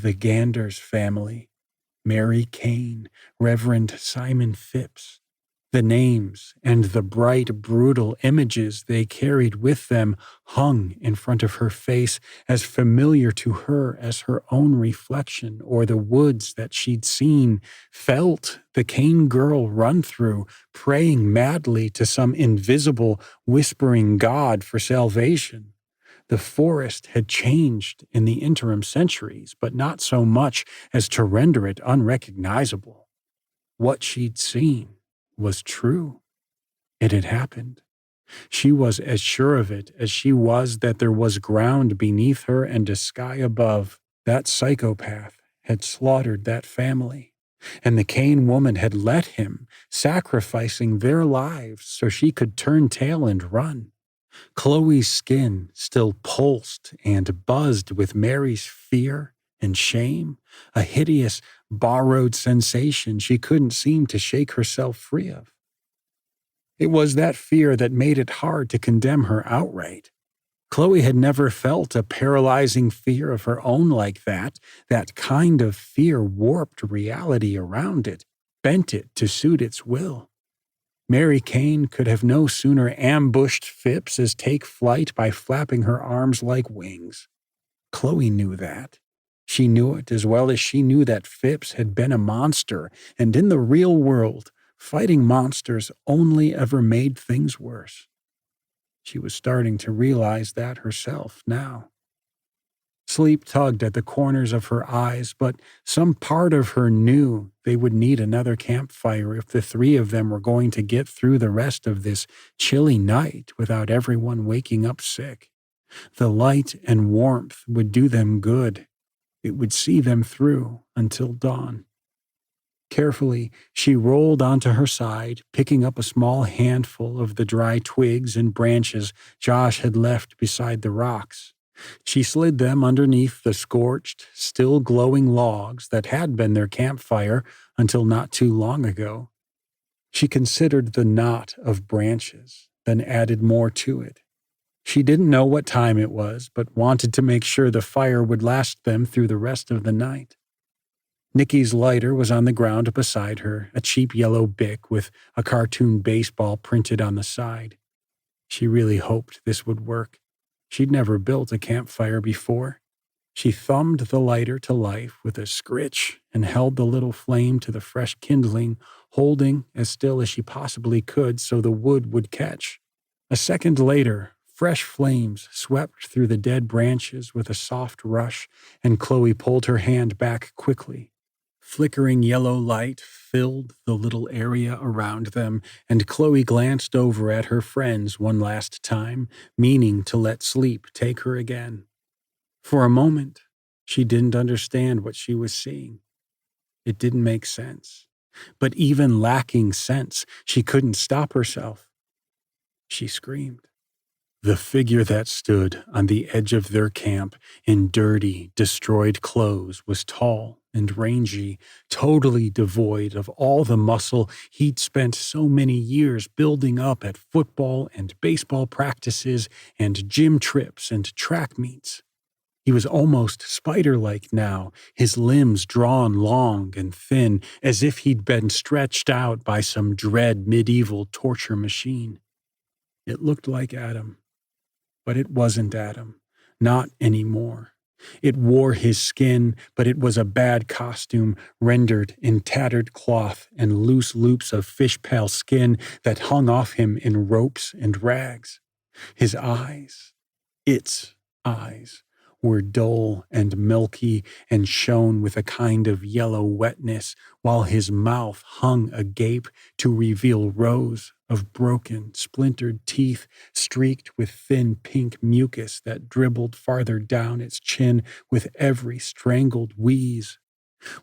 the Ganders family, Mary Kane, Reverend Simon Phipps. The names and the bright, brutal images they carried with them hung in front of her face, as familiar to her as her own reflection or the woods that she'd seen, felt the Kane girl run through, praying madly to some invisible, whispering God for salvation. The forest had changed in the interim centuries, but not so much as to render it unrecognizable. What she'd seen was true. It had happened. She was as sure of it as she was that there was ground beneath her and a sky above. That psychopath had slaughtered that family, and the Kane woman had let him, sacrificing their lives so she could turn tail and run. Chloe's skin still pulsed and buzzed with Mary's fear and shame, a hideous, borrowed sensation she couldn't seem to shake herself free of. It was that fear that made it hard to condemn her outright. Chloe had never felt a paralyzing fear of her own like that. That kind of fear warped reality around it, bent it to suit its will. Mary Kane could have no sooner ambushed Phipps as take flight by flapping her arms like wings. Chloe knew that. She knew it as well as she knew that Phipps had been a monster, and in the real world, fighting monsters only ever made things worse. She was starting to realize that herself now. Sleep tugged at the corners of her eyes, but some part of her knew they would need another campfire if the three of them were going to get through the rest of this chilly night without everyone waking up sick. The light and warmth would do them good. It would see them through until dawn. Carefully, she rolled onto her side, picking up a small handful of the dry twigs and branches Josh had left beside the rocks. She slid them underneath the scorched, still glowing logs that had been their campfire until not too long ago. She considered the knot of branches, then added more to it. She didn't know what time it was, but wanted to make sure the fire would last them through the rest of the night. Nikki's lighter was on the ground beside her, a cheap yellow Bic with a cartoon baseball printed on the side. She really hoped this would work. She'd never built a campfire before. She thumbed the lighter to life with a scritch and held the little flame to the fresh kindling, holding as still as she possibly could so the wood would catch. A second later, fresh flames swept through the dead branches with a soft rush, and Chloe pulled her hand back quickly. Flickering yellow light filled the little area around them, and Chloe glanced over at her friends one last time, meaning to let sleep take her again. For a moment, she didn't understand what she was seeing. It didn't make sense. But even lacking sense, she couldn't stop herself. She screamed. The figure that stood on the edge of their camp in dirty, destroyed clothes was tall and rangy, totally devoid of all the muscle he'd spent so many years building up at football and baseball practices and gym trips and track meets. He was almost spider-like now, his limbs drawn long and thin, as if he'd been stretched out by some dread medieval torture machine. It looked like Adam. But it wasn't Adam. Not anymore. It wore his skin, but it was a bad costume rendered in tattered cloth and loose loops of fish-pale skin that hung off him in ropes and rags. His eyes, its eyes, were dull and milky and shone with a kind of yellow wetness, while his mouth hung agape to reveal rows of broken, splintered teeth streaked with thin pink mucus that dribbled farther down its chin with every strangled wheeze.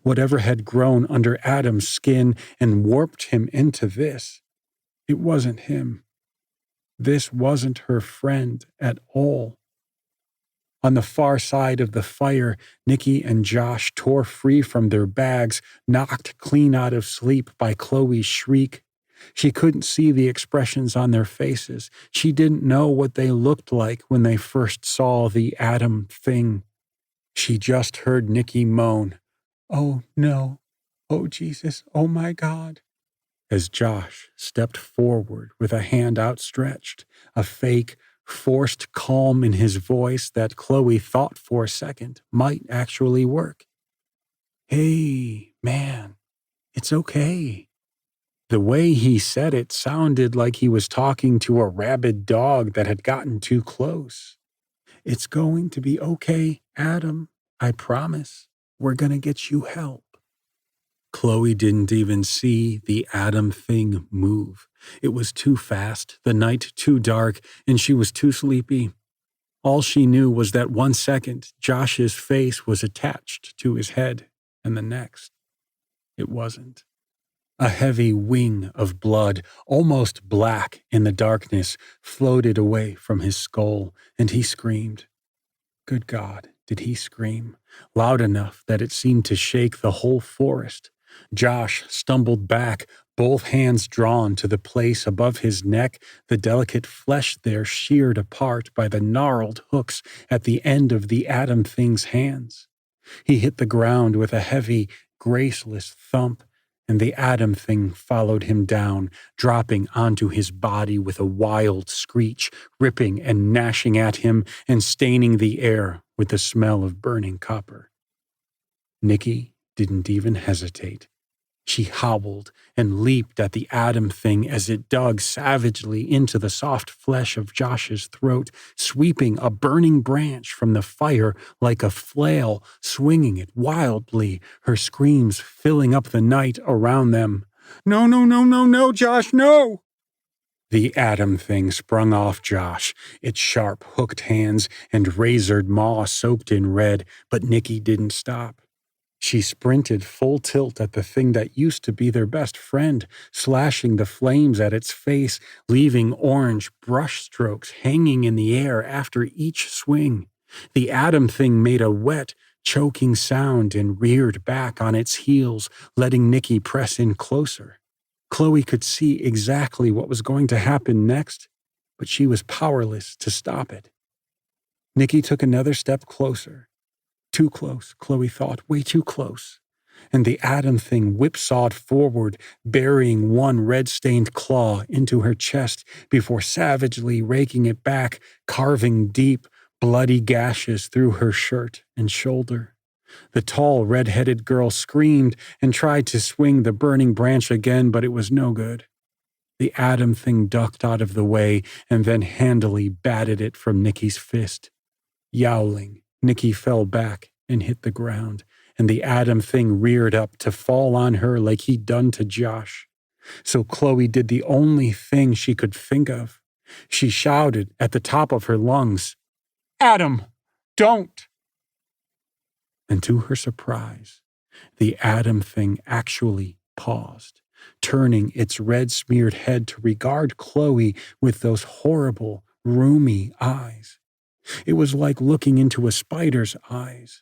Whatever had grown under Adam's skin and warped him into this, it wasn't him. This wasn't her friend at all. On the far side of the fire, Nikki and Josh tore free from their bags, knocked clean out of sleep by Chloe's shriek. She couldn't see the expressions on their faces. She didn't know what they looked like when they first saw the Adam thing. She just heard Nicky moan, "Oh no, oh Jesus, oh my God," as Josh stepped forward with a hand outstretched, a fake, forced calm in his voice that Chloe thought for a second might actually work. "Hey, man, it's okay." The way he said it sounded like he was talking to a rabid dog that had gotten too close. "It's going to be okay, Adam. I promise. We're gonna get you help." Chloe didn't even see the Adam thing move. It was too fast, the night too dark, and she was too sleepy. All she knew was that 1 second, Josh's face was attached to his head, and the next, it wasn't. A heavy wing of blood, almost black in the darkness, floated away from his skull, and he screamed. Good God, did he scream, loud enough that it seemed to shake the whole forest. Josh stumbled back, both hands drawn to the place above his neck, the delicate flesh there sheared apart by the gnarled hooks at the end of the Adam thing's hands. He hit the ground with a heavy, graceless thump, and the Adam thing followed him down, dropping onto his body with a wild screech, ripping and gnashing at him and staining the air with the smell of burning copper. Nicky didn't even hesitate. She howled and leaped at the Adam thing as it dug savagely into the soft flesh of Josh's throat, sweeping a burning branch from the fire like a flail, swinging it wildly, her screams filling up the night around them. "No, no, no, no, no, Josh, no!" The Adam thing sprung off Josh, its sharp, hooked hands and razored maw soaked in red, but Nicky didn't stop. She sprinted full tilt at the thing that used to be their best friend, slashing the flames at its face, leaving orange brush strokes hanging in the air after each swing. The Adam thing made a wet, choking sound and reared back on its heels, letting Nicky press in closer. Chloe could see exactly what was going to happen next, but she was powerless to stop it. Nicky took another step closer. Too close, Chloe thought, way too close. And the Adam thing whipsawed forward, burying one red-stained claw into her chest before savagely raking it back, carving deep, bloody gashes through her shirt and shoulder. The tall, red-headed girl screamed and tried to swing the burning branch again, but it was no good. The Adam thing ducked out of the way and then handily batted it from Nicky's fist. Yowling, Nicky fell back and hit the ground, and the Adam thing reared up to fall on her like he'd done to Josh. So Chloe did the only thing she could think of. She shouted at the top of her lungs, "Adam, don't!" And to her surprise, the Adam thing actually paused, turning its red-smeared head to regard Chloe with those horrible, rheumy eyes. It was like looking into a spider's eyes.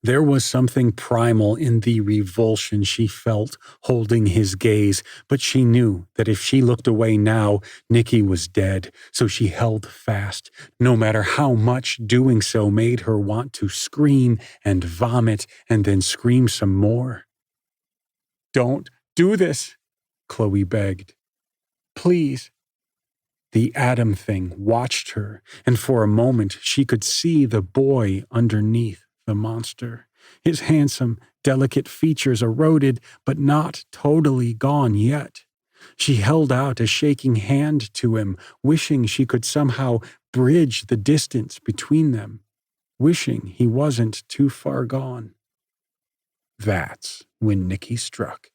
There was something primal in the revulsion she felt holding his gaze, but she knew that if she looked away now, Nicky was dead, so she held fast, no matter how much doing so made her want to scream and vomit and then scream some more. "Don't do this," Chloe begged. "Please." The Adam thing watched her, and for a moment she could see the boy underneath the monster. His handsome, delicate features eroded, but not totally gone yet. She held out a shaking hand to him, wishing she could somehow bridge the distance between them, wishing he wasn't too far gone. That's when Nicky struck.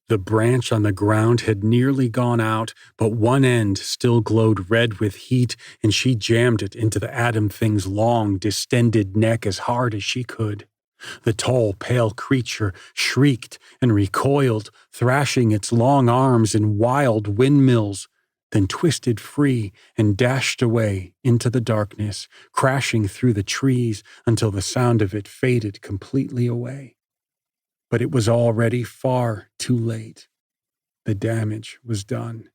The branch on the ground had nearly gone out, but one end still glowed red with heat, and she jammed it into the Adam thing's long, distended neck as hard as she could. The tall, pale creature shrieked and recoiled, thrashing its long arms in wild windmills, then twisted free and dashed away into the darkness, crashing through the trees until the sound of it faded completely away. But it was already far too late. The damage was done.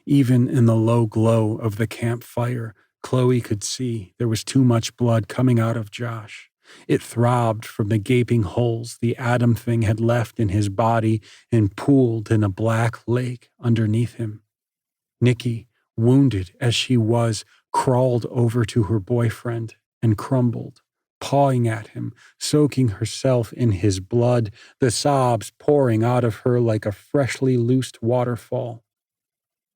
Even in the low glow of the campfire, Chloe could see there was too much blood coming out of Josh. It throbbed from the gaping holes the atom thing had left in his body and pooled in a black lake underneath him. Nikki, wounded as she was, crawled over to her boyfriend and crumbled, pawing at him, soaking herself in his blood, the sobs pouring out of her like a freshly loosed waterfall.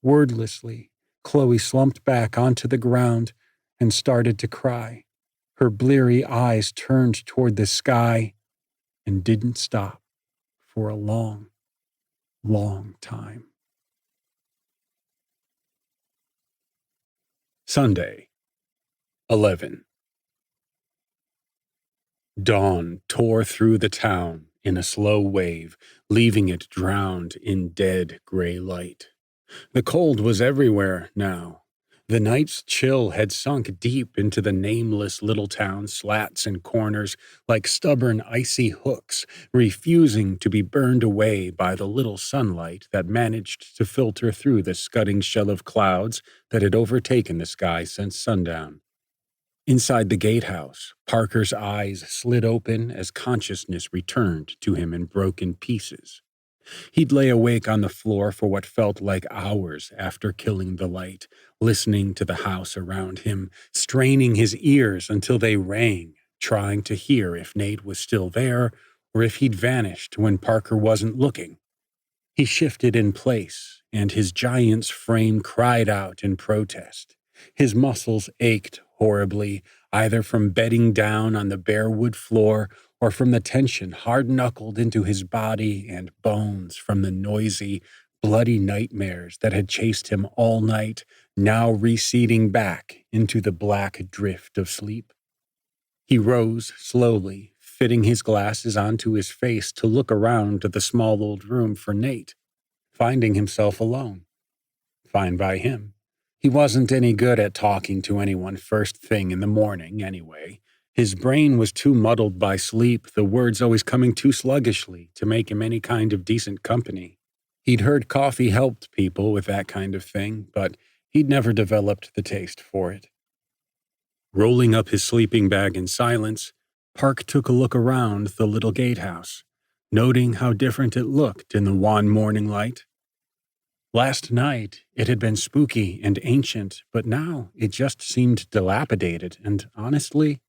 Wordlessly, Chloe slumped back onto the ground and started to cry. Her bleary eyes turned toward the sky and didn't stop for a long, long time. Sunday, 11. Dawn tore through the town in a slow wave, leaving it drowned in dead gray light. The cold was everywhere now. The night's chill had sunk deep into the nameless little town's slats and corners like stubborn icy hooks, refusing to be burned away by the little sunlight that managed to filter through the scudding shell of clouds that had overtaken the sky since sundown. Inside the gatehouse, Parker's eyes slid open as consciousness returned to him in broken pieces. He'd lay awake on the floor for what felt like hours after killing the light, listening to the house around him, straining his ears until they rang, trying to hear if Nate was still there or if he'd vanished when Parker wasn't looking. He shifted in place, and his giant's frame cried out in protest. His muscles ached horribly, either from bedding down on the bare wood floor or from the tension hard-knuckled into his body and bones from the noisy, bloody nightmares that had chased him all night, now receding back into the black drift of sleep. He rose slowly, fitting his glasses onto his face to look around the small old room for Nate, finding himself alone. Fine by him. He wasn't any good at talking to anyone first thing in the morning, anyway. His brain was too muddled by sleep, the words always coming too sluggishly to make him any kind of decent company. He'd heard coffee helped people with that kind of thing, but he'd never developed the taste for it. Rolling up his sleeping bag in silence, Park took a look around the little gatehouse, noting how different it looked in the wan morning light. Last night, it had been spooky and ancient, but now it just seemed dilapidated and, honestly,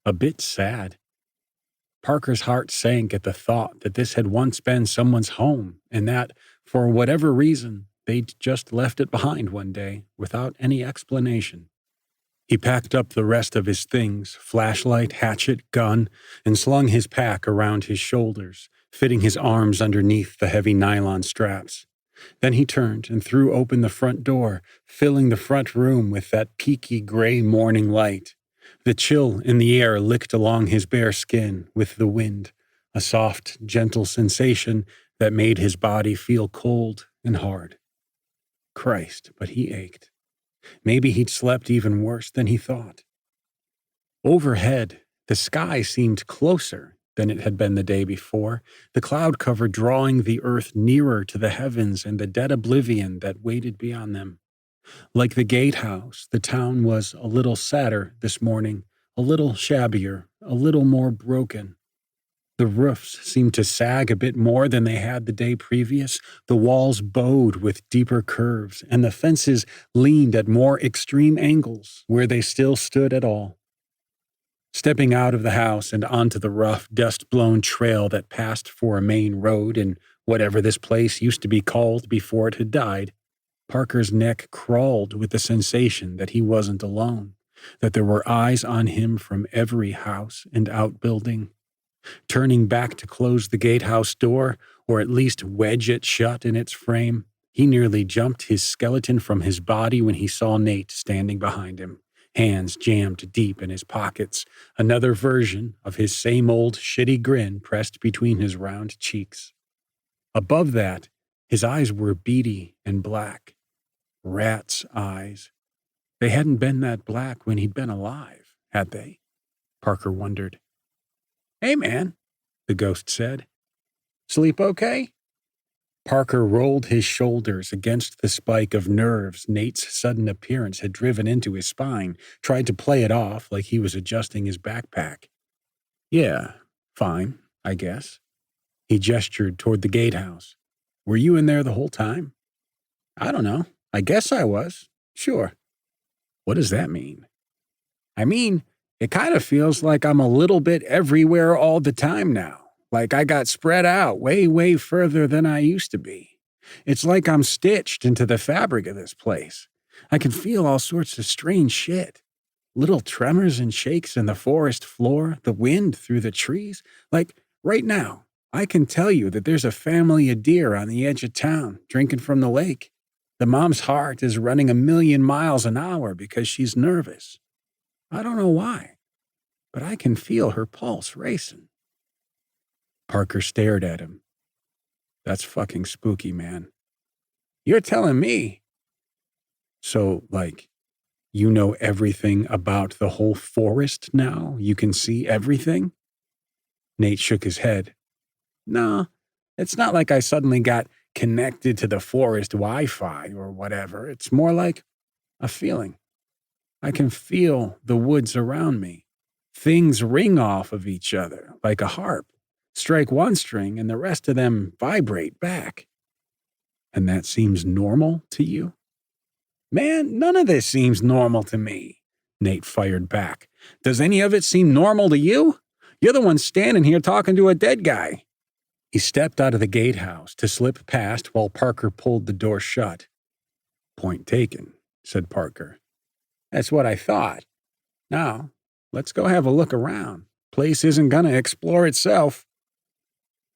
a bit sad. Parker's heart sank at the thought that this had once been someone's home and that, for whatever reason, they'd just left it behind one day without any explanation. He packed up the rest of his things, flashlight, hatchet, gun, and slung his pack around his shoulders, fitting his arms underneath the heavy nylon straps. Then he turned and threw open the front door, filling the front room with that peaky gray morning light. The chill in the air licked along his bare skin with the wind, a soft, gentle sensation that made his body feel cold and hard. Christ, but he ached. Maybe he'd slept even worse than he thought. Overhead, the sky seemed closer than it had been the day before, the cloud cover drawing the earth nearer to the heavens and the dead oblivion that waited beyond them. Like the gatehouse, the town was a little sadder this morning, a little shabbier, a little more broken. The roofs seemed to sag a bit more than they had the day previous, the walls bowed with deeper curves, and the fences leaned at more extreme angles where they still stood at all. Stepping out of the house and onto the rough, dust-blown trail that passed for a main road in whatever this place used to be called before it had died, Parker's neck crawled with the sensation that he wasn't alone, that there were eyes on him from every house and outbuilding. Turning back to close the gatehouse door, or at least wedge it shut in its frame, he nearly jumped his skeleton from his body when he saw Nate standing behind him, hands jammed deep in his pockets, another version of his same old shitty grin pressed between his round cheeks. Above that, his eyes were beady and black. Rat's eyes. They hadn't been that black when he'd been alive, had they? Parker wondered. "Hey, man," the ghost said. "Sleep okay?" Parker rolled his shoulders against the spike of nerves Nate's sudden appearance had driven into his spine, tried to play it off like he was adjusting his backpack. Yeah, fine, I guess. He gestured toward the gatehouse. Were you in there the whole time? I don't know. I guess I was. Sure. What does that mean? I mean, it kind of feels like I'm a little bit everywhere all the time now. Like I got spread out way, way further than I used to be. It's like I'm stitched into the fabric of this place. I can feel all sorts of strange shit. Little tremors and shakes in the forest floor, the wind through the trees. Like right now, I can tell you that there's a family of deer on the edge of town drinking from the lake. The mom's heart is running 1,000,000 miles an hour because she's nervous. I don't know why, but I can feel her pulse racing. Parker stared at him. That's fucking spooky, man. You're telling me. So, like, you know everything about the whole forest now? You can see everything? Nate shook his head. No, it's not like I suddenly got connected to the forest Wi-Fi or whatever. It's more like a feeling. I can feel the woods around me. Things ring off of each other like a harp. Strike one string and the rest of them vibrate back. And that seems normal to you? Man, none of this seems normal to me, Nate fired back. Does any of it seem normal to you? You're the one standing here talking to a dead guy. He stepped out of the gatehouse to slip past while Parker pulled the door shut. Point taken, said Parker. That's what I thought. Now, let's go have a look around. Place isn't gonna explore itself.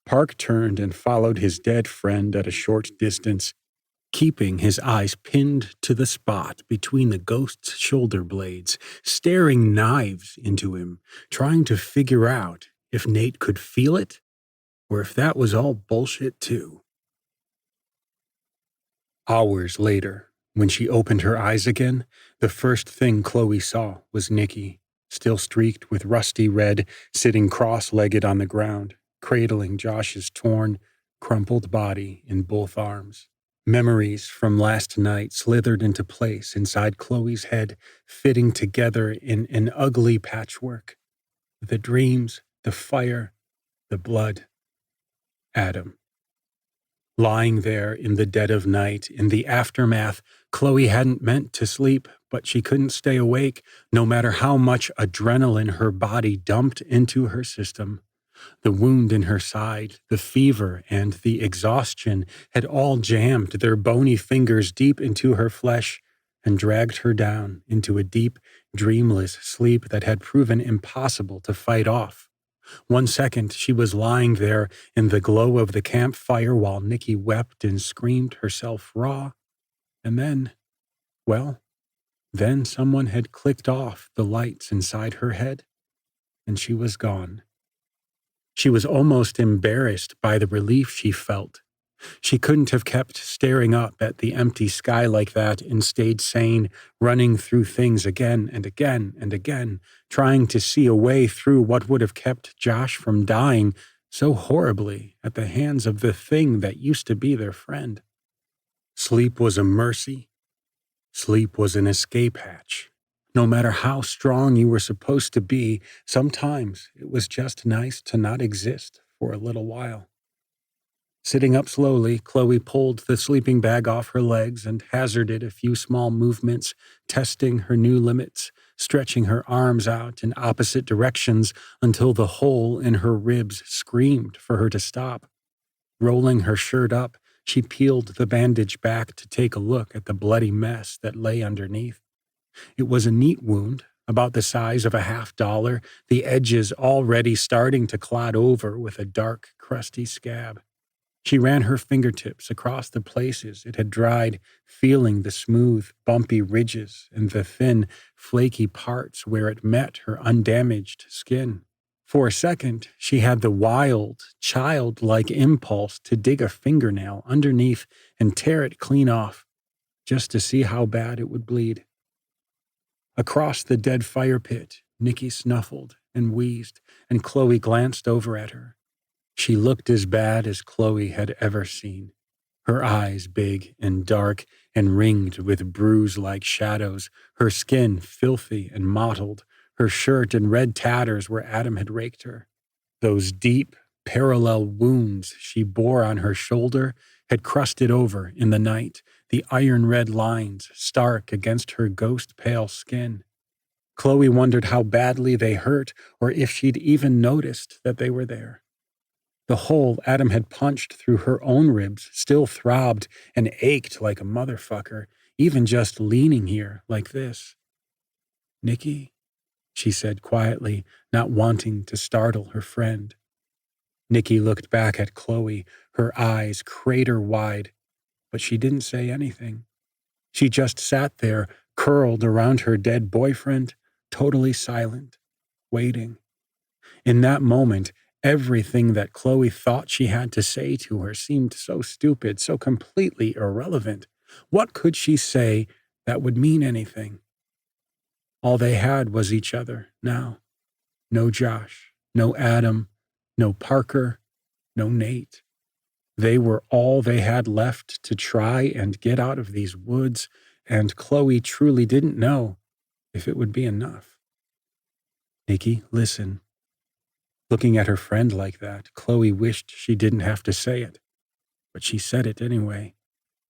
Park turned and followed his dead friend at a short distance, keeping his eyes pinned to the spot between the ghost's shoulder blades, staring knives into him, trying to figure out if Nate could feel it or if that was all bullshit too. Hours later, when she opened her eyes again, the first thing Chloe saw was Nikki, still streaked with rusty red, sitting cross-legged on the ground, cradling Josh's torn, crumpled body in both arms. Memories from last night slithered into place inside Chloe's head, fitting together in an ugly patchwork. The dreams, the fire, the blood. Adam. Lying there in the dead of night, in the aftermath, Chloe hadn't meant to sleep, but she couldn't stay awake, no matter how much adrenaline her body dumped into her system. The wound in her side, the fever, and the exhaustion had all jammed their bony fingers deep into her flesh and dragged her down into a deep, dreamless sleep that had proven impossible to fight off. 1 second, she was lying there in the glow of the campfire while Nikki wept and screamed herself raw. And then, well, then someone had clicked off the lights inside her head, and she was gone. She was almost embarrassed by the relief she felt. She couldn't have kept staring up at the empty sky like that and stayed sane, running through things again and again and again, trying to see a way through what would have kept Josh from dying so horribly at the hands of the thing that used to be their friend. Sleep was a mercy. Sleep was an escape hatch. No matter how strong you were supposed to be, sometimes it was just nice to not exist for a little while. Sitting up slowly, Chloe pulled the sleeping bag off her legs and hazarded a few small movements, testing her new limits, stretching her arms out in opposite directions until the hole in her ribs screamed for her to stop. Rolling her shirt up, she peeled the bandage back to take a look at the bloody mess that lay underneath. It was a neat wound, about the size of a $50, the edges already starting to clot over with a dark, crusty scab. She ran her fingertips across the places it had dried, feeling the smooth, bumpy ridges and the thin, flaky parts where it met her undamaged skin. For a second, she had the wild, childlike impulse to dig a fingernail underneath and tear it clean off, just to see how bad it would bleed. Across the dead fire pit, Nikki snuffled and wheezed, and Chloe glanced over at her. She looked as bad as Chloe had ever seen, her eyes big and dark and ringed with bruise-like shadows, her skin filthy and mottled, her shirt in red tatters where Adam had raked her. Those deep, parallel wounds she bore on her shoulder had crusted over in the night, the iron-red lines stark against her ghost-pale skin. Chloe wondered how badly they hurt or if she'd even noticed that they were there. The hole Adam had punched through her own ribs still throbbed and ached like a motherfucker, even just leaning here like this. "Nikki," she said quietly, not wanting to startle her friend. Nikki looked back at Chloe, her eyes crater-wide, but she didn't say anything. She just sat there, curled around her dead boyfriend, totally silent, waiting. In that moment, everything that Chloe thought she had to say to her seemed so stupid, so completely irrelevant. What could she say that would mean anything? All they had was each other now. No Josh, no Adam, no Parker, no Nate. They were all they had left to try and get out of these woods, and Chloe truly didn't know if it would be enough. "Nikki, listen." Looking at her friend like that, Chloe wished she didn't have to say it, but she said it anyway.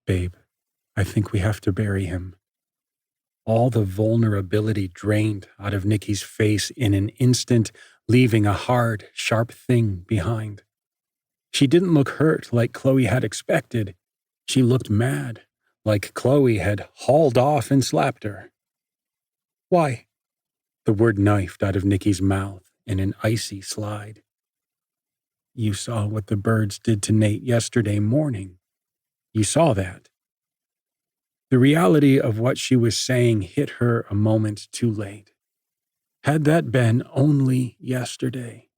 "Babe, I think we have to bury him." All the vulnerability drained out of Nikki's face in an instant, leaving a hard, sharp thing behind. She didn't look hurt like Chloe had expected. She looked mad, like Chloe had hauled off and slapped her. "Why?" The word knifed out of Nikki's mouth in an icy slide. "You saw what the birds did to Nate yesterday morning. You saw that." The reality of what she was saying hit her a moment too late. Had that been only yesterday,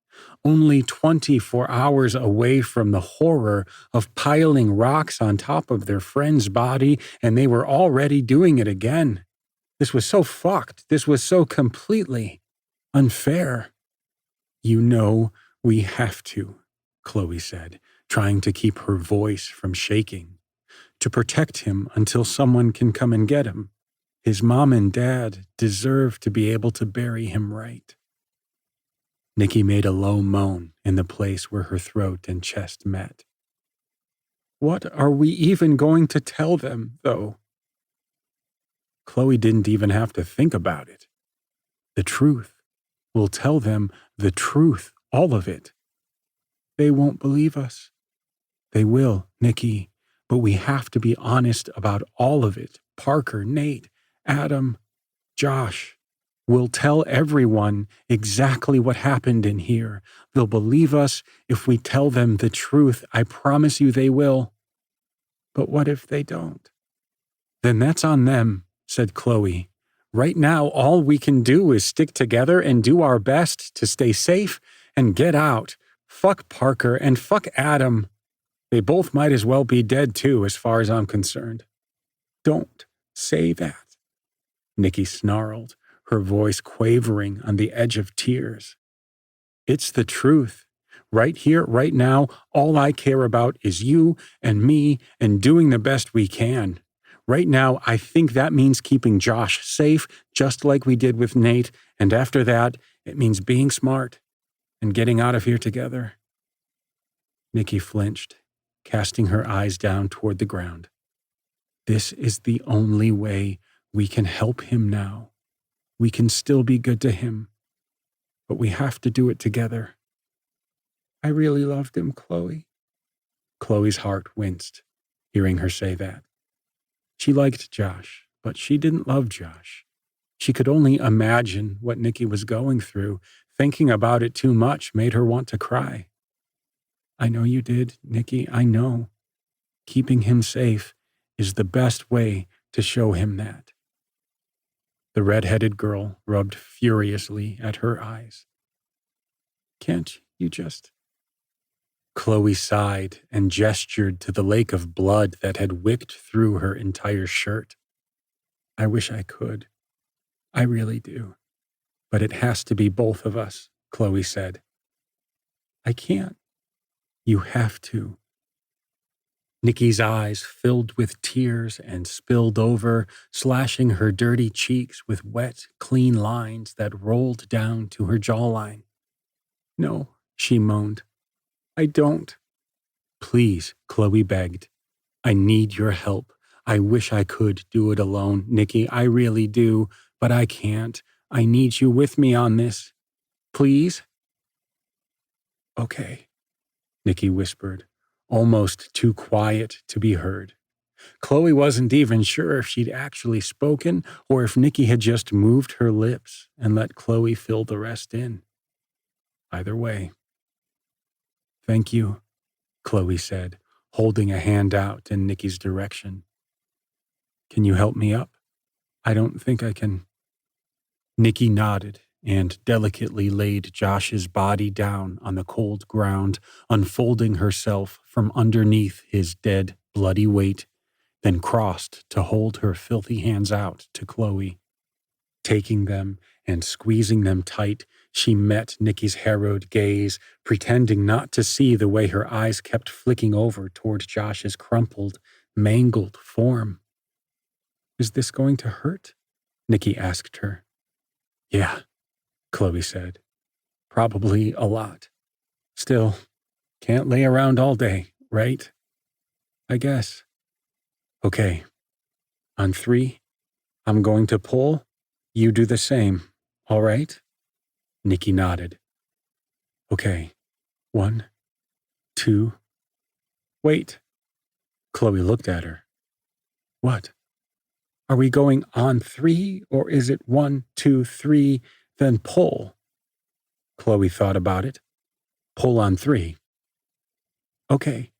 only 24 hours away from the horror of piling rocks on top of their friend's body, and they were already doing it again. This was so fucked. This was so completely unfair. "You know we have to," Chloe said, trying to keep her voice from shaking. "To protect him until someone can come and get him. His mom and dad deserve to be able to bury him right." Nikki made a low moan in the place where her throat and chest met. "What are we even going to tell them, though?" Chloe didn't even have to think about it. The truth. We'll tell them the truth, all of it. "They won't believe us." "They will, Nikki, but we have to be honest about all of it. Parker, Nate, Adam, Josh. We'll tell everyone exactly what happened in here. They'll believe us if we tell them the truth. I promise you they will." "But what if they don't?" "Then that's on them," said Chloe. "Right now, all we can do is stick together and do our best to stay safe and get out. Fuck Parker and fuck Adam. They both might as well be dead too, as far as I'm concerned." "Don't say that," Nikki snarled, her voice quavering on the edge of tears. "It's the truth. Right here, right now, all I care about is you and me and doing the best we can. Right now, I think that means keeping Josh safe, just like we did with Nate, and after that, it means being smart and getting out of here together." Nikki flinched, casting her eyes down toward the ground. "This is the only way we can help him now. We can still be good to him, but we have to do it together." "I really loved him, Chloe." Chloe's heart winced, hearing her say that. She liked Josh, but she didn't love Josh. She could only imagine what Nikki was going through. Thinking about it too much made her want to cry. "I know you did, Nikki, I know. Keeping him safe is the best way to show him that." The red-headed girl rubbed furiously at her eyes. "Can't you just—" Chloe sighed and gestured to the lake of blood that had wicked through her entire shirt. "I wish I could. I really do. But it has to be both of us," Chloe said. "I can't." "You have to." Nikki's eyes filled with tears and spilled over, slashing her dirty cheeks with wet, clean lines that rolled down to her jawline. "No," she moaned. I don't. Please, Chloe begged. I need your help. I wish I could do it alone, Nikki. I really do, but I can't. I need you with me on this. Please? Okay, Nikki whispered, almost too quiet to be heard. Chloe wasn't even sure if she'd actually spoken or if Nikki had just moved her lips and let Chloe fill the rest in. Either way. Thank you, Chloe said, holding a hand out in Nikki's direction. Can you help me up? I don't think I can. Nikki nodded and delicately laid Josh's body down on the cold ground, unfolding herself from underneath his dead, bloody weight, then crossed to hold her filthy hands out to Chloe. Taking them and squeezing them tight, she met Nikki's harrowed gaze, pretending not to see the way her eyes kept flicking over toward Josh's crumpled, mangled form. Is this going to hurt? Nikki asked her. Yeah, Chloe said. Probably a lot. Still, can't lay around all day, right? I guess. Okay. On 3, I'm going to pull. You do the same, all right? Nikki nodded. Okay. 1, 2. Wait. Chloe looked at her. What? Are we going on 3, or is it 1, 2, 3, then pull? Chloe thought about it. Pull on 3. Okay.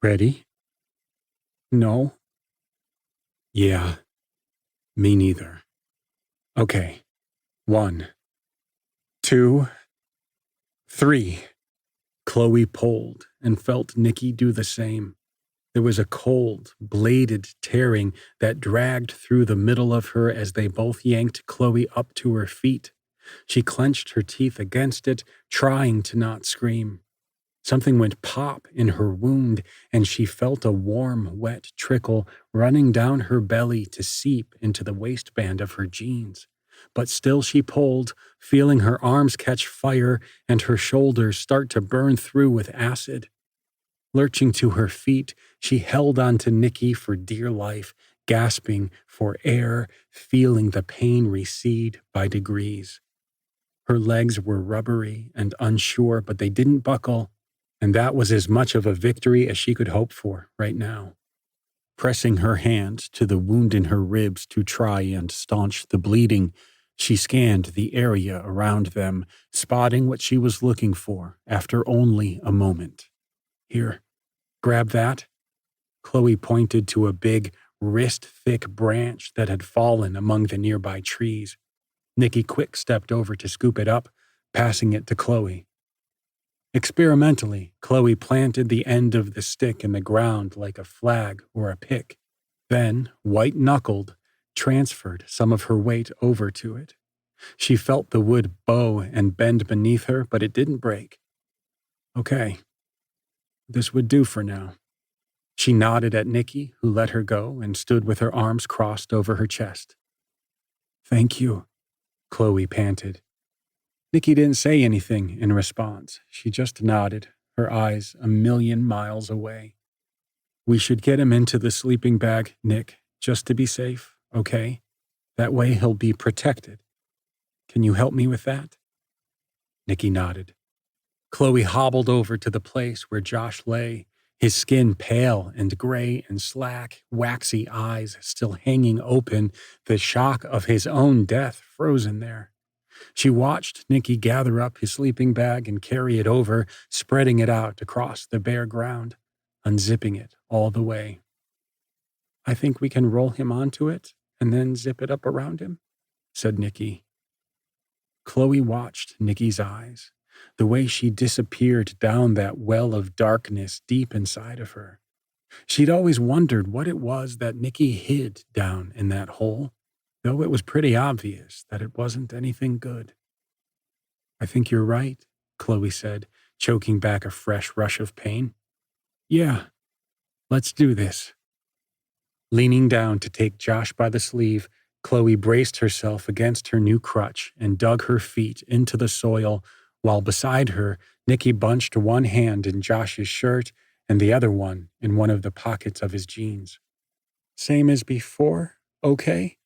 Ready? No. Yeah. Me neither. Okay. 1, 2, 3. Chloe pulled and felt Nikki do the same. There was a cold, bladed tearing that dragged through the middle of her as they both yanked Chloe up to her feet. She clenched her teeth against it, trying to not scream. Something went pop in her wound, and she felt a warm, wet trickle running down her belly to seep into the waistband of her jeans. But still she pulled, feeling her arms catch fire and her shoulders start to burn through with acid. Lurching to her feet, she held on to Nikki for dear life, gasping for air, feeling the pain recede by degrees. Her legs were rubbery and unsure, but they didn't buckle, and that was as much of a victory as she could hope for right now. Pressing her hand to the wound in her ribs to try and staunch the bleeding, she scanned the area around them, spotting what she was looking for after only a moment. Here, grab that. Chloe pointed to a big, wrist-thick branch that had fallen among the nearby trees. Nikki quick-stepped over to scoop it up, passing it to Chloe. Experimentally, Chloe planted the end of the stick in the ground like a flag or a pick, then, white-knuckled, transferred some of her weight over to it. She felt the wood bow and bend beneath her, but it didn't break. Okay, this would do for now. She nodded at Nikki, who let her go and stood with her arms crossed over her chest. Thank you, Chloe panted. Nikki didn't say anything in response. She just nodded, her eyes a million miles away. We should get him into the sleeping bag, Nick, just to be safe, okay? That way he'll be protected. Can you help me with that? Nikki nodded. Chloe hobbled over to the place where Josh lay, his skin pale and gray and slack, waxy eyes still hanging open, the shock of his own death frozen there. She watched Nikki gather up his sleeping bag and carry it over, spreading it out across the bare ground, unzipping it all the way. I think we can roll him onto it and then zip it up around him, said Nikki. Chloe watched Nikki's eyes, the way she disappeared down that well of darkness deep inside of her. She'd always wondered what it was that Nikki hid down in that hole, though it was pretty obvious that it wasn't anything good. I think you're right, Chloe said, choking back a fresh rush of pain. Yeah, let's do this. Leaning down to take Josh by the sleeve, Chloe braced herself against her new crutch and dug her feet into the soil while beside her, Nicky bunched one hand in Josh's shirt and the other one in one of the pockets of his jeans. Same as before, okay?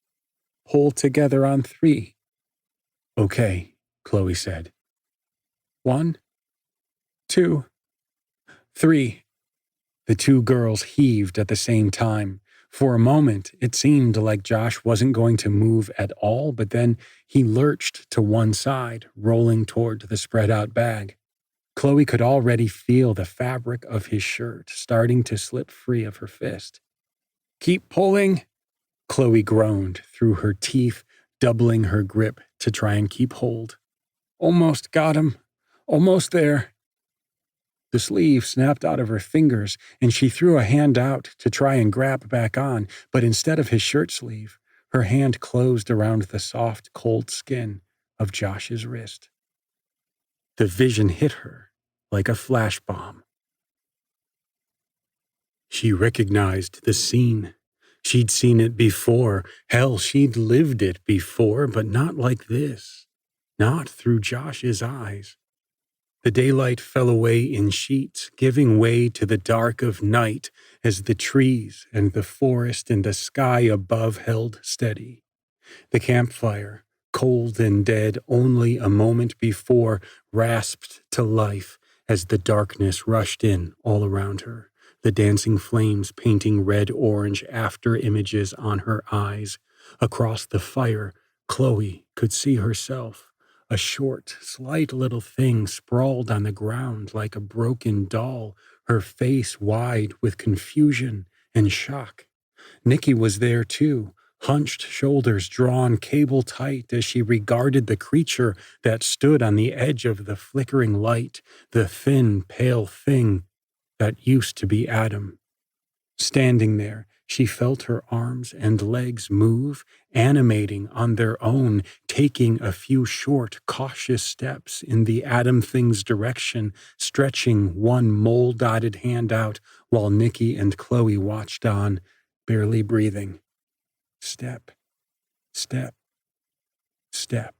Pull together on 3. Okay, Chloe said. 1, 2, 3. The two girls heaved at the same time. For a moment, it seemed like Josh wasn't going to move at all, but then he lurched to one side, rolling toward the spread-out bag. Chloe could already feel the fabric of his shirt starting to slip free of her fist. Keep pulling, Chloe groaned through her teeth, doubling her grip to try and keep hold. Almost got him. Almost there. The sleeve snapped out of her fingers, and she threw a hand out to try and grab back on, but instead of his shirt sleeve, her hand closed around the soft, cold skin of Josh's wrist. The vision hit her like a flash bomb. She recognized the scene. She'd seen it before. Hell, she'd lived it before, but not like this. Not through Josh's eyes. The daylight fell away in sheets, giving way to the dark of night as the trees and the forest and the sky above held steady. The campfire, cold and dead only a moment before, rasped to life as the darkness rushed in all around her, the dancing flames painting red-orange after images on her eyes. Across the fire, Chloe could see herself, a short, slight little thing sprawled on the ground like a broken doll, her face wide with confusion and shock. Nicky was there too, hunched shoulders drawn cable tight as she regarded the creature that stood on the edge of the flickering light, the thin, pale thing that used to be Adam. Standing there, she felt her arms and legs move, animating on their own, taking a few short, cautious steps in the Adam thing's direction, stretching one mole-dotted hand out while Nicky and Chloe watched on, barely breathing. Step, step, step.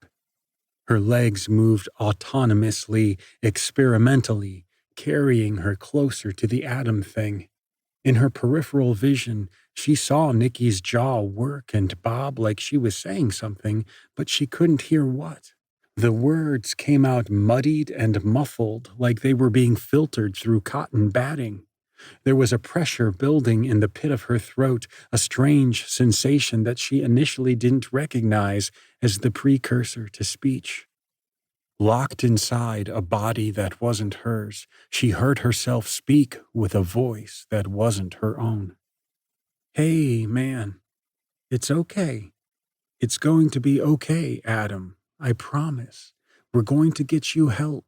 Her legs moved autonomously, experimentally, carrying her closer to the Adam thing. In her peripheral vision, she saw Nicky's jaw work and bob like she was saying something, but she couldn't hear what. The words came out muddied and muffled, like they were being filtered through cotton batting. There was a pressure building in the pit of her throat, a strange sensation that she initially didn't recognize as the precursor to speech. Locked inside a body that wasn't hers, she heard herself speak with a voice that wasn't her own. Hey, man, it's okay. It's going to be okay, Adam. I promise. We're going to get you help.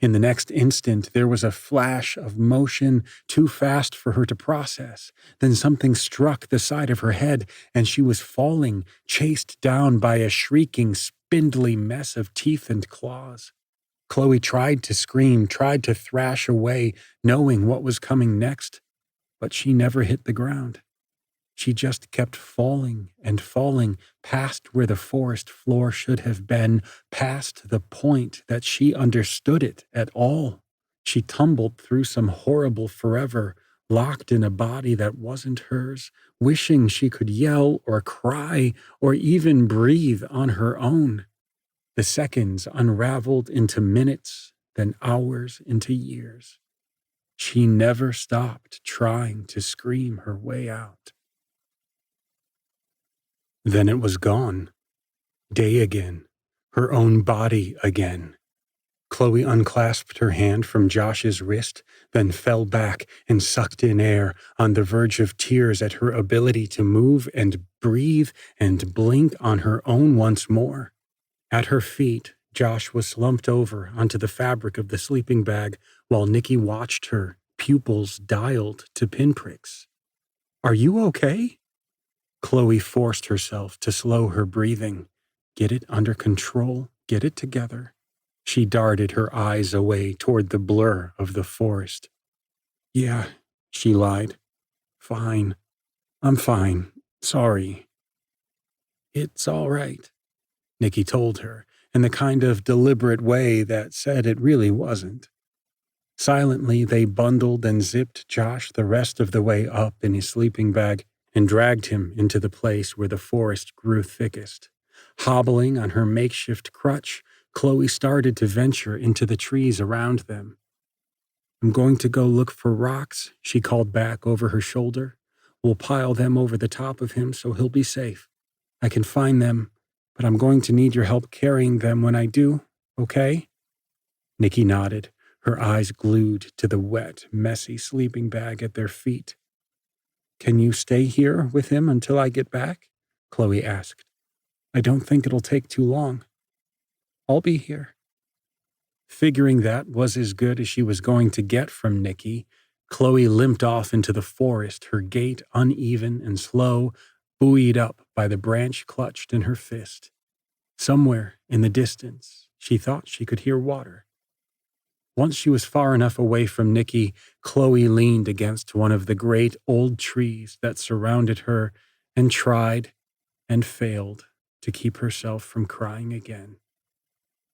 In the next instant, there was a flash of motion too fast for her to process. Then something struck the side of her head, and she was falling, chased down by a shrieking, spindly mess of teeth and claws. Chloe tried to scream, tried to thrash away, knowing what was coming next, but she never hit the ground. She just kept falling and falling past where the forest floor should have been, past the point that she understood it at all. She tumbled through some horrible forever, locked in a body that wasn't hers, wishing she could yell or cry or even breathe on her own. The seconds unraveled into minutes, then hours into years. She never stopped trying to scream her way out. Then it was gone. Day again. Her own body again. Chloe unclasped her hand from Josh's wrist, then fell back and sucked in air, on the verge of tears at her ability to move and breathe and blink on her own once more. At her feet, Josh was slumped over onto the fabric of the sleeping bag while Nicky watched her, pupils dialed to pinpricks. Are you okay? Chloe forced herself to slow her breathing. Get it under control, get it together. She darted her eyes away toward the blur of the forest. Yeah, she lied. Fine. I'm fine. Sorry. It's all right, Nicky told her, in the kind of deliberate way that said it really wasn't. Silently, they bundled and zipped Josh the rest of the way up in his sleeping bag and dragged him into the place where the forest grew thickest. Hobbling on her makeshift crutch, Chloe started to venture into the trees around them. "I'm going to go look for rocks," she called back over her shoulder. "We'll pile them over the top of him so he'll be safe. I can find them, but I'm going to need your help carrying them when I do, okay?" Nikki nodded, her eyes glued to the wet, messy sleeping bag at their feet. "Can you stay here with him until I get back?" Chloe asked. "I don't think it'll take too long." "I'll be here." Figuring that was as good as she was going to get from Nikki, Chloe limped off into the forest, her gait uneven and slow, buoyed up by the branch clutched in her fist. Somewhere in the distance, she thought she could hear water. Once she was far enough away from Nikki, Chloe leaned against one of the great old trees that surrounded her and tried and failed to keep herself from crying again.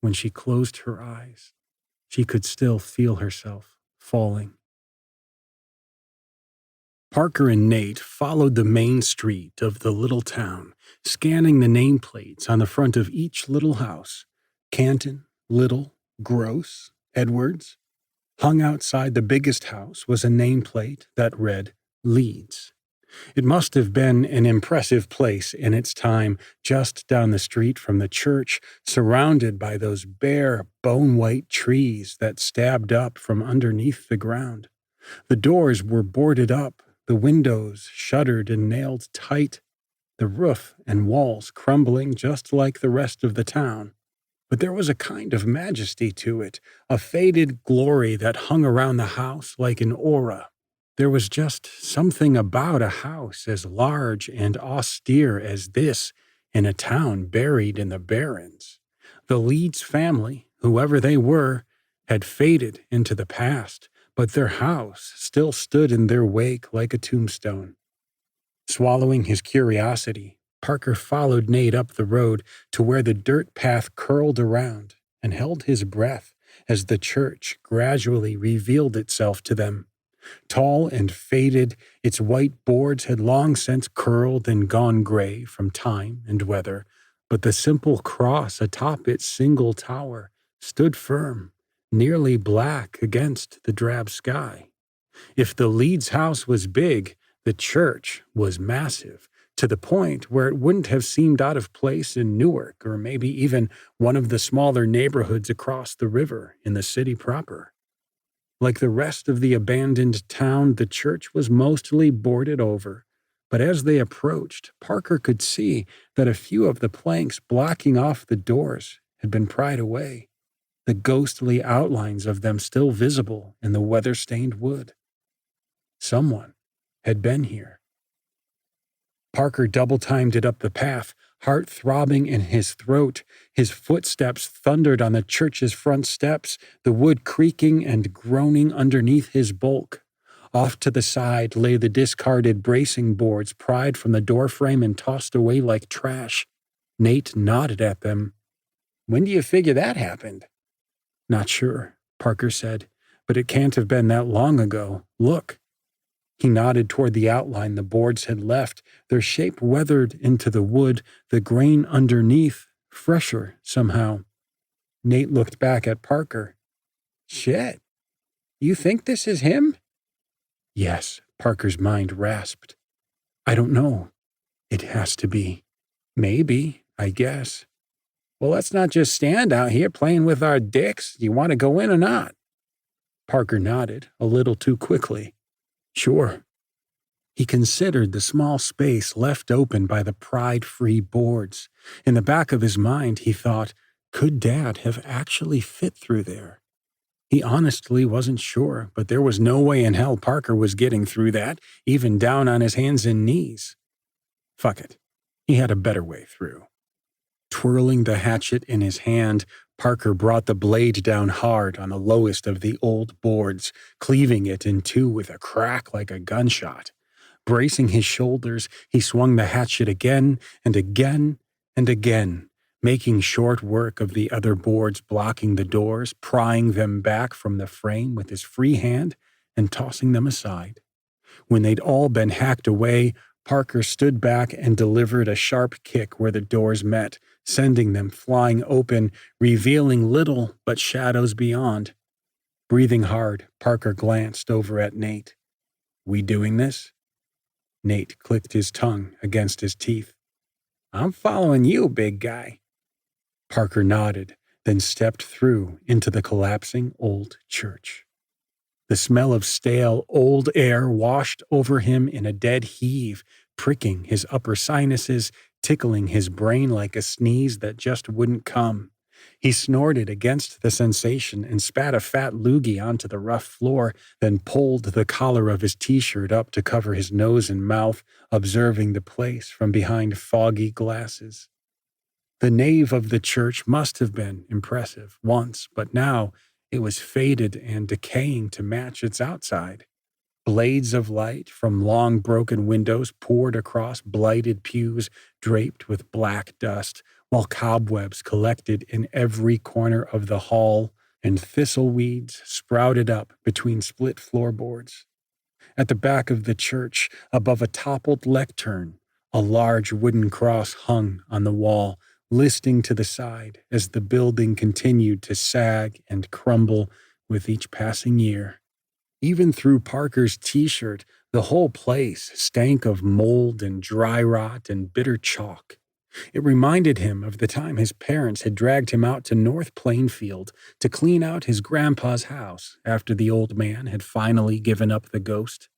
When she closed her eyes, she could still feel herself falling. Parker and Nate followed the main street of the little town, scanning the nameplates on the front of each little house. Canton, Little, Gross, Edwards. Hung outside the biggest house was a nameplate that read Leeds. It must have been an impressive place in its time, just down the street from the church, surrounded by those bare, bone-white trees that stabbed up from underneath the ground. The doors were boarded up, the windows shuttered and nailed tight, the roof and walls crumbling just like the rest of the town. But there was a kind of majesty to it, a faded glory that hung around the house like an aura. There was just something about a house as large and austere as this in a town buried in the Barrens. The Leeds family, whoever they were, had faded into the past, but their house still stood in their wake like a tombstone. Swallowing his curiosity, Parker followed Nate up the road to where the dirt path curled around and held his breath as the church gradually revealed itself to them. Tall and faded, its white boards had long since curled and gone gray from time and weather, but the simple cross atop its single tower stood firm, nearly black against the drab sky. If the Leeds house was big, the church was massive, to the point where it wouldn't have seemed out of place in Newark or maybe even one of the smaller neighborhoods across the river in the city proper. Like the rest of the abandoned town, the church was mostly boarded over, but as they approached, Parker could see that a few of the planks blocking off the doors had been pried away, the ghostly outlines of them still visible in the weather-stained wood. Someone had been here. Parker double-timed it up the path, heart throbbing in his throat. His footsteps thundered on the church's front steps, the wood creaking and groaning underneath his bulk. Off to the side lay the discarded bracing boards pried from the doorframe and tossed away like trash. Nate nodded at them. "When do you figure that happened?" "Not sure," Parker said, "but it can't have been that long ago. Look." He nodded toward the outline the boards had left, their shape weathered into the wood, the grain underneath, fresher somehow. Nate looked back at Parker. "Shit. You think this is him?" "Yes," Parker's mind rasped. "I don't know. It has to be. Maybe, I guess." "Well, let's not just stand out here playing with our dicks. You want to go in or not?" Parker nodded, a little too quickly. "Sure." He considered the small space left open by the pride-free boards. In the back of his mind, he thought, could Dad have actually fit through there? He honestly wasn't sure, but there was no way in hell Parker was getting through that, even down on his hands and knees. Fuck it. He had a better way through. Twirling the hatchet in his hand, Parker brought the blade down hard on the lowest of the old boards, cleaving it in two with a crack like a gunshot. Bracing his shoulders, he swung the hatchet again and again and again, making short work of the other boards blocking the doors, prying them back from the frame with his free hand and tossing them aside. When they'd all been hacked away, Parker stood back and delivered a sharp kick where the doors met, sending them flying open, revealing little but shadows beyond. Breathing hard, Parker glanced over at Nate. "We doing this?" Nate clicked his tongue against his teeth. "I'm following you, big guy." Parker nodded, then stepped through into the collapsing old church. The smell of stale, old air washed over him in a dead heave, pricking his upper sinuses, tickling his brain like a sneeze that just wouldn't come. He snorted against the sensation and spat a fat loogie onto the rough floor, then pulled the collar of his t-shirt up to cover his nose and mouth, observing the place from behind foggy glasses. The nave of the church must have been impressive once, but now it was faded and decaying to match its outside. Blades of light from long broken windows poured across blighted pews draped with black dust, while cobwebs collected in every corner of the hall and thistleweeds sprouted up between split floorboards. At the back of the church, above a toppled lectern, a large wooden cross hung on the wall, listing to the side as the building continued to sag and crumble with each passing year. Even through Parker's t-shirt, the whole place stank of mold and dry rot and bitter chalk. It reminded him of the time his parents had dragged him out to North Plainfield to clean out his grandpa's house after the old man had finally given up the ghost.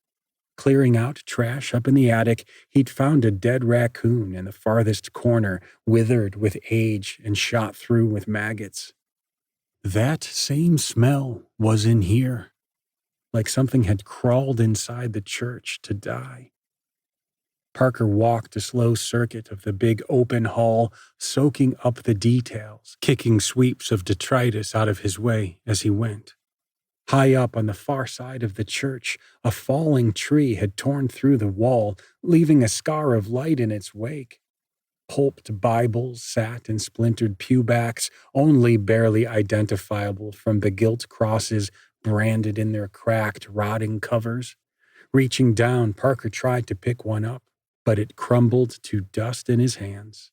Clearing out trash up in the attic, he'd found a dead raccoon in the farthest corner, withered with age and shot through with maggots. That same smell was in here, like something had crawled inside the church to die. Parker walked a slow circuit of the big open hall, soaking up the details, kicking sweeps of detritus out of his way as he went. High up on the far side of the church, a falling tree had torn through the wall, leaving a scar of light in its wake. Pulped Bibles sat in splintered pewbacks, only barely identifiable from the gilt crosses branded in their cracked, rotting covers. Reaching down, Parker tried to pick one up, but it crumbled to dust in his hands.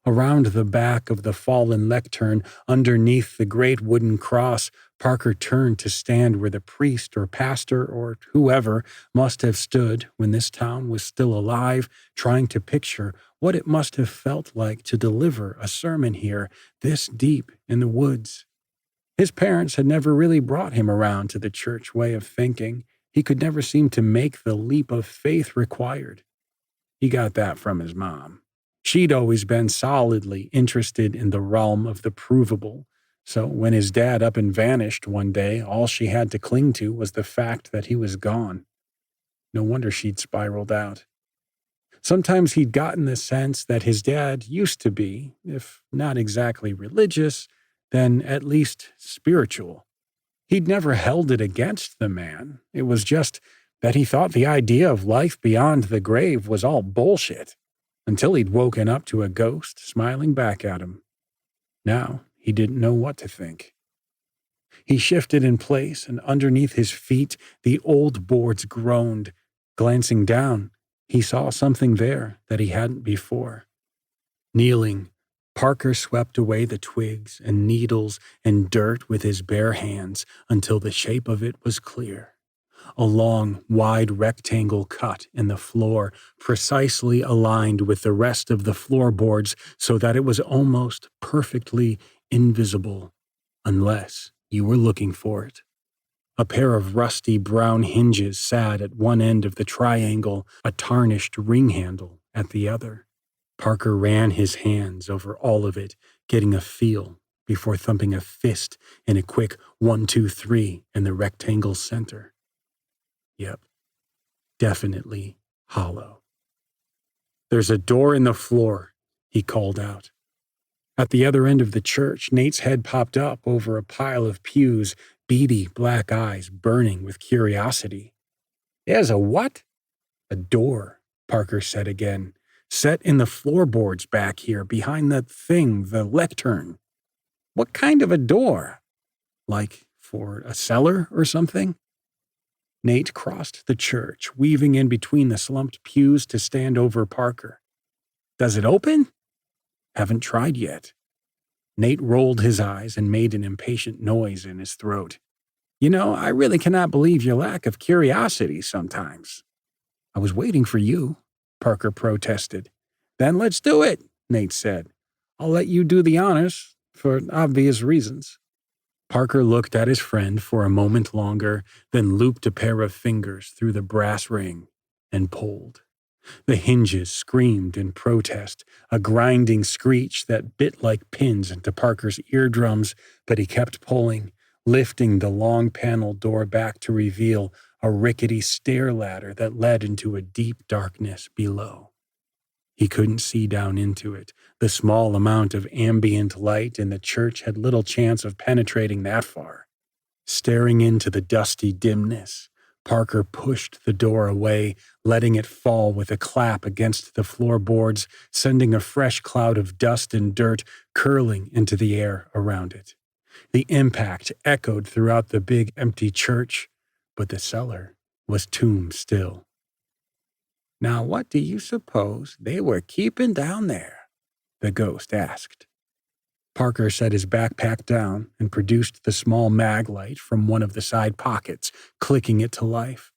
Around the back of the fallen lectern, underneath the great wooden cross, Parker turned to stand where the priest or pastor or whoever must have stood when this town was still alive, trying to picture what it must have felt like to deliver a sermon here, this deep in the woods. His parents had never really brought him around to the church way of thinking. He could never seem to make the leap of faith required. He got that from his mom. She'd always been solidly interested in the realm of the provable, so when his dad up and vanished one day, all she had to cling to was the fact that he was gone. No wonder she'd spiraled out. Sometimes he'd gotten the sense that his dad used to be, if not exactly religious, then at least spiritual. He'd never held it against the man. It was just that he thought the idea of life beyond the grave was all bullshit, until he'd woken up to a ghost smiling back at him. Now he didn't know what to think. He shifted in place, and underneath his feet the old boards groaned. Glancing down, he saw something there that he hadn't before. Kneeling, Parker swept away the twigs and needles and dirt with his bare hands until the shape of it was clear. A long, wide rectangle cut in the floor, precisely aligned with the rest of the floorboards so that it was almost perfectly invisible, unless you were looking for it. A pair of rusty brown hinges sat at one end of the triangle, a tarnished ring handle at the other. Parker ran his hands over all of it, getting a feel before thumping a fist in a quick 1, 2, 3 in the rectangle's center. Yep, definitely hollow. "There's a door in the floor," he called out. At the other end of the church, Nate's head popped up over a pile of pews, beady black eyes burning with curiosity. "There's a what?" "A door," Parker said again, set in the floorboards back here behind the lectern. What kind of a door? Like for a cellar or something? Nate crossed the church, weaving in between the slumped pews to stand over Parker. Does it open? Haven't tried yet. Nate rolled his eyes and made an impatient noise in his throat. I really cannot believe your lack of curiosity sometimes. I was waiting for you, Parker protested. Then let's do it, Nate said. I'll let you do the honors, for obvious reasons. Parker looked at his friend for a moment longer, then looped a pair of fingers through the brass ring and pulled. The hinges screamed in protest, a grinding screech that bit like pins into Parker's eardrums, but he kept pulling, lifting the long panel door back to reveal a rickety stair ladder that led into a deep darkness below. He couldn't see down into it. The small amount of ambient light in the church had little chance of penetrating that far. Staring into the dusty dimness, Parker pushed the door away, letting it fall with a clap against the floorboards, sending a fresh cloud of dust and dirt curling into the air around it. The impact echoed throughout the big empty church, but the cellar was tomb still. Now what do you suppose they were keeping down there? The ghost asked. Parker set his backpack down and produced the small mag light from one of the side pockets, clicking it to life.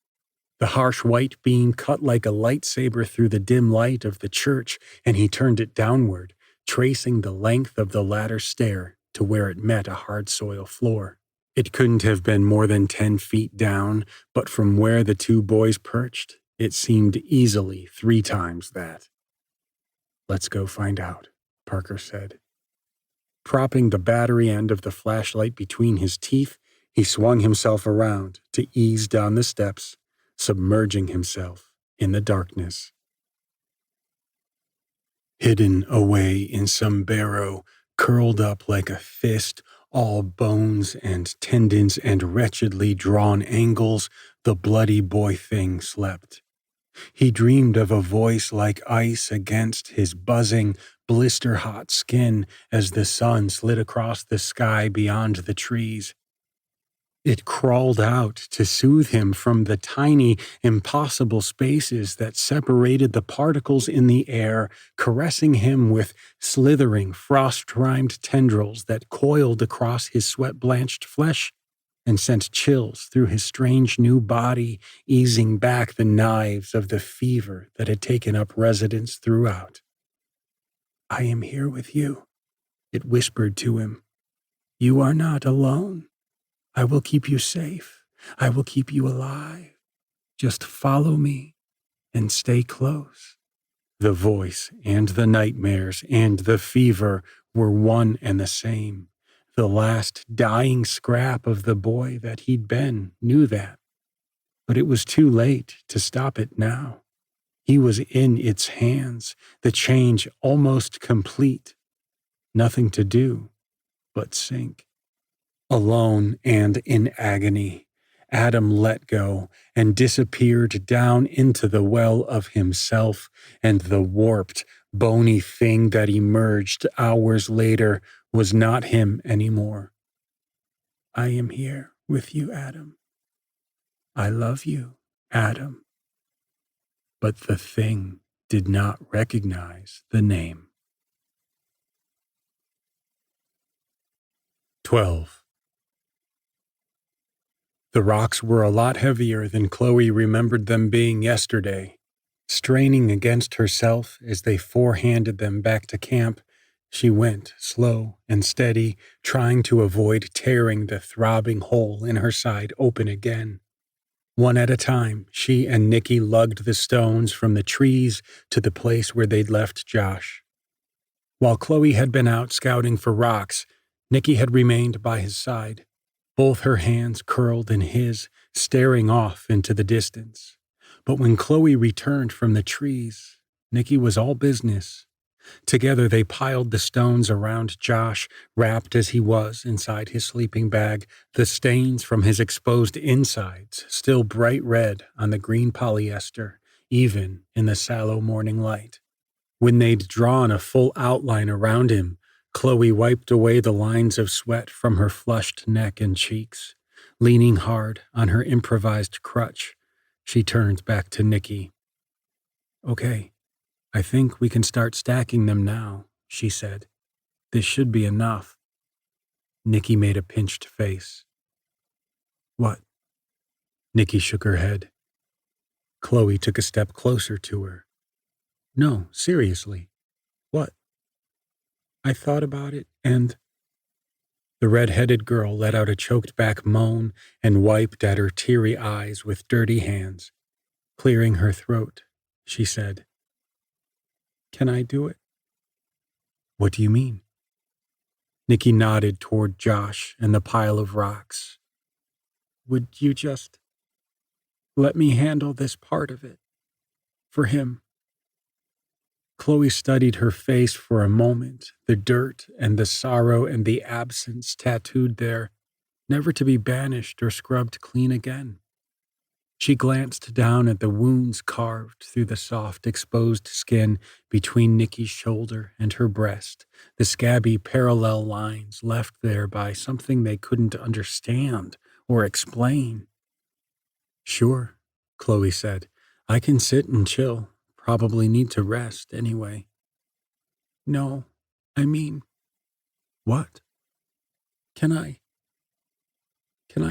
The harsh white beam cut like a lightsaber through the dim light of the church, and he turned it downward, tracing the length of the ladder stair to where it met a hard soil floor. It couldn't have been more than 10 feet down, but from where the two boys perched, it seemed easily 3 times that. Let's go find out, Parker said. Propping the battery end of the flashlight between his teeth, he swung himself around to ease down the steps, submerging himself in the darkness. Hidden away in some barrow, curled up like a fist, all bones and tendons and wretchedly drawn angles, the bloody boy thing slept. He dreamed of a voice like ice against his buzzing, blister-hot skin as the sun slid across the sky beyond the trees. It crawled out to soothe him from the tiny, impossible spaces that separated the particles in the air, caressing him with slithering, frost-rimed tendrils that coiled across his sweat-blanched flesh and sent chills through his strange new body, easing back the knives of the fever that had taken up residence throughout. I am here with you, it whispered to him. You are not alone. I will keep you safe. I will keep you alive. Just follow me and stay close. The voice and the nightmares and the fever were one and the same. The last dying scrap of the boy that he'd been knew that. But it was too late to stop it now. He was in its hands, the change almost complete. Nothing to do but sink. Alone and in agony, Adam let go and disappeared down into the well of himself, and the warped, bony thing that emerged hours later was not him anymore. I am here with you, Adam. I love you, Adam. But the thing did not recognize the name. 12. The rocks were a lot heavier than Chloe remembered them being yesterday. Straining against herself as they four-handed them back to camp, she went slow and steady, trying to avoid tearing the throbbing hole in her side open again. One at a time, she and Nikki lugged the stones from the trees to the place where they'd left Josh. While Chloe had been out scouting for rocks, Nikki had remained by his side, both her hands curled in his, staring off into the distance. But when Chloe returned from the trees, Nikki was all business. Together they piled the stones around Josh, wrapped as he was inside his sleeping bag, the stains from his exposed insides still bright red on the green polyester, even in the sallow morning light. When they'd drawn a full outline around him, Chloe wiped away the lines of sweat from her flushed neck and cheeks. Leaning hard on her improvised crutch, she turned back to Nicky. "Okay, I think we can start stacking them now," she said. "This should be enough." Nicky made a pinched face. "What?" Nicky shook her head. Chloe took a step closer to her. "No, seriously. What?" "I thought about it, and—" The red-headed girl let out a choked-back moan and wiped at her teary eyes with dirty hands. Clearing her throat, she said, "Can I do it?" "What do you mean?" Nicky nodded toward Josh and the pile of rocks. "Would you just let me handle this part of it? For him?" Chloe studied her face for a moment, the dirt and the sorrow and the absence tattooed there, never to be banished or scrubbed clean again. She glanced down at the wounds carved through the soft, exposed skin between Nicky's shoulder and her breast, the scabby parallel lines left there by something they couldn't understand or explain. "Sure," Chloe said. "I can sit and chill. Probably need to rest anyway." "No, I mean—" "What?" Can I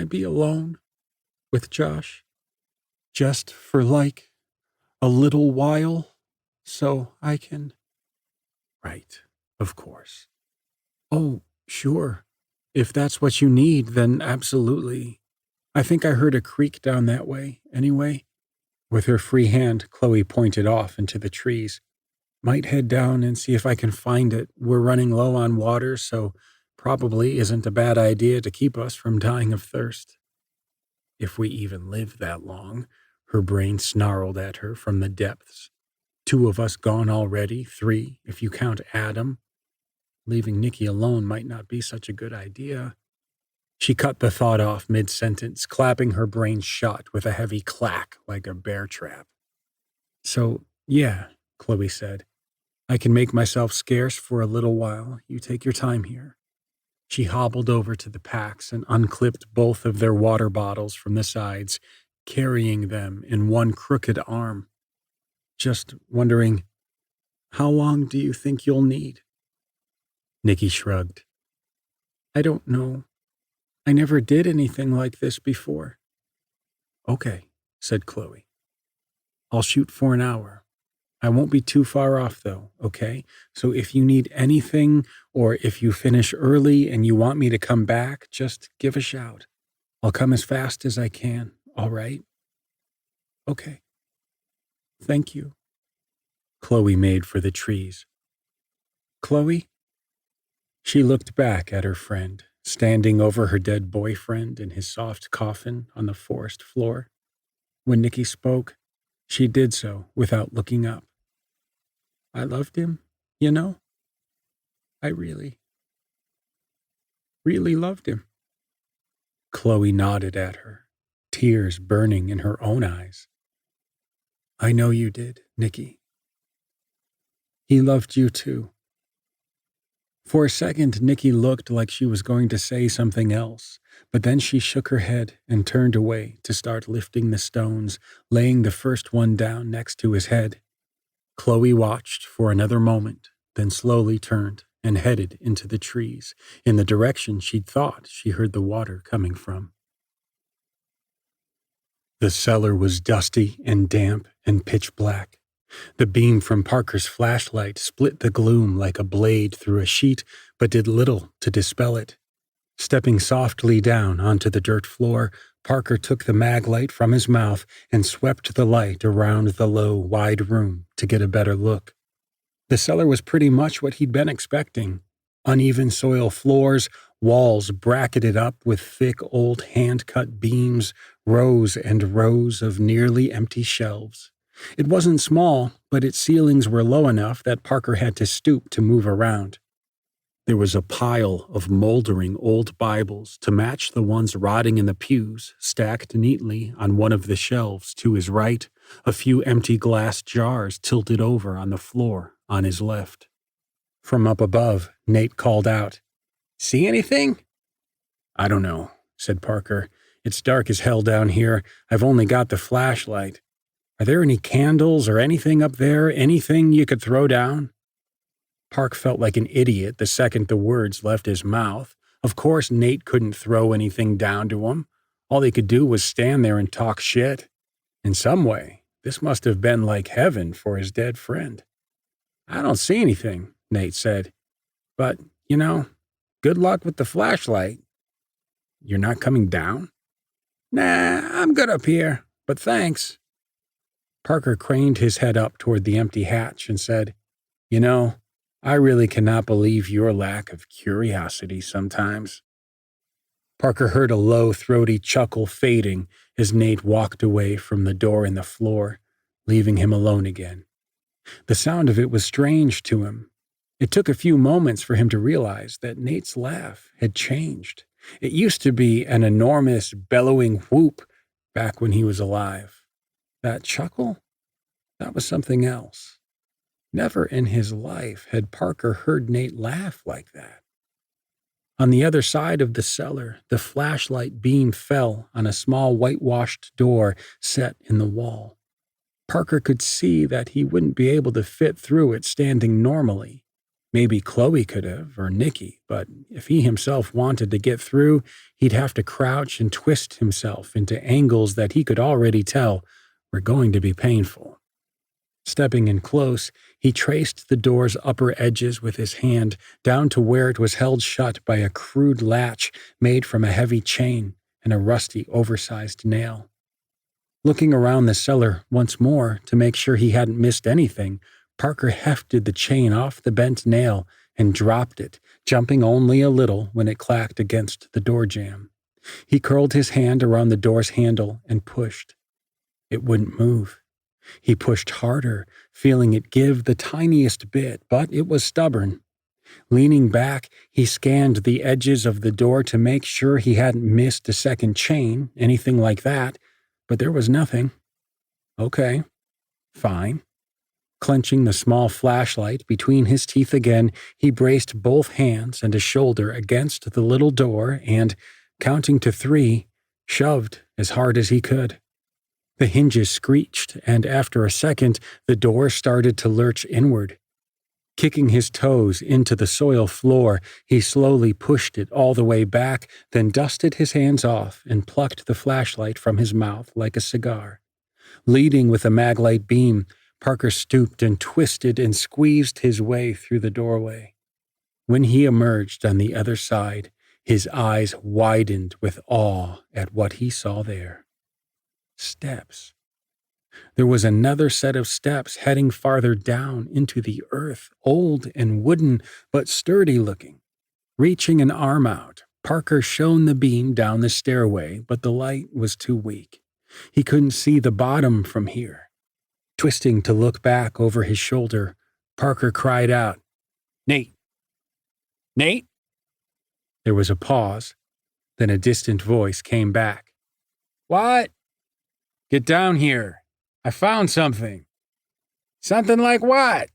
be alone with Josh? Just for like a little while, so I can—" "Right, of course." "Oh, sure. If that's what you need, then absolutely. I think I heard a creek down that way, anyway." With her free hand, Chloe pointed off into the trees. "Might head down and see if I can find it. We're running low on water, so probably isn't a bad idea to keep us from dying of thirst." "If we even live that long," her brain snarled at her from the depths. "2 of us gone already, 3, if you count Adam. Leaving Nicky alone might not be such a good idea." She cut the thought off mid-sentence, clapping her brain shut with a heavy clack like a bear trap. "So, yeah," Chloe said. "I can make myself scarce for a little while. You take your time here." She hobbled over to the packs and unclipped both of their water bottles from the sides, carrying them in one crooked arm. "Just wondering, how long do you think you'll need?" Nicky shrugged. "I don't know. I never did anything like this before." "Okay," said Chloe. "I'll shoot for an hour. I won't be too far off, though, okay? So if you need anything, or if you finish early and you want me to come back, just give a shout. I'll come as fast as I can, all right?" "Okay. Thank you." Chloe made for the trees. "Chloe?" She looked back at her friend, standing over her dead boyfriend in his soft coffin on the forest floor. When Nicky spoke, she did so without looking up. "I loved him, you know? I really, really loved him." Chloe nodded at her, tears burning in her own eyes. "I know you did, Nicky. He loved you too." For a second, Nicky looked like she was going to say something else, but then she shook her head and turned away to start lifting the stones, laying the first one down next to his head. Chloe watched for another moment, then slowly turned and headed into the trees, in the direction she'd thought she heard the water coming from. The cellar was dusty and damp and pitch black. The beam from Parker's flashlight split the gloom like a blade through a sheet, but did little to dispel it. Stepping softly down onto the dirt floor, Parker took the mag light from his mouth and swept the light around the low, wide room to get a better look. The cellar was pretty much what he'd been expecting. Uneven soil floors, walls bracketed up with thick old hand-cut beams, rows and rows of nearly empty shelves. It wasn't small, but its ceilings were low enough that Parker had to stoop to move around. There was a pile of moldering old Bibles to match the ones rotting in the pews, stacked neatly on one of the shelves to his right, a few empty glass jars tilted over on the floor, on his left. From up above, Nate called out, "See anything?" "I don't know," said Parker. "It's dark as hell down here. I've only got the flashlight. Are there any candles or anything up there? Anything you could throw down?" Park felt like an idiot the second the words left his mouth. Of course Nate couldn't throw anything down to him. All he could do was stand there and talk shit. In some way, this must have been like heaven for his dead friend. "I don't see anything," Nate said. "But, good luck with the flashlight." "You're not coming down?" "Nah, I'm good up here, but thanks." Parker craned his head up toward the empty hatch and said, "I really cannot believe your lack of curiosity sometimes." Parker heard a low, throaty chuckle fading as Nate walked away from the door in the floor, leaving him alone again. The sound of it was strange to him. It took a few moments for him to realize that Nate's laugh had changed. It used to be an enormous, bellowing whoop back when he was alive. That chuckle? That was something else. Never in his life had Parker heard Nate laugh like that. On the other side of the cellar, the flashlight beam fell on a small whitewashed door set in the wall. Parker could see that he wouldn't be able to fit through it standing normally. Maybe Chloe could have, or Nikki, but if he himself wanted to get through, he'd have to crouch and twist himself into angles that he could already tell were going to be painful. Stepping in close, he traced the door's upper edges with his hand down to where it was held shut by a crude latch made from a heavy chain and a rusty, oversized nail. Looking around the cellar once more to make sure he hadn't missed anything, Parker hefted the chain off the bent nail and dropped it, jumping only a little when it clacked against the door jamb. He curled his hand around the door's handle and pushed. It wouldn't move. He pushed harder, feeling it give the tiniest bit, but it was stubborn. Leaning back, he scanned the edges of the door to make sure he hadn't missed a second chain, anything like that, but there was nothing. Okay, fine. Clenching the small flashlight between his teeth again, he braced both hands and a shoulder against the little door and, counting to 3, shoved as hard as he could. The hinges screeched, and after a second, the door started to lurch inward. Kicking his toes into the soil floor, he slowly pushed it all the way back, then dusted his hands off and plucked the flashlight from his mouth like a cigar. Leading with a maglite beam, Parker stooped and twisted and squeezed his way through the doorway. When he emerged on the other side, his eyes widened with awe at what he saw there. Steps. There was another set of steps heading farther down into the earth, old and wooden, but sturdy looking. Reaching an arm out, Parker shone the beam down the stairway, but the light was too weak. He couldn't see the bottom from here. Twisting to look back over his shoulder, Parker cried out, "Nate! Nate!" There was a pause, then a distant voice came back. "What?" "Get down here. I found something." "Something like what?"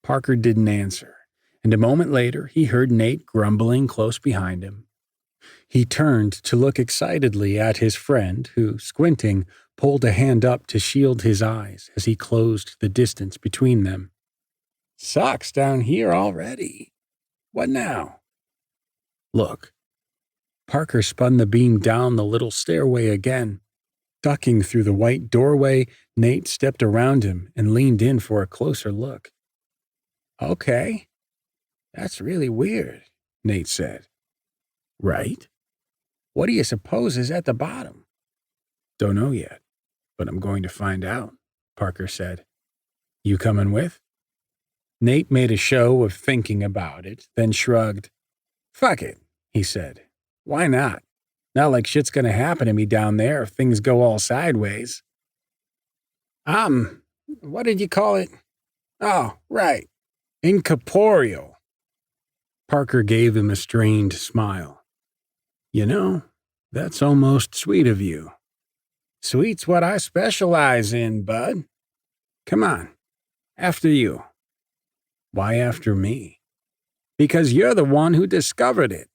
Parker didn't answer, and a moment later he heard Nate grumbling close behind him. He turned to look excitedly at his friend, who, squinting, pulled a hand up to shield his eyes as he closed the distance between them. "Sucks down here already. What now?" "Look." Parker spun the beam down the little stairway again. Ducking through the white doorway, Nate stepped around him and leaned in for a closer look. "Okay. That's really weird," Nate said. "Right? What do you suppose is at the bottom?" "Don't know yet, but I'm going to find out," Parker said. "You coming with?" Nate made a show of thinking about it, then shrugged. "Fuck it," he said. "Why not? Not like shit's gonna happen to me down there if things go all sideways." What did you call it? Oh, right. Incorporeal." Parker gave him a strained smile. That's almost sweet of you." "Sweet's what I specialize in, bud. Come on, after you." Why after me? Because you're the one who discovered it.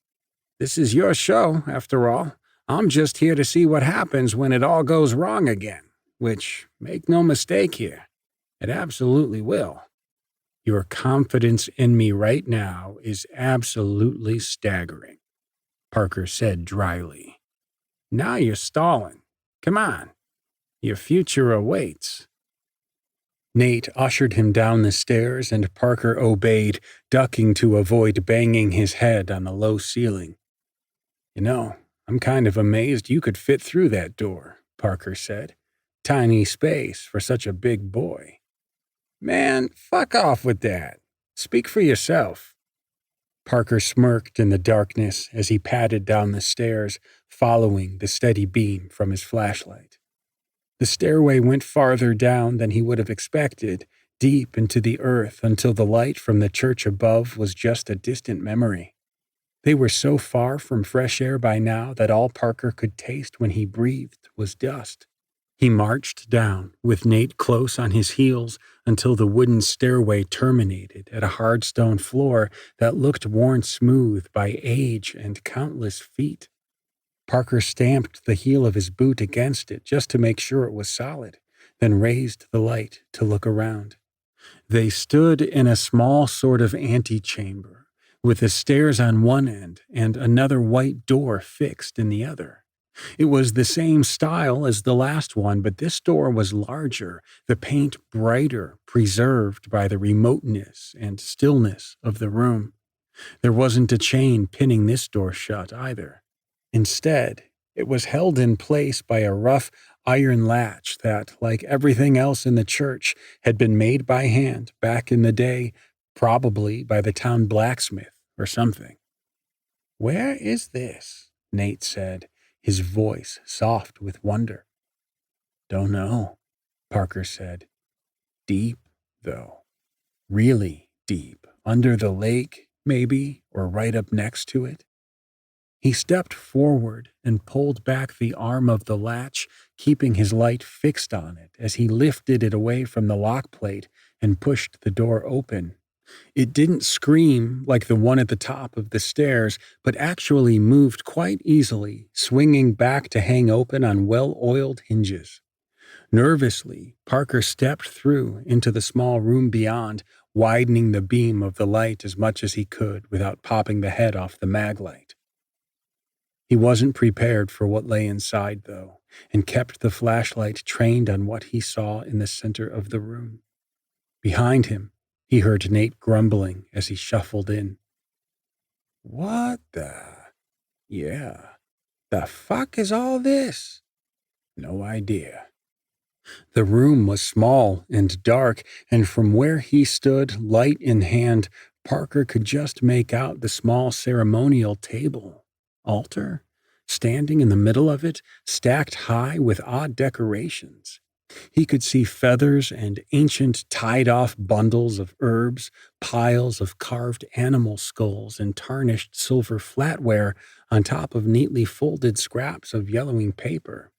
This is your show, after all. I'm just here to see what happens when it all goes wrong again, which, make no mistake here, it absolutely will. Your confidence in me right now is absolutely staggering, Parker said dryly. Now you're stalling. Come on. Your future awaits. Nate ushered him down the stairs and Parker obeyed, ducking to avoid banging his head on the low ceiling. You know, I'm kind of amazed you could fit through that door, Parker said. Tiny space for such a big boy. Man, fuck off with that. Speak for yourself. Parker smirked in the darkness as he padded down the stairs, following the steady beam from his flashlight. The stairway went farther down than he would have expected, deep into the earth until the light from the church above was just a distant memory. They were so far from fresh air by now that all Parker could taste when he breathed was dust. He marched down, with Nate close on his heels, until the wooden stairway terminated at a hard stone floor that looked worn smooth by age and countless feet. Parker stamped the heel of his boot against it just to make sure it was solid, then raised the light to look around. They stood in a small sort of antechamber, with the stairs on one end and another white door fixed in the other. It was the same style as the last one, but this door was larger, the paint brighter, preserved by the remoteness and stillness of the room. There wasn't a chain pinning this door shut either. Instead, it was held in place by a rough iron latch that, like everything else in the church, had been made by hand back in the day, probably by the town blacksmith or something. Where is this? Nate said, his voice soft with wonder. Don't know, Parker said. Deep, though. Really deep. Under the lake, maybe, or right up next to it. He stepped forward and pulled back the arm of the latch, keeping his light fixed on it as he lifted it away from the lock plate and pushed the door open. It didn't scream like the one at the top of the stairs, but actually moved quite easily, swinging back to hang open on well-oiled hinges. Nervously, Parker stepped through into the small room beyond, widening the beam of the light as much as he could without popping the head off the mag light. He wasn't prepared for what lay inside, though, and kept the flashlight trained on what he saw in the center of the room. Behind him, he heard Nate grumbling as he shuffled in. What the? Yeah. The fuck is all this? No idea. The room was small and dark, and from where he stood, light in hand, Parker could just make out the small ceremonial table. Altar? Standing in the middle of it, stacked high with odd decorations. He could see feathers and ancient tied-off bundles of herbs, piles of carved animal skulls and tarnished silver flatware on top of neatly folded scraps of yellowing paper.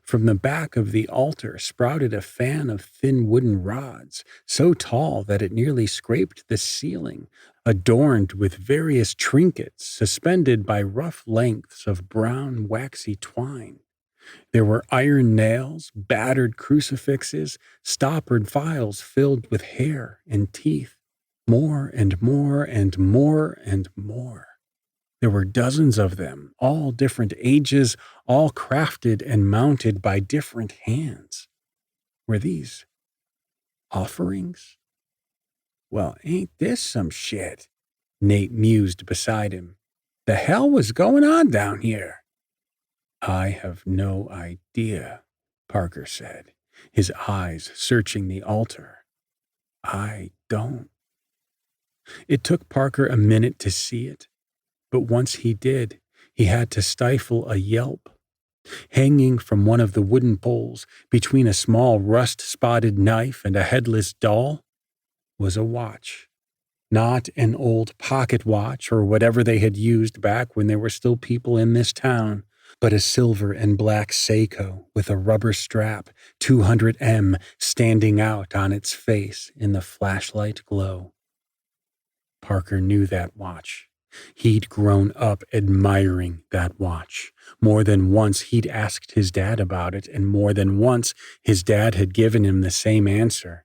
From the back of the altar sprouted a fan of thin wooden rods, so tall that it nearly scraped the ceiling, adorned with various trinkets suspended by rough lengths of brown waxy twine. There were iron nails, battered crucifixes, stoppered vials filled with hair and teeth, more and more and more and more. There were dozens of them, all different ages, all crafted and mounted by different hands. Were these offerings? Well, ain't this some shit? Nate mused beside him. The hell was going on down here? I have no idea, Parker said, his eyes searching the altar. I don't. It took Parker a minute to see it, but once he did, he had to stifle a yelp. Hanging from one of the wooden poles, between a small rust-spotted knife and a headless doll, was a watch. Not an old pocket watch or whatever they had used back when there were still people in this town, but a silver and black Seiko with a rubber strap, 200M, standing out on its face in the flashlight glow. Parker knew that watch. He'd grown up admiring that watch. More than once he'd asked his dad about it, and more than once his dad had given him the same answer.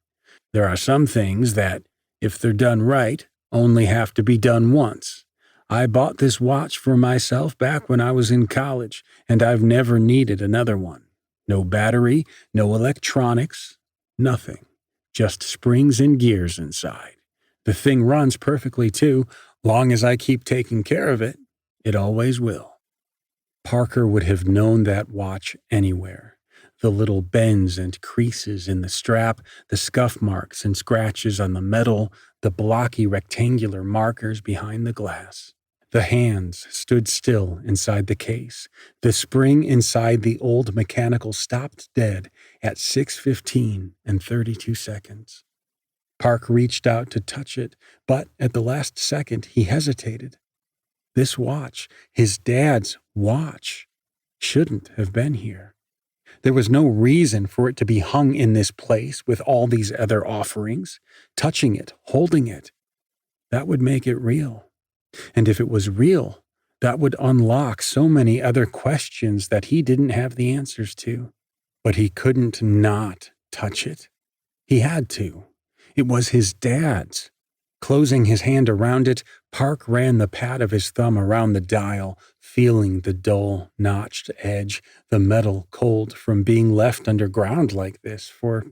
There are some things that, if they're done right, only have to be done once. I bought this watch for myself back when I was in college, and I've never needed another one. No battery, no electronics, nothing. Just springs and gears inside. The thing runs perfectly too. Long as I keep taking care of it, it always will. Parker would have known that watch anywhere. The little bends and creases in the strap, the scuff marks and scratches on the metal, the blocky rectangular markers behind the glass. The hands stood still inside the case. The spring inside the old mechanical stopped dead at 6:15 and 32 seconds. Park reached out to touch it, but at the last second he hesitated. This watch, his dad's watch, shouldn't have been here. There was no reason for it to be hung in this place with all these other offerings. Touching it, holding it, that would make it real. And if it was real, that would unlock so many other questions that he didn't have the answers to. But he couldn't not touch it. He had to. It was his dad's. Closing his hand around it, Park ran the pad of his thumb around the dial, feeling the dull, notched edge, the metal cold from being left underground like this for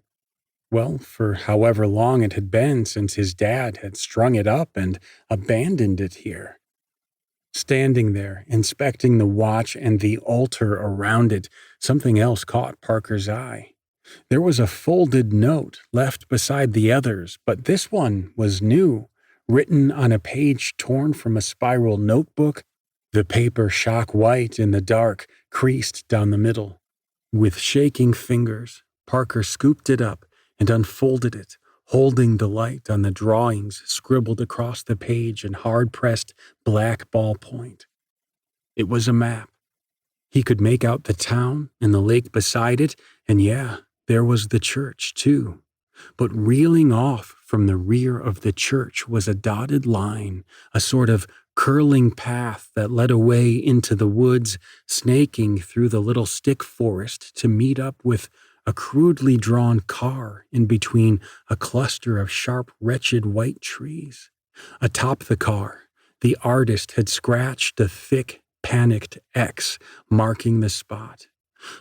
however long it had been since his dad had strung it up and abandoned it here. Standing there, inspecting the watch and the altar around it, something else caught Parker's eye. There was a folded note left beside the others, but this one was new, written on a page torn from a spiral notebook, the paper shock white in the dark, creased down the middle. With shaking fingers, Parker scooped it up and unfolded it, holding the light on the drawings scribbled across the page in hard-pressed black ballpoint. It was a map. He could make out the town and the lake beside it, and there was the church, too. But reeling off from the rear of the church was a dotted line, a sort of curling path that led away into the woods, snaking through the little stick forest to meet up with a crudely drawn car in between a cluster of sharp, wretched white trees. Atop the car, the artist had scratched a thick, panicked X marking the spot.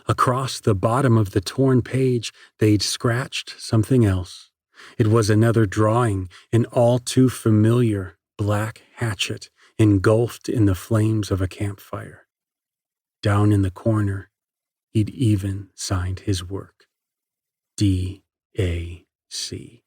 Across the bottom of the torn page, they'd scratched something else. It was another drawing, an all too familiar black hatchet engulfed in the flames of a campfire. Down in the corner, he'd even signed his work. D.A.C.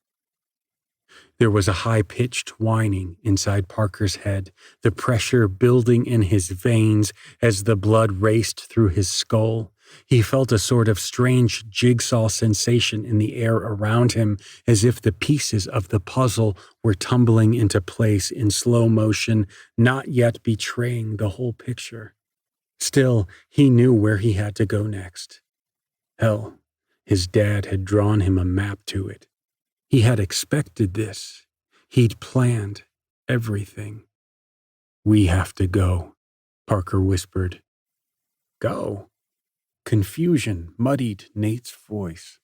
There was a high-pitched whining inside Parker's head, the pressure building in his veins as the blood raced through his skull. He felt a sort of strange jigsaw sensation in the air around him, as if the pieces of the puzzle were tumbling into place in slow motion, not yet betraying the whole picture. Still, he knew where he had to go next. Hell, his dad had drawn him a map to it. He had expected this. He'd planned everything. "We have to go," Parker whispered. "Go?" Confusion muddied Nate's voice.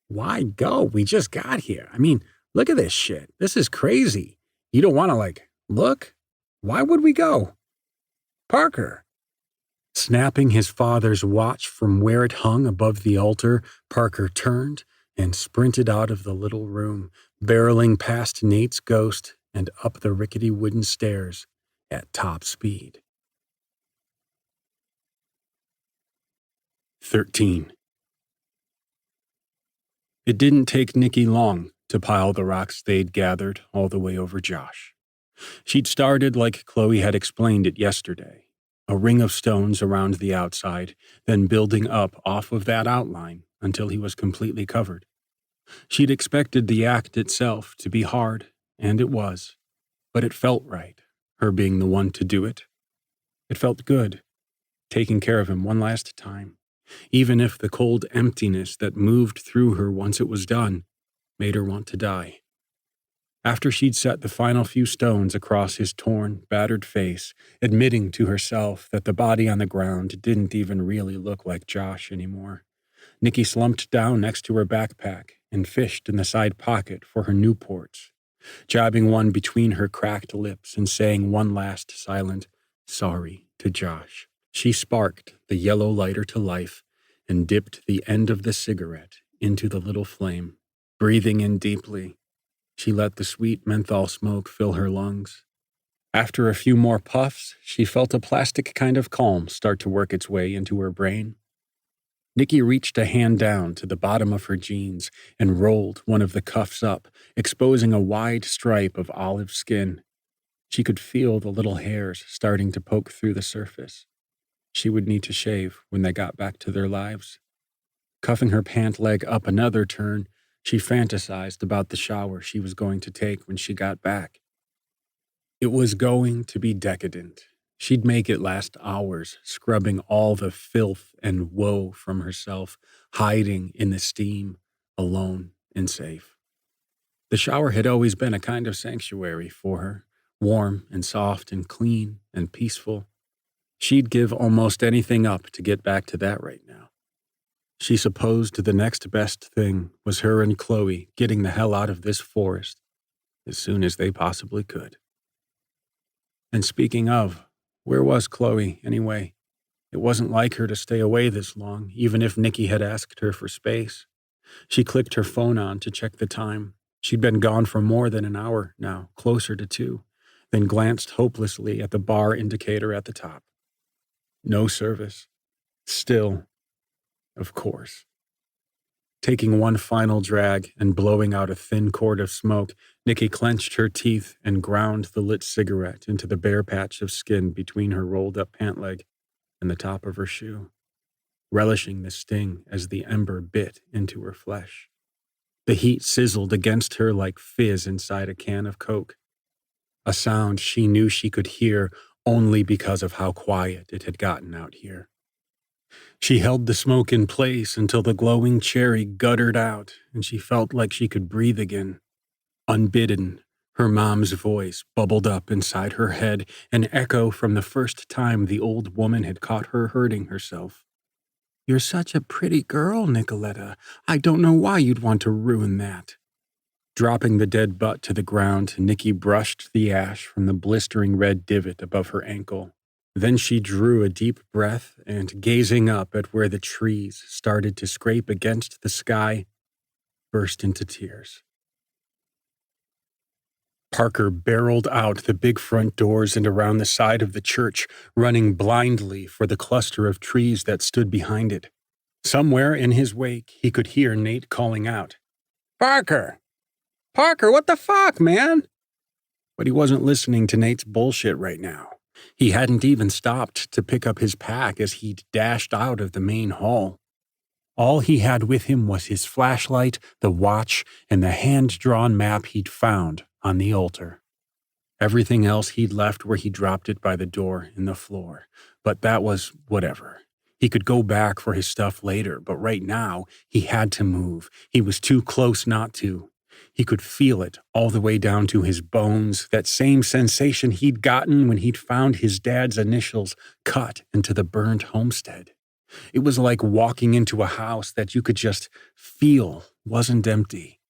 "Why go? We just got here. I mean, look at this shit. This is crazy. You don't want to, look? Why would we go?" "Parker." Snapping his father's watch from where it hung above the altar, Parker turned and sprinted out of the little room, barreling past Nate's ghost and up the rickety wooden stairs at top speed. 13. It didn't take Nikki long to pile the rocks they'd gathered all the way over Josh. She'd started like Chloe had explained it yesterday, a ring of stones around the outside, then building up off of that outline until he was completely covered. She'd expected the act itself to be hard, and it was, but it felt right, her being the one to do it. It felt good, taking care of him one last time, even if the cold emptiness that moved through her once it was done made her want to die. After she'd set the final few stones across his torn, battered face, admitting to herself that the body on the ground didn't even really look like Josh anymore, Nikki slumped down next to her backpack and fished in the side pocket for her Newports, jabbing one between her cracked lips and saying one last silent sorry to Josh. She sparked the yellow lighter to life and dipped the end of the cigarette into the little flame. Breathing in deeply, she let the sweet menthol smoke fill her lungs. After a few more puffs, she felt a plastic kind of calm start to work its way into her brain. Nikki reached a hand down to the bottom of her jeans and rolled one of the cuffs up, exposing a wide stripe of olive skin. She could feel the little hairs starting to poke through the surface. She would need to shave when they got back to their lives. Cuffing her pant leg up another turn, she fantasized about the shower she was going to take when she got back. It was going to be decadent. She'd make it last hours, scrubbing all the filth and woe from herself, hiding in the steam, alone and safe. The shower had always been a kind of sanctuary for her, warm and soft and clean and peaceful. She'd give almost anything up to get back to that right now. She supposed the next best thing was her and Chloe getting the hell out of this forest as soon as they possibly could. And speaking of, where was Chloe, anyway? It wasn't like her to stay away this long, even if Nikki had asked her for space. She clicked her phone on to check the time. She'd been gone for more than an hour now, closer to 2, then glanced hopelessly at the bar indicator at the top. No service. Still, of course. Taking one final drag and blowing out a thin cord of smoke, Nikki clenched her teeth and ground the lit cigarette into the bare patch of skin between her rolled-up pant leg and the top of her shoe, relishing the sting as the ember bit into her flesh. The heat sizzled against her like fizz inside a can of Coke, a sound she knew she could hear only because of how quiet it had gotten out here. She held the smoke in place until the glowing cherry guttered out and she felt like she could breathe again. Unbidden, her mom's voice bubbled up inside her head, an echo from the first time the old woman had caught her hurting herself. "You're such a pretty girl, Nicoletta. I don't know why you'd want to ruin that." Dropping the dead butt to the ground, Nikki brushed the ash from the blistering red divot above her ankle. Then she drew a deep breath and, gazing up at where the trees started to scrape against the sky, burst into tears. Parker barreled out the big front doors and around the side of the church, running blindly for the cluster of trees that stood behind it. Somewhere in his wake, he could hear Nate calling out, "Parker! Parker, what the fuck, man?" But he wasn't listening to Nate's bullshit right now. He hadn't even stopped to pick up his pack as he'd dashed out of the main hall. All he had with him was his flashlight, the watch, and the hand-drawn map he'd found on the altar. Everything else he'd left where he dropped it by the door in the floor. But that was whatever. He could go back for his stuff later, but right now, he had to move. He was too close not to. He could feel it all the way down to his bones, that same sensation he'd gotten when he'd found his dad's initials cut into the burned homestead. It was like walking into a house that you could just feel wasn't empty.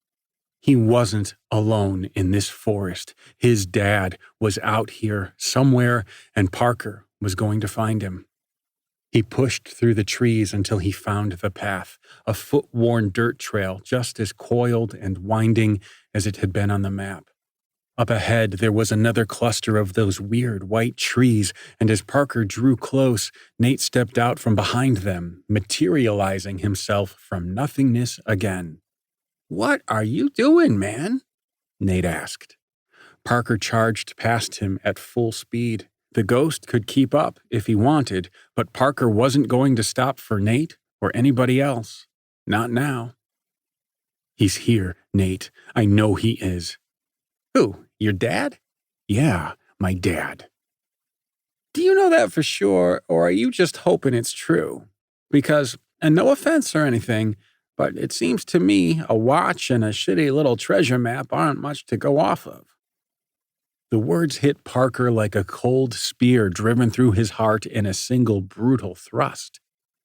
He wasn't alone in this forest. His dad was out here somewhere, and Parker was going to find him. He pushed through the trees until he found the path, a foot-worn dirt trail just as coiled and winding as it had been on the map. Up ahead, there was another cluster of those weird white trees, and as Parker drew close, Nate stepped out from behind them, materializing himself from nothingness again. "What are you doing, man?" Nate asked. Parker charged past him at full speed. The ghost could keep up if he wanted, but Parker wasn't going to stop for Nate or anybody else. Not now. "He's here, Nate. I know he is." "Who, your dad?" "Yeah, my dad." "Do you know that for sure, or are you just hoping it's true? Because, and no offense or anything, But it seems to me a watch and a shitty little treasure map aren't much to go off of." The words hit Parker like a cold spear driven through his heart in a single brutal thrust.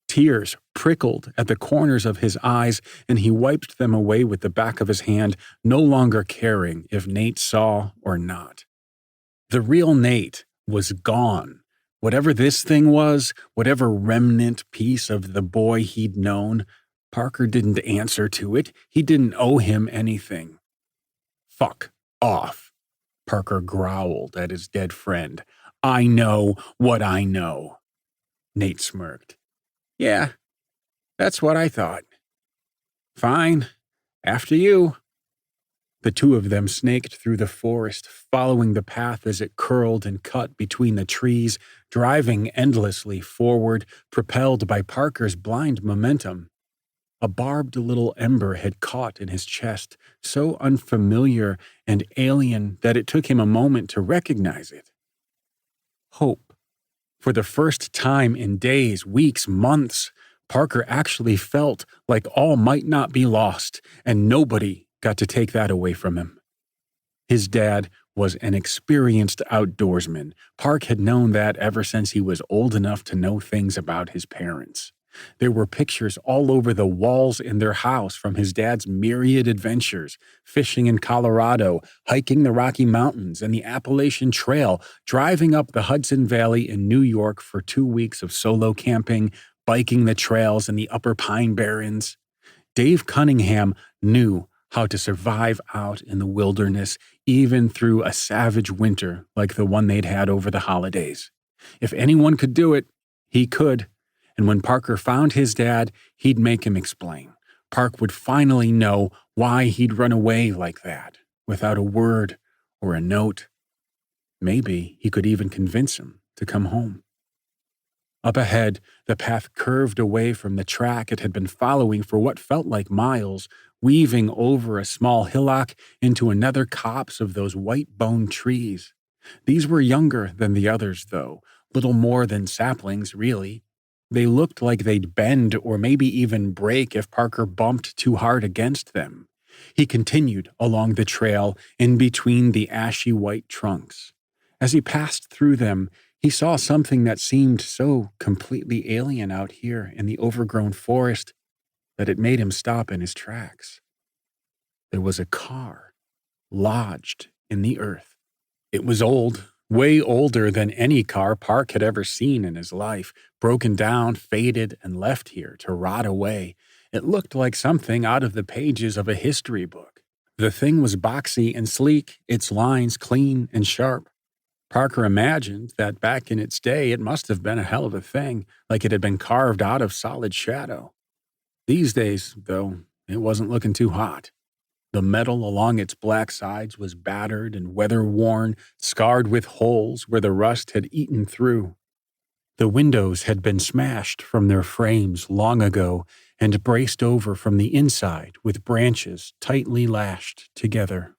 Tears prickled at the corners of his eyes, and he wiped them away with the back of his hand, no longer caring if Nate saw or not. The real Nate was gone. Whatever this thing was, whatever remnant piece of the boy he'd known, Parker didn't answer to it. He didn't owe him anything. "Fuck off," Parker growled at his dead friend. "I know what I know." Nate smirked. "Yeah, that's what I thought." "Fine. After you." The two of them snaked through the forest, following the path as it curled and cut between the trees, driving endlessly forward, propelled by Parker's blind momentum. A barbed little ember had caught in his chest, so unfamiliar and alien that it took him a moment to recognize it. Hope. For the first time in days, weeks, months, Parker actually felt like all might not be lost, and nobody got to take that away from him. His dad was an experienced outdoorsman. Park had known that ever since he was old enough to know things about his parents. There were pictures all over the walls in their house from his dad's myriad adventures, fishing in Colorado, hiking the Rocky Mountains and the Appalachian Trail, driving up the Hudson Valley in New York for 2 weeks of solo camping, biking the trails in the upper Pine Barrens. Dave Cunningham knew how to survive out in the wilderness, even through a savage winter like the one they'd had over the holidays. If anyone could do it, he could. And when Parker found his dad, he'd make him explain. Park would finally know why he'd run away like that, without a word or a note. Maybe he could even convince him to come home. Up ahead, the path curved away from the track it had been following for what felt like miles, weaving over a small hillock into another copse of those white-boned trees. These were younger than the others, though, little more than saplings, really. They looked like they'd bend or maybe even break if Parker bumped too hard against them. He continued along the trail in between the ashy white trunks. As he passed through them, he saw something that seemed so completely alien out here in the overgrown forest that it made him stop in his tracks. There was a car, lodged in the earth. It was old, way older than any car Park had ever seen in his life, broken down, faded, and left here to rot away. It looked like something out of the pages of a history book. The thing was boxy and sleek, its lines clean and sharp. Parker imagined that back in its day it must have been a hell of a thing, like it had been carved out of solid shadow. These days, though, it wasn't looking too hot. The metal along its black sides was battered and weather-worn, scarred with holes where the rust had eaten through. The windows had been smashed from their frames long ago and braced over from the inside with branches tightly lashed together.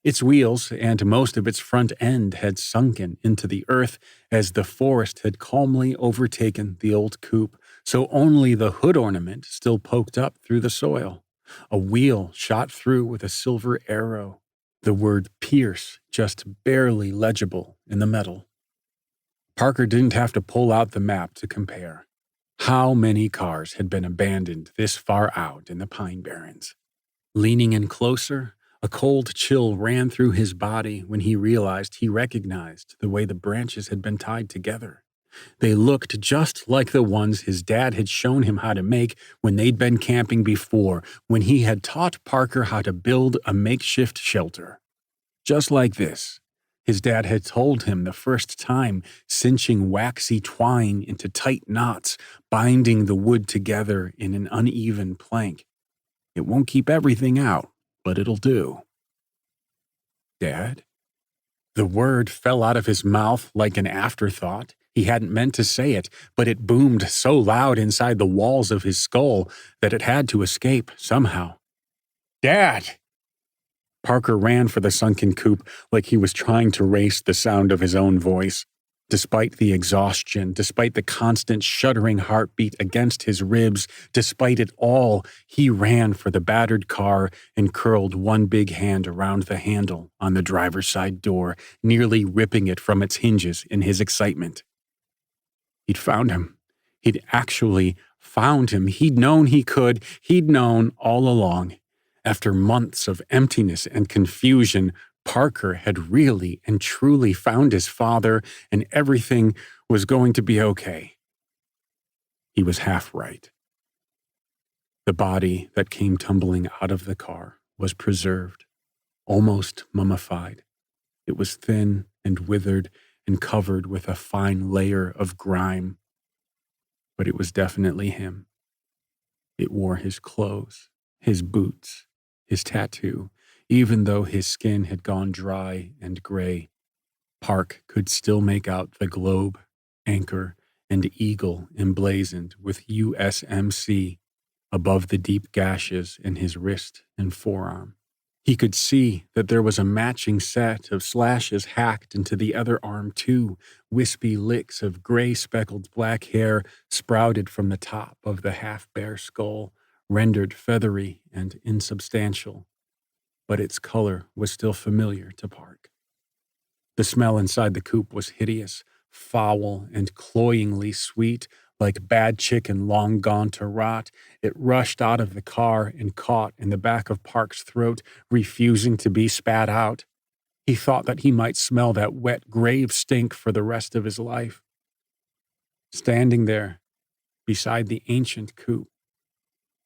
Its wheels and most of its front end had sunken into the earth as the forest had calmly overtaken the old coupe, so only the hood ornament still poked up through the soil. A wheel shot through with a silver arrow, the word Pierce just barely legible in the metal. Parker didn't have to pull out the map to compare. How many cars had been abandoned this far out in the Pine Barrens? Leaning in closer, a cold chill ran through his body when he realized he recognized the way the branches had been tied together. They looked just like the ones his dad had shown him how to make when they'd been camping before, when he had taught Parker how to build a makeshift shelter. Just like this, his dad had told him the first time, cinching waxy twine into tight knots, binding the wood together in an uneven plank. It won't keep everything out, but it'll do. Dad? The word fell out of his mouth like an afterthought. He hadn't meant to say it, but it boomed so loud inside the walls of his skull that it had to escape somehow. Dad! Parker ran for the sunken coupe like he was trying to erase the sound of his own voice. Despite the exhaustion, despite the constant shuddering heartbeat against his ribs, despite it all, he ran for the battered car and curled one big hand around the handle on the driver's side door, nearly ripping it from its hinges in his excitement. He'd found him. He'd actually found him. He'd known he could. He'd known all along. After months of emptiness and confusion, Parker had really and truly found his father, and everything was going to be okay. He was half right. The body that came tumbling out of the car was preserved, almost mummified. It was thin and withered and covered with a fine layer of grime. But it was definitely him. It wore his clothes, his boots, his tattoo. Even though his skin had gone dry and gray, Park could still make out the globe, anchor, and eagle emblazoned with USMC above the deep gashes in his wrist and forearm. He could see that there was a matching set of slashes hacked into the other arm too. Wispy licks of gray speckled black hair sprouted from the top of the half-bare skull, rendered feathery and insubstantial. But its color was still familiar to Park. The smell inside the coop was hideous, foul and cloyingly sweet, like bad chicken long gone to rot. It rushed out of the car and caught in the back of Park's throat, refusing to be spat out. He thought that he might smell that wet grave stink for the rest of his life. Standing there, beside the ancient coop,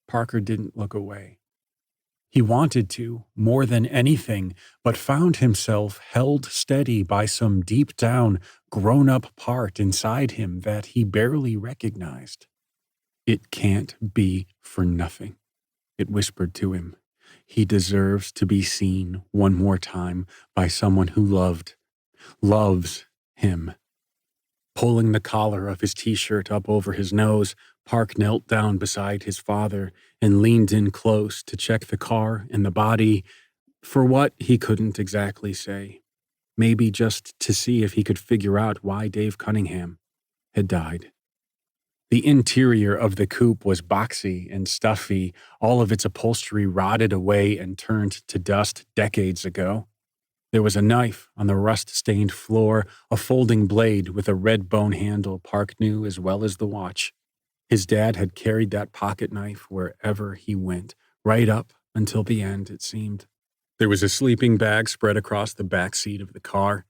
Parker didn't look away. He wanted to, more than anything, but found himself held steady by some deep-down, grown-up part inside him that he barely recognized. "It can't be for nothing," it whispered to him. "He deserves to be seen one more time by someone who loves him." Pulling the collar of his t-shirt up over his nose, Park knelt down beside his father and leaned in close to check the car and the body. For what, he couldn't exactly say. Maybe just to see if he could figure out why Dave Cunningham had died. The interior of the coop was boxy and stuffy, all of its upholstery rotted away and turned to dust decades ago. There was a knife on the rust-stained floor, a folding blade with a red bone handle Park knew as well as the watch. His dad had carried that pocket knife wherever he went, right up until the end, it seemed. There was a sleeping bag spread across the back seat of the car.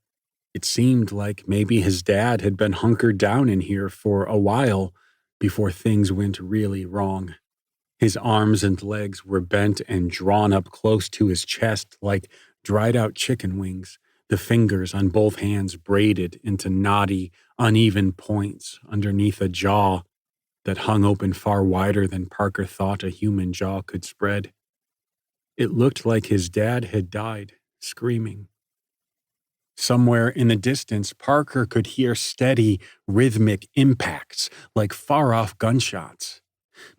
It seemed like maybe his dad had been hunkered down in here for a while before things went really wrong. His arms and legs were bent and drawn up close to his chest like dried-out chicken wings, the fingers on both hands braided into knotty, uneven points underneath a jaw that hung open far wider than Parker thought a human jaw could spread. It looked like his dad had died, screaming. Somewhere in the distance, Parker could hear steady, rhythmic impacts like far-off gunshots.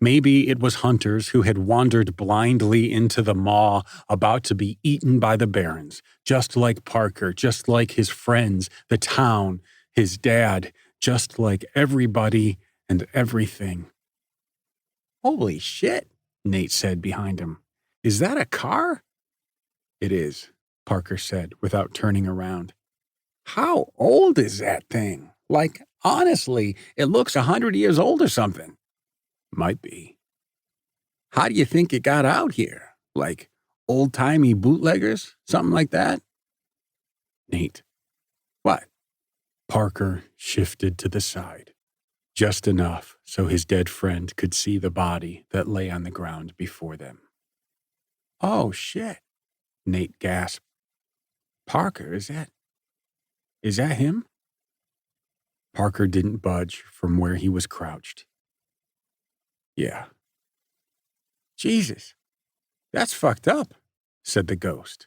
Maybe it was hunters who had wandered blindly into the maw, about to be eaten by the Barrens, just like Parker, just like his friends, the town, his dad, just like everybody and everything. "Holy shit," Nate said behind him. "Is that a car?" "It is," Parker said without turning around. "How old is that thing? Like, honestly, it looks 100 years old or something." "Might be." "How do you think it got out here? Like old-timey bootleggers? Something like that?" "Nate." "What?" Parker shifted to the side, just enough so his dead friend could see the body that lay on the ground before them. "Oh, shit," Nate gasped. "Parker, is that him?" Parker didn't budge from where he was crouched. "Yeah." "Jesus, that's fucked up," said the ghost.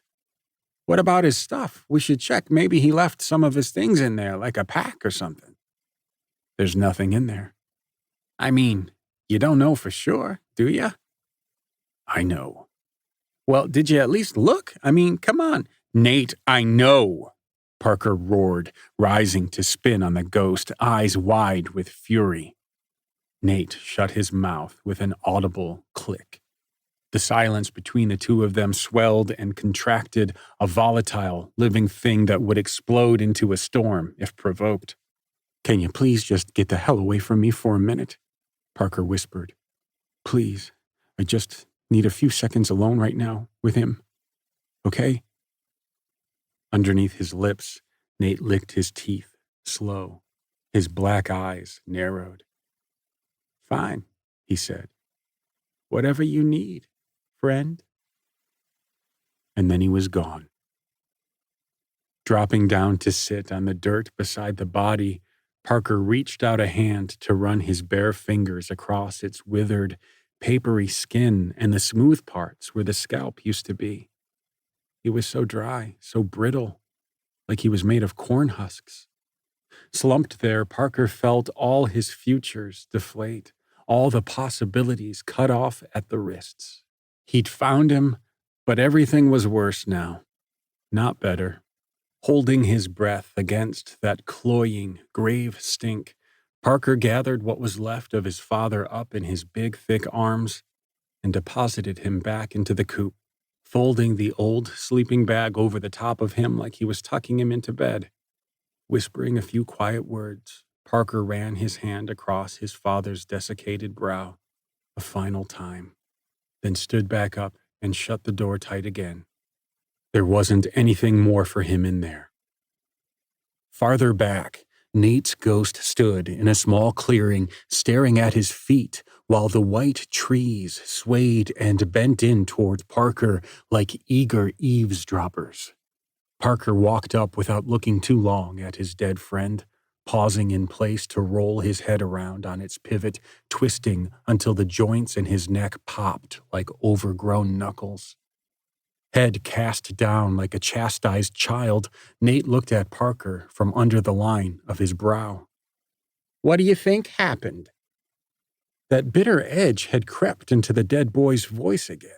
"What about his stuff? We should check. Maybe he left some of his things in there, like a pack or something." "There's nothing in there." "I mean, you don't know for sure, do you?" "I know." "Well, did you at least look? I mean, come on." "Nate, I know." Parker roared, rising to spin on the ghost, eyes wide with fury. Nate shut his mouth with an audible click. The silence between the two of them swelled and contracted, a volatile, living thing that would explode into a storm if provoked. "Can you please just get the hell away from me for a minute?" Parker whispered. "Please, I just need a few seconds alone right now with him. Okay?" Underneath his lips, Nate licked his teeth, slow. His black eyes narrowed. "Fine," he said. "Whatever you need, friend." And then he was gone. Dropping down to sit on the dirt beside the body, Parker reached out a hand to run his bare fingers across its withered, papery skin and the smooth parts where the scalp used to be. It was so dry, so brittle, like he was made of corn husks. Slumped there, Parker felt all his futures deflate, all the possibilities cut off at the wrists. He'd found him, but everything was worse now, not better. Holding his breath against that cloying, grave stink, Parker gathered what was left of his father up in his big, thick arms and deposited him back into the coop, folding the old sleeping bag over the top of him like he was tucking him into bed. Whispering a few quiet words, Parker ran his hand across his father's desiccated brow a final time, then stood back up and shut the door tight again. There wasn't anything more for him in there. Farther back, Nate's ghost stood in a small clearing, staring at his feet while the white trees swayed and bent in toward Parker like eager eavesdroppers. Parker walked up without looking too long at his dead friend, pausing in place to roll his head around on its pivot, twisting until the joints in his neck popped like overgrown knuckles. Head cast down like a chastised child, Nate looked at Parker from under the line of his brow. "What do you think happened?" That bitter edge had crept into the dead boy's voice again.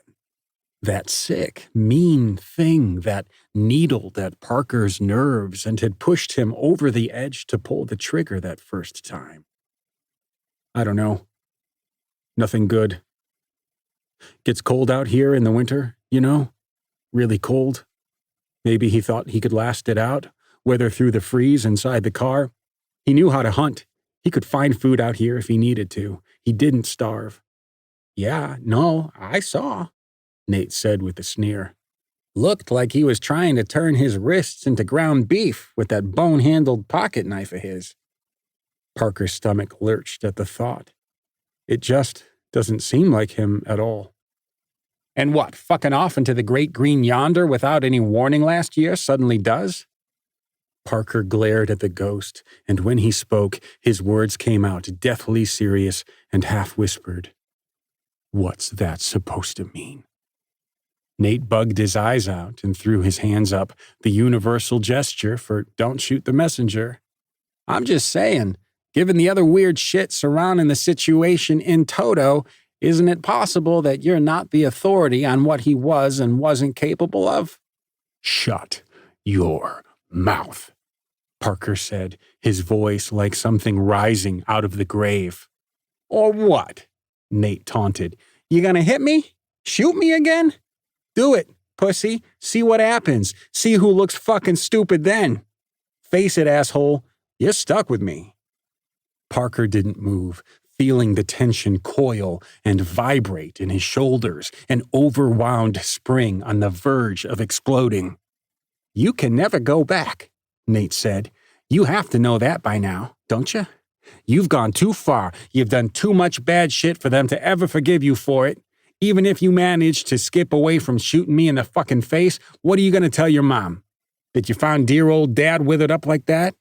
That sick, mean thing that needled at Parker's nerves and had pushed him over the edge to pull the trigger that first time. "I don't know. Nothing good. Gets cold out here in the winter, you know? Really cold. Maybe he thought he could last it out, weather through the freeze inside the car. He knew how to hunt. He could find food out here if he needed to. He didn't starve." "Yeah, no, I saw," Nate said with a sneer. "Looked like he was trying to turn his wrists into ground beef with that bone-handled pocket knife of his." Parker's stomach lurched at the thought. It just doesn't seem like him at all. "And what, fucking off into the great green yonder without any warning last year suddenly does?" Parker glared at the ghost, and when he spoke, his words came out deathly serious and half-whispered. "What's that supposed to mean?" Nate bugged his eyes out and threw his hands up, the universal gesture for don't shoot the messenger. "I'm just saying, given the other weird shit surrounding the situation in toto, isn't it possible that you're not the authority on what he was and wasn't capable of?" "Shut your mouth," Parker said, his voice like something rising out of the grave. "Or what?" Nate taunted. "You gonna hit me? Shoot me again? Do it, pussy. See what happens. See who looks fucking stupid then. Face it, asshole. You're stuck with me." Parker didn't move, feeling the tension coil and vibrate in his shoulders, an overwound spring on the verge of exploding. "You can never go back," Nate said. "You have to know that by now, don't you? You've gone too far. You've done too much bad shit for them to ever forgive you for it. Even if you manage to skip away from shooting me in the fucking face, what are you going to tell your mom? That you found dear old dad withered up like that?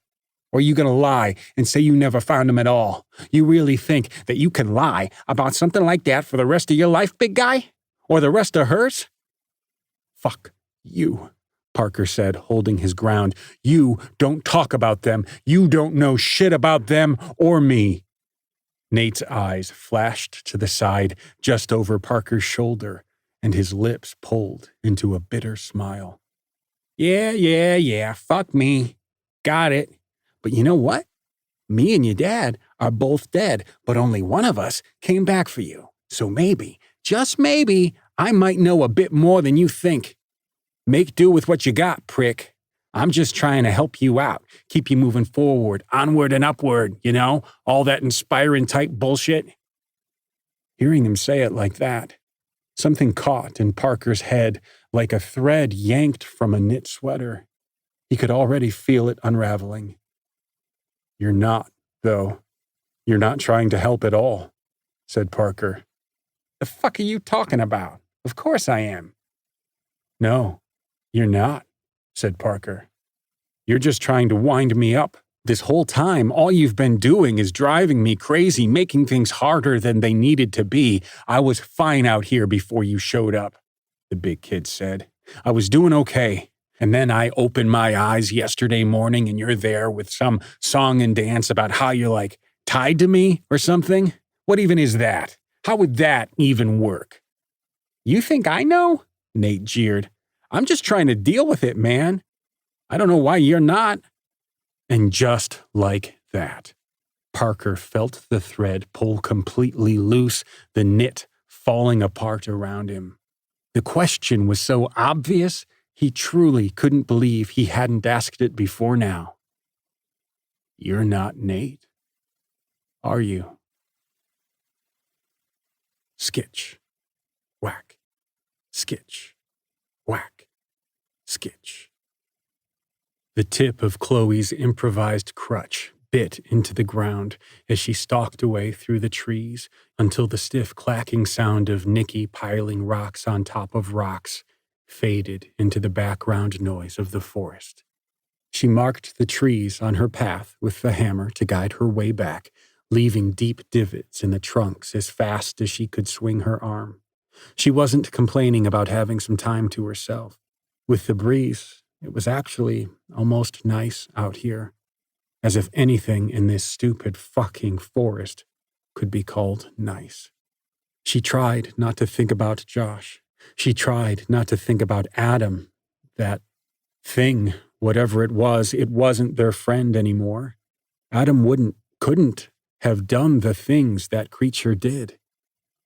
Or are you going to lie and say you never found him at all? You really think that you can lie about something like that for the rest of your life, big guy? Or the rest of hers?" "Fuck you," Parker said, holding his ground. "You don't talk about them. You don't know shit about them or me." Nate's eyes flashed to the side, just over Parker's shoulder, and his lips pulled into a bitter smile. Yeah, fuck me. Got it. But you know what? Me and your dad are both dead, but only one of us came back for you. So maybe, just maybe, I might know a bit more than you think. Make do with what you got, prick. I'm just trying to help you out, keep you moving forward, onward and upward, all that inspiring type bullshit. Hearing him say it like that, something caught in Parker's head like a thread yanked from a knit sweater. He could already feel it unraveling. You're not, though. You're not trying to help at all, said Parker. The fuck are you talking about? Of course I am. No, you're not, said Parker. You're just trying to wind me up. This whole time, all you've been doing is driving me crazy, making things harder than they needed to be. I was fine out here before you showed up, the big kid said. I was doing okay. And then I opened my eyes yesterday morning and you're there with some song and dance about how you're like tied to me or something. What even is that? How would that even work? You think I know? Nate jeered. I'm just trying to deal with it, man. I don't know why you're not. And just like that, Parker felt the thread pull completely loose, the knit falling apart around him. The question was so obvious, he truly couldn't believe he hadn't asked it before now. You're not Nate, are you? Skitch, whack, skitch, whack, skitch. The tip of Chloe's improvised crutch bit into the ground as she stalked away through the trees until the stiff clacking sound of Nicky piling rocks on top of rocks faded into the background noise of the forest. She marked the trees on her path with the hammer to guide her way back, leaving deep divots in the trunks as fast as she could swing her arm. She wasn't complaining about having some time to herself. With the breeze, it was actually almost nice out here, as if anything in this stupid fucking forest could be called nice. She tried not to think about Josh. She tried not to think about Adam. That thing, whatever it wasn't their friend anymore. Adam couldn't have done the things that creature did.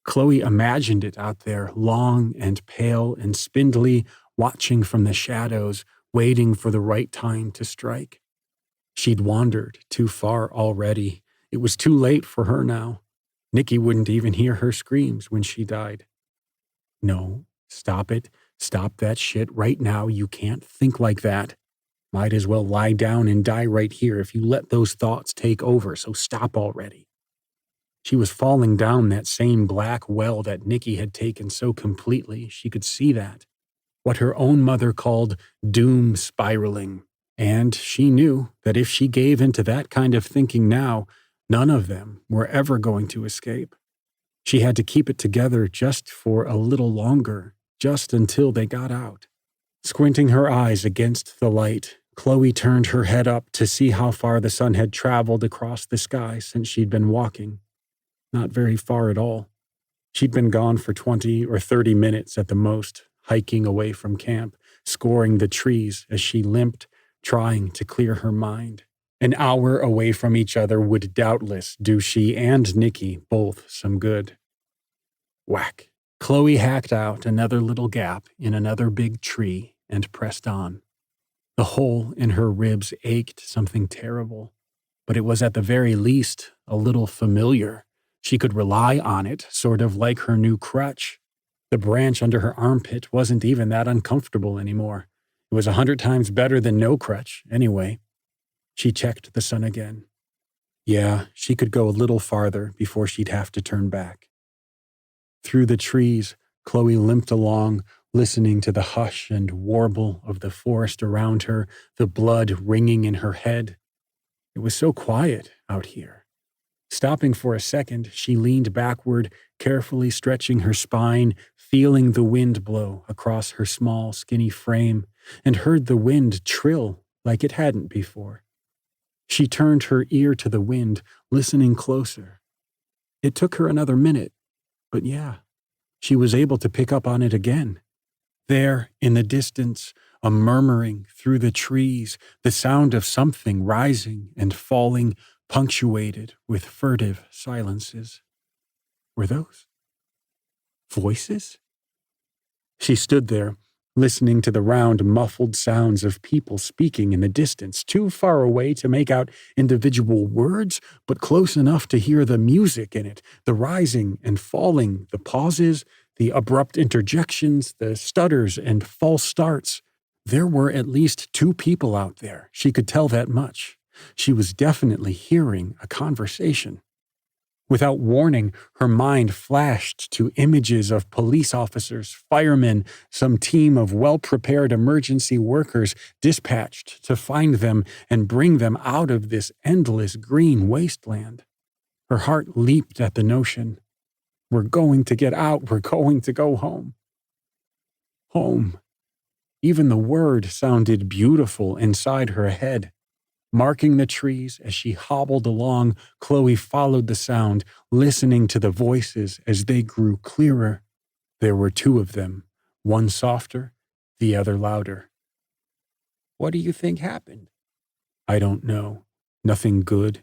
Chloe imagined it out there, long and pale and spindly, watching from the shadows, waiting for the right time to strike. She'd wandered too far already. It was too late for her now. Nicky wouldn't even hear her screams when she died. No, stop it. Stop that shit right now. You can't think like that. Might as well lie down and die right here if you let those thoughts take over, so stop already. She was falling down that same black well that Nicky had taken so completely. She could see that. What her own mother called doom spiraling. And she knew that if she gave into that kind of thinking now, none of them were ever going to escape. She had to keep it together just for a little longer, just until they got out. Squinting her eyes against the light, Chloe turned her head up to see how far the sun had traveled across the sky since she'd been walking. Not very far at all. She'd been gone for 20 or 30 minutes at the most, hiking away from camp, scoring the trees as she limped, trying to clear her mind. An hour away from each other would doubtless do she and Nicky both some good. Whack. Chloe hacked out another little gap in another big tree and pressed on. The hole in her ribs ached something terrible, but it was at the very least a little familiar. She could rely on it, sort of like her new crutch. The branch under her armpit wasn't even that uncomfortable anymore. It was 100 times better than no crutch, anyway. She checked the sun again. Yeah, she could go a little farther before she'd have to turn back. Through the trees, Chloe limped along, listening to the hush and warble of the forest around her, the blood ringing in her head. It was so quiet out here. Stopping for a second, she leaned backward, carefully stretching her spine, feeling the wind blow across her small, skinny frame, and heard the wind trill like it hadn't before. She turned her ear to the wind, listening closer. It took her another minute, but yeah, she was able to pick up on it again. There, in the distance, a murmuring through the trees, the sound of something rising and falling, punctuated with furtive silences. Were those voices? She stood there, listening to the round, muffled sounds of people speaking in the distance, too far away to make out individual words, but close enough to hear the music in it, the rising and falling, the pauses, the abrupt interjections, the stutters and false starts. There were at least two people out there, she could tell that much. She was definitely hearing a conversation. Without warning, her mind flashed to images of police officers, firemen, some team of well-prepared emergency workers dispatched to find them and bring them out of this endless green wasteland. Her heart leaped at the notion. We're going to get out. We're going to go home. Home. Even the word sounded beautiful inside her head. Marking the trees as she hobbled along, Chloe followed the sound, listening to the voices as they grew clearer. There were two of them, one softer, the other louder. What do you think happened? I don't know. Nothing good.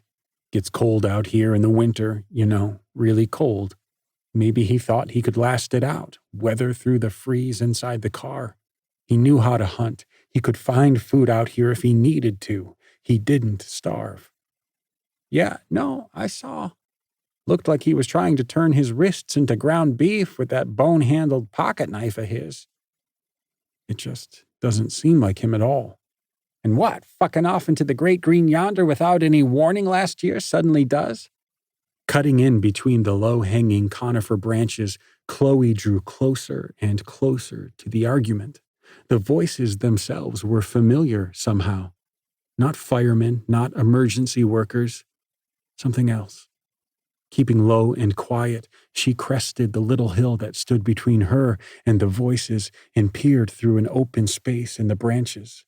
Gets cold out here in the winter, really cold. Maybe he thought he could last it out, weather through the freeze inside the car. He knew how to hunt. He could find food out here if he needed to. He didn't starve. Yeah, no, I saw. Looked like he was trying to turn his wrists into ground beef with that bone-handled pocket knife of his. It just doesn't seem like him at all. And what, fucking off into the great green yonder without any warning last year suddenly does? Cutting in between the low-hanging conifer branches, Chloe drew closer and closer to the argument. The voices themselves were familiar somehow. Not firemen, not emergency workers. Something else. Keeping low and quiet, she crested the little hill that stood between her and the voices and peered through an open space in the branches.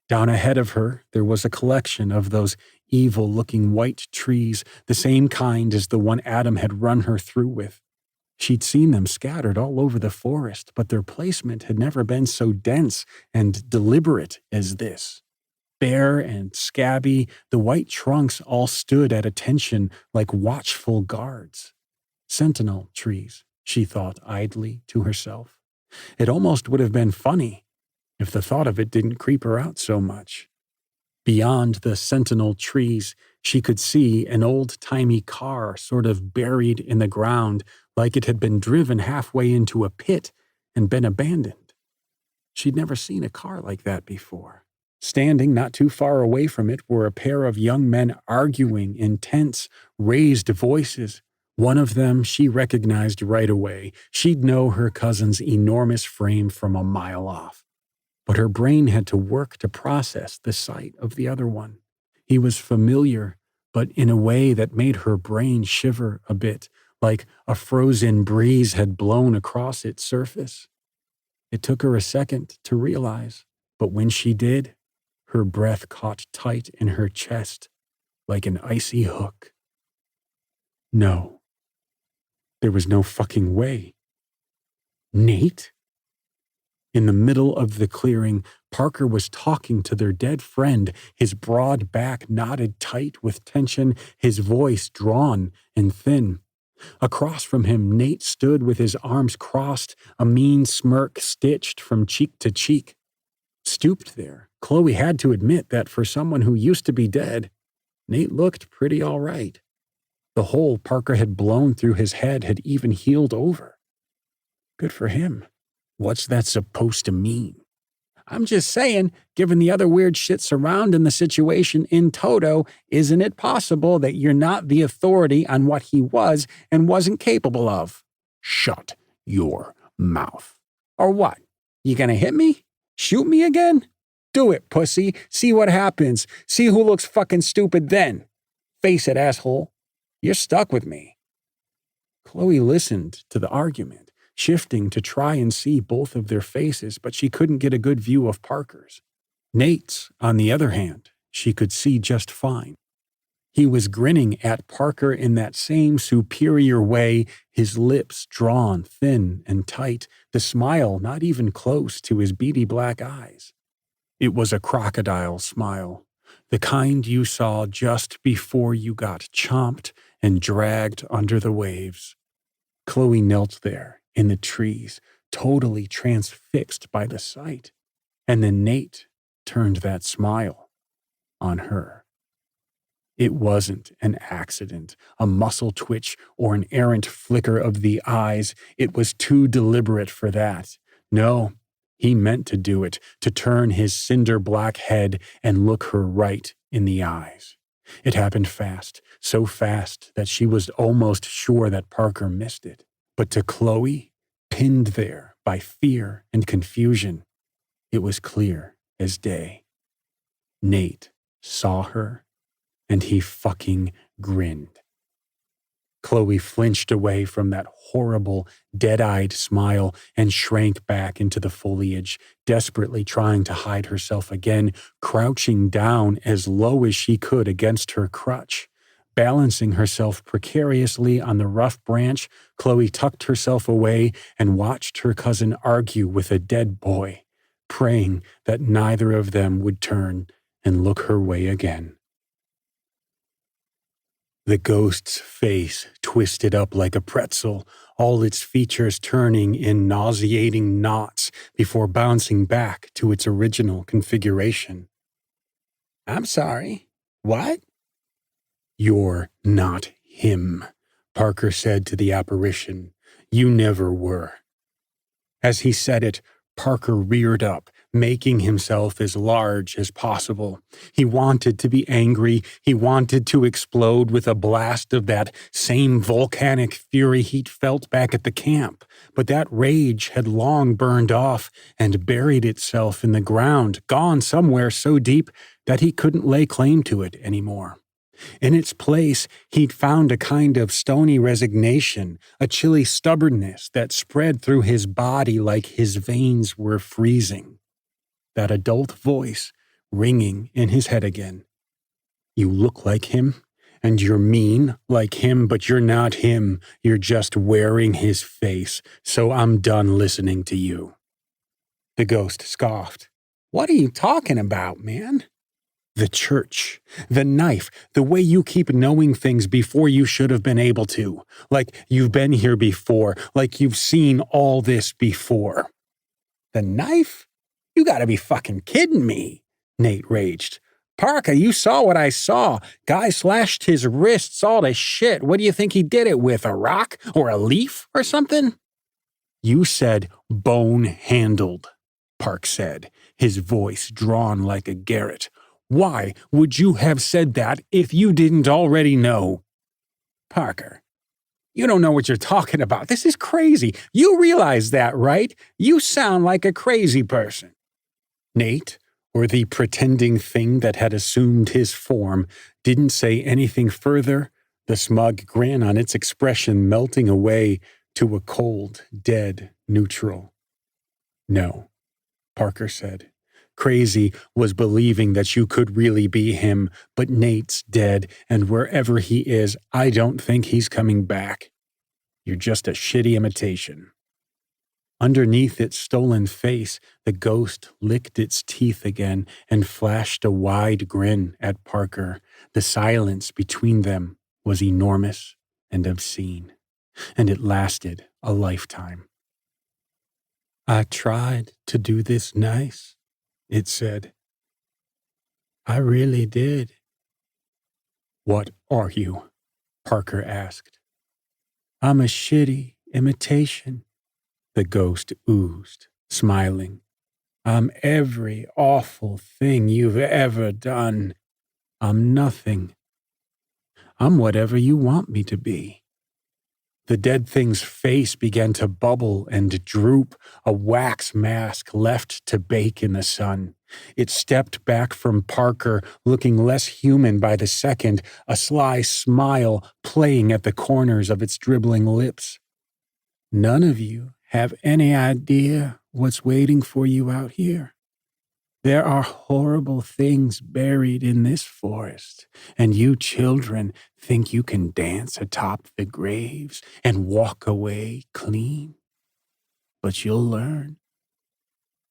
Down ahead of her, there was a collection of those evil-looking white trees, the same kind as the one Adam had run her through with. She'd seen them scattered all over the forest, but their placement had never been so dense and deliberate as this. Bare and scabby, the white trunks all stood at attention like watchful guards. Sentinel trees, she thought idly to herself. It almost would have been funny if the thought of it didn't creep her out so much. Beyond the sentinel trees, she could see an old-timey car sort of buried in the ground like it had been driven halfway into a pit and been abandoned. She'd never seen a car like that before. Standing not too far away from it were a pair of young men arguing in tense, raised voices. One of them she recognized right away. She'd know her cousin's enormous frame from a mile off. But her brain had to work to process the sight of the other one. He was familiar, but in a way that made her brain shiver a bit, like a frozen breeze had blown across its surface. It took her a second to realize, but when she did, her breath caught tight in her chest like an icy hook. No. There was no fucking way. Nate? In the middle of the clearing, Parker was talking to their dead friend, his broad back knotted tight with tension, his voice drawn and thin. Across from him, Nate stood with his arms crossed, a mean smirk stitched from cheek to cheek. Stooped there, Chloe had to admit that for someone who used to be dead, Nate looked pretty all right. The hole Parker had blown through his head had even healed over. Good for him. What's that supposed to mean? I'm just saying, given the other weird shit surrounding the situation in toto, isn't it possible that you're not the authority on what he was and wasn't capable of? Shut your mouth. Or what? You gonna hit me? Shoot me again? Do it, pussy. See what happens. See who looks fucking stupid then. Face it, asshole. You're stuck with me. Chloe listened to the argument, shifting to try and see both of their faces, but she couldn't get a good view of Parker's. Nate's, on the other hand, she could see just fine. He was grinning at Parker in that same superior way, his lips drawn thin and tight, the smile not even close to his beady black eyes. It was a crocodile smile, the kind you saw just before you got chomped and dragged under the waves. Chloe knelt there in the trees, totally transfixed by the sight, and then Nate turned that smile on her. It wasn't an accident, a muscle twitch, or an errant flicker of the eyes. It was too deliberate for that. No, he meant to do it, to turn his cinder-black head and look her right in the eyes. It happened fast, so fast that she was almost sure that Parker missed it. But to Chloe, pinned there by fear and confusion, it was clear as day. Nate saw her, and he fucking grinned. Chloe flinched away from that horrible, dead-eyed smile and shrank back into the foliage, desperately trying to hide herself again, crouching down as low as she could against her crutch. Balancing herself precariously on the rough branch, Chloe tucked herself away and watched her cousin argue with a dead boy, praying that neither of them would turn and look her way again. The ghost's face twisted up like a pretzel, all its features turning in nauseating knots before bouncing back to its original configuration. "I'm sorry. What?" "You're not him," Parker said to the apparition. "You never were." As he said it, Parker reared up, making himself as large as possible. He wanted to be angry. He wanted to explode with a blast of that same volcanic fury he'd felt back at the camp. But that rage had long burned off and buried itself in the ground, gone somewhere so deep that he couldn't lay claim to it anymore. In its place, he'd found a kind of stony resignation, a chilly stubbornness that spread through his body like his veins were freezing. That adult voice ringing in his head again. "You look like him, and you're mean like him, but you're not him. You're just wearing his face, so I'm done listening to you." The ghost scoffed. "What are you talking about, man?" "The church, the knife, the way you keep knowing things before you should have been able to. Like you've been here before, like you've seen all this before." "The knife? You gotta be fucking kidding me," Nate raged. "Parker, you saw what I saw. Guy slashed his wrists all to shit. What do you think he did it with, a rock or a leaf or something?" "You said bone-handled," Park said, his voice drawn like a garrote. "Why would you have said that if you didn't already know?" "Parker, you don't know what you're talking about. This is crazy. You realize that, right? You sound like a crazy person." Nate, or the pretending thing that had assumed his form, didn't say anything further, the smug grin on its expression melting away to a cold, dead neutral. "No," Parker said. "Crazy was believing that you could really be him, but Nate's dead, and wherever he is, I don't think he's coming back. You're just a shitty imitation." Underneath its stolen face, the ghost licked its teeth again and flashed a wide grin at Parker. The silence between them was enormous and obscene, and it lasted a lifetime. "I tried to do this nice," it said. "I really did." "What are you?" Parker asked. "I'm a shitty imitation," the ghost oozed, smiling. "I'm every awful thing you've ever done. I'm nothing. I'm whatever you want me to be." The dead thing's face began to bubble and droop, a wax mask left to bake in the sun. It stepped back from Parker, looking less human by the second, a sly smile playing at the corners of its dribbling lips. "None of you have any idea what's waiting for you out here. There are horrible things buried in this forest, and you children think you can dance atop the graves and walk away clean. But you'll learn.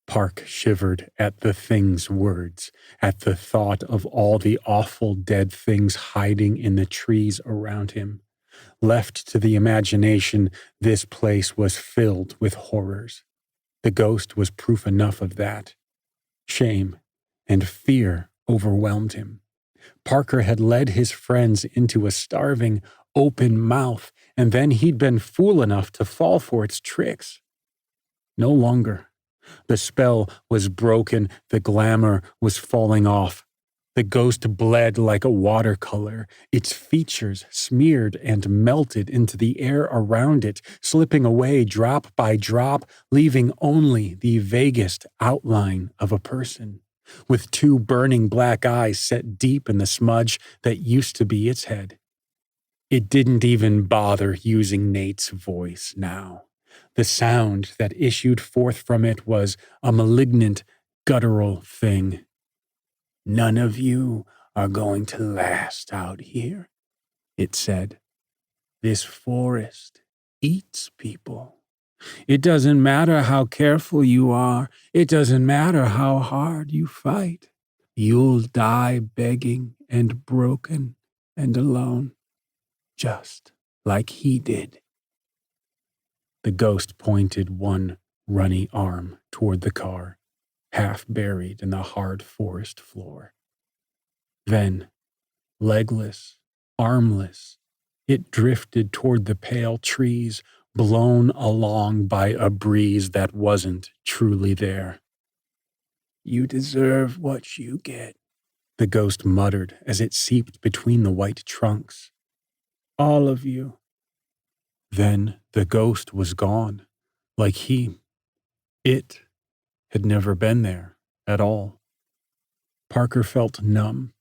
Park shivered at the thing's words, at the thought of all the awful dead things hiding in the trees around him. Left to the imagination, this place was filled with horrors. The ghost was proof enough of that. Shame and fear overwhelmed him. Parker had led his friends into a starving, open mouth, and then he'd been fool enough to fall for its tricks. No longer. The spell was broken, the glamour was falling off. The ghost bled like a watercolor, its features smeared and melted into the air around it, slipping away drop by drop, leaving only the vaguest outline of a person, with two burning black eyes set deep in the smudge that used to be its head. It didn't even bother using Nate's voice now. The sound that issued forth from it was a malignant, guttural thing. "None of you are going to last out here," it said. "This forest eats people. It doesn't matter how careful you are. It doesn't matter how hard you fight. You'll die begging and broken and alone, just like he did." The ghost pointed one runny arm toward the car, half buried in the hard forest floor. Then, legless, armless, it drifted toward the pale trees, blown along by a breeze that wasn't truly there. "You deserve what you get," the ghost muttered as it seeped between the white trunks. "All of you." Then the ghost was gone, like it had never been there at all. Parker felt numb,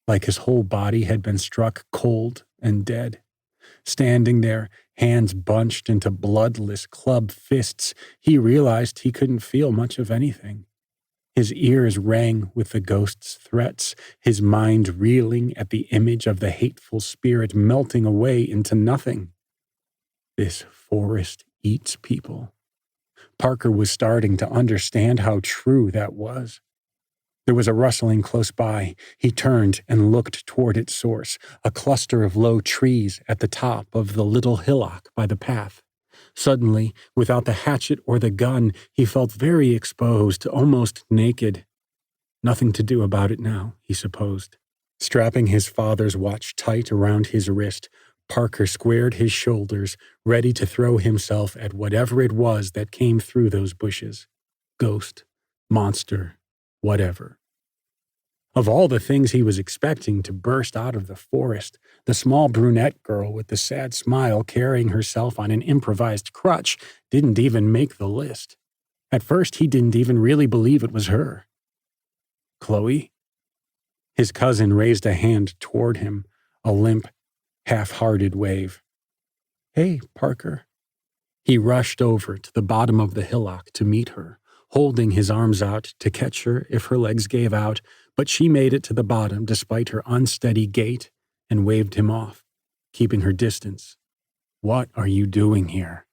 like his whole body had been struck cold and dead. Standing there, hands bunched into bloodless club fists, he realized he couldn't feel much of anything. His ears rang with the ghost's threats, his mind reeling at the image of the hateful spirit melting away into nothing. This forest eats people. Parker was starting to understand how true that was. There was a rustling close by. He turned and looked toward its source, a cluster of low trees at the top of the little hillock by the path. Suddenly, without the hatchet or the gun, he felt very exposed, almost naked. Nothing to do about it now, he supposed. Strapping his father's watch tight around his wrist, Parker squared his shoulders, ready to throw himself at whatever it was that came through those bushes. Ghost, monster, whatever. Of all the things he was expecting to burst out of the forest, the small brunette girl with the sad smile carrying herself on an improvised crutch didn't even make the list. At first, he didn't even really believe it was her. "Chloe?" His cousin raised a hand toward him, a limp, half-hearted wave. "Hey, Parker." He rushed over to the bottom of the hillock to meet her, holding his arms out to catch her if her legs gave out, but she made it to the bottom despite her unsteady gait and waved him off, keeping her distance. "What are you doing here?"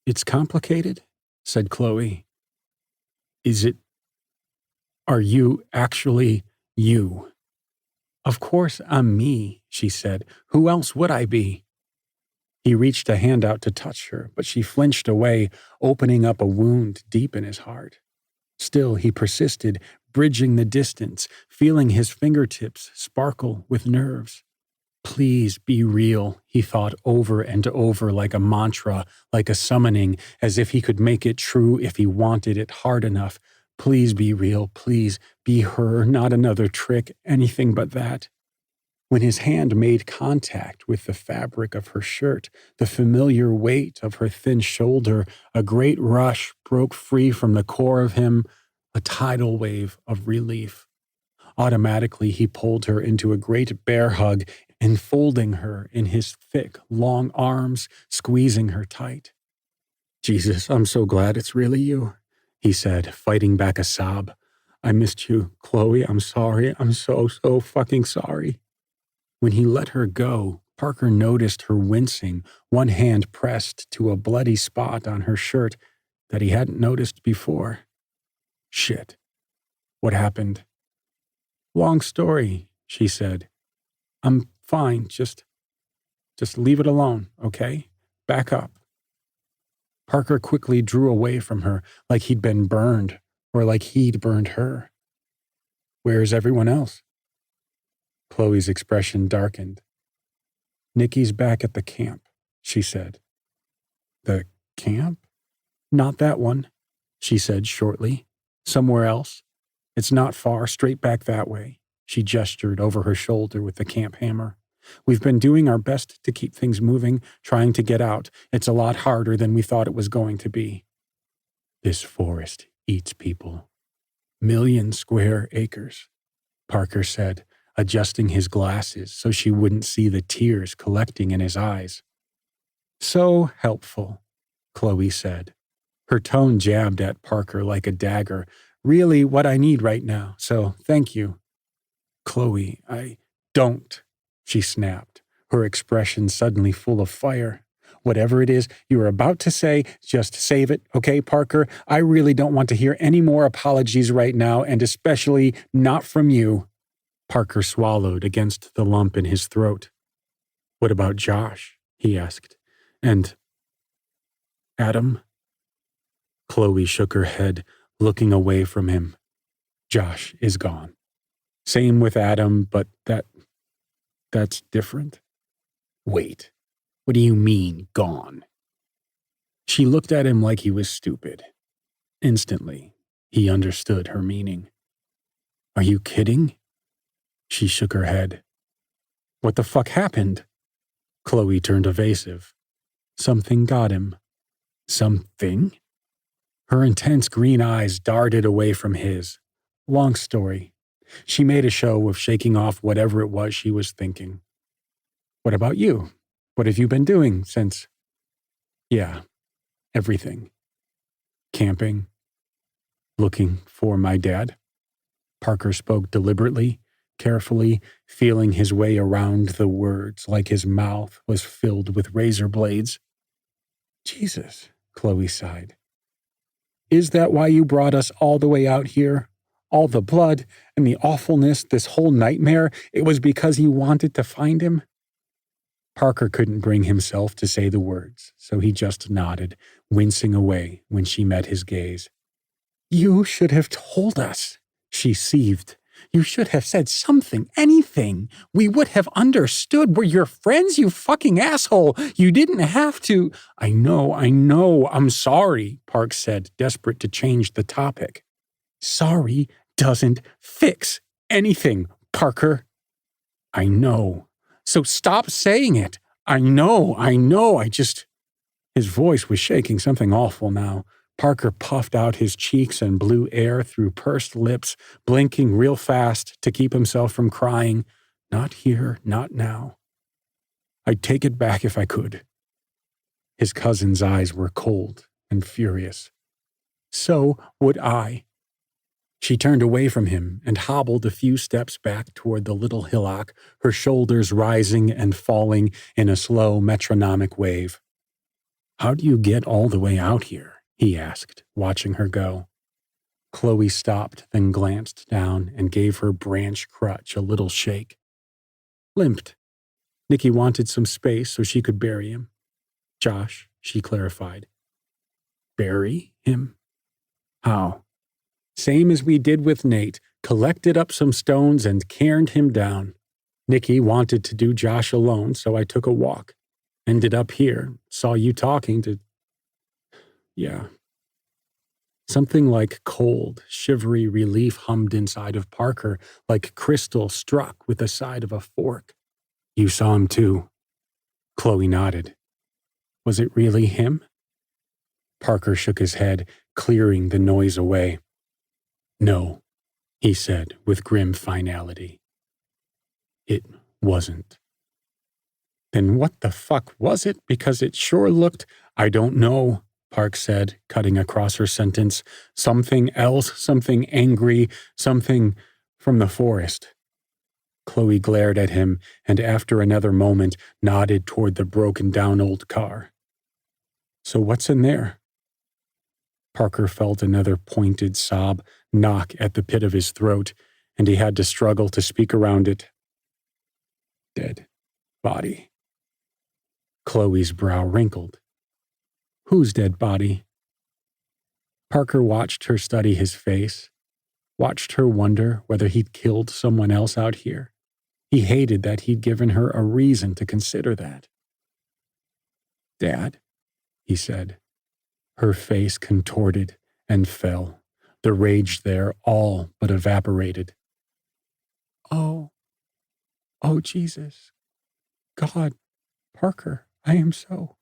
It's complicated," said Chloe. Are you actually you?" "Of course I'm me," she said. "Who else would I be?" He reached a hand out to touch her, but she flinched away, opening up a wound deep in his heart. Still, he persisted, bridging the distance, feeling his fingertips sparkle with nerves. "Please be real," he thought over and over like a mantra, like a summoning, as if he could make it true if he wanted it hard enough. "Please be real, please be her, not another trick, anything but that." When his hand made contact with the fabric of her shirt, the familiar weight of her thin shoulder, a great rush broke free from the core of him, a tidal wave of relief. Automatically, he pulled her into a great bear hug, enfolding her in his thick, long arms, squeezing her tight. Jesus, I'm so glad it's really you, he said, fighting back a sob. I missed you, Chloe. I'm sorry. I'm so fucking sorry. When he let her go, Parker noticed her wincing, one hand pressed to a bloody spot on her shirt that he hadn't noticed before. Shit. What happened? Long story, she said. I'm fine. Just leave it alone, okay? Back up. Parker quickly drew away from her like he'd been burned or like he'd burned her. Where's everyone else? Chloe's expression darkened. Nikki's back at the camp, she said. The camp? Not that one, she said shortly. Somewhere else. It's not far, straight back that way. She gestured over her shoulder with the camp hammer. We've been doing our best to keep things moving, trying to get out. It's a lot harder than we thought it was going to be. This forest eats people. 1,000,000 square acres, Parker said, adjusting his glasses so she wouldn't see the tears collecting in his eyes. So helpful, Chloe said. Her tone jabbed at Parker like a dagger. Really what I need right now, so thank you. Chloe, I don't, she snapped, her expression suddenly full of fire. Whatever it is you were about to say, just save it, okay, Parker? I really don't want to hear any more apologies right now, and especially not from you. Parker swallowed against the lump in his throat. What about Josh? He asked. And Adam? Chloe shook her head, looking away from him. Josh is gone. Same with Adam, but that's different. Wait, what do you mean, gone? She looked at him like he was stupid. Instantly, he understood her meaning. Are you kidding? She shook her head. What the fuck happened? Chloe turned evasive. Something got him. Something? Her intense green eyes darted away from his. Long story. She made a show of shaking off whatever it was she was thinking. What about you? What have you been doing since? Yeah, everything. Camping. Looking for my dad. Parker spoke deliberately, carefully, feeling his way around the words like his mouth was filled with razor blades. Jesus, Chloe sighed. Is that why you brought us all the way out here? All the blood and the awfulness, this whole nightmare, it was because you wanted to find him? Parker couldn't bring himself to say the words, so he just nodded, wincing away when she met his gaze. You should have told us, she seethed. You should have said something, anything. We would have understood. We're your friends, you fucking asshole. You didn't have to. I know. I'm sorry, Park said, desperate to change the topic. Sorry doesn't fix anything, Parker. I know. So stop saying it. I know. His voice was shaking something awful now. Parker puffed out his cheeks and blew air through pursed lips, blinking real fast to keep himself from crying. Not here, not now. I'd take it back if I could. His cousin's eyes were cold and furious. So would I. She turned away from him and hobbled a few steps back toward the little hillock, her shoulders rising and falling in a slow metronomic wave. How do you get all the way out here? He asked, watching her go. Chloe stopped, then glanced down and gave her branch crutch a little shake. Limped. Nikki wanted some space so she could bury him. Josh, she clarified. Bury him? How? Same as we did with Nate, collected up some stones and cairned him down. Nikki wanted to do Josh alone, so I took a walk. Ended up here, saw you talking to... Yeah. Something like cold, shivery relief hummed inside of Parker, like crystal struck with the side of a fork. You saw him too. Chloe nodded. Was it really him? Parker shook his head, clearing the noise away. No, he said with grim finality. It wasn't. Then what the fuck was it? Because it sure looked, I don't know, Park said, cutting across her sentence. Something else, something angry, something from the forest. Chloe glared at him and after another moment nodded toward the broken-down old car. So what's in there? Parker felt another pointed sob knock at the pit of his throat, and he had to struggle to speak around it. Dead body. Chloe's brow wrinkled. Whose dead body? Parker watched her study his face, watched her wonder whether he'd killed someone else out here. He hated that he'd given her a reason to consider that. Dad, he said. Her face contorted and fell. The rage there all but evaporated. Oh, Jesus. God, Parker, I am so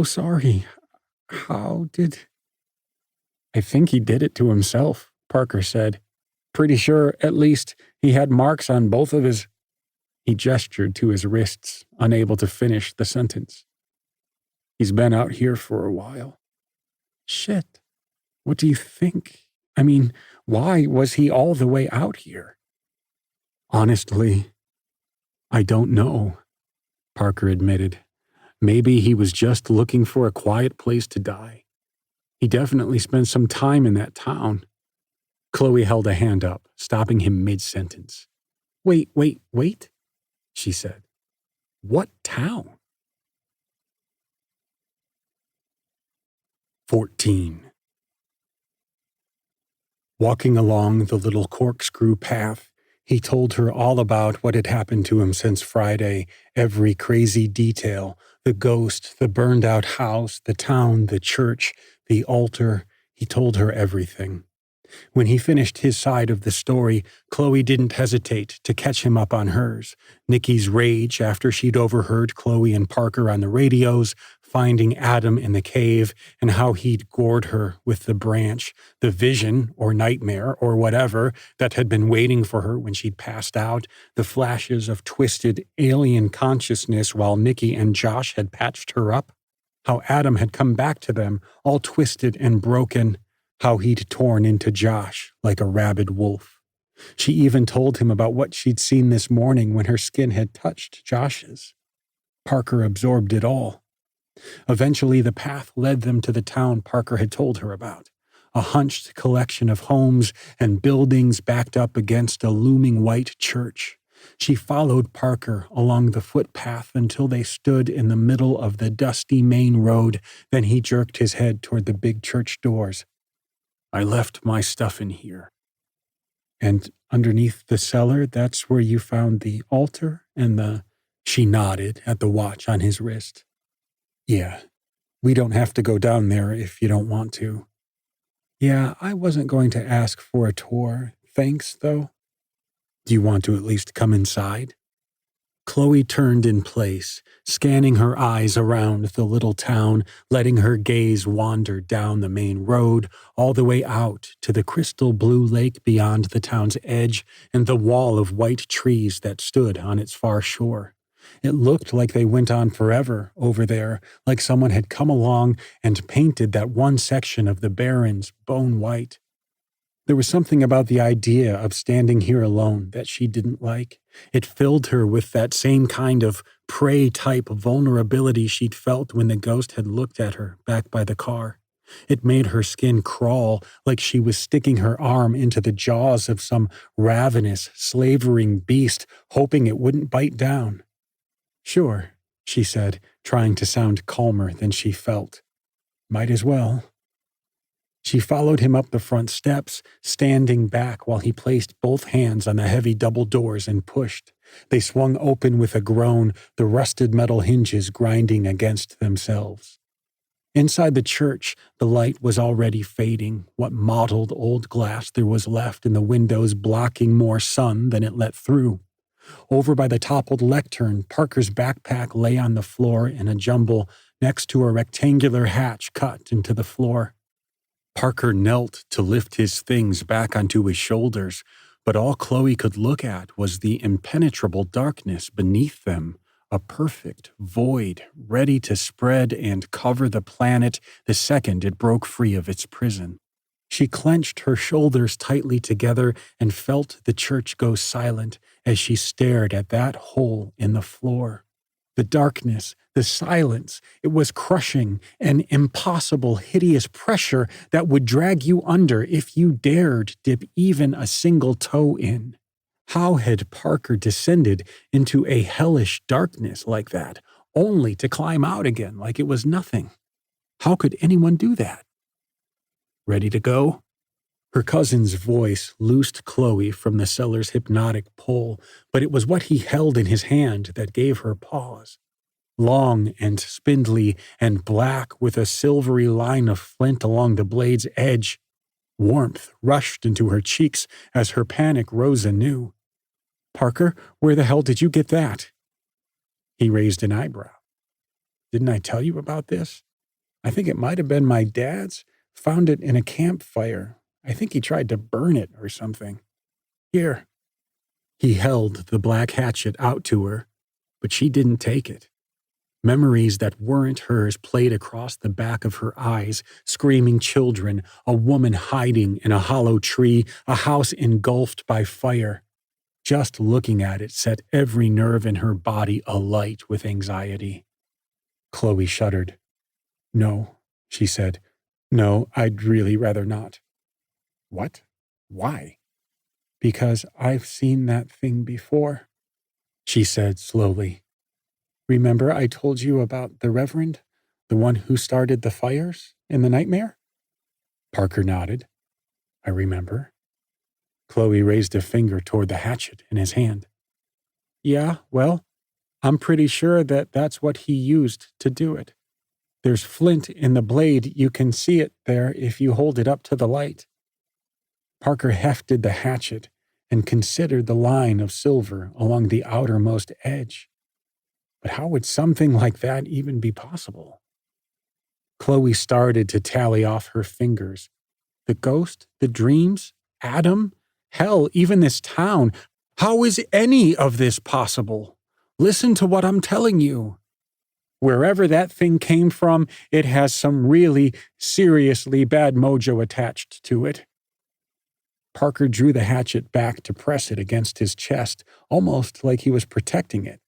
sorry. How did... I think he did it to himself, Parker said. Pretty sure, at least, he had marks on both of his... He gestured to his wrists, unable to finish the sentence. He's been out here for a while. Shit. What do you think? I mean, why was he all the way out here? Honestly, I don't know, Parker admitted. Maybe he was just looking for a quiet place to die. He definitely spent some time in that town. Chloe held a hand up, stopping him mid-sentence. Wait, she said. What town? 14. Walking along the little corkscrew path, he told her all about what had happened to him since Friday, every crazy detail, the ghost, the burned-out house, the town, the church, the altar. He told her everything. When he finished his side of the story, Chloe didn't hesitate to catch him up on hers. Nikki's rage after she'd overheard Chloe and Parker on the radios, finding Adam in the cave, and how he'd gored her with the branch, the vision or nightmare or whatever that had been waiting for her when she'd passed out, the flashes of twisted alien consciousness while Nikki and Josh had patched her up, how Adam had come back to them, all twisted and broken, how he'd torn into Josh like a rabid wolf. She even told him about what she'd seen this morning when her skin had touched Josh's. Parker absorbed it all. Eventually, the path led them to the town Parker had told her about, a hunched collection of homes and buildings backed up against a looming white church. She followed Parker along the footpath until they stood in the middle of the dusty main road, then he jerked his head toward the big church doors. I left my stuff in here. And underneath the cellar, that's where you found the altar and the... She nodded at the watch on his wrist. Yeah, we don't have to go down there if you don't want to. Yeah, I wasn't going to ask for a tour. Thanks, though. Do you want to at least come inside? Chloe turned in place, scanning her eyes around the little town, letting her gaze wander down the main road, all the way out to the crystal blue lake beyond the town's edge and the wall of white trees that stood on its far shore. It looked like they went on forever over there, like someone had come along and painted that one section of the Barrens bone white. There was something about the idea of standing here alone that she didn't like. It filled her with that same kind of prey-type vulnerability she'd felt when the ghost had looked at her back by the car. It made her skin crawl like she was sticking her arm into the jaws of some ravenous, slavering beast, hoping it wouldn't bite down. Sure, she said, trying to sound calmer than she felt. Might as well. She followed him up the front steps, standing back while he placed both hands on the heavy double doors and pushed. They swung open with a groan, the rusted metal hinges grinding against themselves. Inside the church, the light was already fading, what mottled old glass there was left in the windows blocking more sun than it let through. Over by the toppled lectern, Parker's backpack lay on the floor in a jumble next to a rectangular hatch cut into the floor. Parker knelt to lift his things back onto his shoulders, but all Chloe could look at was the impenetrable darkness beneath them, a perfect void ready to spread and cover the planet the second it broke free of its prison. She clenched her shoulders tightly together and felt the church go silent as she stared at that hole in the floor. The darkness, the silence, it was crushing, an impossible, hideous pressure that would drag you under if you dared dip even a single toe in. How had Parker descended into a hellish darkness like that, only to climb out again like it was nothing? How could anyone do that? Ready to go? Her cousin's voice loosed Chloe from the cellar's hypnotic pull, but it was what he held in his hand that gave her pause. Long and spindly and black with a silvery line of flint along the blade's edge. Warmth rushed into her cheeks as her panic rose anew. "Parker, where the hell did you get that?" He raised an eyebrow. "Didn't I tell you about this? I think it might have been my dad's. Found it in a campfire. I think he tried to burn it or something. Here." He held the black hatchet out to her, but she didn't take it. Memories that weren't hers played across the back of her eyes, screaming children, a woman hiding in a hollow tree, a house engulfed by fire. Just looking at it set every nerve in her body alight with anxiety. Chloe shuddered. "No," she said. "No, I'd really rather not." "What? Why?" "Because I've seen that thing before," she said slowly. "Remember I told you about the Reverend, the one who started the fires in the nightmare?" Parker nodded. "I remember." Chloe raised a finger toward the hatchet in his hand. "Yeah, well, I'm pretty sure that that's what he used to do it. There's flint in the blade. You can see it there if you hold it up to the light." Parker hefted the hatchet and considered the line of silver along the outermost edge. But how would something like that even be possible? Chloe started to tally off her fingers. The ghost, the dreams, Adam, hell, even this town. How is any of this possible? Listen to what I'm telling you. Wherever that thing came from, it has some really seriously bad mojo attached to it. Parker drew the hatchet back to press it against his chest, almost like he was protecting it.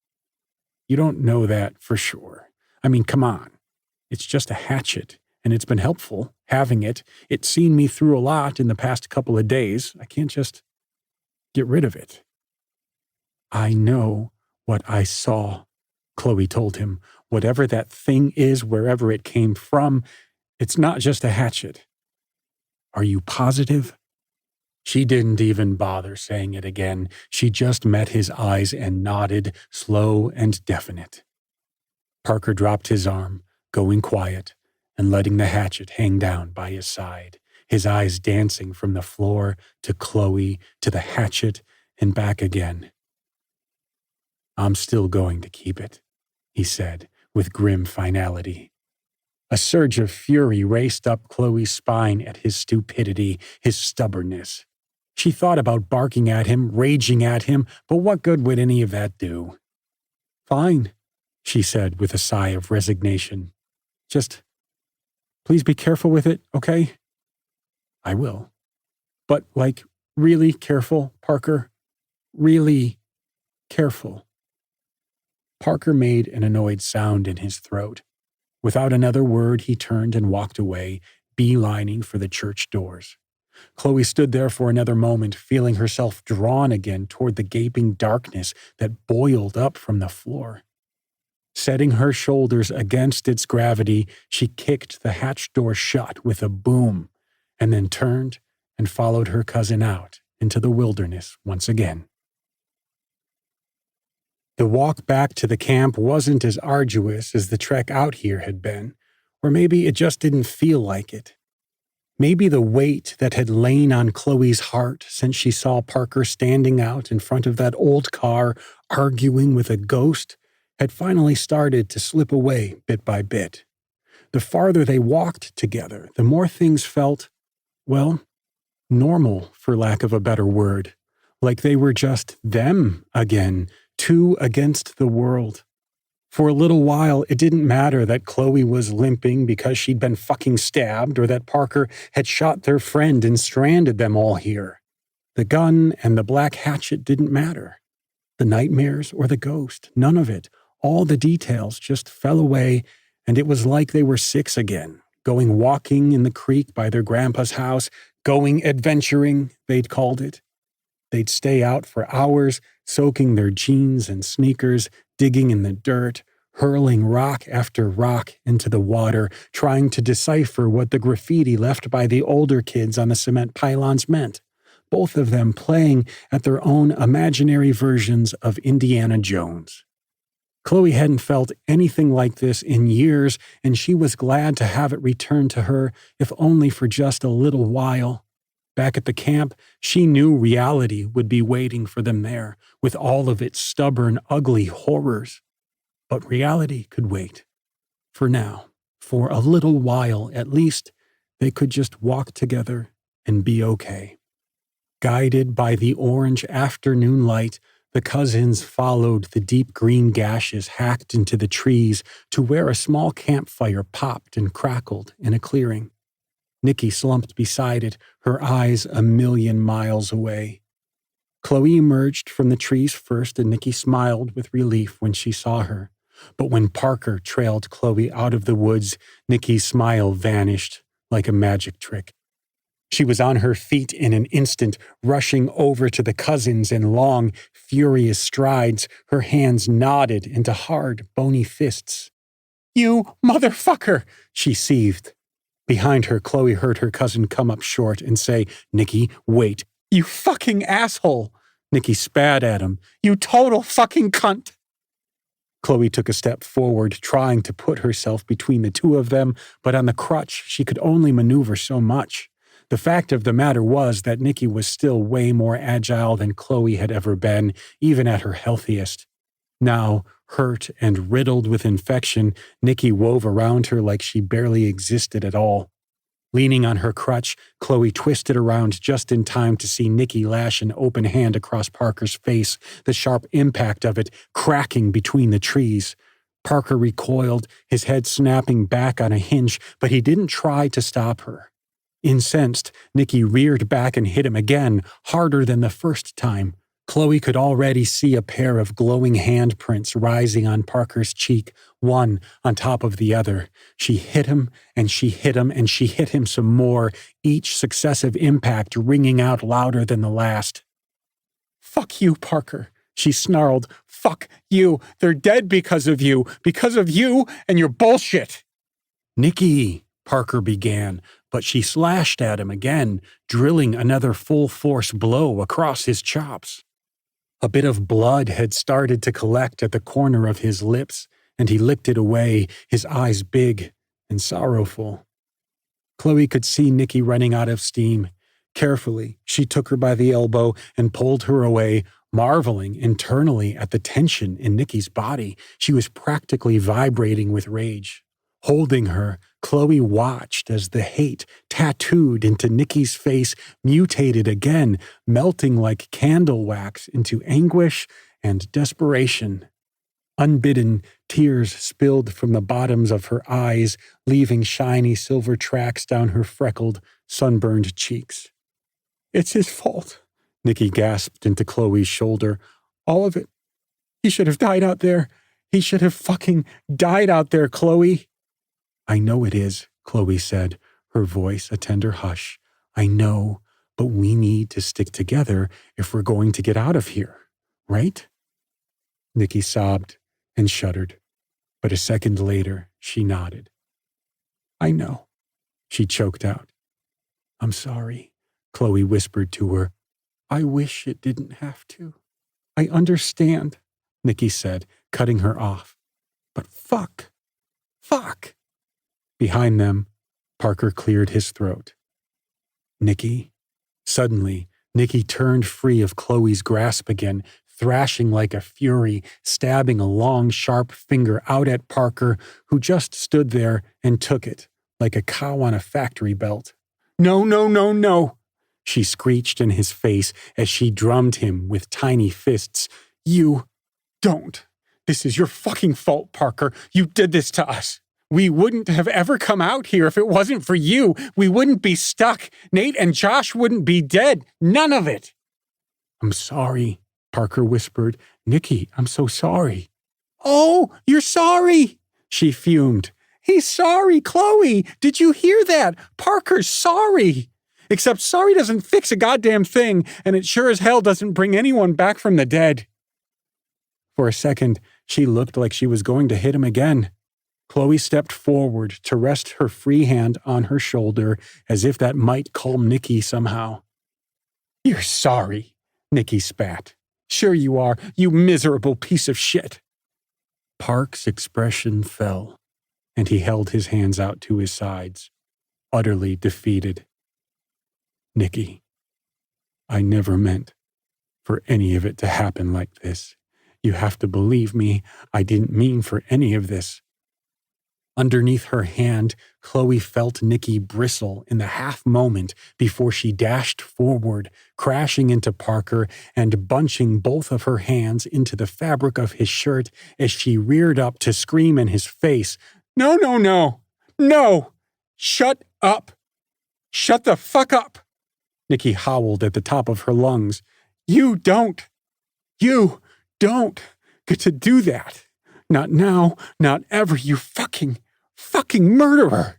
"You don't know that for sure. I mean, come on. It's just a hatchet, and it's been helpful, having it. It's seen me through a lot in the past couple of days. I can't just get rid of it." "I know what I saw," Chloe told him. "Whatever that thing is, wherever it came from, it's not just a hatchet." "Are you positive?" She didn't even bother saying it again. She just met his eyes and nodded, slow and definite. Parker dropped his arm, going quiet, and letting the hatchet hang down by his side, his eyes dancing from the floor to Chloe to the hatchet and back again. "I'm still going to keep it," he said, with grim finality. A surge of fury raced up Chloe's spine at his stupidity, his stubbornness. She thought about barking at him, raging at him, but what good would any of that do? "Fine," she said with a sigh of resignation. "Just, please be careful with it, okay?" "I will. But, like, really careful, Parker. Really careful." Parker made an annoyed sound in his throat. Without another word, he turned and walked away, beelining for the church doors. Chloe stood there for another moment, feeling herself drawn again toward the gaping darkness that boiled up from the floor. Setting her shoulders against its gravity, she kicked the hatch door shut with a boom, and then turned and followed her cousin out into the wilderness once again. The walk back to the camp wasn't as arduous as the trek out here had been, or maybe it just didn't feel like it. Maybe the weight that had lain on Chloe's heart since she saw Parker standing out in front of that old car arguing with a ghost had finally started to slip away bit by bit. The farther they walked together, the more things felt, well, normal, for lack of a better word. Like they were just them again, two against the world. For a little while, it didn't matter that Chloe was limping because she'd been fucking stabbed or that Parker had shot their friend and stranded them all here. The gun and the black hatchet didn't matter. The nightmares or the ghost, none of it. All the details just fell away, and it was like they were 6 again, going walking in the creek by their grandpa's house, going adventuring, they'd called it. They'd stay out for hours, soaking their jeans and sneakers, digging in the dirt, hurling rock after rock into the water, trying to decipher what the graffiti left by the older kids on the cement pylons meant, both of them playing at their own imaginary versions of Indiana Jones. Chloe hadn't felt anything like this in years, and she was glad to have it return to her, if only for just a little while. Back at the camp, she knew reality would be waiting for them there, with all of its stubborn, ugly horrors. But reality could wait. For now, for a little while at least, they could just walk together and be okay. Guided by the orange afternoon light, the cousins followed the deep green gashes hacked into the trees to where a small campfire popped and crackled in a clearing. Nikki slumped beside it, her eyes a million miles away. Chloe emerged from the trees first, and Nikki smiled with relief when she saw her. But when Parker trailed Chloe out of the woods, Nikki's smile vanished like a magic trick. She was on her feet in an instant, rushing over to the cousins in long, furious strides, her hands knotted into hard, bony fists. "You motherfucker!" she seethed. Behind her, Chloe heard her cousin come up short and say, "Nikki, wait. You fucking asshole!" Nikki spat at him. "You total fucking cunt!" Chloe took a step forward, trying to put herself between the two of them, but on the crutch she could only maneuver so much. The fact of the matter was that Nikki was still way more agile than Chloe had ever been, even at her healthiest. Now, hurt and riddled with infection, Nikki wove around her like she barely existed at all. Leaning on her crutch, Chloe twisted around just in time to see Nikki lash an open hand across Parker's face, the sharp impact of it cracking between the trees. Parker recoiled, his head snapping back on a hinge, but he didn't try to stop her. Incensed, Nikki reared back and hit him again, harder than the first time. Chloe could already see a pair of glowing handprints rising on Parker's cheek, one on top of the other. She hit him, and she hit him, and she hit him some more, each successive impact ringing out louder than the last. "Fuck you, Parker," she snarled. "Fuck you. They're dead because of you and your bullshit." "Nikki," Parker began, but she slashed at him again, drilling another full-force blow across his chops. A bit of blood had started to collect at the corner of his lips, and he licked it away, his eyes big and sorrowful. Chloe could see Nikki running out of steam. Carefully, she took her by the elbow and pulled her away, marveling internally at the tension in Nikki's body. She was practically vibrating with rage. Holding her, Chloe watched as the hate tattooed into Nikki's face mutated again, melting like candle wax into anguish and desperation. Unbidden, tears spilled from the bottoms of her eyes, leaving shiny silver tracks down her freckled, sunburned cheeks. "It's his fault," Nikki gasped into Chloe's shoulder. "All of it. He should have died out there. He should have fucking died out there, Chloe." "I know it is," Chloe said, her voice a tender hush. "I know, but we need to stick together if we're going to get out of here, right?" Nikki sobbed and shuddered, but a second later she nodded. "I know," she choked out. "I'm sorry," Chloe whispered to her. "I wish it didn't have to." "I understand," Nikki said, cutting her off. "But fuck. Behind them, Parker cleared his throat. "Nikki?" Suddenly, Nikki turned free of Chloe's grasp again, thrashing like a fury, stabbing a long, sharp finger out at Parker, who just stood there and took it, like a cow on a factory belt. "No, no, no, no!" she screeched in his face as she drummed him with tiny fists. "You don't This is your fucking fault, Parker. You did this to us. We wouldn't have ever come out here if it wasn't for you. We wouldn't be stuck. Nate and Josh wouldn't be dead. None of it. I'm sorry, Parker whispered. Nikki, I'm so sorry. Oh, you're sorry, she fumed. He's sorry, Chloe. Did you hear that? Parker's sorry. Except sorry doesn't fix a goddamn thing, and it sure as hell doesn't bring anyone back from the dead. For a second, she looked like she was going to hit him again. Chloe stepped forward to rest her free hand on her shoulder as if that might calm Nikki somehow. You're sorry, Nikki spat. Sure you are, you miserable piece of shit. Park's expression fell, and he held his hands out to his sides, utterly defeated. Nikki, I never meant for any of it to happen like this. You have to believe me, I didn't mean for any of this. Underneath her hand, Chloe felt Nikki bristle in the half moment before she dashed forward, crashing into Parker and bunching both of her hands into the fabric of his shirt as she reared up to scream in his face, No, no, no! No! Shut up! Shut the fuck up! Nikki howled at the top of her lungs. You don't get to do that. Not now, not ever, you fucking murderer.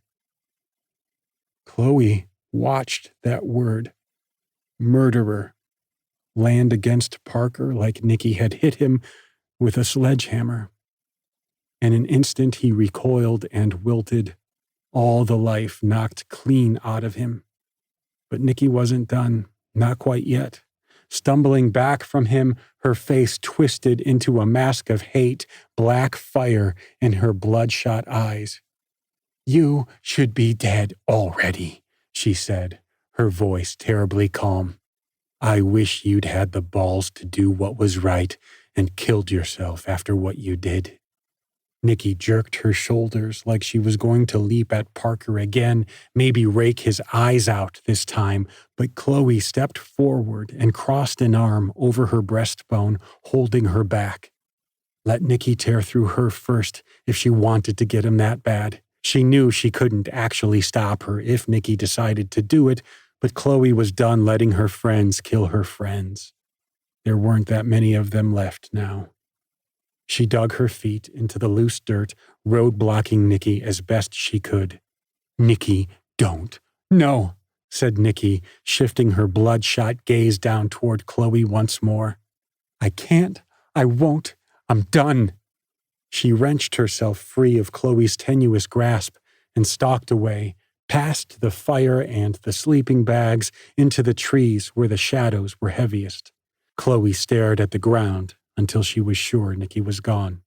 Chloe watched that word, murderer, land against Parker like Nikki had hit him with a sledgehammer. In an instant he recoiled and wilted, all the life knocked clean out of him. But Nikki wasn't done, not quite yet. Stumbling back from him, her face twisted into a mask of hate, black fire in her bloodshot eyes. You should be dead already, she said, her voice terribly calm. I wish you'd had the balls to do what was right and killed yourself after what you did. Nikki jerked her shoulders like she was going to leap at Parker again, maybe rake his eyes out this time, but Chloe stepped forward and crossed an arm over her breastbone, holding her back. Let Nikki tear through her first if she wanted to get him that bad. She knew she couldn't actually stop her if Nikki decided to do it, but Chloe was done letting her friends kill her friends. There weren't that many of them left now. She dug her feet into the loose dirt, road-blocking Nikki as best she could. Nikki, don't. No, said Nikki, shifting her bloodshot gaze down toward Chloe once more. I can't. I won't. I'm done. She wrenched herself free of Chloe's tenuous grasp and stalked away, past the fire and the sleeping bags, into the trees where the shadows were heaviest. Chloe stared at the ground until she was sure Nikki was gone.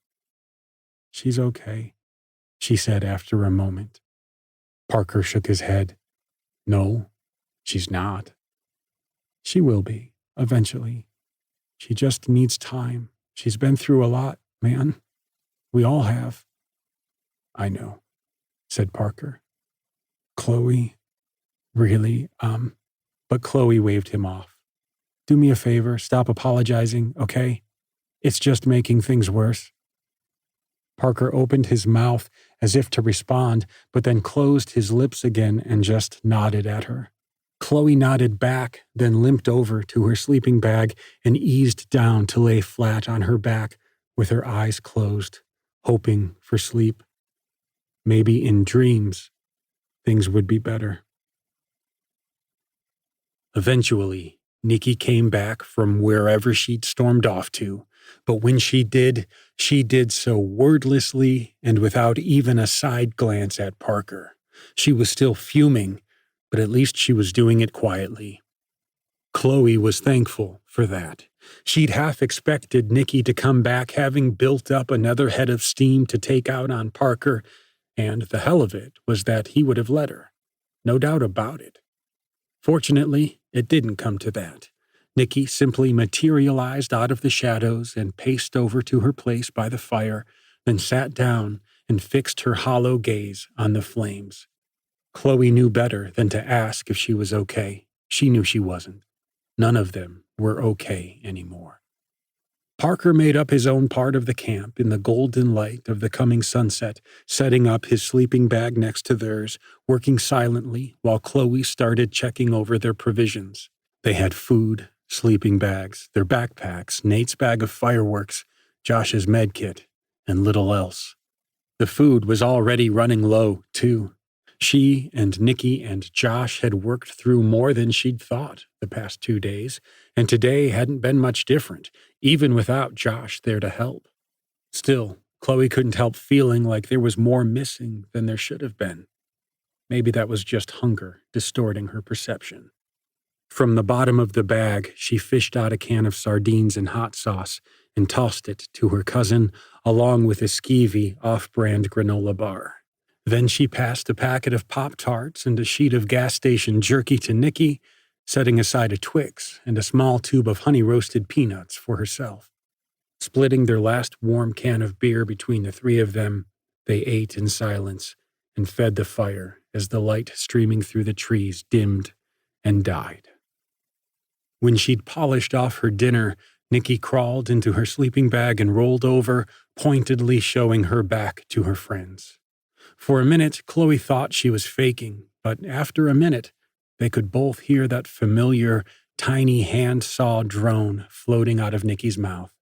She's okay, she said after a moment. Parker shook his head. No, she's not. She will be, eventually. She just needs time. She's been through a lot, man. We all have. I know, said Parker. Chloe, really, but Chloe waved him off. Do me a favor, stop apologizing, okay? It's just making things worse. Parker opened his mouth as if to respond, but then closed his lips again and just nodded at her. Chloe nodded back, then limped over to her sleeping bag and eased down to lay flat on her back with her eyes closed, hoping for sleep. Maybe in dreams, things would be better. Eventually, Nikki came back from wherever she'd stormed off to, but when she did so wordlessly and without even a side glance at Parker. She was still fuming, but at least she was doing it quietly. Chloe was thankful for that. She'd half expected Nikki to come back having built up another head of steam to take out on Parker, and the hell of it was that he would have let her. No doubt about it. Fortunately, it didn't come to that. Nikki simply materialized out of the shadows and paced over to her place by the fire, then sat down and fixed her hollow gaze on the flames. Chloe knew better than to ask if she was okay. She knew she wasn't. None of them were okay anymore. Parker made up his own part of the camp in the golden light of the coming sunset, setting up his sleeping bag next to theirs, working silently while Chloe started checking over their provisions. They had food, sleeping bags, their backpacks, Nate's bag of fireworks, Josh's med kit, and little else. The food was already running low, too. She and Nikki and Josh had worked through more than she'd thought the past 2 days, and today hadn't been much different, even without Josh there to help. Still, Chloe couldn't help feeling like there was more missing than there should have been. Maybe that was just hunger distorting her perception. From the bottom of the bag, she fished out a can of sardines and hot sauce and tossed it to her cousin, along with a skeevy off-brand granola bar. Then she passed a packet of Pop-Tarts and a sheet of gas station jerky to Nikki, setting aside a Twix and a small tube of honey-roasted peanuts for herself. Splitting their last warm can of beer between the three of them, they ate in silence and fed the fire as the light streaming through the trees dimmed and died. When she'd polished off her dinner, Nikki crawled into her sleeping bag and rolled over, pointedly showing her back to her friends. For a minute, Chloe thought she was faking, but after a minute, they could both hear that familiar, tiny hand-saw drone floating out of Nikki's mouth.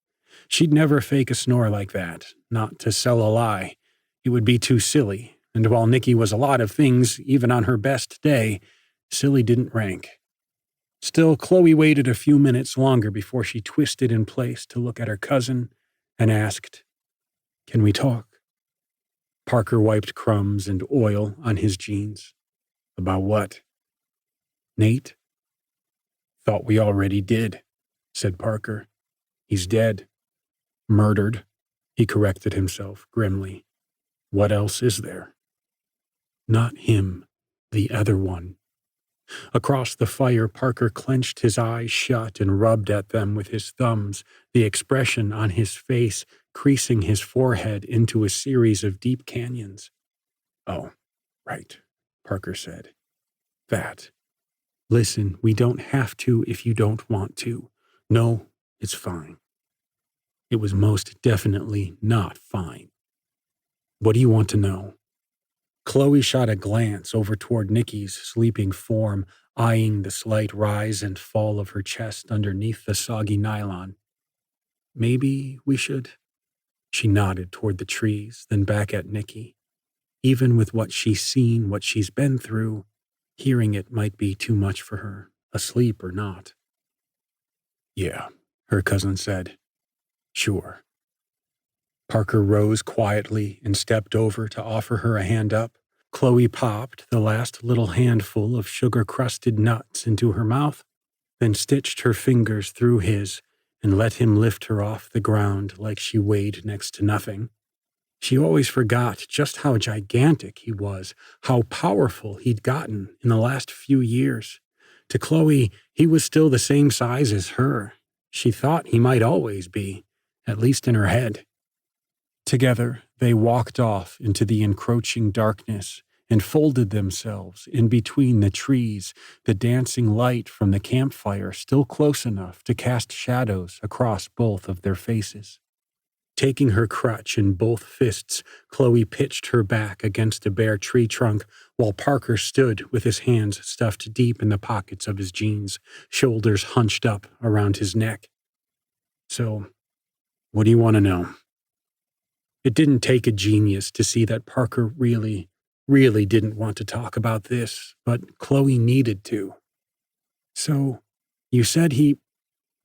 She'd never fake a snore like that, not to sell a lie. It would be too silly, and while Nikki was a lot of things, even on her best day, silly didn't rank. Still, Chloe waited a few minutes longer before she twisted in place to look at her cousin and asked, "Can we talk?" Parker wiped crumbs and oil on his jeans. "About what?" "Nate?" "Thought we already did," said Parker. "He's dead." "Murdered," he corrected himself grimly. "What else is there?" "Not him, the other one." Across the fire, Parker clenched his eyes shut and rubbed at them with his thumbs, the expression on his face creasing his forehead into a series of deep canyons. "Oh, right," Parker said. "That. Listen, we don't have to if you don't want to. No, it's fine." It was most definitely not fine. "What do you want to know?" Chloe shot a glance over toward Nikki's sleeping form, eyeing the slight rise and fall of her chest underneath the soggy nylon. "Maybe we should." She nodded toward the trees, then back at Nikki. Even with what she's seen, what she's been through, hearing it might be too much for her, asleep or not. "Yeah," her cousin said. "Sure." Parker rose quietly and stepped over to offer her a hand up. Chloe popped the last little handful of sugar-crusted nuts into her mouth, then stitched her fingers through his and let him lift her off the ground like she weighed next to nothing. She always forgot just how gigantic he was, how powerful he'd gotten in the last few years. To Chloe, he was still the same size as her. She thought he might always be, at least in her head. Together, they walked off into the encroaching darkness and folded themselves in between the trees, the dancing light from the campfire still close enough to cast shadows across both of their faces. Taking her crutch in both fists, Chloe pitched her back against a bare tree trunk while Parker stood with his hands stuffed deep in the pockets of his jeans, shoulders hunched up around his neck. "So, what do you want to know?" It didn't take a genius to see that Parker really didn't want to talk about this, but Chloe needed to. "So, you said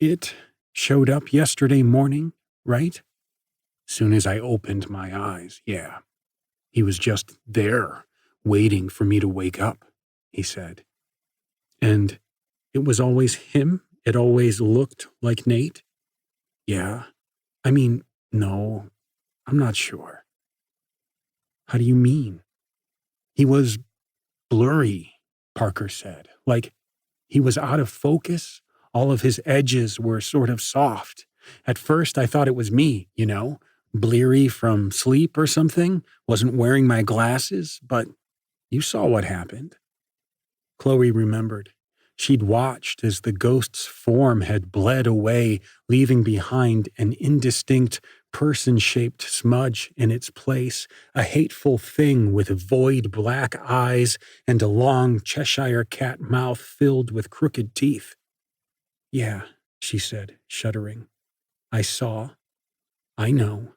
it showed up yesterday morning, right?" "Soon as I opened my eyes, yeah. He was just there, waiting for me to wake up," he said. "And it was always him? It always looked like Nate?" "Yeah. I mean, no. I'm not sure." "How do you mean?" "He was blurry," Parker said. "Like, he was out of focus. All of his edges were sort of soft. At first, I thought it was me, bleary from sleep or something. Wasn't wearing my glasses, but you saw what happened." Chloe remembered. She'd watched as the ghost's form had bled away, leaving behind an indistinct, person-shaped smudge in its place, a hateful thing with void black eyes and a long Cheshire cat mouth filled with crooked teeth. "Yeah," she said, shuddering. "I saw. I know."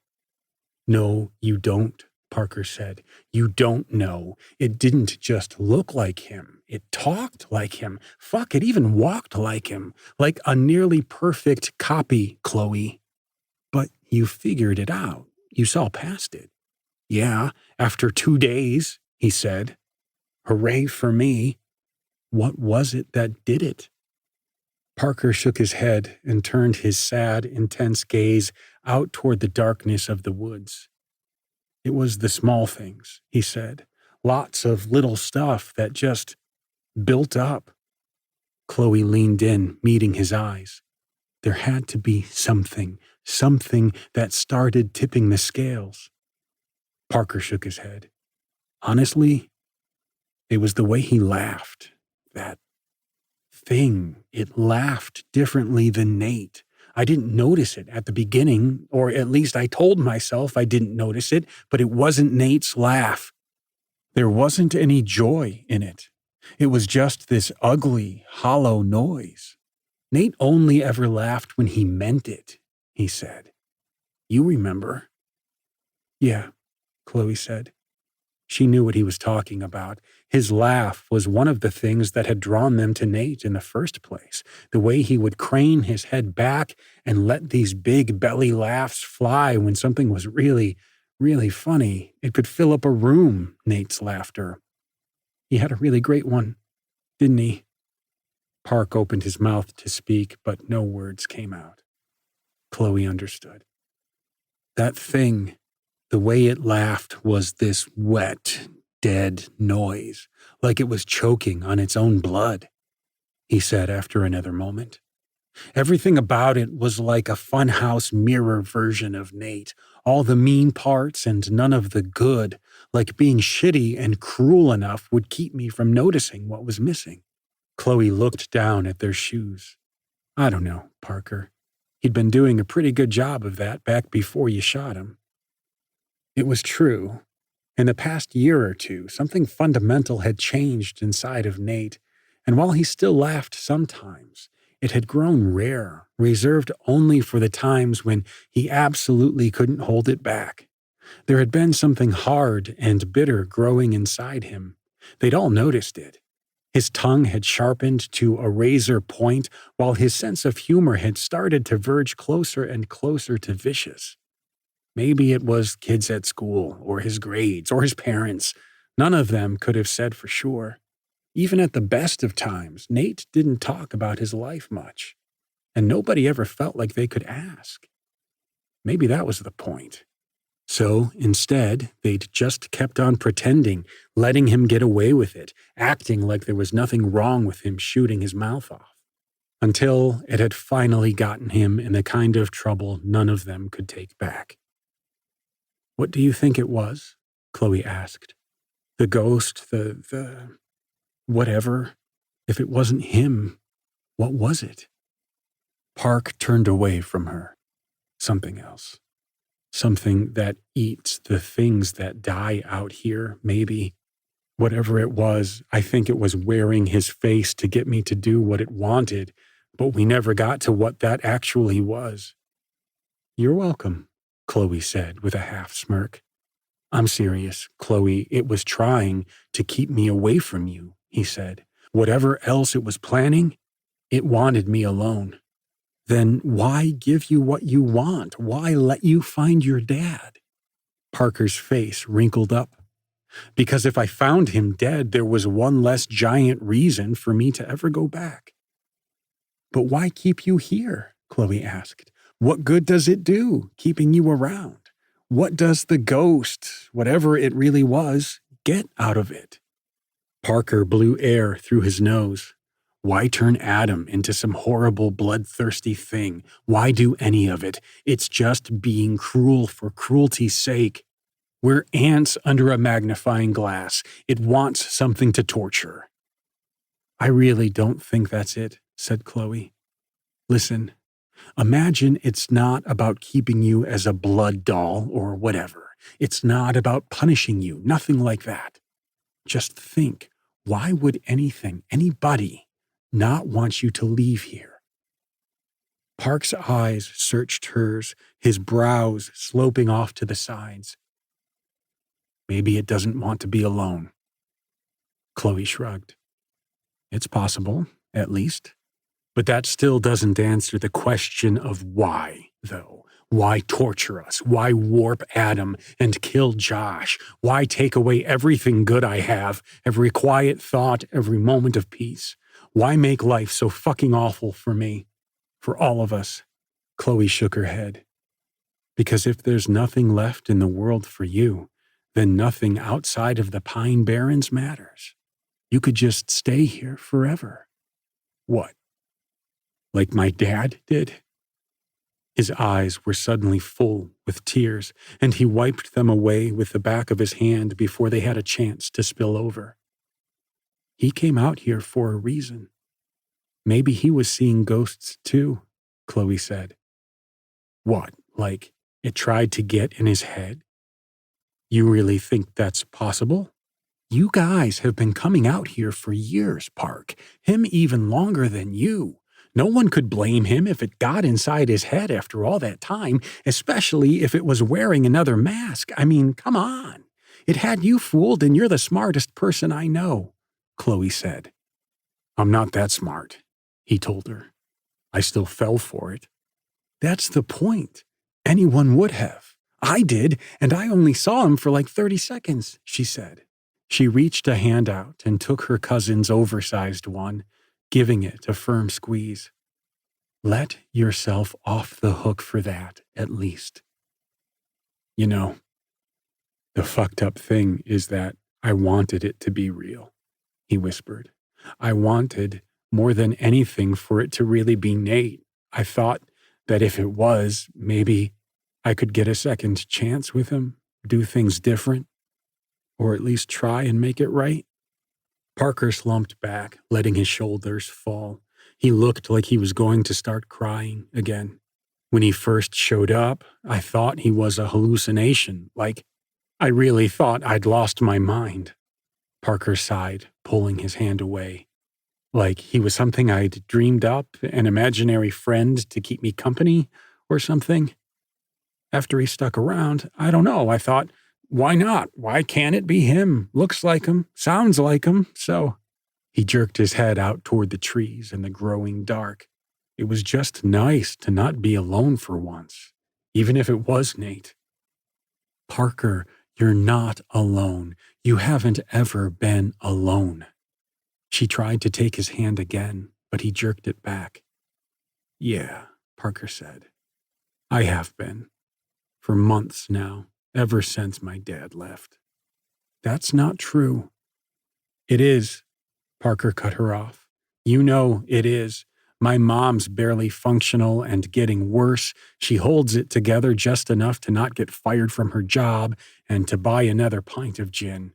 "No, you don't," Parker said. "You don't know. It didn't just look like him. It talked like him. Fuck, it even walked like him. Like a nearly perfect copy, Chloe." "But you figured it out. You saw past it." "Yeah, after 2 days," he said. "Hooray for me." "What was it that did it?" Parker shook his head and turned his sad, intense gaze out toward the darkness of the woods. "It was the small things," he said. "Lots of little stuff that just built up." Chloe leaned in, meeting his eyes. There had to be something that started tipping the scales. Parker shook his head. "Honestly, it was the way he laughed. That thing, it laughed differently than Nate. I didn't notice it at the beginning, or at least I told myself I didn't notice it, but it wasn't Nate's laugh. There wasn't any joy in it. It was just this ugly, hollow noise. Nate only ever laughed when he meant it," he said. "You remember." "Yeah," Chloe said. She knew what he was talking about. His laugh was one of the things that had drawn them to Nate in the first place. The way he would crane his head back and let these big belly laughs fly when something was really, really funny. It could fill up a room, Nate's laughter. He had a really great one, didn't he? Park opened his mouth to speak, but no words came out. Chloe understood. That thing, the way it laughed was this wet, dead noise, like it was choking on its own blood, he said after another moment. Everything about it was like a funhouse mirror version of Nate, all the mean parts and none of the good, like being shitty and cruel enough would keep me from noticing what was missing. Chloe looked down at their shoes. "I don't know, Parker. He'd been doing a pretty good job of that back before you shot him." It was true. In the past year or two, something fundamental had changed inside of Nate, and while he still laughed sometimes, it had grown rare, reserved only for the times when he absolutely couldn't hold it back. There had been something hard and bitter growing inside him. They'd all noticed it. His tongue had sharpened to a razor point, while his sense of humor had started to verge closer and closer to vicious. Maybe it was kids at school, or his grades, or his parents. None of them could have said for sure. Even at the best of times, Nate didn't talk about his life much, and nobody ever felt like they could ask. Maybe that was the point. So, instead, they'd just kept on pretending, letting him get away with it, acting like there was nothing wrong with him shooting his mouth off, until it had finally gotten him in the kind of trouble none of them could take back. "What do you think it was?" Chloe asked. "The ghost, the whatever. If it wasn't him, what was it?" Park turned away from her. Something else. Something that eats the things that die out here, maybe. Whatever it was, I think it was wearing his face to get me to do what it wanted, but we never got to what that actually was. "You're welcome," Chloe said with a half smirk. "I'm serious, Chloe. It was trying to keep me away from you," he said. "Whatever else it was planning, it wanted me alone." "Then why give you what you want? Why let you find your dad?" Parker's face wrinkled up. "Because if I found him dead, there was one less giant reason for me to ever go back." "But why keep you here?" Chloe asked. "What good does it do, keeping you around? What does the ghost, whatever it really was, get out of it?" Parker blew air through his nose. "Why turn Adam into some horrible bloodthirsty thing? Why do any of it? It's just being cruel for cruelty's sake. We're ants under a magnifying glass. It wants something to torture." I really don't think that's it, said Chloe. Listen, imagine it's not about keeping you as a blood doll or whatever. It's not about punishing you, nothing like that. Just think, why would anybody, not want you to leave here? Park's eyes searched hers, his brows sloping off to the sides. Maybe it doesn't want to be alone. Chloe shrugged. It's possible, at least. But that still doesn't answer the question of why, though. Why torture us? Why warp Adam and kill Josh? Why take away everything good I have, every quiet thought, every moment of peace? Why make life so fucking awful for me? For all of us? Chloe shook her head. Because if there's nothing left in the world for you, then nothing outside of the Pine Barrens matters. You could just stay here forever. What? Like my dad did? His eyes were suddenly full with tears, and he wiped them away with the back of his hand before they had a chance to spill over. He came out here for a reason. Maybe he was seeing ghosts too, Chloe said. What, like it tried to get in his head? You really think that's possible? You guys have been coming out here for years, Park. Him even longer than you. No one could blame him if it got inside his head after all that time, especially if it was wearing another mask. I mean, come on. It had you fooled and you're the smartest person I know, Chloe said. I'm not that smart, he told her. I still fell for it. That's the point. Anyone would have. I did, and I only saw him for like 30 seconds, she said. She reached a hand out and took her cousin's oversized one, giving it a firm squeeze. Let yourself off the hook for that, at least. You know, the fucked up thing is that I wanted it to be real, he whispered. I wanted, more than anything, for it to really be Nate. I thought that if it was, maybe I could get a second chance with him, do things different, or at least try and make it right. Parker slumped back, letting his shoulders fall. He looked like he was going to start crying again. When he first showed up, I thought he was a hallucination, like I really thought I'd lost my mind. Parker sighed, pulling his hand away. Like he was something I'd dreamed up, an imaginary friend to keep me company or something. After he stuck around, I don't know, I thought, why not? Why can't it be him? Looks like him, sounds like him, so. He jerked his head out toward the trees and the growing dark. It was just nice to not be alone for once, even if it was Nate. Parker, you're not alone. You haven't ever been alone. She tried to take his hand again, but he jerked it back. Yeah, Parker said. I have been. For months now, ever since my dad left. That's not true. It is. Parker cut her off. You know it is. My mom's barely functional and getting worse. She holds it together just enough to not get fired from her job and to buy another pint of gin.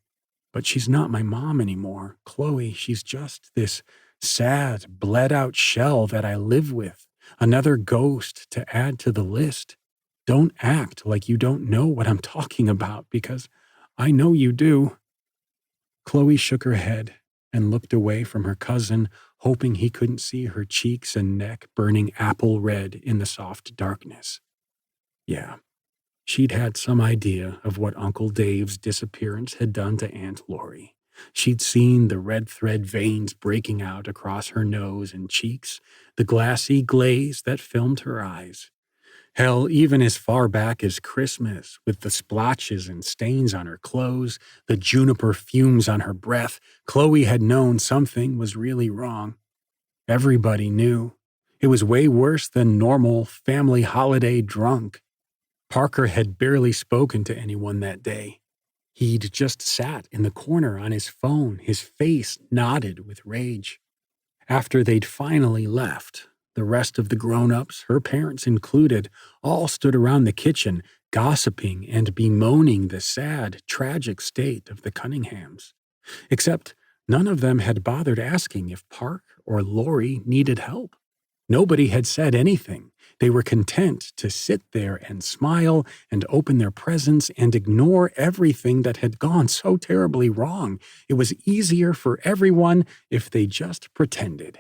But she's not my mom anymore. Chloe, she's just this sad, bled-out shell that I live with. Another ghost to add to the list. Don't act like you don't know what I'm talking about, because I know you do. Chloe shook her head and looked away from her cousin, hoping he couldn't see her cheeks and neck burning apple red in the soft darkness. Yeah, she'd had some idea of what Uncle Dave's disappearance had done to Aunt Lori. She'd seen the red thread veins breaking out across her nose and cheeks, the glassy glaze that filmed her eyes. Hell, even as far back as Christmas, with the splotches and stains on her clothes, the juniper fumes on her breath, Chloe had known something was really wrong. Everybody knew. It was way worse than normal family holiday drunk. Parker had barely spoken to anyone that day. He'd just sat in the corner on his phone, his face knotted with rage. After they'd finally left, the rest of the grown-ups, her parents included, all stood around the kitchen, gossiping and bemoaning the sad, tragic state of the Cunninghams. Except None of them had bothered asking if Park or Lori needed help. Nobody had said anything. They were content to sit there and smile and open their presents and ignore everything that had gone so terribly wrong. It was easier for everyone if they just pretended.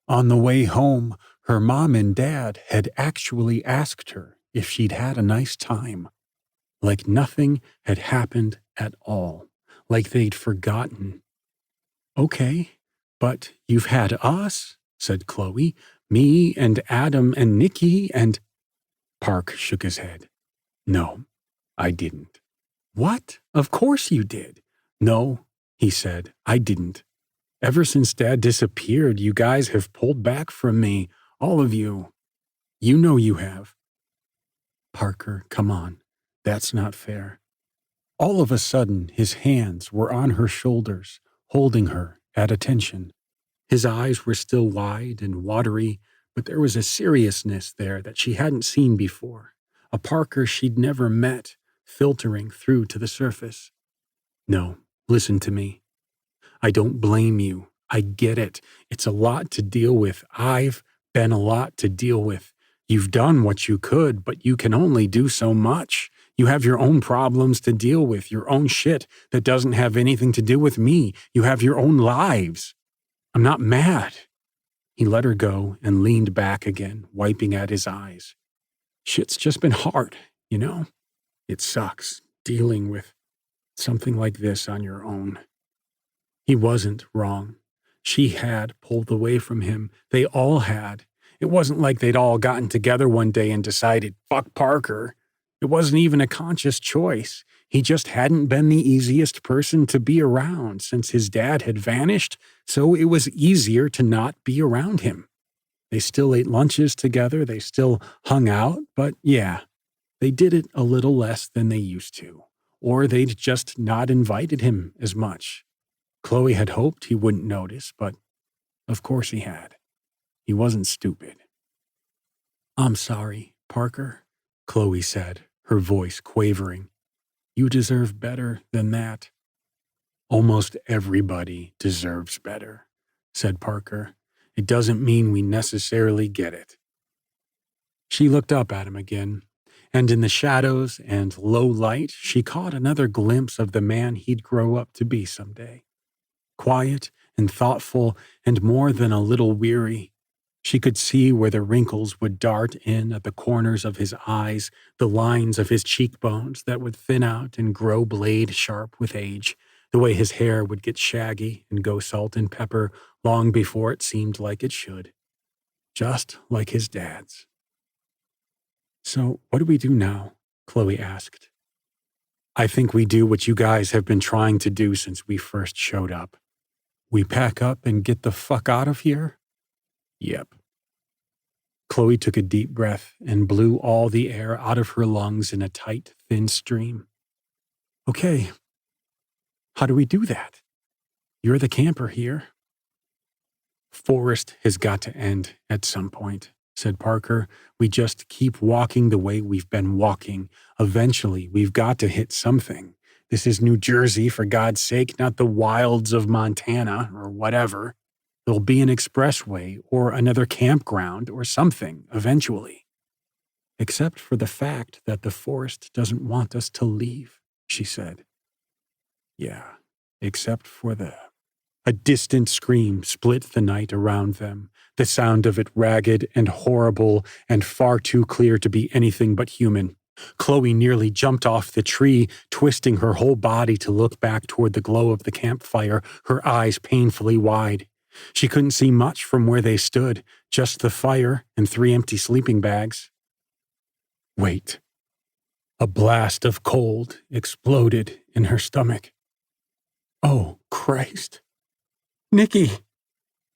On the way home, her mom and dad had actually asked her if she'd had a nice time. Like nothing had happened at all. Like they'd forgotten. "Okay, but you've had us," said Chloe. "Me and Adam and Nikki and—" Park shook his head. "No, I didn't." "What? Of course you did." "No," he said, "I didn't. Ever since Dad disappeared, you guys have pulled back from me. All of you. You know you have." "Parker, come on. That's not fair." All of a sudden, his hands were on her shoulders, holding her at attention. His eyes were still wide and watery, but there was a seriousness there that she hadn't seen before, a Parker she'd never met, filtering through to the surface. "No, listen to me. I don't blame you. I get it. It's a lot to deal with. I've been a lot to deal with. You've done what you could, but you can only do so much. You have your own problems to deal with, your own shit that doesn't have anything to do with me. You have your own lives. I'm not mad." He let her go and leaned back again, wiping at his eyes. "Shit's just been hard, you know? It sucks, dealing with something like this on your own." He wasn't wrong. She had pulled away from him. They all had. It wasn't like they'd all gotten together one day and decided, "Fuck Parker." It wasn't even a conscious choice. He just hadn't been the easiest person to be around since his dad had vanished, so it was easier to not be around him. They still ate lunches together, they still hung out, but yeah, they did it a little less than they used to, or they'd just not invited him as much. Chloe had hoped he wouldn't notice, but of course he had. He wasn't stupid. "I'm sorry, Parker," Chloe said, her voice quavering. "You deserve better than that." "Almost everybody deserves better," said Parker. "It doesn't mean we necessarily get it." She looked up at him again, and in the shadows and low light, she caught another glimpse of the man he'd grow up to be someday. Quiet and thoughtful and more than a little weary. She could see where the wrinkles would dart in at the corners of his eyes, the lines of his cheekbones that would thin out and grow blade sharp with age, the way his hair would get shaggy and go salt and pepper long before it seemed like it should. Just like his dad's. "So what do we do now?" Chloe asked. "I think we do what you guys have been trying to do since we first showed up. We pack up and get the fuck out of here?" "Yep." Chloe took a deep breath and blew all the air out of her lungs in a tight, thin stream. "Okay. How do we do that? You're the camper here." "Forest has got to end at some point," said Parker. "We just keep walking the way we've been walking. Eventually, we've got to hit something. This is New Jersey, for God's sake, not the wilds of Montana or whatever. There'll be an expressway or another campground or something eventually." "Except for the fact that the forest doesn't want us to leave," she said. "Yeah, except for the—" A distant scream split the night around them, the sound of it ragged and horrible and far too clear to be anything but human. Chloe nearly jumped off the tree, twisting her whole body to look back toward the glow of the campfire, her eyes painfully wide. She couldn't see much from where they stood, just the fire and 3 empty sleeping bags. Wait. A blast of cold exploded in her stomach. "Oh, Christ. Nikki!"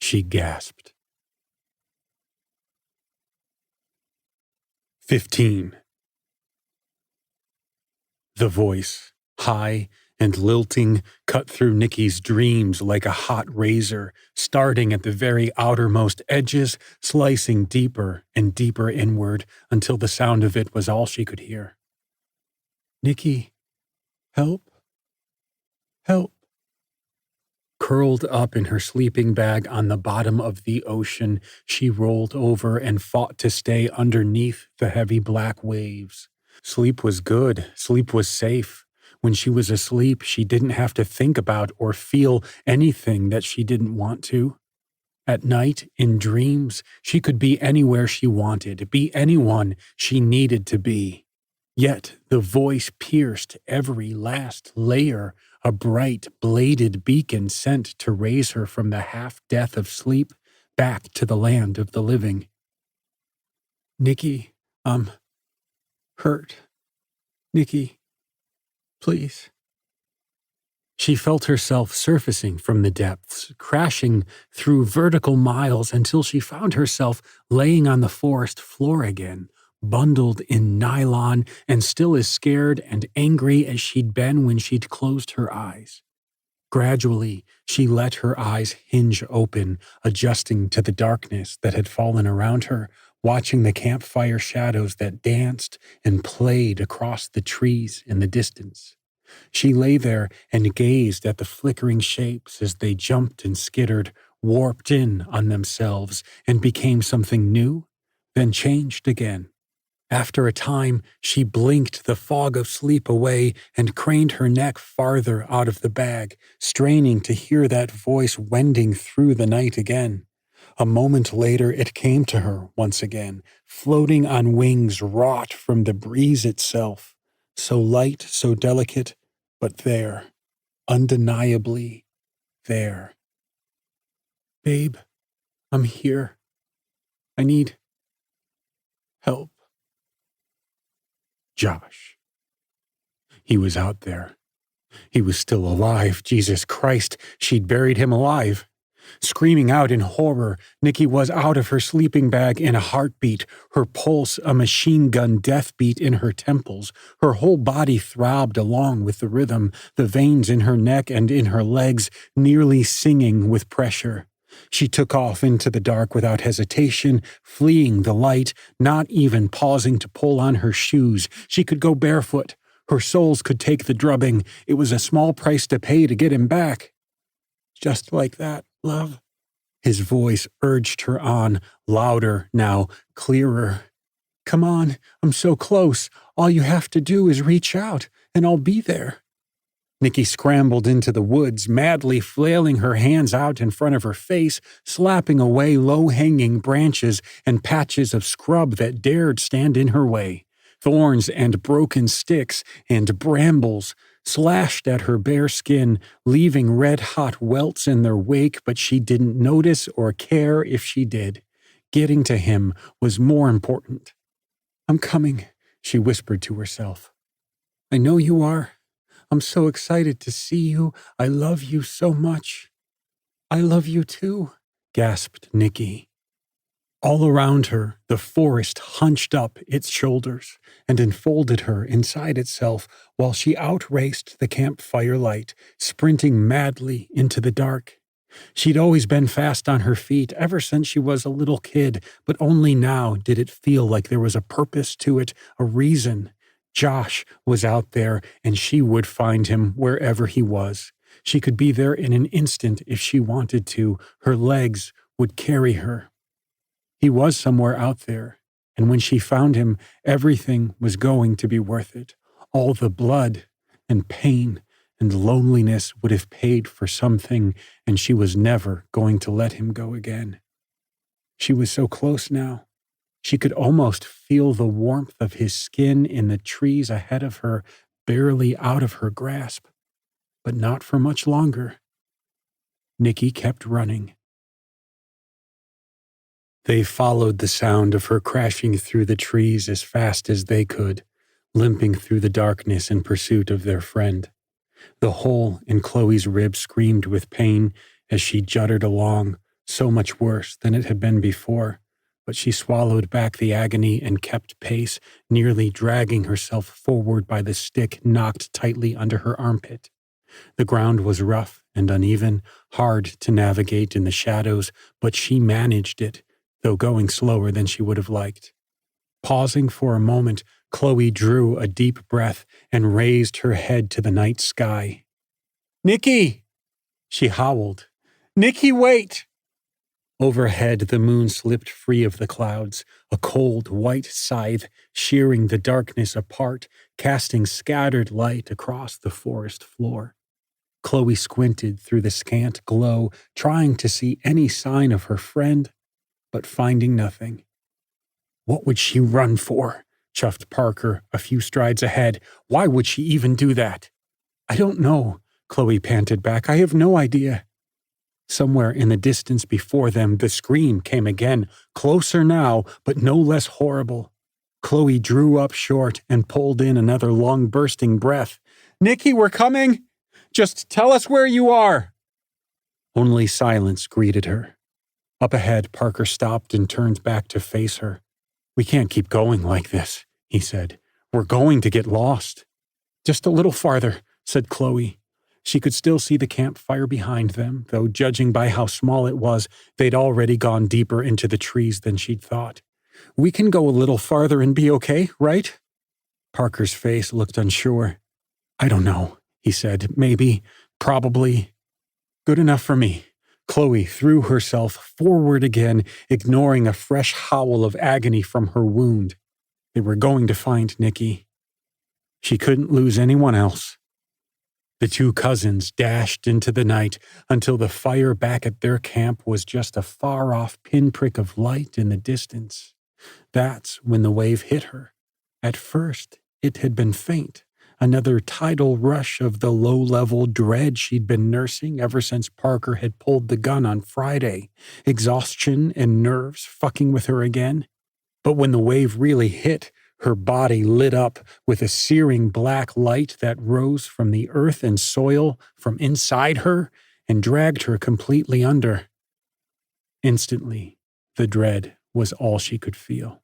she gasped. 15. The voice, high and lilting, cut through Nikki's dreams like a hot razor, starting at the very outermost edges, slicing deeper and deeper inward until the sound of it was all she could hear. "Nikki, help, help." Curled up in her sleeping bag on the bottom of the ocean, she rolled over and fought to stay underneath the heavy black waves. Sleep was good. Sleep was safe. When she was asleep, she didn't have to think about or feel anything that she didn't want to. At night, in dreams, she could be anywhere she wanted, be anyone she needed to be. Yet the voice pierced every last layer, a bright, bladed beacon sent to raise her from the half-death of sleep back to the land of the living. "Nikki, I'm hurt. Nikki, please." She felt herself surfacing from the depths, crashing through vertical miles until she found herself laying on the forest floor again, bundled in nylon and still as scared and angry as she'd been when she'd closed her eyes. Gradually, she let her eyes hinge open, adjusting to the darkness that had fallen around her, watching the campfire shadows that danced and played across the trees in the distance. She lay there and gazed at the flickering shapes as they jumped and skittered, warped in on themselves, and became something new, then changed again. After a time, she blinked the fog of sleep away and craned her neck farther out of the bag, straining to hear that voice wending through the night again. A moment later, it came to her once again, floating on wings wrought from the breeze itself, so light, so delicate, but there, undeniably there. "Babe, I'm here. I need help." Josh. He was out there. He was still alive. Jesus Christ, she'd buried him alive. Screaming out in horror, Nikki was out of her sleeping bag in a heartbeat, her pulse a machine gun death beat in her temples. Her whole body throbbed along with the rhythm, the veins in her neck and in her legs nearly singing with pressure. She took off into the dark without hesitation, fleeing the light, not even pausing to pull on her shoes. She could go barefoot. Her soles could take the drubbing. It was a small price to pay to get him back. "Just like that, love." His voice urged her on, louder now, clearer. "Come on, I'm so close. All you have to do is reach out, and I'll be there." Nikki scrambled into the woods, madly flailing her hands out in front of her face, slapping away low-hanging branches and patches of scrub that dared stand in her way. Thorns and broken sticks and brambles slashed at her bare skin, leaving red-hot welts in their wake, but she didn't notice or care if she did. Getting to him was more important. "I'm coming," she whispered to herself. "I know you are. I'm so excited to see you. I love you so much." "I love you too," gasped Nikki. All around her, the forest hunched up its shoulders and enfolded her inside itself while she outraced the campfire light, sprinting madly into the dark. She'd always been fast on her feet ever since she was a little kid, but only now did it feel like there was a purpose to it, a reason. Josh was out there, and she would find him wherever he was. She could be there in an instant if she wanted to. Her legs would carry her. He was somewhere out there, and when she found him, everything was going to be worth it. All the blood and pain and loneliness would have paid for something, and she was never going to let him go again. She was so close now. She could almost feel the warmth of his skin in the trees ahead of her, barely out of her grasp. But not for much longer. Nikki kept running. They followed the sound of her crashing through the trees as fast as they could, limping through the darkness in pursuit of their friend. The hole in Chloe's rib screamed with pain as she juddered along, so much worse than it had been before, but she swallowed back the agony and kept pace, nearly dragging herself forward by the stick knocked tightly under her armpit. The ground was rough and uneven, hard to navigate in the shadows, but she managed it, though going slower than she would have liked. Pausing for a moment, Chloe drew a deep breath and raised her head to the night sky. "Nikki!" She howled. "Nikki, wait!" Overhead, the moon slipped free of the clouds, a cold white scythe shearing the darkness apart, casting scattered light across the forest floor. Chloe squinted through the scant glow, trying to see any sign of her friend, but finding nothing. "What would she run for?" chuffed Parker, a few strides ahead. "Why would she even do that?" "I don't know," Chloe panted back. "I have no idea." Somewhere in the distance before them, the scream came again, closer now, but no less horrible. Chloe drew up short and pulled in another long bursting breath. "Nikki, we're coming! Just tell us where you are!" Only silence greeted her. Up ahead, Parker stopped and turned back to face her. "We can't keep going like this," he said. "We're going to get lost." "Just a little farther," said Chloe. She could still see the campfire behind them, though judging by how small it was, they'd already gone deeper into the trees than she'd thought. "We can go a little farther and be okay, right?" Parker's face looked unsure. "I don't know," he said. "Maybe, probably. Good enough for me." Chloe threw herself forward again, ignoring a fresh howl of agony from her wound. They were going to find Nikki. She couldn't lose anyone else. The two cousins dashed into the night until the fire back at their camp was just a far-off pinprick of light in the distance. That's when the wave hit her. At first, it had been faint, another tidal rush of the low-level dread she'd been nursing ever since Parker had pulled the gun on Friday, exhaustion and nerves fucking with her again. But when the wave really hit, her body lit up with a searing black light that rose from the earth and soil from inside her and dragged her completely under. Instantly, the dread was all she could feel.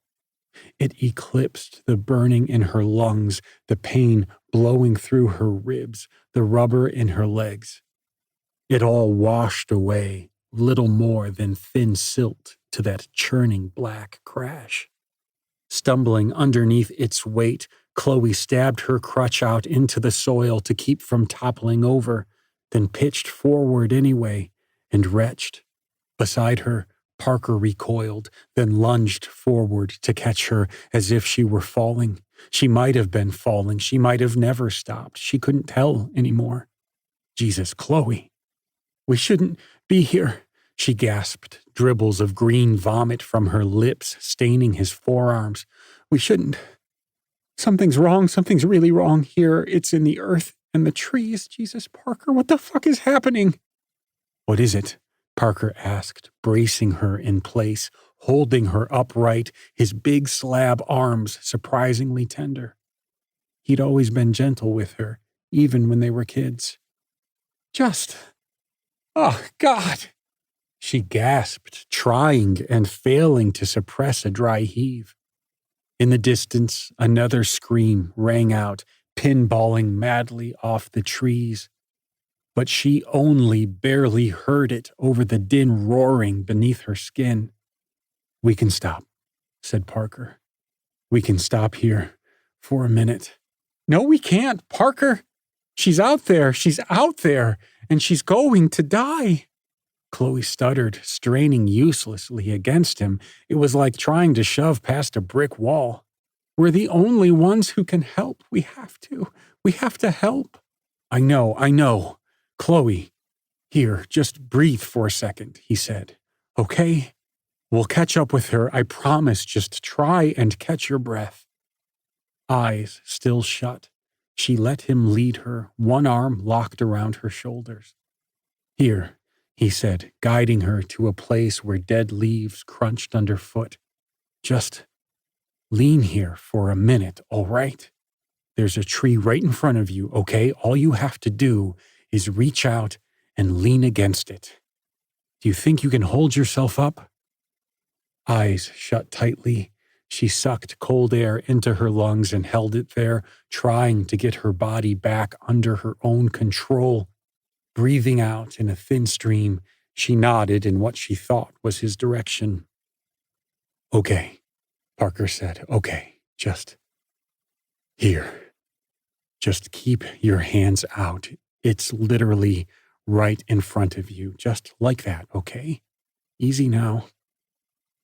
It eclipsed the burning in her lungs, the pain blowing through her ribs, the rubber in her legs. It all washed away, little more than thin silt to that churning black crash. Stumbling underneath its weight, Chloe stabbed her crutch out into the soil to keep from toppling over, then pitched forward anyway and retched. Beside her, Parker recoiled, then lunged forward to catch her as if she were falling. She might have been falling. She might have never stopped. She couldn't tell anymore. "Jesus, Chloe. We shouldn't be here," she gasped, dribbles of green vomit from her lips staining his forearms. "We shouldn't. Something's wrong. Something's really wrong here. It's in the earth and the trees. Jesus, Parker, what the fuck is happening?" "What is it?" Parker asked, bracing her in place, holding her upright, his big slab arms surprisingly tender. He'd always been gentle with her, even when they were kids. "Just... oh, God!" She gasped, trying and failing to suppress a dry heave. In the distance, another scream rang out, pinballing madly off the trees. But she only barely heard it over the din roaring beneath her skin. "We can stop," said Parker. "We can stop here for a minute." "No, we can't, Parker. She's out there, and she's going to die." Chloe stuttered, straining uselessly against him. It was like trying to shove past a brick wall. "We're the only ones who can help. We have to help." I know. "Chloe, here, just breathe for a second," he said. "Okay? We'll catch up with her, I promise. Just try and catch your breath." Eyes still shut, she let him lead her, one arm locked around her shoulders. "Here," he said, guiding her to a place where dead leaves crunched underfoot. "Just lean here for a minute, all right? There's a tree right in front of you, okay? All you have to do is reach out and lean against it. Do you think you can hold yourself up?" Eyes shut tightly, she sucked cold air into her lungs and held it there, trying to get her body back under her own control. Breathing out in a thin stream, she nodded in what she thought was his direction. "Okay," Parker said. "Okay, just here. Just keep your hands out. It's literally right in front of you, just like that, okay? Easy now."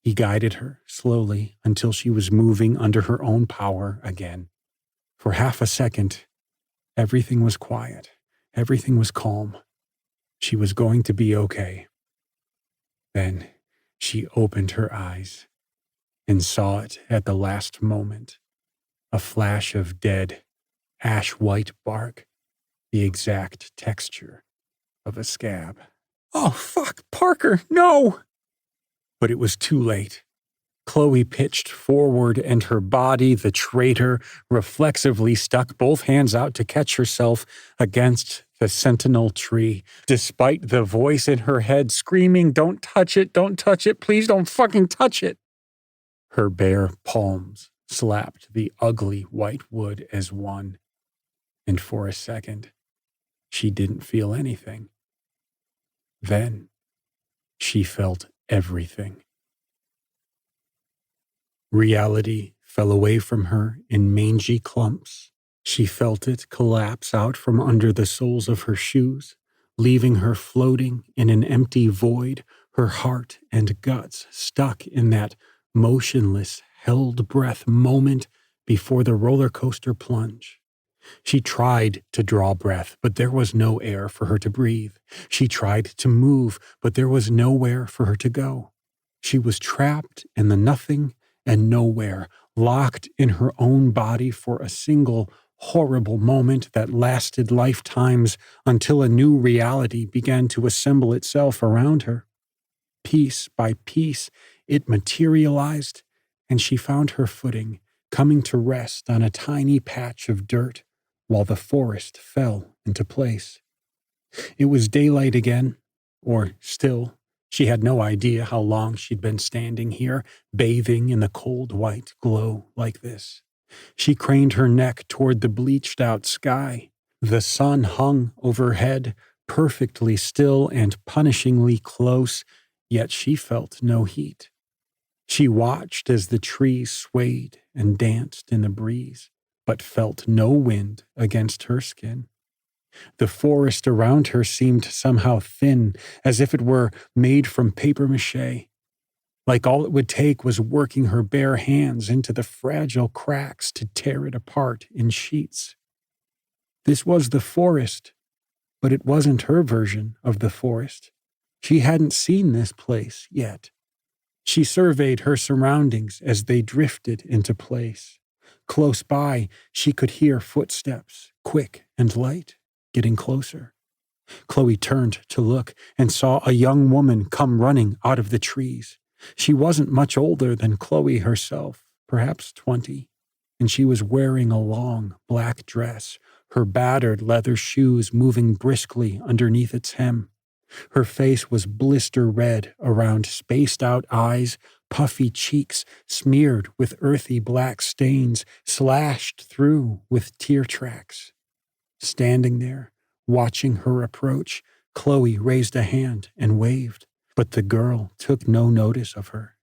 He guided her slowly until she was moving under her own power again. For half a second, everything was quiet. Everything was calm. She was going to be okay. Then she opened her eyes and saw it at the last moment. A flash of dead, ash-white bark, the exact texture of a scab. "Oh, fuck, Parker, no!" But it was too late. Chloe pitched forward and her body, the traitor, reflexively stuck both hands out to catch herself against the sentinel tree, despite the voice in her head screaming, don't touch it, please don't fucking touch it." Her bare palms slapped the ugly white wood as one, and for a second, she didn't feel anything. Then, she felt everything. Reality fell away from her in mangy clumps. She felt it collapse out from under the soles of her shoes, leaving her floating in an empty void, her heart and guts stuck in that motionless, held breath moment before the roller coaster plunge. She tried to draw breath, but there was no air for her to breathe. She tried to move, but there was nowhere for her to go. She was trapped in the nothing and nowhere, locked in her own body for a single horrible moment that lasted lifetimes until a new reality began to assemble itself around her. Piece by piece, it materialized, and she found her footing, coming to rest on a tiny patch of dirt while the forest fell into place. It was daylight again, or still. She had no idea how long she'd been standing here, bathing in the cold white glow like this. She craned her neck toward the bleached-out sky. The sun hung overhead, perfectly still and punishingly close, yet she felt no heat. She watched as the trees swayed and danced in the breeze, but felt no wind against her skin. The forest around her seemed somehow thin, as if it were made from papier-mâché. Like all it would take was working her bare hands into the fragile cracks to tear it apart in sheets. This was the forest, but it wasn't her version of the forest. She hadn't seen this place yet. She surveyed her surroundings as they drifted into place. Close by, she could hear footsteps, quick and light, getting closer. Chloe turned to look and saw a young woman come running out of the trees. She wasn't much older than Chloe herself, perhaps 20, and she was wearing a long black dress, her battered leather shoes moving briskly underneath its hem. Her face was blister red around spaced-out eyes, puffy cheeks smeared with earthy black stains, slashed through with tear tracks. Standing there, watching her approach, Chloe raised a hand and waved, but the girl took no notice of her.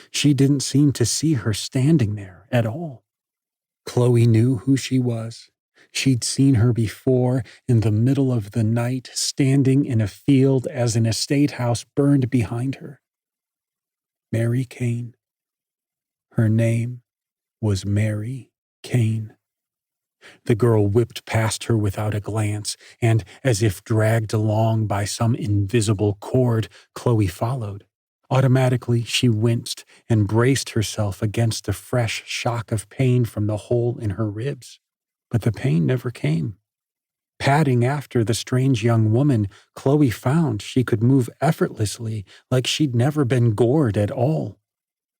She didn't seem to see her standing there at all. Chloe knew who she was. She'd seen her before in the middle of the night, standing in a field as an estate house burned behind her. Mary Kane. Her name was Mary Kane. The girl whipped past her without a glance, and, as if dragged along by some invisible cord, Chloe followed. Automatically, she winced and braced herself against the fresh shock of pain from the hole in her ribs. But the pain never came. Padding after the strange young woman, Chloe found she could move effortlessly, like she'd never been gored at all.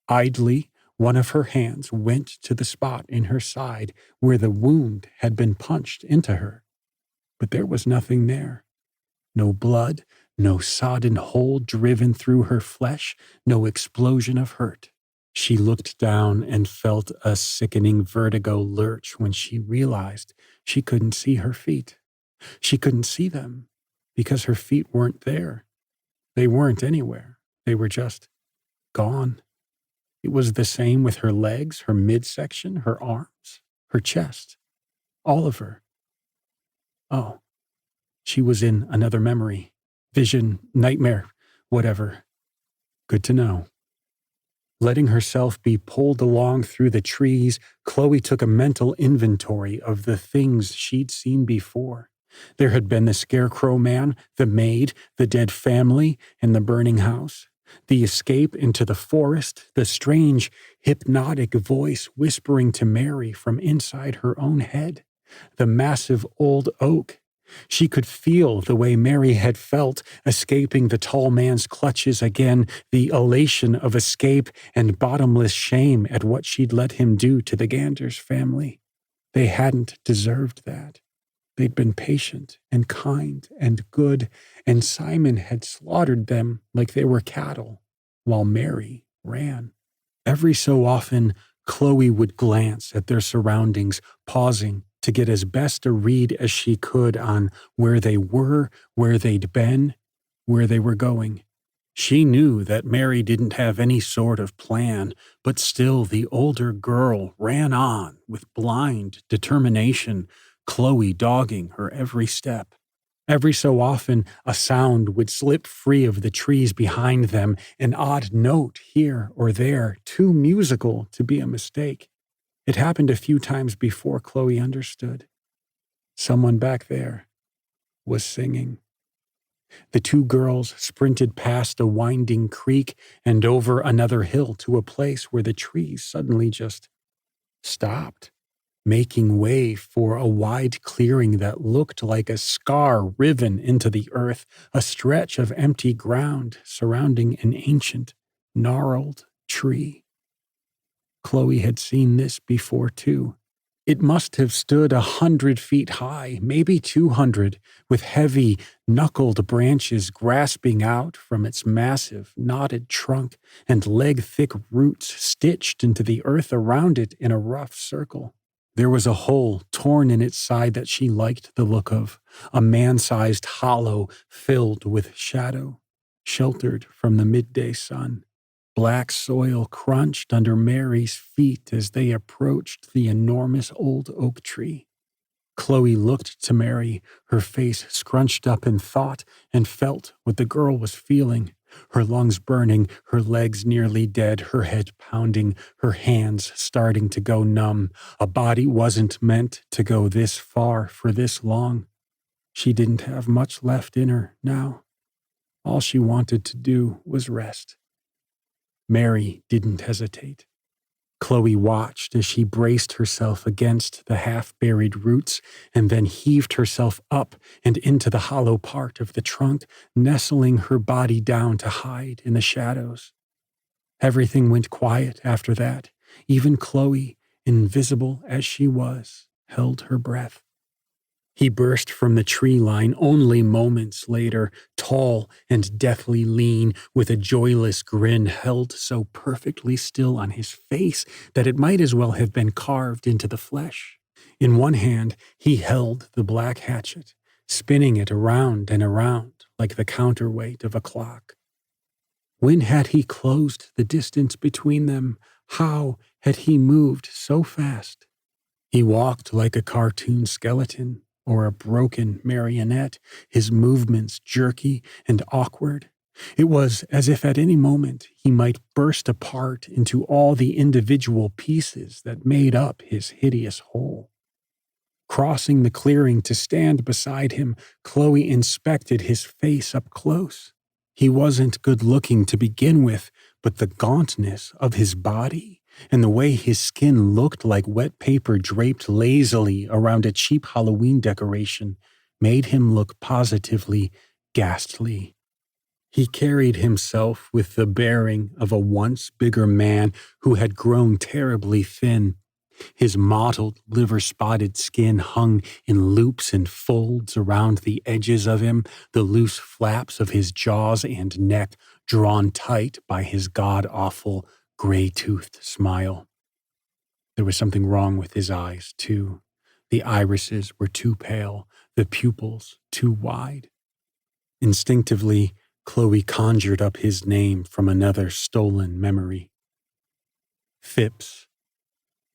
Idly, one of her hands went to the spot in her side where the wound had been punched into her. But there was nothing there. No blood, no sodden hole driven through her flesh, no explosion of hurt. She looked down and felt a sickening vertigo lurch when she realized she couldn't see her feet. She couldn't see them because her feet weren't there. They weren't anywhere. They were just gone. It was the same with her legs, her midsection, her arms, her chest, all of her. Oh, she was in another memory. Vision, nightmare, whatever. Good to know. Letting herself be pulled along through the trees, Chloe took a mental inventory of the things she'd seen before. There had been the scarecrow man, the maid, the dead family, and the burning house. The escape into the forest, the strange, hypnotic voice whispering to Mary from inside her own head, the massive old oak. She could feel the way Mary had felt escaping the tall man's clutches again, the elation of escape and bottomless shame at what she'd let him do to the Ganders family. They hadn't deserved that. They'd been patient and kind and good, and Simon had slaughtered them like they were cattle, while Mary ran. Every so often, Chloe would glance at their surroundings, pausing to get as best a read as she could on where they were, where they'd been, where they were going. She knew that Mary didn't have any sort of plan, but still the older girl ran on with blind determination, Chloe dogging her every step. Every so often, a sound would slip free of the trees behind them, an odd note here or there, too musical to be a mistake. It happened a few times before Chloe understood. Someone back there was singing. The two girls sprinted past a winding creek and over another hill to a place where the trees suddenly just stopped, making way for a wide clearing that looked like a scar riven into the earth, a stretch of empty ground surrounding an ancient, gnarled tree. Chloe had seen this before, too. It must have stood 100 feet high, maybe 200, with heavy, knuckled branches grasping out from its massive, knotted trunk and leg-thick roots stitched into the earth around it in a rough circle. There was a hole torn in its side that she liked the look of, a man-sized hollow filled with shadow, sheltered from the midday sun. Black soil crunched under Mary's feet as they approached the enormous old oak tree. Chloe looked to Mary, her face scrunched up in thought, and felt what the girl was feeling. Her lungs burning, her legs nearly dead, her head pounding, her hands starting to go numb. A body wasn't meant to go this far for this long. She didn't have much left in her now. All she wanted to do was rest. Mary didn't hesitate. Chloe watched as she braced herself against the half-buried roots and then heaved herself up and into the hollow part of the trunk, nestling her body down to hide in the shadows. Everything went quiet after that. Even Chloe, invisible as she was, held her breath. He burst from the tree line only moments later, tall and deathly lean, with a joyless grin held so perfectly still on his face that it might as well have been carved into the flesh. In one hand, he held the black hatchet, spinning it around and around like the counterweight of a clock. When had he closed the distance between them? How had he moved so fast? He walked like a cartoon skeleton, or a broken marionette, his movements jerky and awkward. It was as if at any moment he might burst apart into all the individual pieces that made up his hideous whole. Crossing the clearing to stand beside him, Chloe inspected his face up close. He wasn't good-looking to begin with, but the gauntness of his body and the way his skin looked like wet paper draped lazily around a cheap Halloween decoration made him look positively ghastly. He carried himself with the bearing of a once bigger man who had grown terribly thin. His mottled, liver-spotted skin hung in loops and folds around the edges of him, the loose flaps of his jaws and neck drawn tight by his god-awful, gray-toothed smile. There was something wrong with his eyes, too. The irises were too pale, the pupils too wide. Instinctively, Chloe conjured up his name from another stolen memory. Phipps.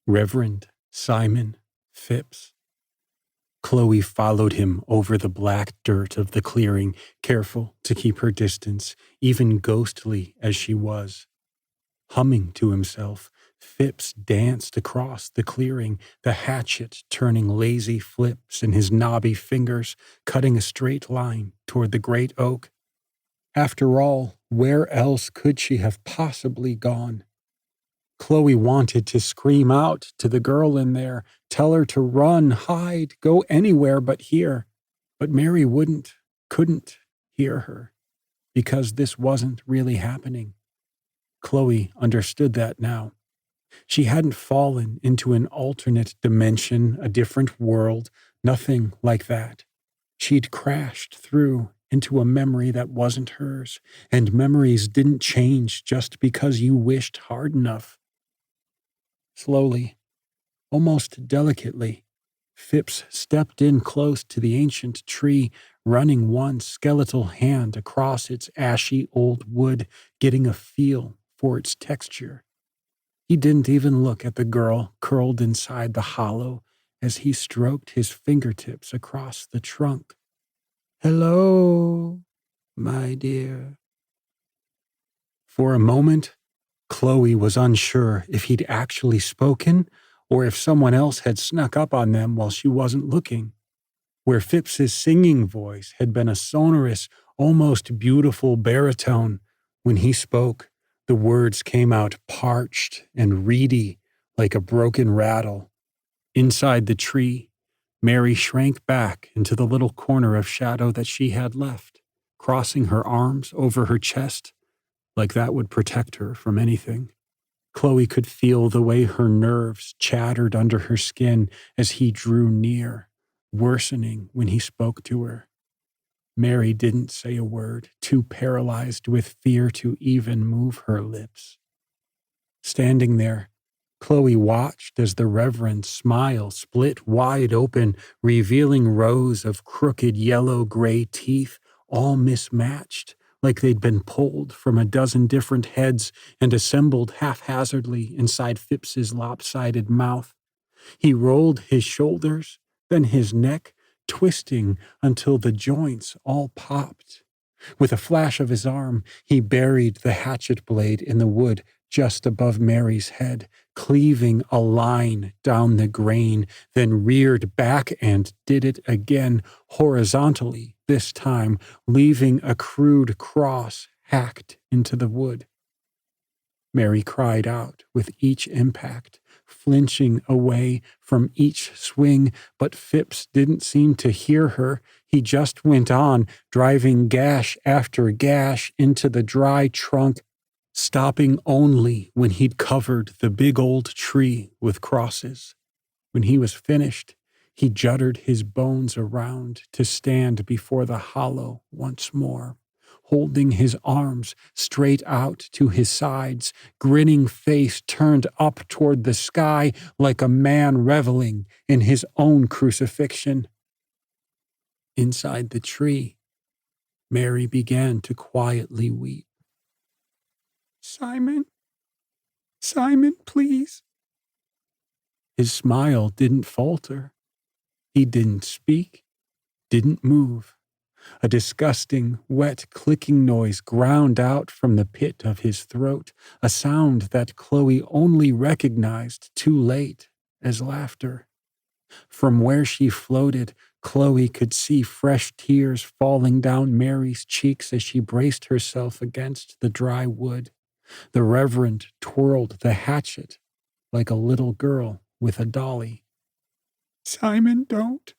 Reverend Simon Phipps. Chloe followed him over the black dirt of the clearing, careful to keep her distance, even ghostly as she was. Humming to himself, Phipps danced across the clearing, the hatchet turning lazy flips in his knobby fingers, cutting a straight line toward the great oak. After all, where else could she have possibly gone? Chloe wanted to scream out to the girl in there, tell her to run, hide, go anywhere but here. But Mary couldn't hear her, because this wasn't really happening. Chloe understood that now. She hadn't fallen into an alternate dimension, a different world, nothing like that. She'd crashed through into a memory that wasn't hers, and memories didn't change just because you wished hard enough. Slowly, almost delicately, Phipps stepped in close to the ancient tree, running one skeletal hand across its ashy old wood, getting a feel for its texture. He didn't even look at the girl curled inside the hollow as he stroked his fingertips across the trunk. "Hello, my dear." For a moment, Chloe was unsure if he'd actually spoken or if someone else had snuck up on them while she wasn't looking. Where Phipps's singing voice had been a sonorous, almost beautiful baritone, when he spoke, the words came out parched and reedy like a broken rattle. Inside the tree, Mary shrank back into the little corner of shadow that she had left, crossing her arms over her chest, like that would protect her from anything. Chloe could feel the way her nerves chattered under her skin as he drew near, worsening when he spoke to her. Mary didn't say a word, too paralyzed with fear to even move her lips. Standing there, Chloe watched as the Reverend's smile split wide open, revealing rows of crooked yellow-gray teeth, all mismatched, like they'd been pulled from a dozen different heads and assembled haphazardly inside Phipps's lopsided mouth. He rolled his shoulders, then his neck, twisting until the joints all popped. With a flash of his arm, he buried the hatchet blade in the wood just above Mary's head, cleaving a line down the grain, then reared back and did it again, horizontally this time, leaving a crude cross hacked into the wood. Mary cried out with each impact, flinching away from each swing, but Phipps didn't seem to hear her. He just went on, driving gash after gash into the dry trunk, stopping only when he'd covered the big old tree with crosses. When he was finished, he juddered his bones around to stand before the hollow once more, holding his arms straight out to his sides, grinning face turned up toward the sky like a man reveling in his own crucifixion. Inside the tree, Mary began to quietly weep. "Simon, Simon, please." His smile didn't falter. He didn't speak, didn't move. A disgusting, wet, clicking noise ground out from the pit of his throat, a sound that Chloe only recognized too late as laughter. From where she floated, Chloe could see fresh tears falling down Mary's cheeks as she braced herself against the dry wood. The Reverend twirled the hatchet like a little girl with a dolly. "Simon, don't,"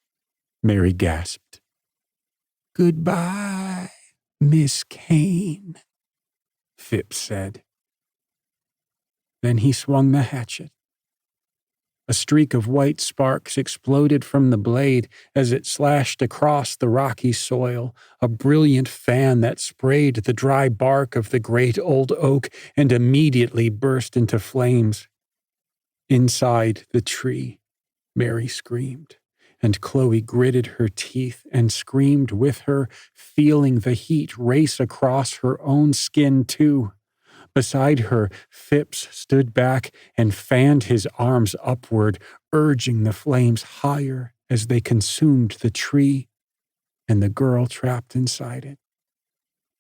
Mary gasped. "Goodbye, Miss Kane," Phipps said. Then he swung the hatchet. A streak of white sparks exploded from the blade as it slashed across the rocky soil, a brilliant fan that sprayed the dry bark of the great old oak and immediately burst into flames. Inside the tree, Mary screamed, and Chloe gritted her teeth and screamed with her, feeling the heat race across her own skin too. Beside her, Phipps stood back and fanned his arms upward, urging the flames higher as they consumed the tree and the girl trapped inside it.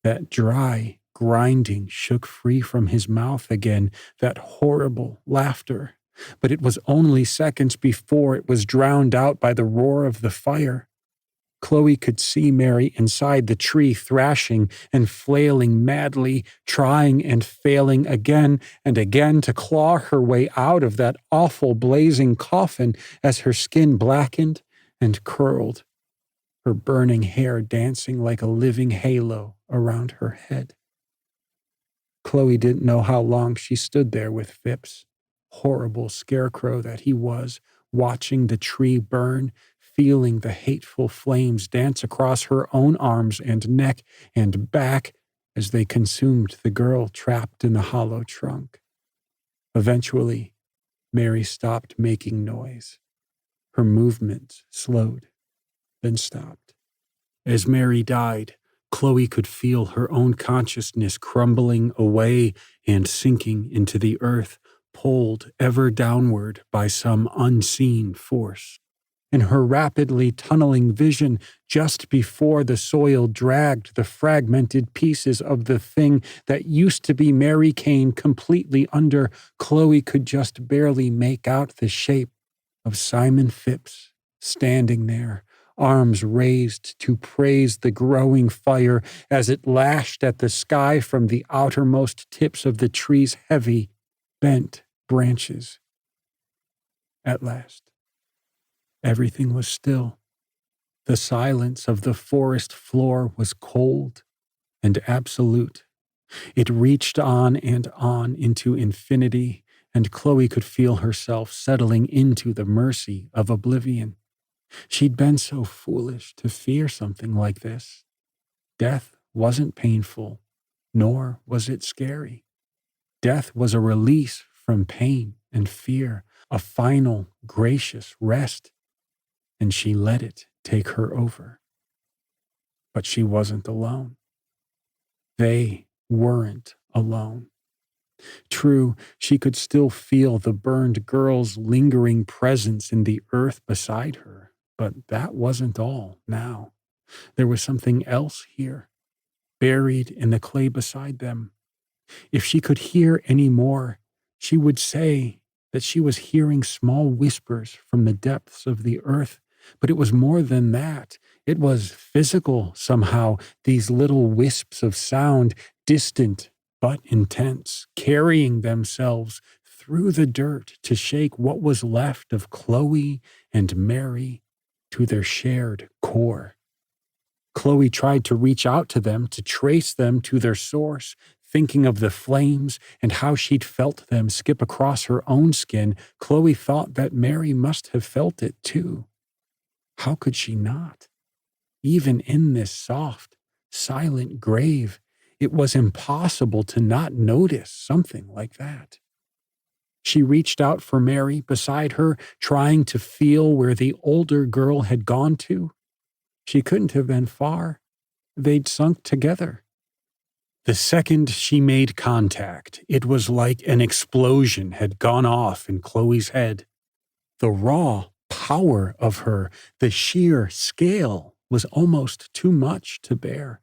That dry, grinding shook free from his mouth again, that horrible laughter. But it was only seconds before it was drowned out by the roar of the fire. Chloe could see Mary inside the tree thrashing and flailing madly, trying and failing again and again to claw her way out of that awful blazing coffin as her skin blackened and curled, her burning hair dancing like a living halo around her head. Chloe didn't know how long she stood there with Phipps, horrible scarecrow that he was, watching the tree burn, feeling the hateful flames dance across her own arms and neck and back as they consumed the girl trapped in the hollow trunk. Eventually, Mary stopped making noise. Her movements slowed, then stopped. As Mary died, Chloe could feel her own consciousness crumbling away and sinking into the earth, pulled ever downward by some unseen force. In her rapidly tunneling vision, just before the soil dragged the fragmented pieces of the thing that used to be Mary Kane completely under, Chloe could just barely make out the shape of Simon Phipps standing there, arms raised to praise the growing fire as it lashed at the sky from the outermost tips of the tree's heavy, bent branches. At last, everything was still. The silence of the forest floor was cold and absolute. It reached on and on into infinity, and Chloe could feel herself settling into the mercy of oblivion. She'd been so foolish to fear something like this. Death wasn't painful, nor was it scary. Death was a release from pain and fear, a final, gracious rest, and she let it take her over. But she wasn't alone. They weren't alone. True, she could still feel the burned girl's lingering presence in the earth beside her, but that wasn't all now. There was something else here, buried in the clay beside them. If she could hear any more, she would say that she was hearing small whispers from the depths of the earth, but it was more than that. It was physical somehow, these little wisps of sound, distant but intense, carrying themselves through the dirt to shake what was left of Chloe and Mary to their shared core. Chloe tried to reach out to them, to trace them to their source, thinking of the flames and how she'd felt them skip across her own skin. Chloe thought that Mary must have felt it too. How could she not? Even in this soft, silent grave, it was impossible to not notice something like that. She reached out for Mary beside her, trying to feel where the older girl had gone to. She couldn't have been far. They'd sunk together. The second she made contact, it was like an explosion had gone off in Chloe's head. The raw power of her, the sheer scale, was almost too much to bear.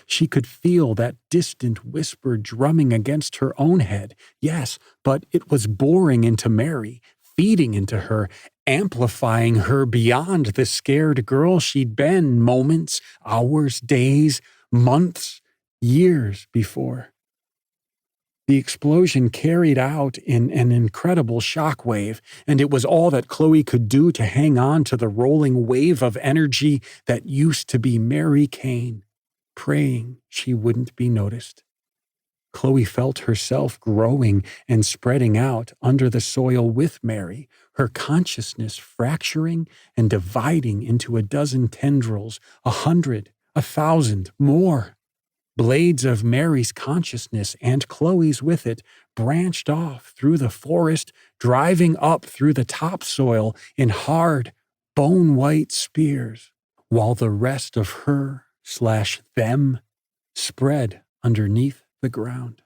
She could feel that distant whisper drumming against her own head. Yes, but it was boring into Mary, feeding into her, amplifying her beyond the scared girl she'd been moments, hours, days, months, years before. The explosion carried out in an incredible shockwave, and it was all that Chloe could do to hang on to the rolling wave of energy that used to be Mary Kane, praying she wouldn't be noticed. Chloe felt herself growing and spreading out under the soil with Mary, her consciousness fracturing and dividing into a dozen tendrils, 100, 1,000, more. Blades of Mary's consciousness and Chloe's with it branched off through the forest, driving up through the topsoil in hard, bone-white spears, while the rest of her/them spread underneath the ground.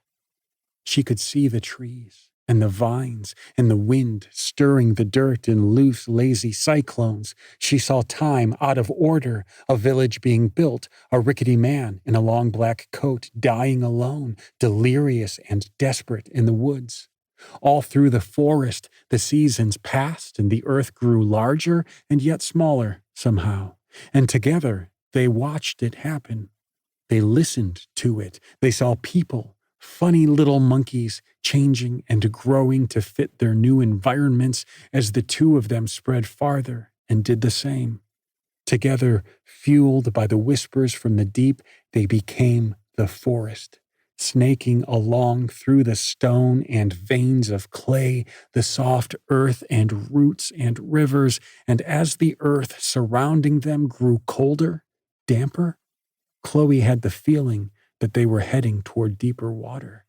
She could see the trees, and the vines, and the wind stirring the dirt in loose, lazy cyclones. She saw time out of order, a village being built, a rickety man in a long black coat dying alone, delirious and desperate in the woods. All through the forest, the seasons passed, and the earth grew larger and yet smaller somehow, and together they watched it happen. They listened to it. They saw people, funny little monkeys, changing and growing to fit their new environments as the two of them spread farther and did the same. Together, fueled by the whispers from the deep, they became the forest, snaking along through the stone and veins of clay, the soft earth and roots and rivers, and as the earth surrounding them grew colder, damper, Chloe had the feeling that they were heading toward deeper water.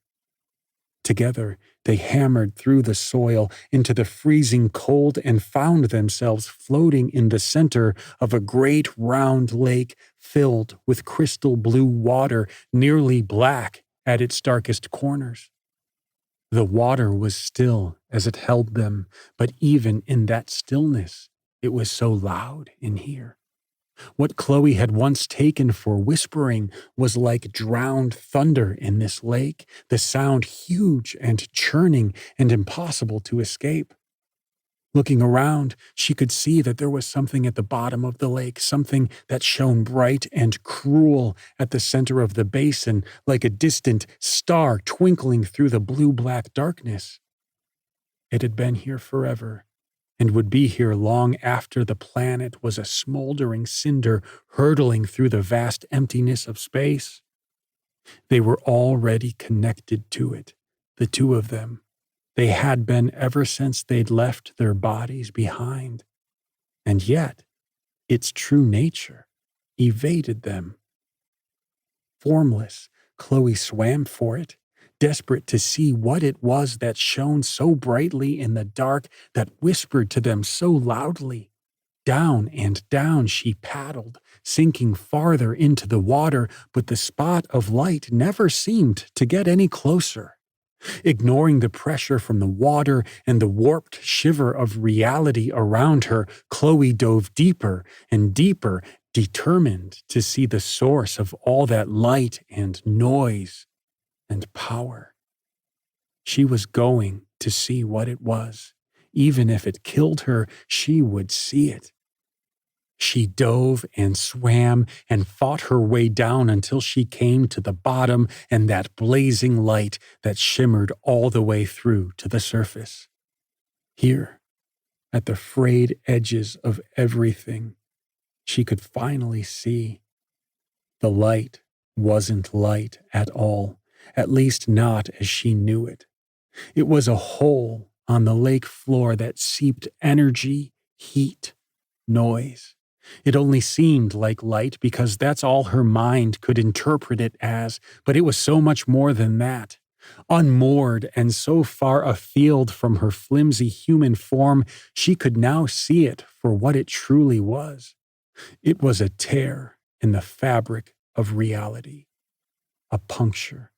Together, they hammered through the soil into the freezing cold and found themselves floating in the center of a great round lake filled with crystal blue water, nearly black at its darkest corners. The water was still as it held them, but even in that stillness, it was so loud in here. What Chloe had once taken for whispering was like drowned thunder in this lake, the sound huge and churning and impossible to escape. Looking around, she could see that there was something at the bottom of the lake, something that shone bright and cruel at the center of the basin, like a distant star twinkling through the blue-black darkness. It had been here forever, and would be here long after the planet was a smoldering cinder hurtling through the vast emptiness of space. They were already connected to it, the two of them. They had been ever since they'd left their bodies behind. And yet, its true nature evaded them. Formless, Chloe swam for it, desperate to see what it was that shone so brightly in the dark, that whispered to them so loudly. Down and down she paddled, sinking farther into the water, but the spot of light never seemed to get any closer. Ignoring the pressure from the water and the warped shiver of reality around her, Chloe dove deeper and deeper, determined to see the source of all that light and noise and power. She was going to see what it was. Even if it killed her, she would see it. She dove and swam and fought her way down until she came to the bottom and that blazing light that shimmered all the way through to the surface. Here, at the frayed edges of everything, she could finally see. The light wasn't light at all, at least not as she knew it. It was a hole on the lake floor that seeped energy, heat, noise. It only seemed like light because that's all her mind could interpret it as, but it was so much more than that. Unmoored and so far afield from her flimsy human form, she could now see it for what it truly was. It was a tear in the fabric of reality, a puncture,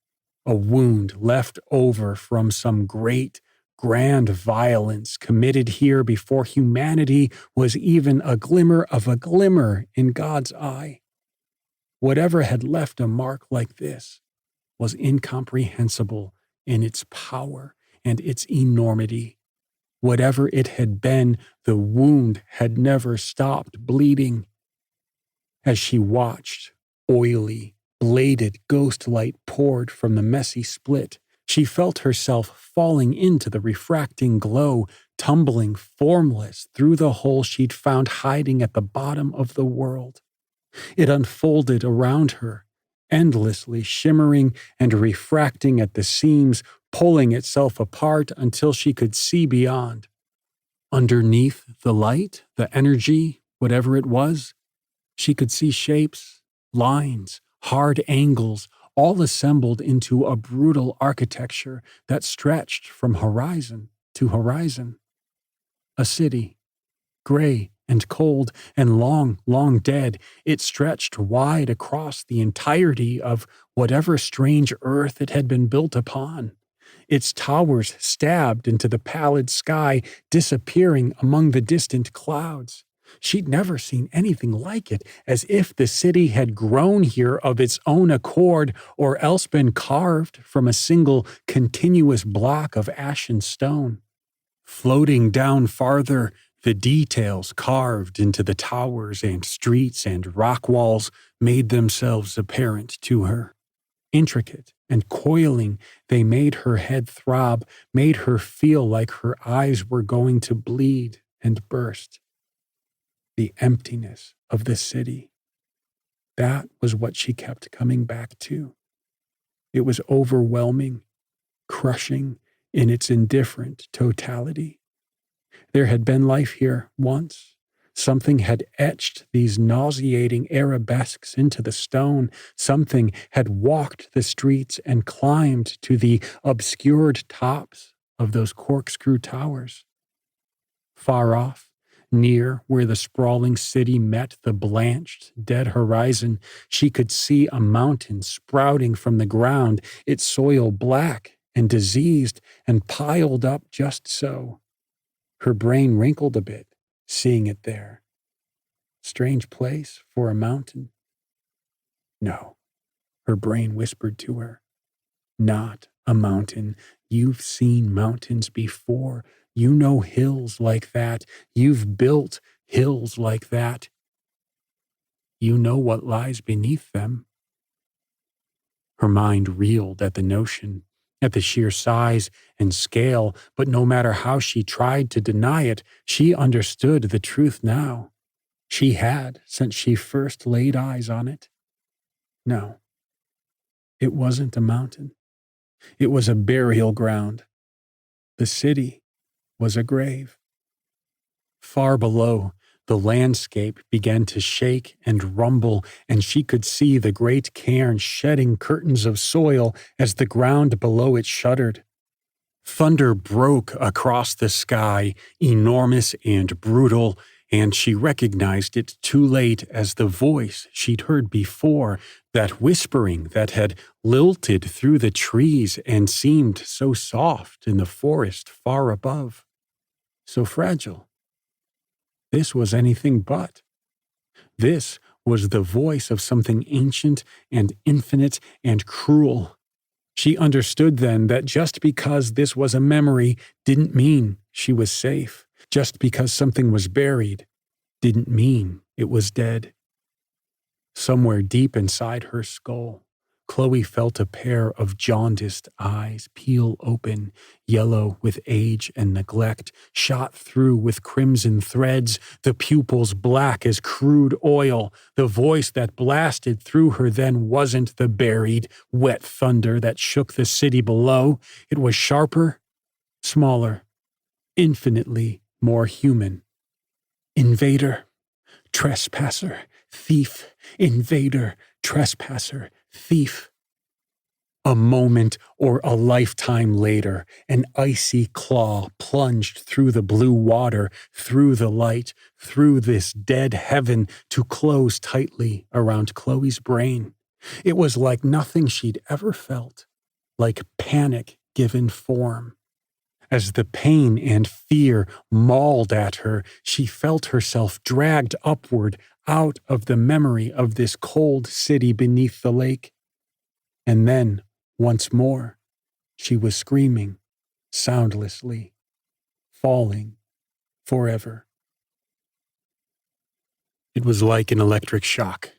a wound left over from some great, grand violence committed here before humanity was even a glimmer of a glimmer in God's eye. Whatever had left a mark like this was incomprehensible in its power and its enormity. Whatever it had been, the wound had never stopped bleeding. As she watched, oily, bladed ghost light poured from the messy split. She felt herself falling into the refracting glow, tumbling formless through the hole she'd found hiding at the bottom of the world. It unfolded around her, endlessly shimmering and refracting at the seams, pulling itself apart until she could see beyond. Underneath the light, the energy, whatever it was, she could see shapes, lines, hard angles, all assembled into a brutal architecture that stretched from horizon to horizon. A city, gray and cold and long, long dead, it stretched wide across the entirety of whatever strange earth it had been built upon. its towers stabbed into the pallid sky, disappearing among the distant clouds. She'd never seen anything like it, as if the city had grown here of its own accord or else been carved from a single continuous block of ashen stone. Floating down farther, the details carved into the towers and streets and rock walls made themselves apparent to her. Intricate and coiling, they made her head throb, made her feel like her eyes were going to bleed and burst. The emptiness of the city. That was what she kept coming back to. It was overwhelming, crushing in its indifferent totality. There had been life here once. Something had etched these nauseating arabesques into the stone. Something had walked the streets and climbed to the obscured tops of those corkscrew towers. Far off, near where the sprawling city met the blanched, dead horizon, she could see a mountain sprouting from the ground, its soil black and diseased and piled up just so. Her brain wrinkled a bit, seeing it there. Strange place for a mountain. No, her brain whispered to her. Not a mountain. You've seen mountains before. You know hills like that. You've built hills like that. You know what lies beneath them. Her mind reeled at the notion, at the sheer size and scale, but no matter how she tried to deny it, she understood the truth now. She had since she first laid eyes on it. No, it wasn't a mountain. It was a burial ground. The city was a grave. Far below, the landscape began to shake and rumble, and she could see the great cairn shedding curtains of soil as the ground below it shuddered. Thunder broke across the sky, enormous and brutal, and she recognized it too late as the voice she'd heard before, that whispering that had lilted through the trees and seemed so soft in the forest far above. So fragile. This was anything but. This was the voice of something ancient and infinite and cruel. She understood then that just because this was a memory didn't mean she was safe. Just because something was buried didn't mean it was dead. Somewhere deep inside her skull, Chloe felt a pair of jaundiced eyes peel open, yellow with age and neglect, shot through with crimson threads, the pupils black as crude oil. The voice that blasted through her then wasn't the buried, wet thunder that shook the city below. It was sharper, smaller, infinitely more human. Invader, trespasser, thief, invader, trespasser, thief. A moment or a lifetime later, an icy claw plunged through the blue water, through the light, through this dead heaven to close tightly around Chloe's brain. It was like nothing she'd ever felt, like panic given form. As the pain and fear mauled at her, she felt herself dragged upward out of the memory of this cold city beneath the lake. And then, once more, she was screaming, soundlessly, falling forever. It was like an electric shock.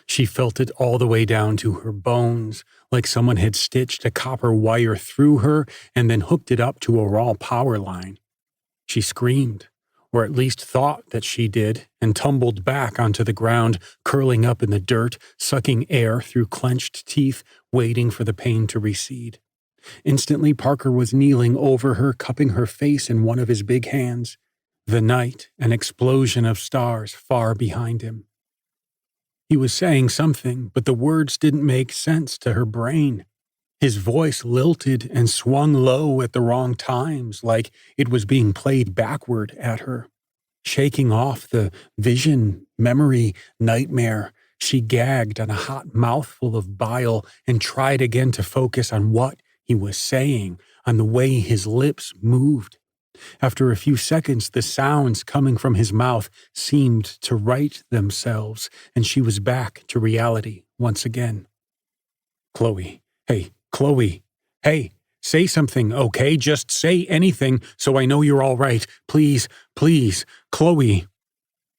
She felt it all the way down to her bones, like someone had stitched a copper wire through her and then hooked it up to a raw power line. She screamed, or at least thought that she did, and tumbled back onto the ground, curling up in the dirt, sucking air through clenched teeth, waiting for the pain to recede. Instantly, Parker was kneeling over her, cupping her face in one of his big hands. The night, an explosion of stars far behind him. He was saying something, but the words didn't make sense to her brain. His voice lilted and swung low at the wrong times, like it was being played backward at her. Shaking off the vision, memory, nightmare, she gagged on a hot mouthful of bile and tried again to focus on what he was saying, on the way his lips moved. After a few seconds, the sounds coming from his mouth seemed to right themselves, and she was back to reality once again. Chloe, hey, Chloe, hey, say something, okay? Just say anything so I know you're all right. Please, please, Chloe.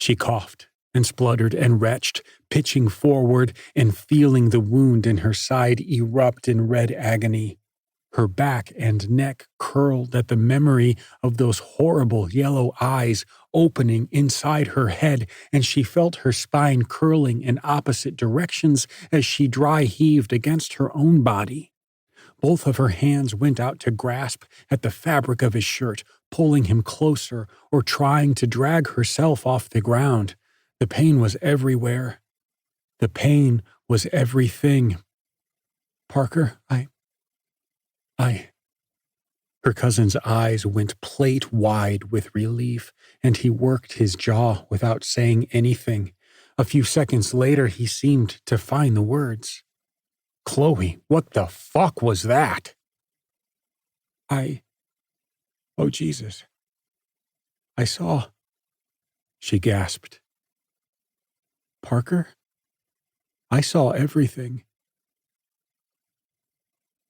She coughed and spluttered and retched, pitching forward and feeling the wound in her side erupt in red agony. Her back and neck curled at the memory of those horrible yellow eyes opening inside her head, and she felt her spine curling in opposite directions as she dry heaved against her own body. Both of her hands went out to grasp at the fabric of his shirt, pulling him closer or trying to drag herself off the ground. The pain was everywhere. The pain was everything. Parker, Her cousin's eyes went plate wide with relief, and he worked his jaw without saying anything. A few seconds later, he seemed to find the words. Chloe, what the fuck was that? Oh Jesus. I saw, she gasped. Parker? I saw everything.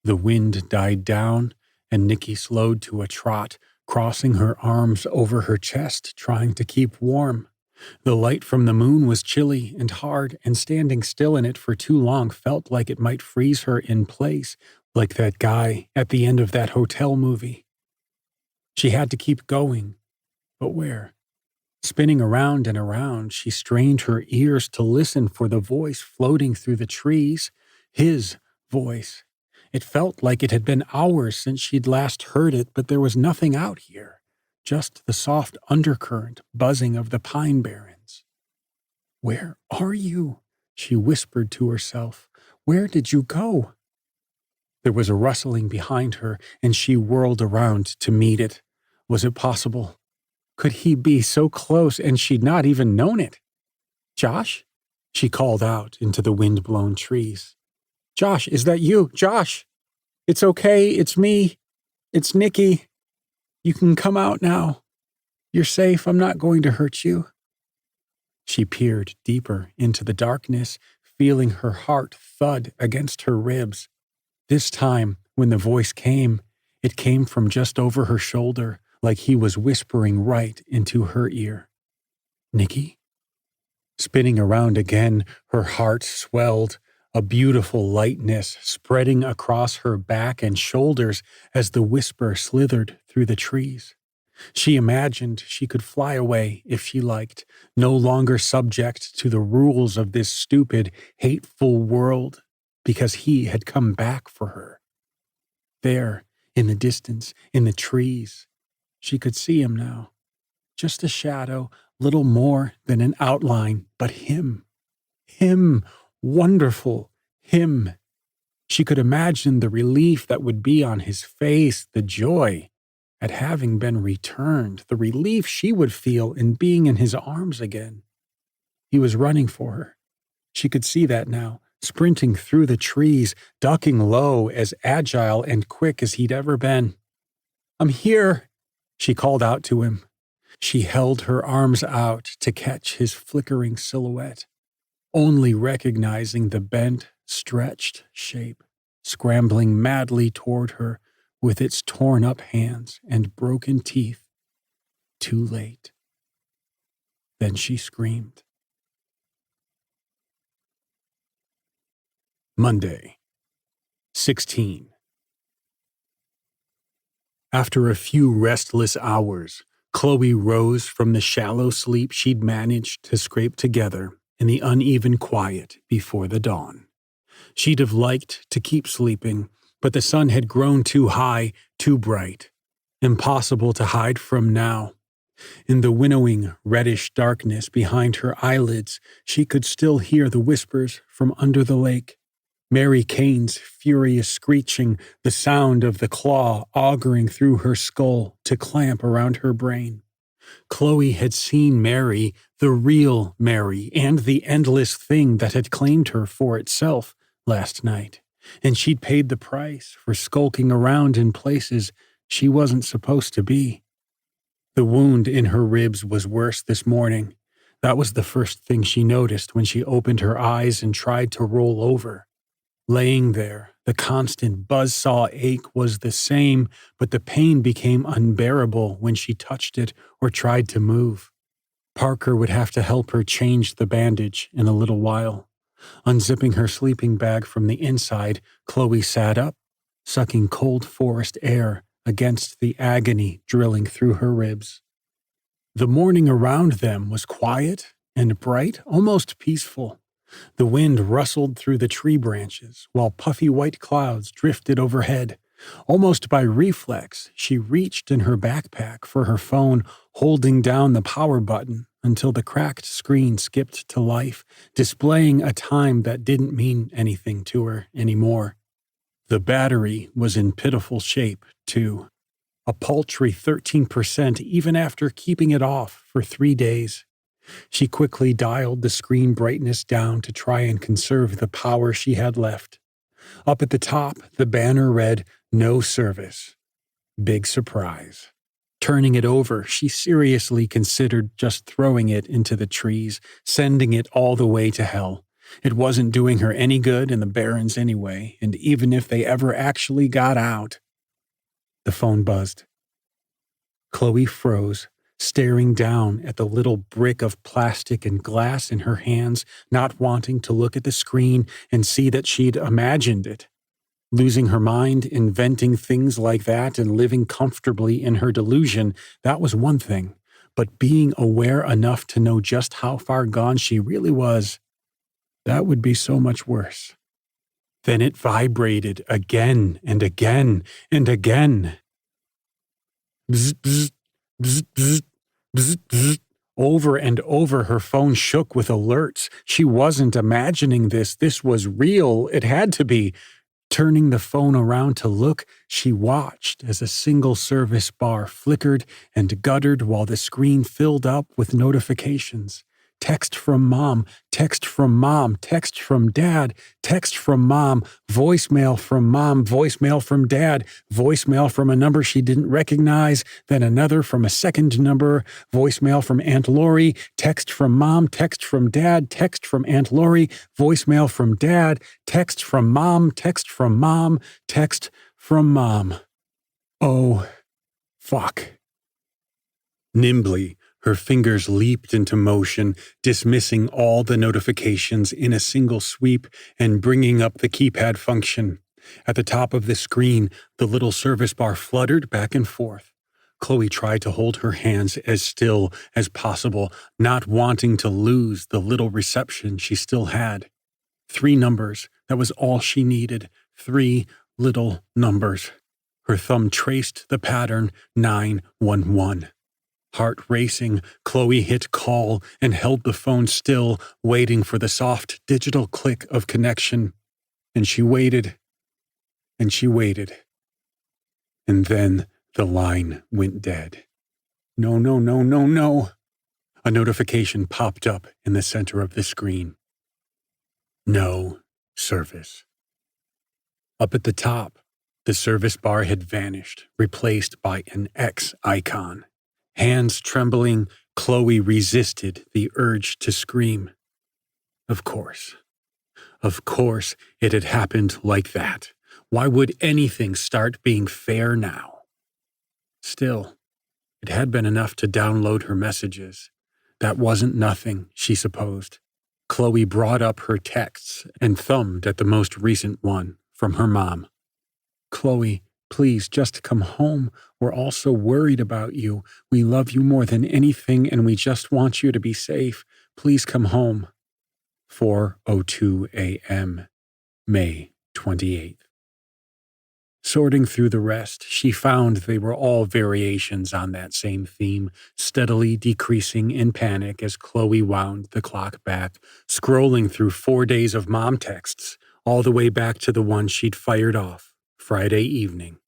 The wind died down, and Nikki slowed to a trot, crossing her arms over her chest, trying to keep warm. The light from the moon was chilly and hard, and standing still in it for too long felt like it might freeze her in place, like that guy at the end of that hotel movie. She had to keep going, but where? Spinning around and around, she strained her ears to listen for the voice floating through the trees, his voice. It felt like it had been hours since she'd last heard it, but there was nothing out here, just the soft undercurrent buzzing of the Pine Barrens. Where are you? She whispered to herself. Where did you go? There was a rustling behind her, and she whirled around to meet it. Was it possible? Could he be so close and she'd not even known it? Josh? She called out into the wind-blown trees. Josh, is that you? Josh! It's okay, it's me. It's Nikki. You can come out now. You're safe, I'm not going to hurt you. She peered deeper into the darkness, feeling her heart thud against her ribs. This time, when the voice came, it came from just over her shoulder, like he was whispering right into her ear. Nikki? Spinning around again, her heart swelled, a beautiful lightness spreading across her back and shoulders as the whisper slithered through the trees. She imagined she could fly away if she liked, no longer subject to the rules of this stupid, hateful world, because he had come back for her. There, in the distance, in the trees, she could see him now. Just a shadow, little more than an outline, but him. Him, wonderful, him. She could imagine the relief that would be on his face, the joy at having been returned, the relief she would feel in being in his arms again. He was running for her. She could see that now, sprinting through the trees, ducking low, as agile and quick as he'd ever been. I'm here, she called out to him. She held her arms out to catch his flickering silhouette, only recognizing the bent, stretched shape, scrambling madly toward her with its torn-up hands and broken teeth. Too late. Then she screamed. Monday, 16. After a few restless hours, Chloe rose from the shallow sleep she'd managed to scrape together in the uneven quiet before the dawn. She'd have liked to keep sleeping, but the sun had grown too high, too bright. Impossible to hide from now. In the winnowing, reddish darkness behind her eyelids, she could still hear the whispers from under the lake. Mary Kane's furious screeching, the sound of the claw auguring through her skull to clamp around her brain. Chloe had seen Mary, the real Mary, and the endless thing that had claimed her for itself last night. and she'd paid the price for skulking around in places she wasn't supposed to be. The wound in her ribs was worse this morning. That was the first thing she noticed when she opened her eyes and tried to roll over. Laying there, the constant buzzsaw ache was the same, but the pain became unbearable when she touched it or tried to move. Parker would have to help her change the bandage in a little while. Unzipping her sleeping bag from the inside, Chloe sat up, sucking cold forest air against the agony drilling through her ribs. The morning around them was quiet and bright, almost peaceful. The wind rustled through the tree branches, while puffy white clouds drifted overhead. Almost by reflex, she reached in her backpack for her phone, holding down the power button until the cracked screen skipped to life, displaying a time that didn't mean anything to her anymore. The battery was in pitiful shape, too. A paltry 13% even after keeping it off for 3 days. She quickly dialed the screen brightness down to try and conserve the power she had left. Up at the top, the banner read, "No service." Big surprise. Turning it over, she seriously considered just throwing it into the trees, sending it all the way to hell. It wasn't doing her any good in the Barrens anyway, and even if they ever actually got out. The phone buzzed. Chloe froze, staring down at the little brick of plastic and glass in her hands, not wanting to look at the screen and see that she'd imagined it. Losing her mind, inventing things like that, and living comfortably in her delusion, that was one thing. But being aware enough to know just how far gone she really was, that would be so much worse. Then it vibrated again and again and again. Bzz, bzz, bzz, bzz, bzz, bzz. Over and over, her phone shook with alerts. She wasn't imagining this. This was real. It had to be. Turning the phone around to look, she watched as a single service bar flickered and guttered while the screen filled up with notifications. Text from mom, text from mom, text from dad, text from mom, voicemail from dad, voicemail from a number she didn't recognize, then another from a second number, voicemail from Aunt Lori, text from mom, text from dad, text from Aunt Lori, voicemail from dad, text from mom, text from mom, text from mom. Oh, fuck. Nimbly, her fingers leaped into motion, dismissing all the notifications in a single sweep and bringing up the keypad function. At the top of the screen, the little service bar fluttered back and forth. Chloe tried to hold her hands as still as possible, not wanting to lose the little reception she still had. 3 numbers, that was all she needed. 3 little numbers. Her thumb traced the pattern 911. Heart racing, Chloe hit call and held the phone still, waiting for the soft digital click of connection. And she waited. And she waited. And then the line went dead. No, no, no, no, no. A notification popped up in the center of the screen. No service. Up at the top, the service bar had vanished, replaced by an X icon. Hands trembling, Chloe resisted the urge to scream. Of course. Of course it had happened like that. Why would anything start being fair now? Still, it had been enough to download her messages. That wasn't nothing, she supposed. Chloe brought up her texts and thumbed at the most recent one from her mom. Chloe, please just come home. We're all so worried about you. We love you more than anything and we just want you to be safe. Please come home. 4:02 a.m., May 28th. Sorting through the rest, she found they were all variations on that same theme, steadily decreasing in panic as Chloe wound the clock back, scrolling through 4 days of mom texts, all the way back to the one she'd fired off Friday evening.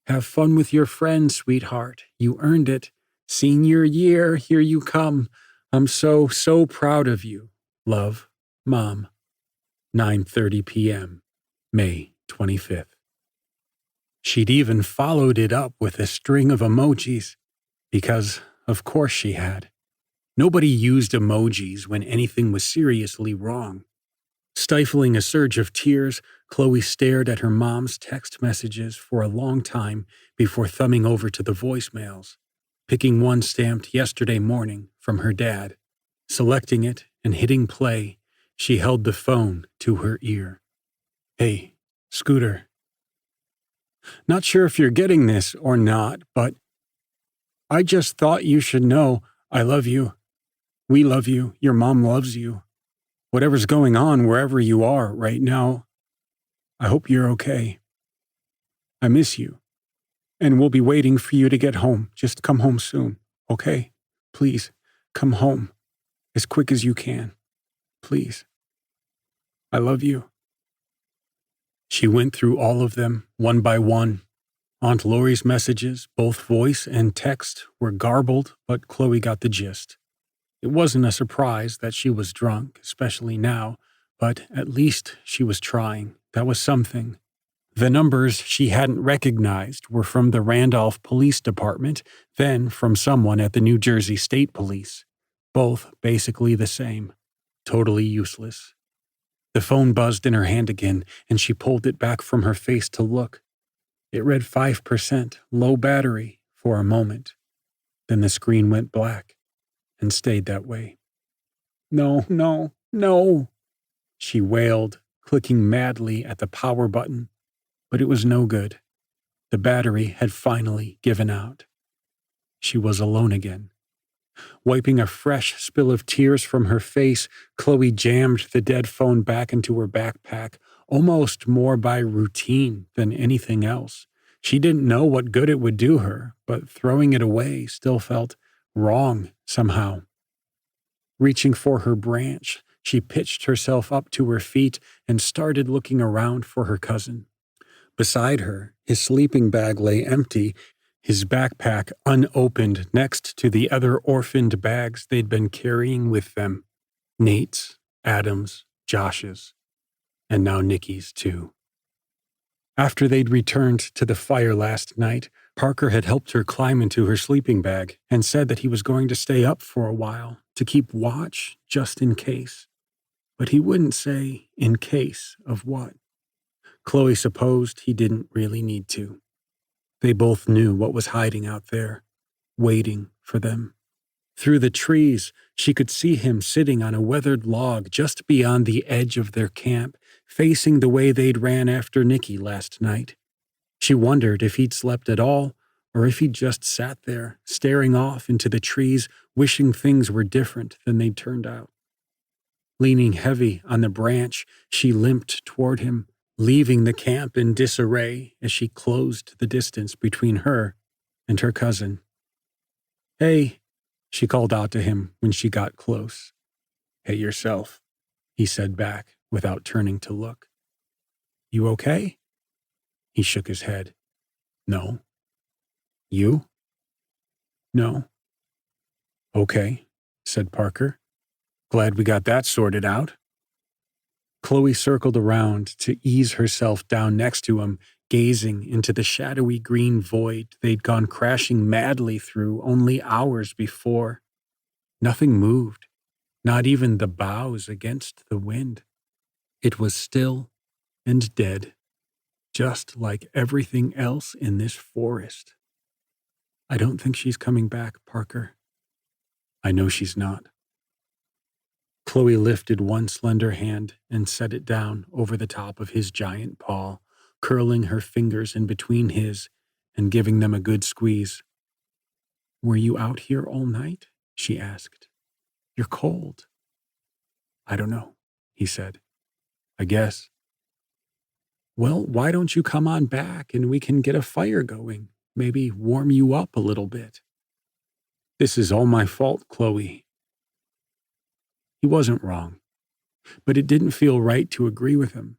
Have fun with your friends, sweetheart. You earned it. Senior year, here you come. I'm so proud of you. Love, Mom. 9:30 p.m., May 25th. She'd even followed it up with a string of emojis, because, of course she had. Nobody used emojis when anything was seriously wrong. Stifling a surge of tears, Chloe stared at her mom's text messages for a long time before thumbing over to the voicemails, picking one stamped yesterday morning from her dad. Selecting it and hitting play, she held the phone to her ear. "Hey, Scooter. Not sure if you're getting this or not, but I just thought you should know I love you. We love you. Your mom loves you. Whatever's going on wherever you are right now, I hope you're okay. I miss you, and we'll be waiting for you to get home. Just come home soon, okay? Please, come home as quick as you can. Please. I love you." She went through all of them, one by one. Aunt Lori's messages, both voice and text, were garbled, but Chloe got the gist. It wasn't a surprise that she was drunk, especially now, but at least she was trying. That was something. The numbers she hadn't recognized were from the Randolph Police Department, then from someone at the New Jersey State Police. Both basically the same. Totally useless. The phone buzzed in her hand again, and she pulled it back from her face to look. It read 5%, low battery, for a moment. Then the screen went black, and stayed that way. "No, no, no," she wailed, clicking madly at the power button. But it was no good. The battery had finally given out. She was alone again. Wiping a fresh spill of tears from her face, Chloe jammed the dead phone back into her backpack, almost more by routine than anything else. She didn't know what good it would do her, but throwing it away still felt wrong somehow. Reaching for her branch, she pitched herself up to her feet and started looking around for her cousin. Beside her, his sleeping bag lay empty, his backpack unopened next to the other orphaned bags they'd been carrying with them. Nate's, Adam's, Josh's, and now Nikki's too. After they'd returned to the fire last night, Parker had helped her climb into her sleeping bag and said that he was going to stay up for a while to keep watch just in case. But he wouldn't say in case of what. Chloe supposed he didn't really need to. They both knew what was hiding out there, waiting for them. Through the trees, she could see him sitting on a weathered log just beyond the edge of their camp, facing the way they'd ran after Nikki last night. She wondered if he'd slept at all, or if he'd just sat there, staring off into the trees, wishing things were different than they'd turned out. Leaning heavy on the branch, she limped toward him, leaving the camp in disarray as she closed the distance between her and her cousin. "Hey," she called out to him when she got close. "Hey yourself," he said back without turning to look. "You okay?" He shook his head. "No." "You?" "No." "Okay," said Parker. "Glad we got that sorted out." Chloe circled around to ease herself down next to him, gazing into the shadowy green void they'd gone crashing madly through only hours before. Nothing moved, not even the boughs against the wind. It was still and dead, just like everything else in this forest. "I don't think she's coming back, Parker." "I know she's not." Chloe lifted one slender hand and set it down over the top of his giant paw, curling her fingers in between his and giving them a good squeeze. "Were you out here all night?" she asked. "You're cold." "I don't know," he said. "I guess." "Well, why don't you come on back and we can get a fire going, maybe warm you up a little bit." "This is all my fault, Chloe." He wasn't wrong, but it didn't feel right to agree with him.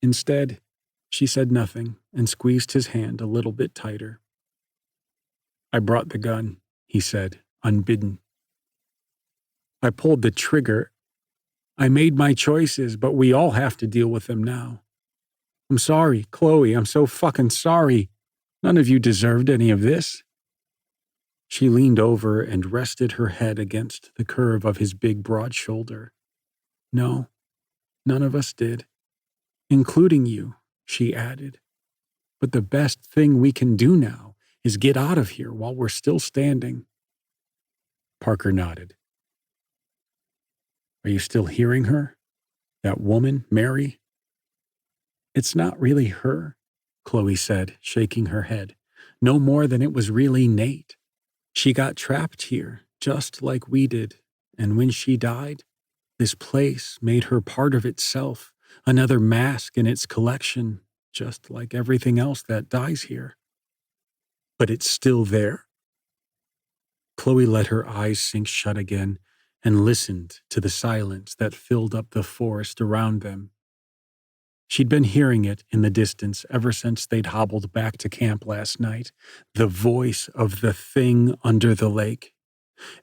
Instead, she said nothing and squeezed his hand a little bit tighter. "I brought the gun," he said, unbidden. "I pulled the trigger. I made my choices, but we all have to deal with them now." I'm sorry, Chloe, I'm so fucking sorry. None of you deserved any of this." She leaned over and rested her head against the curve of his big broad shoulder. "No, none of us did. Including you," she added. "But the best thing we can do now is get out of here while we're still standing." Parker nodded. "Are you still hearing her? That woman, Mary?" "It's not really her," Chloe said, shaking her head. "No more than it was really Nate. She got trapped here, just like we did, and when she died, this place made her part of itself, another mask in its collection, just like everything else that dies here." "But it's still there?" Chloe let her eyes sink shut again and listened to the silence that filled up the forest around them. She'd been hearing it in the distance ever since they'd hobbled back to camp last night, the voice of the thing under the lake.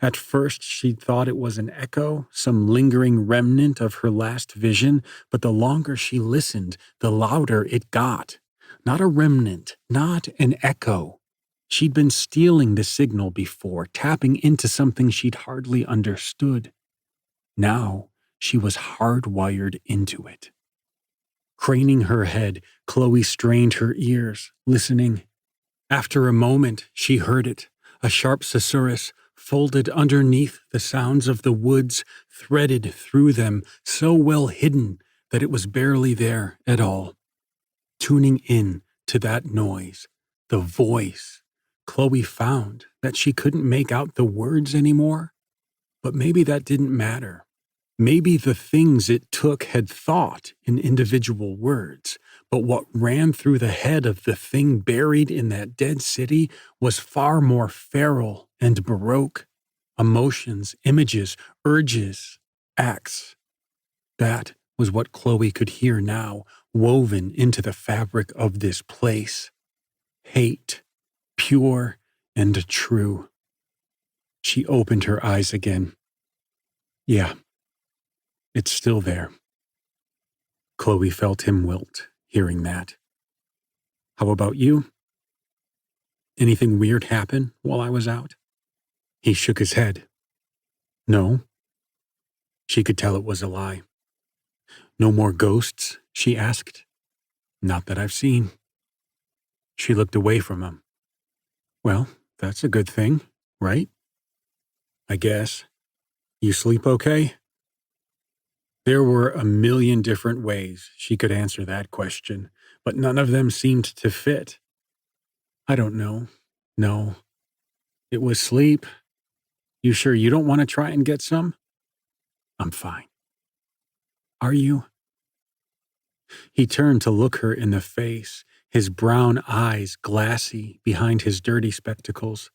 At first, she'd thought it was an echo, some lingering remnant of her last vision, but the longer she listened, the louder it got. Not a remnant, not an echo. She'd been stealing the signal before, tapping into something she'd hardly understood. Now, she was hardwired into it. Craning her head, Chloe strained her ears, listening. After a moment, she heard it, a sharp susurrus, folded underneath the sounds of the woods, threaded through them, so well hidden that it was barely there at all. Tuning in to that noise, the voice, Chloe found that she couldn't make out the words anymore. But maybe that didn't matter. Maybe the things it took had thought in individual words, but what ran through the head of the thing buried in that dead city was far more feral and baroque. Emotions, images, urges, acts. That was what Chloe could hear now, woven into the fabric of this place. Hate, pure and true. She opened her eyes again. Yeah. It's still there. Chloe felt him wilt, hearing that. "How about you? Anything weird happen while I was out?" He shook his head. "No." She could tell it was a lie. "No more ghosts?" she asked. "Not that I've seen." She looked away from him. "Well, that's a good thing, right?" "I guess. You sleep okay?" There were a million different ways she could answer that question, but none of them seemed to fit. "I don't know. No. It was sleep. You sure you don't want to try and get some?" "I'm fine." "Are you?" He turned to look her in the face, his brown eyes glassy behind his dirty spectacles.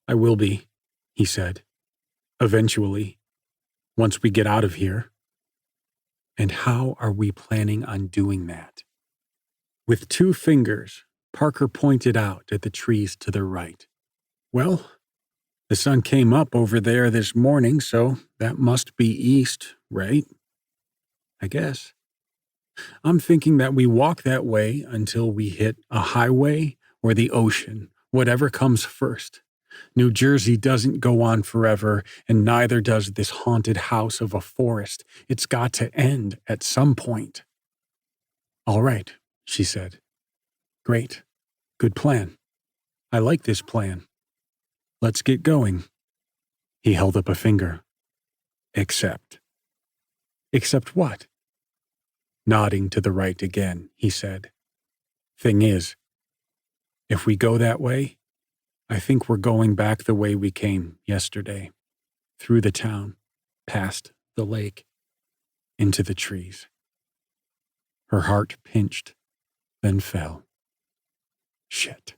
"I will be," he said. "Eventually. Once we get out of here." "And how are we planning on doing that?" With 2 fingers, Parker pointed out at the trees to the right. "Well, the sun came up over there this morning, so that must be east, right? I guess. I'm thinking that we walk that way until we hit a highway or the ocean, whatever comes first. New Jersey doesn't go on forever, and neither does this haunted house of a forest. It's got to end at some point." "All right," she said. "Great. Good plan. I like this plan. Let's get going." He held up a finger. "Except." "Except what?" Nodding to the right again, he said. "Thing is, if we go that way, I think we're going back the way we came yesterday, through the town, past the lake, into the trees." Her heart pinched, then fell. "Shit."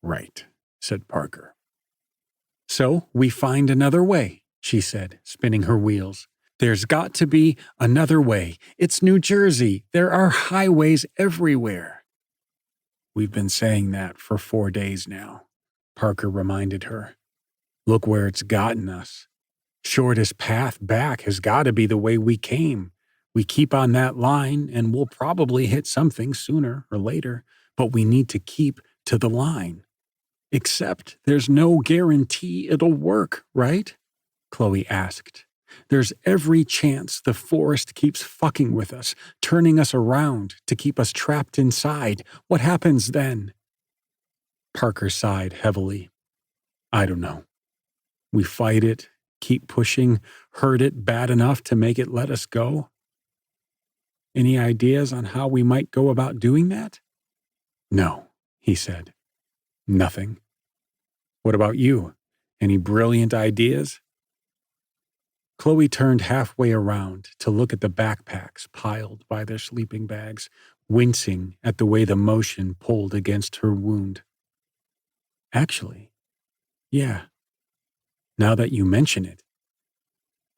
"Right," said Parker. "So we find another way," she said, spinning her wheels. "There's got to be another way. It's New Jersey. There are highways everywhere." "We've been saying that for 4 days now," Parker reminded her. "Look where it's gotten us. Shortest path back has got to be the way we came. We keep on that line and we'll probably hit something sooner or later, but we need to keep to the line. Except there's no guarantee it'll work, right? Chloe asked. There's every chance the forest keeps fucking with us, turning us around to keep us trapped inside. What happens then? Parker sighed heavily. I don't know. We fight it, keep pushing, hurt it bad enough to make it let us go? Any ideas on how we might go about doing that? No, he said. Nothing. What about you? Any brilliant ideas? Chloe turned halfway around to look at the backpacks piled by their sleeping bags, wincing at the way the motion pulled against her wound. Actually, yeah. Now that you mention it,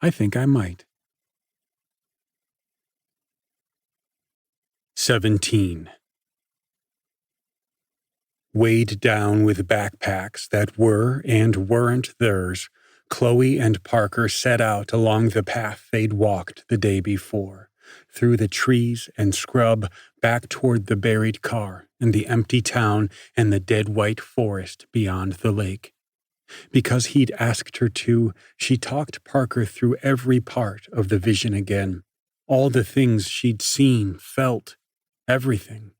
I think I might. 17. Weighed down with backpacks that were and weren't theirs, Chloe and Parker set out along the path they'd walked the day before, through the trees and scrub back toward the buried car and the empty town and the dead white forest beyond the lake. Because he'd asked her to, she talked Parker through every part of the vision again, all the things she'd seen, felt, everything.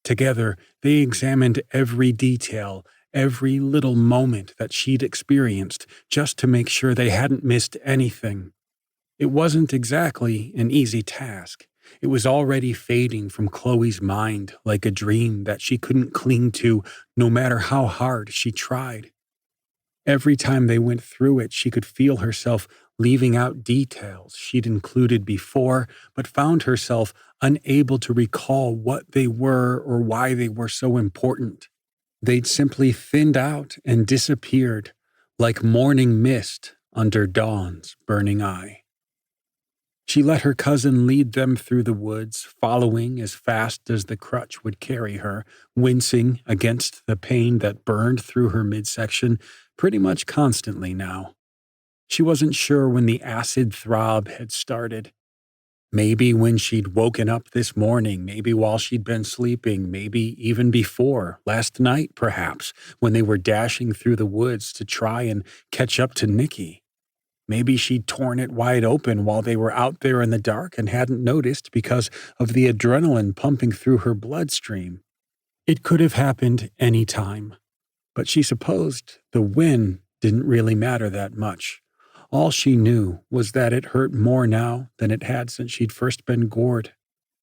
Together, they examined every detail, every little moment that she'd experienced, just to make sure they hadn't missed anything. It wasn't exactly an easy task. It was already fading from Chloe's mind like a dream that she couldn't cling to no matter how hard she tried. Every time they went through it, she could feel herself leaving out details she'd included before, but found herself unable to recall what they were or why they were so important. They'd simply thinned out and disappeared, like morning mist under dawn's burning eye. She let her cousin lead them through the woods, following as fast as the crutch would carry her, wincing against the pain that burned through her midsection pretty much constantly now. She wasn't sure when the acid throb had started. Maybe when she'd woken up this morning, maybe while she'd been sleeping, maybe even before, last night perhaps, when they were dashing through the woods to try and catch up to Nikki. Maybe she'd torn it wide open while they were out there in the dark and hadn't noticed because of the adrenaline pumping through her bloodstream. It could have happened any time, but she supposed the when didn't really matter that much. All she knew was that it hurt more now than it had since she'd first been gored.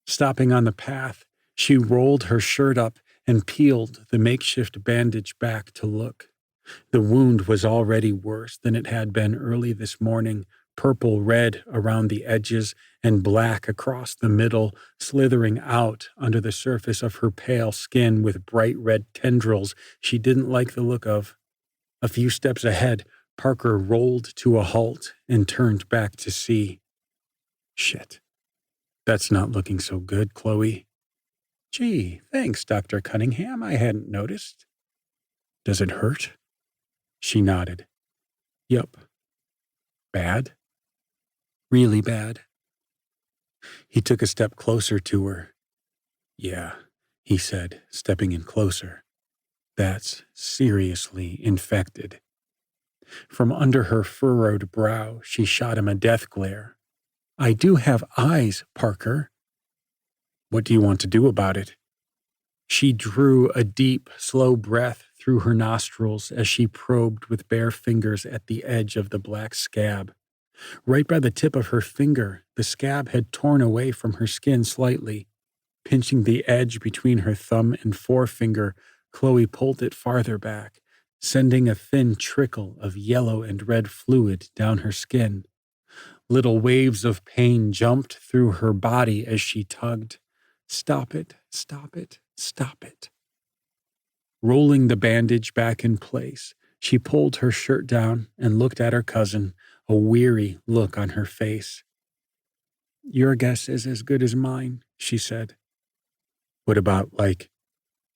Stopping on the path, she rolled her shirt up and peeled the makeshift bandage back to look. The wound was already worse than it had been early this morning, purple-red around the edges and black across the middle, slithering out under the surface of her pale skin with bright red tendrils she didn't like the look of. A few steps ahead, Parker rolled to a halt and turned back to see. Shit. That's not looking so good, Chloe. Gee, thanks, Dr. Cunningham. I hadn't noticed. Does it hurt? She nodded. Yup. Bad? Really bad. He took a step closer to her. Yeah, he said, stepping in closer. That's seriously infected. From under her furrowed brow, she shot him a death glare. I do have eyes, Parker. What do you want to do about it? She drew a deep, slow breath through her nostrils as she probed with bare fingers at the edge of the black scab. Right by the tip of her finger, the scab had torn away from her skin slightly. Pinching the edge between her thumb and forefinger, Chloe pulled it farther back, sending a thin trickle of yellow and red fluid down her skin. Little waves of pain jumped through her body as she tugged. Stop it, stop it, stop it. Rolling the bandage back in place, she pulled her shirt down and looked at her cousin, a weary look on her face. Your guess is as good as mine, she said. What about,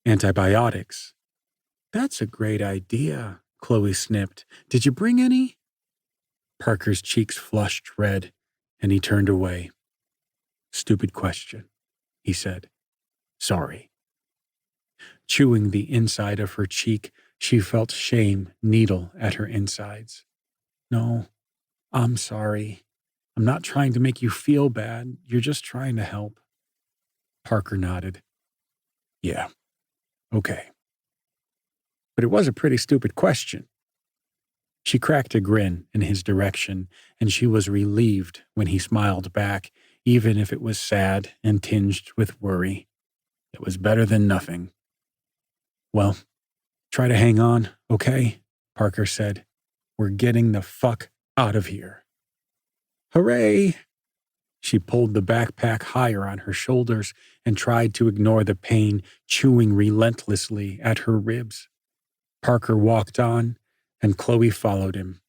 antibiotics? That's a great idea, Chloe snipped. Did you bring any? Parker's cheeks flushed red, and he turned away. Stupid question, he said. Sorry. Chewing the inside of her cheek, she felt shame needle at her insides. No, I'm sorry. I'm not trying to make you feel bad. You're just trying to help. Parker nodded. Yeah, okay. But it was a pretty stupid question. She cracked a grin in his direction, and she was relieved when he smiled back, even if it was sad and tinged with worry. It was better than nothing. Well, try to hang on, okay? Parker said. We're getting the fuck out of here. Hooray! She pulled the backpack higher on her shoulders and tried to ignore the pain chewing relentlessly at her ribs. Parker walked on, and Chloe followed him.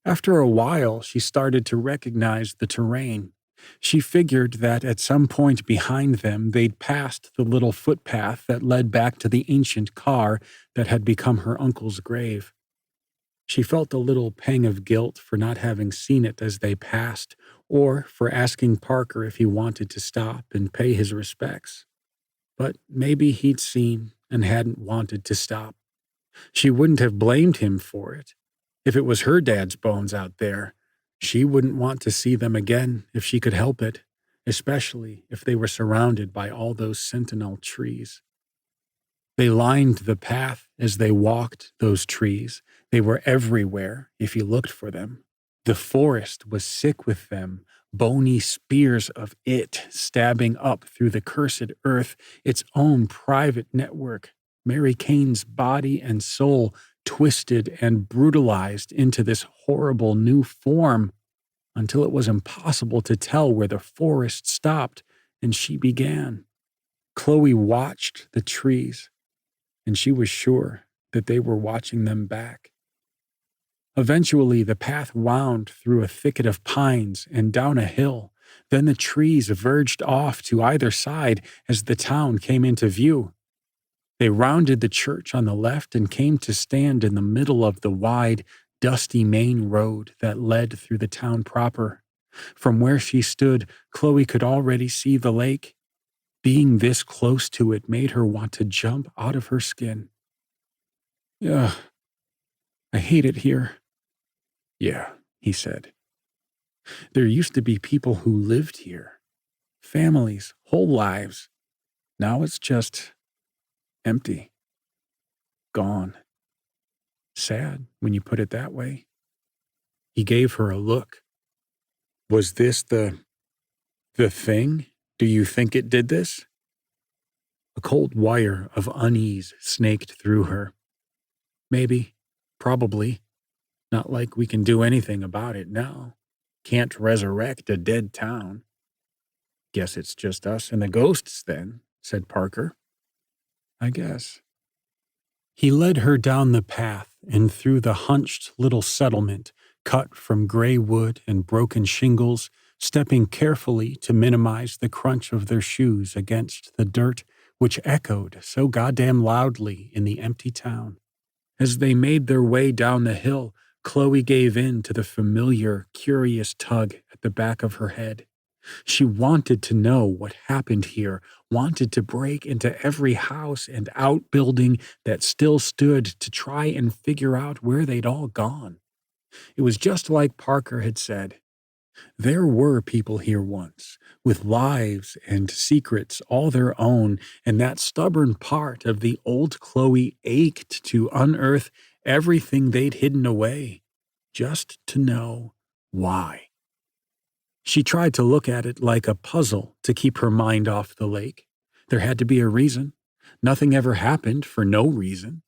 After a while, she started to recognize the terrain. She figured that at some point behind them they'd passed the little footpath that led back to the ancient car that had become her uncle's grave. She felt a little pang of guilt for not having seen it as they passed, or for asking Parker if he wanted to stop and pay his respects. But maybe he'd seen and hadn't wanted to stop. She wouldn't have blamed him for it. If it was her dad's bones out there, she wouldn't want to see them again if she could help it, especially if they were surrounded by all those sentinel trees. They lined the path as they walked, those trees. They were everywhere if you looked for them. The forest was sick with them, bony spears of it stabbing up through the cursed earth, its own private network. Mary Kane's body and soul twisted and brutalized into this horrible new form until it was impossible to tell where the forest stopped and she began. Chloe watched the trees, and she was sure that they were watching them back. Eventually, the path wound through a thicket of pines and down a hill. Then the trees verged off to either side as the town came into view. They rounded the church on the left and came to stand in the middle of the wide, dusty main road that led through the town proper. From where she stood, Chloe could already see the lake. Being this close to it made her want to jump out of her skin. Ugh, I hate it here. Yeah, he said. There used to be people who lived here. Families, whole lives. Now it's just empty. Gone. Sad when you put it that way. He gave her a look. Was this the thing? Do you think it did this? A cold wire of unease snaked through her. Maybe. Probably. Not like we can do anything about it now. Can't resurrect a dead town. Guess it's just us and the ghosts then, said Parker. I guess. He led her down the path and through the hunched little settlement cut from gray wood and broken shingles, stepping carefully to minimize the crunch of their shoes against the dirt which echoed so goddamn loudly in the empty town. As they made their way down the hill, Chloe gave in to the familiar, curious tug at the back of her head. She wanted to know what happened here, wanted to break into every house and outbuilding that still stood to try and figure out where they'd all gone. It was just like Parker had said. There were people here once, with lives and secrets all their own, and that stubborn part of the old Chloe ached to unearth everything they'd hidden away, just to know why. She tried to look at it like a puzzle to keep her mind off the lake. There had to be a reason. Nothing ever happened for no reason.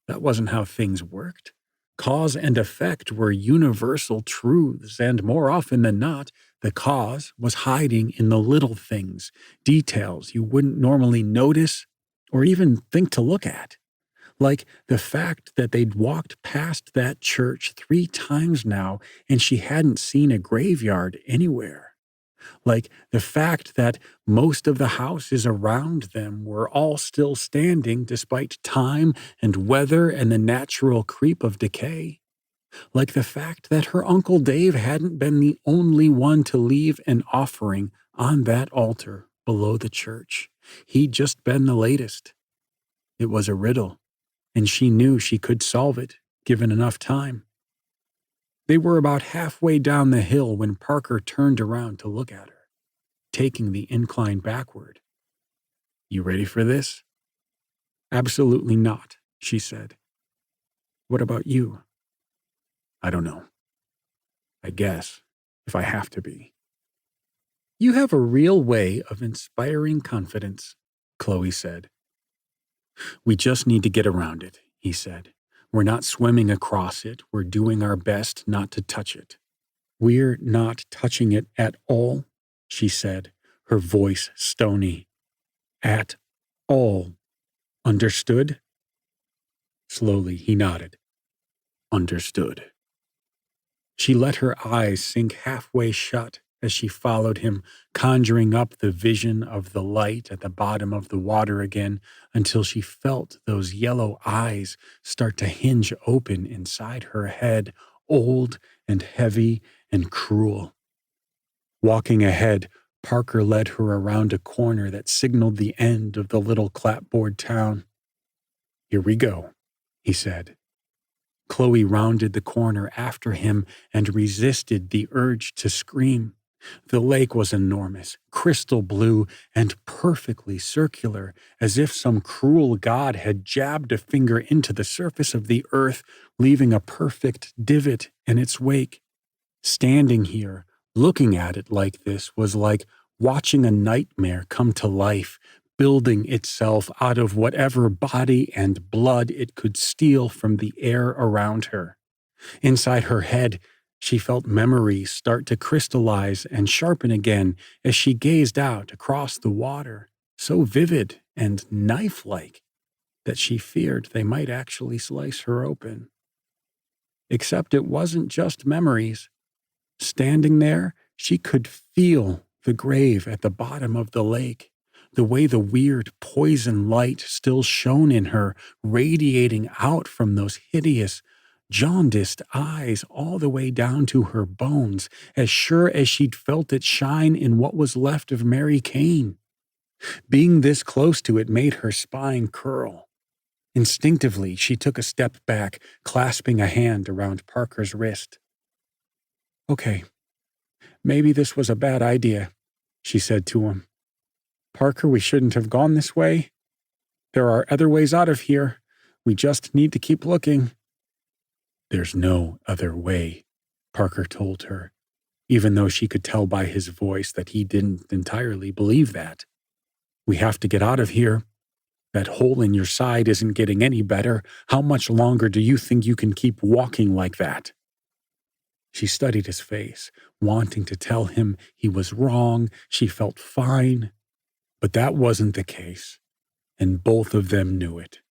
That wasn't how things worked. Cause and effect were universal truths, and more often than not, the cause was hiding in the little things, details you wouldn't normally notice or even think to look at. Like the fact that they'd walked past that church 3 times now and she hadn't seen a graveyard anywhere. Like the fact that most of the houses around them were all still standing despite time and weather and the natural creep of decay. Like the fact that her Uncle Dave hadn't been the only one to leave an offering on that altar below the church. He'd just been the latest. It was a riddle, and she knew she could solve it, given enough time. They were about halfway down the hill when Parker turned around to look at her, taking the incline backward. "You ready for this?" "Absolutely not," she said. "What about you?" "I don't know. I guess, if I have to be." "You have a real way of inspiring confidence," Chloe said. "We just need to get around it," he said. "We're not swimming across it. We're doing our best not to touch it." "We're not touching it at all," she said, her voice stony. "At all. Understood?" Slowly he nodded. "Understood." She let her eyes sink halfway shut as she followed him, conjuring up the vision of the light at the bottom of the water again until she felt those yellow eyes start to hinge open inside her head, old and heavy and cruel. Walking ahead, Parker led her around a corner that signaled the end of the little clapboard town. "Here we go," he said. Chloe rounded the corner after him and resisted the urge to scream. The lake was enormous, crystal blue, and perfectly circular, as if some cruel god had jabbed a finger into the surface of the earth, leaving a perfect divot in its wake. Standing here, looking at it like this, was like watching a nightmare come to life, building itself out of whatever body and blood it could steal from the air around her. Inside her head, she felt memories start to crystallize and sharpen again as she gazed out across the water, so vivid and knife-like that she feared they might actually slice her open. Except it wasn't just memories. Standing there, she could feel the grave at the bottom of the lake, the way the weird poison light still shone in her, radiating out from those hideous, jaundiced eyes all the way down to her bones, as sure as she'd felt it shine in what was left of Mary Kane. Being this close to it made her spine curl. Instinctively, she took a step back, clasping a hand around Parker's wrist. "Okay, maybe this was a bad idea," she said to him. "Parker, we shouldn't have gone this way. There are other ways out of here. We just need to keep looking." "There's no other way," Parker told her, even though she could tell by his voice that he didn't entirely believe that. "We have to get out of here. That hole in your side isn't getting any better. How much longer do you think you can keep walking like that?" She studied his face, wanting to tell him he was wrong. She felt fine. But that wasn't the case, and both of them knew it.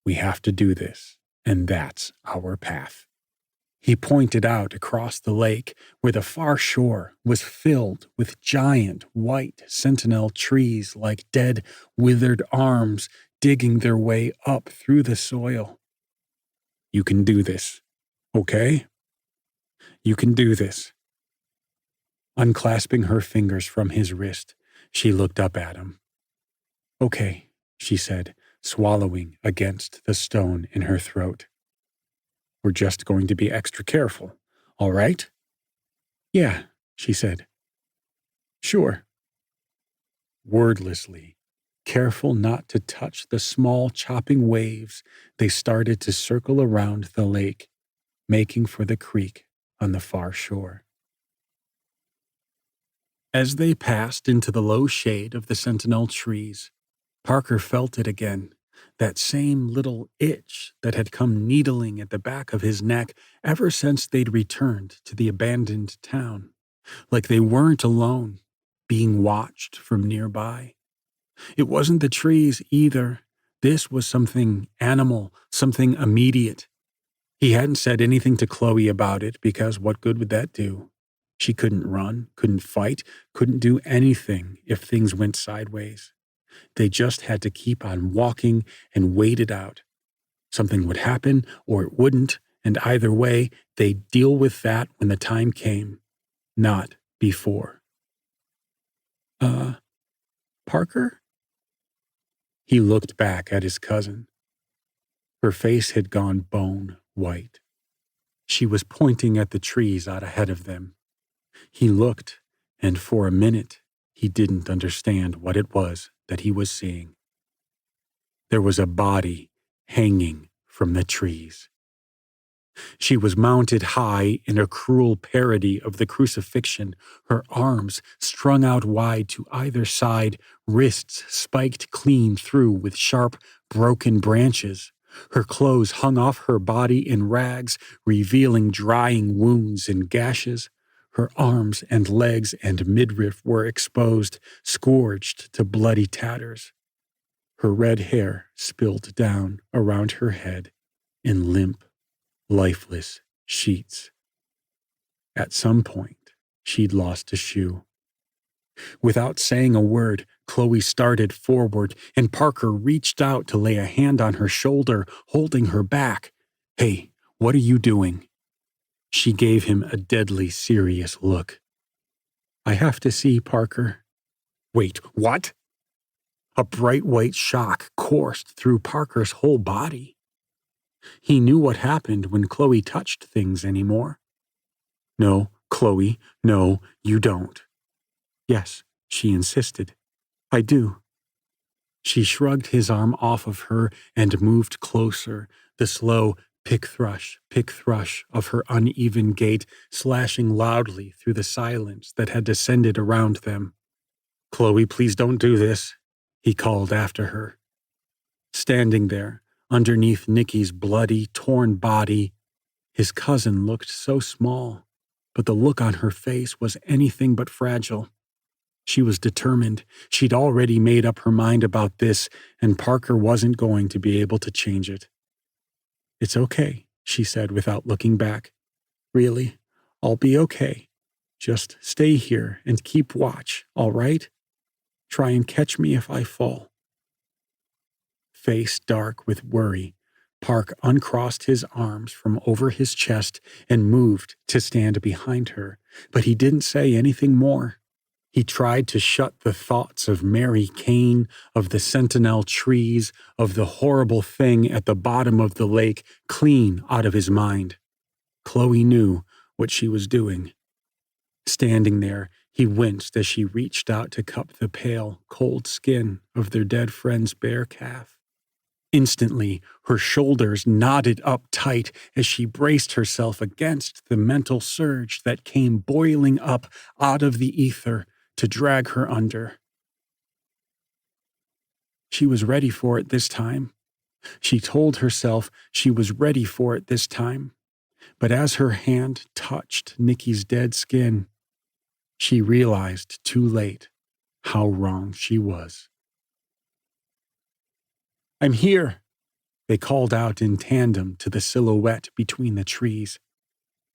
"We have to do this, and that's our path." He pointed out across the lake where the far shore was filled with giant white sentinel trees like dead, withered arms digging their way up through the soil. "You can do this, okay? You can do this." Unclasping her fingers from his wrist, she looked up at him. "Okay," she said, swallowing against the stone in her throat. "We're just going to be extra careful, all right?" "Yeah," she said. "Sure." Wordlessly, careful not to touch the small chopping waves, they started to circle around the lake, making for the creek on the far shore. As they passed into the low shade of the sentinel trees, Parker felt it again, that same little itch that had come needling at the back of his neck ever since they'd returned to the abandoned town, like they weren't alone, being watched from nearby. It wasn't the trees either. This was something animal, something immediate. He hadn't said anything to Chloe about it because what good would that do? She couldn't run, couldn't fight, couldn't do anything if things went sideways. They just had to keep on walking and wait it out. Something would happen or it wouldn't, and either way, they'd deal with that when the time came, not before. Uh, Parker? He looked back at his cousin. Her face had gone bone white. She was pointing at the trees out ahead of them. He looked, and for a minute, he didn't understand what it was that he was seeing. There was a body hanging from the trees. She was mounted high in a cruel parody of the crucifixion, her arms strung out wide to either side, wrists spiked clean through with sharp, broken branches. Her clothes hung off her body in rags, revealing drying wounds and gashes. Her arms and legs and midriff were exposed, scourged to bloody tatters. Her red hair spilled down around her head in limp, lifeless sheets. At some point, she'd lost a shoe. Without saying a word, Chloe started forward, and Parker reached out to lay a hand on her shoulder, holding her back. "Hey, what are you doing?" She gave him a deadly serious look. "I have to see, Parker." "Wait, what?" A bright white shock coursed through Parker's whole body. He knew what happened when Chloe touched things anymore. "No, Chloe, no, you don't." "Yes," she insisted. "I do." She shrugged his arm off of her and moved closer, the slow pick thrush of her uneven gait slashing loudly through the silence that had descended around them. "Chloe, please don't do this," he called after her. Standing there, underneath Nikki's bloody, torn body, his cousin looked so small, but the look on her face was anything but fragile. She was determined. She'd already made up her mind about this, and Parker wasn't going to be able to change it. "It's okay," she said without looking back. "Really, I'll be okay. Just stay here and keep watch, all right? Try and catch me if I fall." Face dark with worry, Park uncrossed his arms from over his chest and moved to stand behind her, but he didn't say anything more. He tried to shut the thoughts of Mary Kane, of the sentinel trees, of the horrible thing at the bottom of the lake clean out of his mind. Chloe knew what she was doing. Standing there, he winced as she reached out to cup the pale, cold skin of their dead friend's bare calf. Instantly, her shoulders knotted up tight as she braced herself against the mental surge that came boiling up out of the ether to drag her under. She was ready for it this time. She told herself she was ready for it this time. But as her hand touched Nikki's dead skin, she realized too late how wrong she was. "I'm here," they called out in tandem to the silhouette between the trees.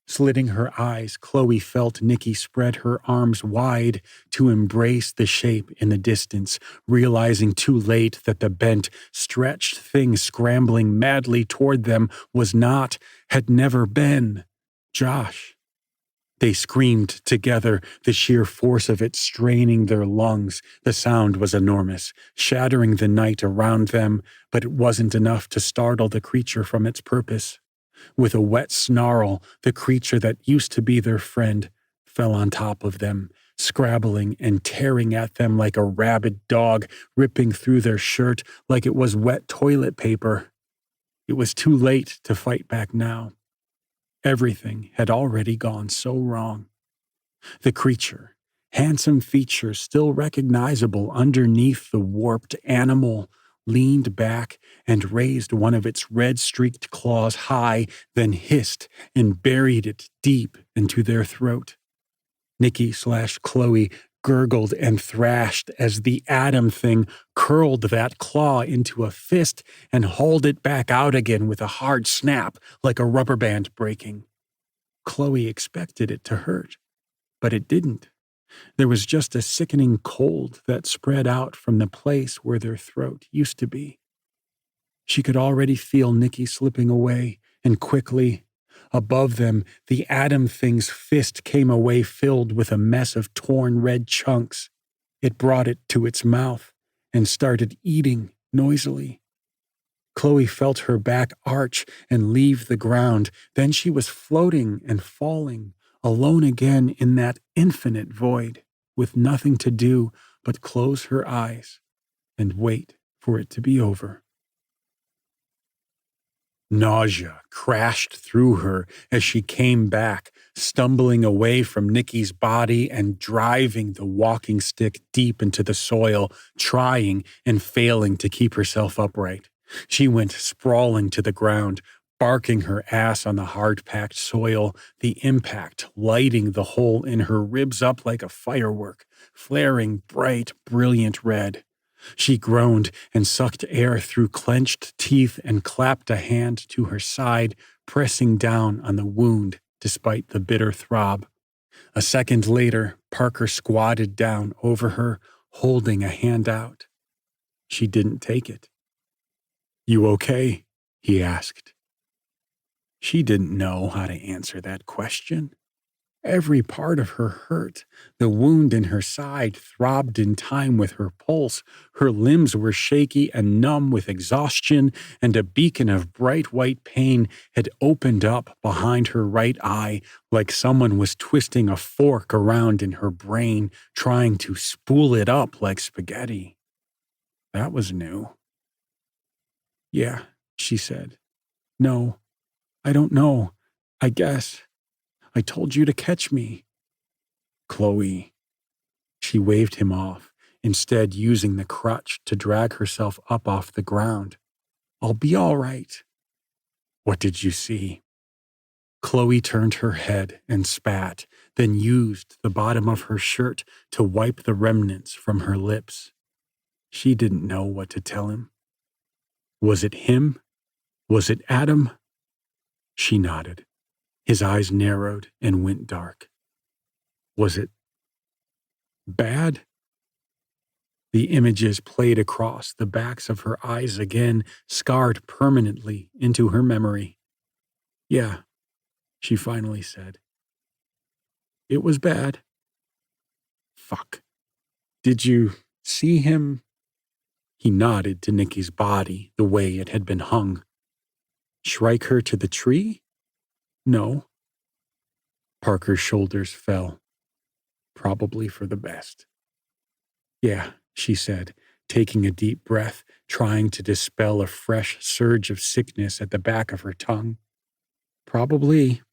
Slitting her eyes, Chloe felt Nikki spread her arms wide to embrace the shape in the distance, realizing too late that the bent, stretched thing scrambling madly toward them was not, had never been, Josh. They screamed together, the sheer force of it straining their lungs. The sound was enormous, shattering the night around them, but it wasn't enough to startle the creature from its purpose. With a wet snarl, the creature that used to be their friend fell on top of them, scrabbling and tearing at them like a rabid dog, ripping through their shirt like it was wet toilet paper. It was too late to fight back now. Everything had already gone so wrong. The creature, handsome features still recognizable underneath the warped animal, leaned back and raised one of its red-streaked claws high, then hissed and buried it deep into their throat. Nikki/Chloe gurgled and thrashed as the Adam thing curled that claw into a fist and hauled it back out again with a hard snap like a rubber band breaking. Chloe expected it to hurt, but it didn't. There was just a sickening cold that spread out from the place where their throat used to be. She could already feel Nikki slipping away, and quickly, above them, the Adam thing's fist came away filled with a mess of torn red chunks. It brought it to its mouth and started eating noisily. Chloe felt her back arch and leave the ground. Then she was floating and falling, alone again in that infinite void, with nothing to do but close her eyes and wait for it to be over. Nausea crashed through her as she came back, stumbling away from Nikki's body and driving the walking stick deep into the soil, trying and failing to keep herself upright. She went sprawling to the ground, barking her ass on the hard-packed soil, the impact lighting the hole in her ribs up like a firework, flaring bright, brilliant red. She groaned and sucked air through clenched teeth and clapped a hand to her side, pressing down on the wound despite the bitter throb. A second later, Parker squatted down over her, holding a hand out. She didn't take it. "You okay?" he asked. She didn't know how to answer that question. Every part of her hurt. The wound in her side throbbed in time with her pulse. Her limbs were shaky and numb with exhaustion, and a beacon of bright white pain had opened up behind her right eye, like someone was twisting a fork around in her brain, trying to spool it up like spaghetti. That was new. "Yeah," she said. "No, I don't know. I guess. I told you to catch me." "Chloe." She waved him off, instead using the crutch to drag herself up off the ground. "I'll be all right." "What did you see?" Chloe turned her head and spat, then used the bottom of her shirt to wipe the remnants from her lips. She didn't know what to tell him. Was it him? Was it Adam? She nodded. His eyes narrowed and went dark. Was it bad? The images played across the backs of her eyes again, scarred permanently into her memory. "Yeah," she finally said. "It was bad." "Fuck. Did you see him?" He nodded to Nikki's body the way it had been hung. "Shrike her to the tree?" "No." Parker's shoulders fell. Probably for the best. "Yeah," she said, taking a deep breath, trying to dispel a fresh surge of sickness at the back of her tongue. "Probably."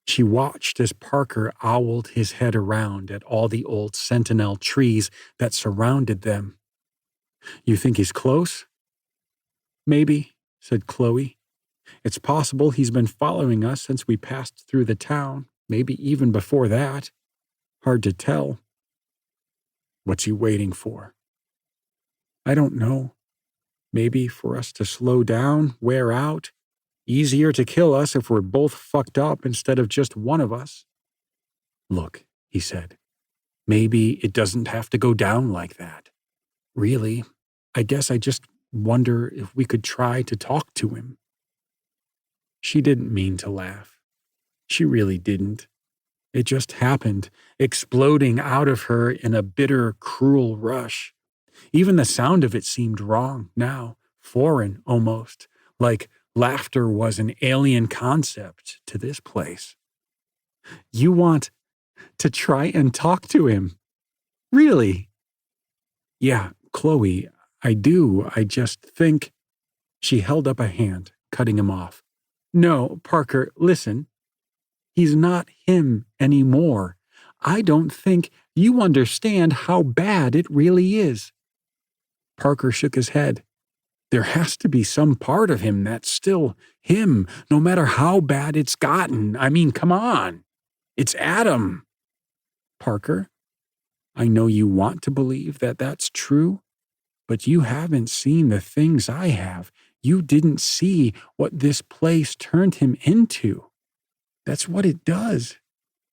She watched as Parker owled his head around at all the old sentinel trees that surrounded them. "You think he's close?" "Maybe," said Chloe. "It's possible he's been following us since we passed through the town, maybe even before that. Hard to tell." "What's he waiting for?" "I don't know. Maybe for us to slow down, wear out. Easier to kill us if we're both fucked up instead of just one of us." "Look," he said, "maybe it doesn't have to go down like that. Really, I guess I just wonder if we could try to talk to him." She didn't mean to laugh. She really didn't. It just happened, exploding out of her in a bitter, cruel rush. Even the sound of it seemed wrong now, foreign almost, like laughter was an alien concept to this place. "You want to try and talk to him? Really?" "Yeah, Chloe, I do. I just think—" She held up a hand, cutting him off. "No, Parker, listen. He's not him anymore. I don't think you understand how bad it really is." Parker shook his head. "There has to be some part of him that's still him, no matter how bad it's gotten. I mean, come on. It's Adam." "Parker, I know you want to believe that that's true, but you haven't seen the things I have. You didn't see what this place turned him into. That's what it does.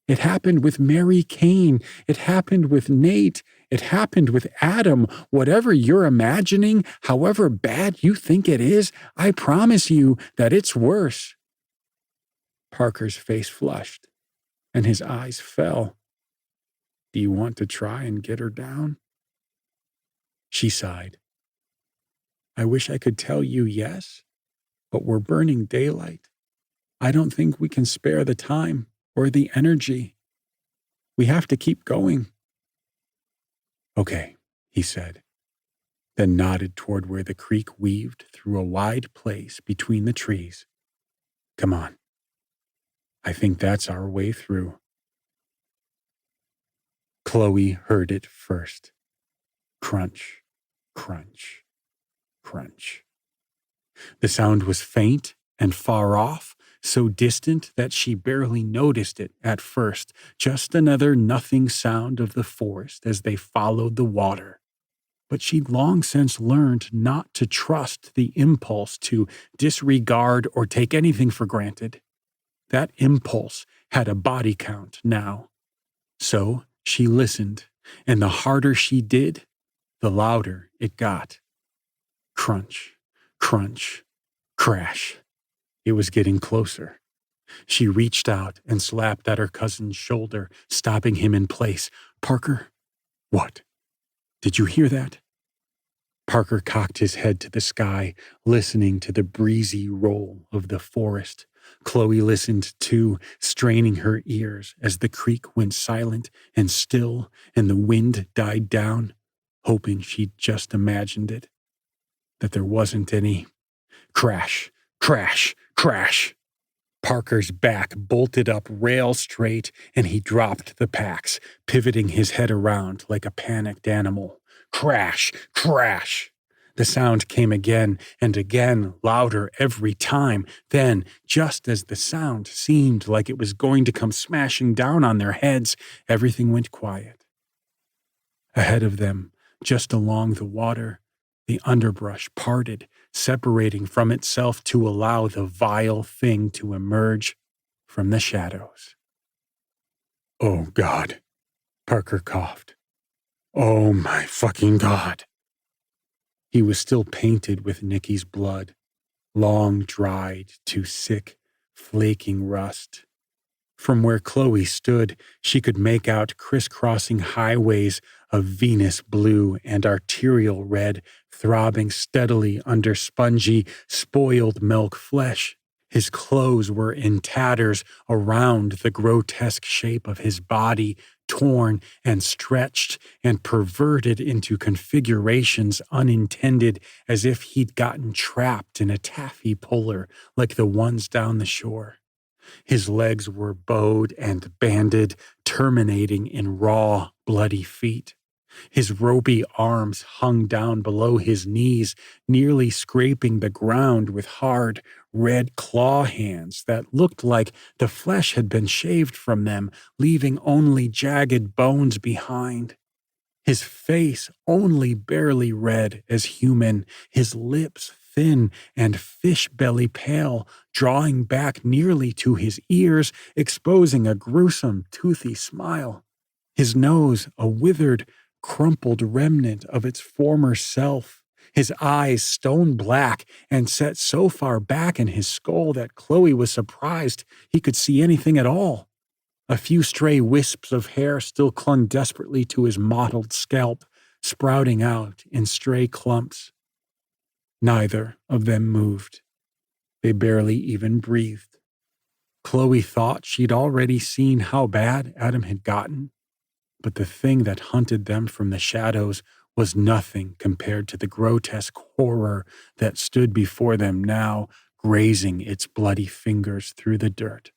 It happened with Mary Kane. It happened with Nate. It happened with Adam. Whatever you're imagining, however bad you think it is, I promise you that it's worse." Parker's face flushed, and his eyes fell. Do you want to try and get her down?" She sighed. "I wish I could tell you yes, but we're burning daylight. I don't think we can spare the time or the energy. We have to keep going." "Okay," he said, then nodded toward where the creek weaved through a wide place between the trees. "Come on. I think that's our way through." Chloe heard it first. Crunch, crunch, crunch. The sound was faint and far off, so distant that she barely noticed it at first, just another nothing sound of the forest as they followed the water. But she'd long since learned not to trust the impulse to disregard or take anything for granted. That impulse had a body count now. So she listened, and the harder she did, the louder it got. Crunch, crunch, crash. It was getting closer. She reached out and slapped at her cousin's shoulder, stopping him in place. "Parker?" "What? Did you hear that?" Parker cocked his head to the sky, listening to the breezy roll of the forest. Chloe listened too, straining her ears as the creek went silent and still and the wind died down, hoping she'd just imagined it, that there wasn't any. Crash, crash, crash. Parker's back bolted up rail straight, and he dropped the packs, pivoting his head around like a panicked animal. Crash, crash. The sound came again and again, louder every time. Then, just as the sound seemed like it was going to come smashing down on their heads, everything went quiet. Ahead of them, just along the water, the underbrush parted, separating from itself to allow the vile thing to emerge from the shadows. "Oh, God," Parker coughed. "Oh, my fucking God." He was still painted with Nikki's blood, long dried to sick, flaking rust. From where Chloe stood, she could make out crisscrossing highways of Venus blue and arterial red throbbing steadily under spongy, spoiled milk flesh. His clothes were in tatters around the grotesque shape of his body, torn and stretched and perverted into configurations unintended, as if he'd gotten trapped in a taffy puller like the ones down the shore. His legs were bowed and banded, terminating in raw, bloody feet. His ropey arms hung down below his knees, nearly scraping the ground with hard, red claw hands that looked like the flesh had been shaved from them, leaving only jagged bones behind. His face only barely red as human, his lips thin and fish belly pale, drawing back nearly to his ears, exposing a gruesome, toothy smile. His nose a withered, crumpled remnant of its former self. His eyes stone black and set so far back in his skull that Chloe was surprised he could see anything at all. A few stray wisps of hair still clung desperately to his mottled scalp, sprouting out in stray clumps. Neither of them moved. They barely even breathed. Chloe thought she'd already seen how bad Adam had gotten, but the thing that hunted them from the shadows was nothing compared to the grotesque horror that stood before them now, grazing its bloody fingers through the dirt.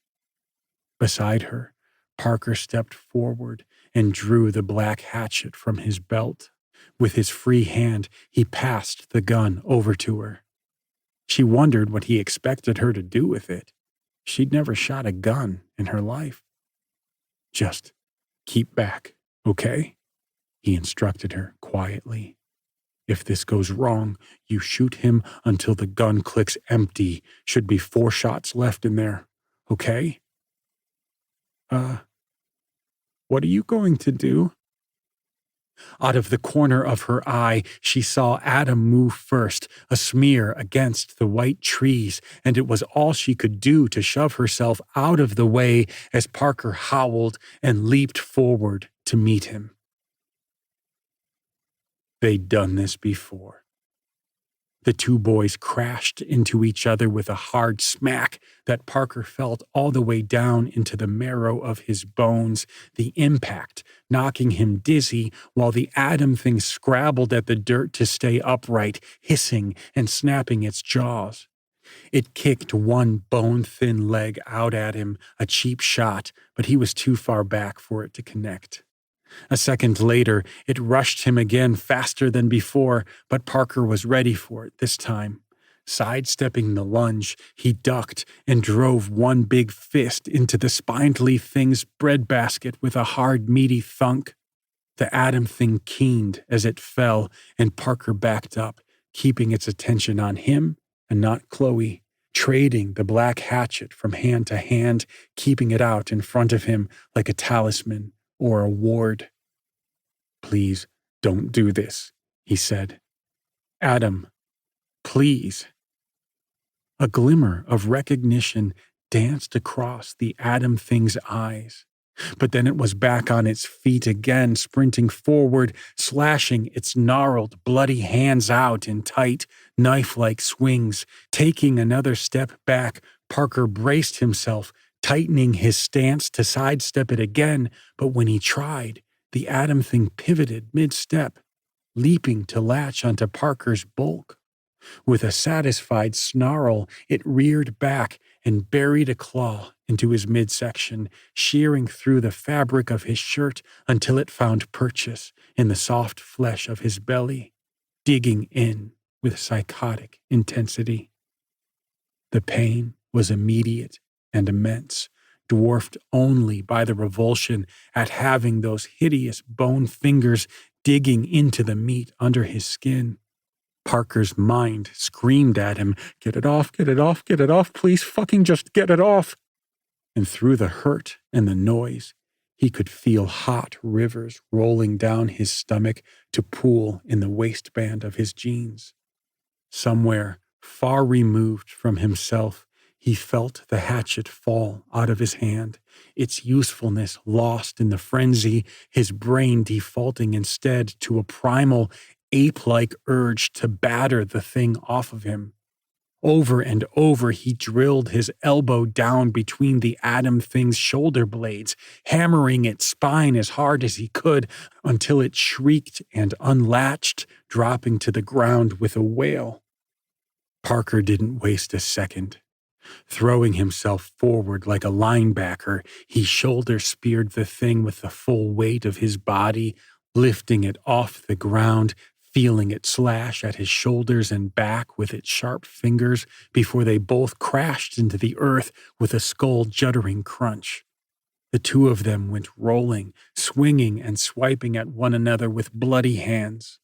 Beside her, Parker stepped forward and drew the black hatchet from his belt. With his free hand, he passed the gun over to her. She wondered what he expected her to do with it. She'd never shot a gun in her life. "Just keep back, okay?" he instructed her quietly. "If this goes wrong, you shoot him until the gun clicks empty. Should be 4 shots left in there, okay?" What are you going to do?" Out of the corner of her eye, she saw Adam move first, a smear against the white trees, and it was all she could do to shove herself out of the way as Parker howled and leaped forward to meet him. They'd done this before. The two boys crashed into each other with a hard smack that Parker felt all the way down into the marrow of his bones, the impact knocking him dizzy while the atom thing scrabbled at the dirt to stay upright, hissing and snapping its jaws. It kicked one bone-thin leg out at him, a cheap shot, but he was too far back for it to connect. A second later, it rushed him again faster than before, but Parker was ready for it this time. Sidestepping the lunge, he ducked and drove one big fist into the spindly thing's breadbasket with a hard, meaty thunk. The atom thing keened as it fell, and Parker backed up, keeping its attention on him and not Chloe, trading the black hatchet from hand to hand, keeping it out in front of him like a talisman or a ward. "Please, don't do this," he said. "Adam, please." A glimmer of recognition danced across the atom thing's eyes, but then it was back on its feet again, sprinting forward, slashing its gnarled, bloody hands out in tight, knife-like swings. Taking another step back, Parker braced himself, tightening his stance to sidestep it again, but when he tried, the atom thing pivoted mid-step, leaping to latch onto Parker's bulk. With a satisfied snarl, it reared back and buried a claw into his midsection, shearing through the fabric of his shirt until it found purchase in the soft flesh of his belly, digging in with psychotic intensity. The pain was immediate and immense, dwarfed only by the revulsion at having those hideous bone fingers digging into the meat under his skin. Parker's mind screamed at him, "Get it off, get it off, get it off, please fucking just get it off." And through the hurt and the noise, he could feel hot rivers rolling down his stomach to pool in the waistband of his jeans. Somewhere far removed from himself, he felt the hatchet fall out of his hand, its usefulness lost in the frenzy, his brain defaulting instead to a primal, ape-like urge to batter the thing off of him. Over and over he drilled his elbow down between the atom thing's shoulder blades, hammering its spine as hard as he could until it shrieked and unlatched, dropping to the ground with a wail. Parker didn't waste a second. Throwing himself forward like a linebacker, he shoulder-speared the thing with the full weight of his body, lifting it off the ground, feeling it slash at his shoulders and back with its sharp fingers before they both crashed into the earth with a skull-juddering crunch. The two of them went rolling, swinging and swiping at one another with bloody hands.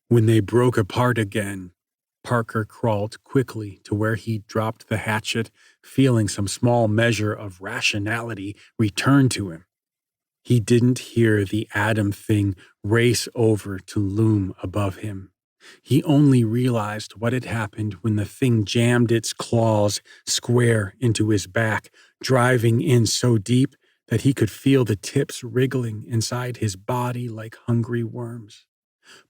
When they broke apart again, Parker crawled quickly to where he'd dropped the hatchet, feeling some small measure of rationality return to him. He didn't hear the atom thing race over to loom above him. He only realized what had happened when the thing jammed its claws square into his back, driving in so deep that he could feel the tips wriggling inside his body like hungry worms.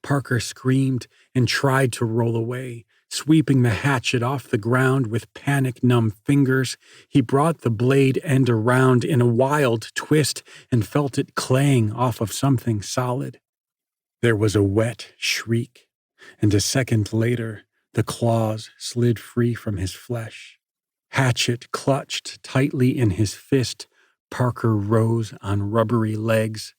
Parker screamed and tried to roll away, sweeping the hatchet off the ground with panic-numb fingers. He brought the blade end around in a wild twist and felt it clang off of something solid. There was a wet shriek, and a second later, the claws slid free from his flesh. Hatchet clutched tightly in his fist, Parker rose on rubbery legs.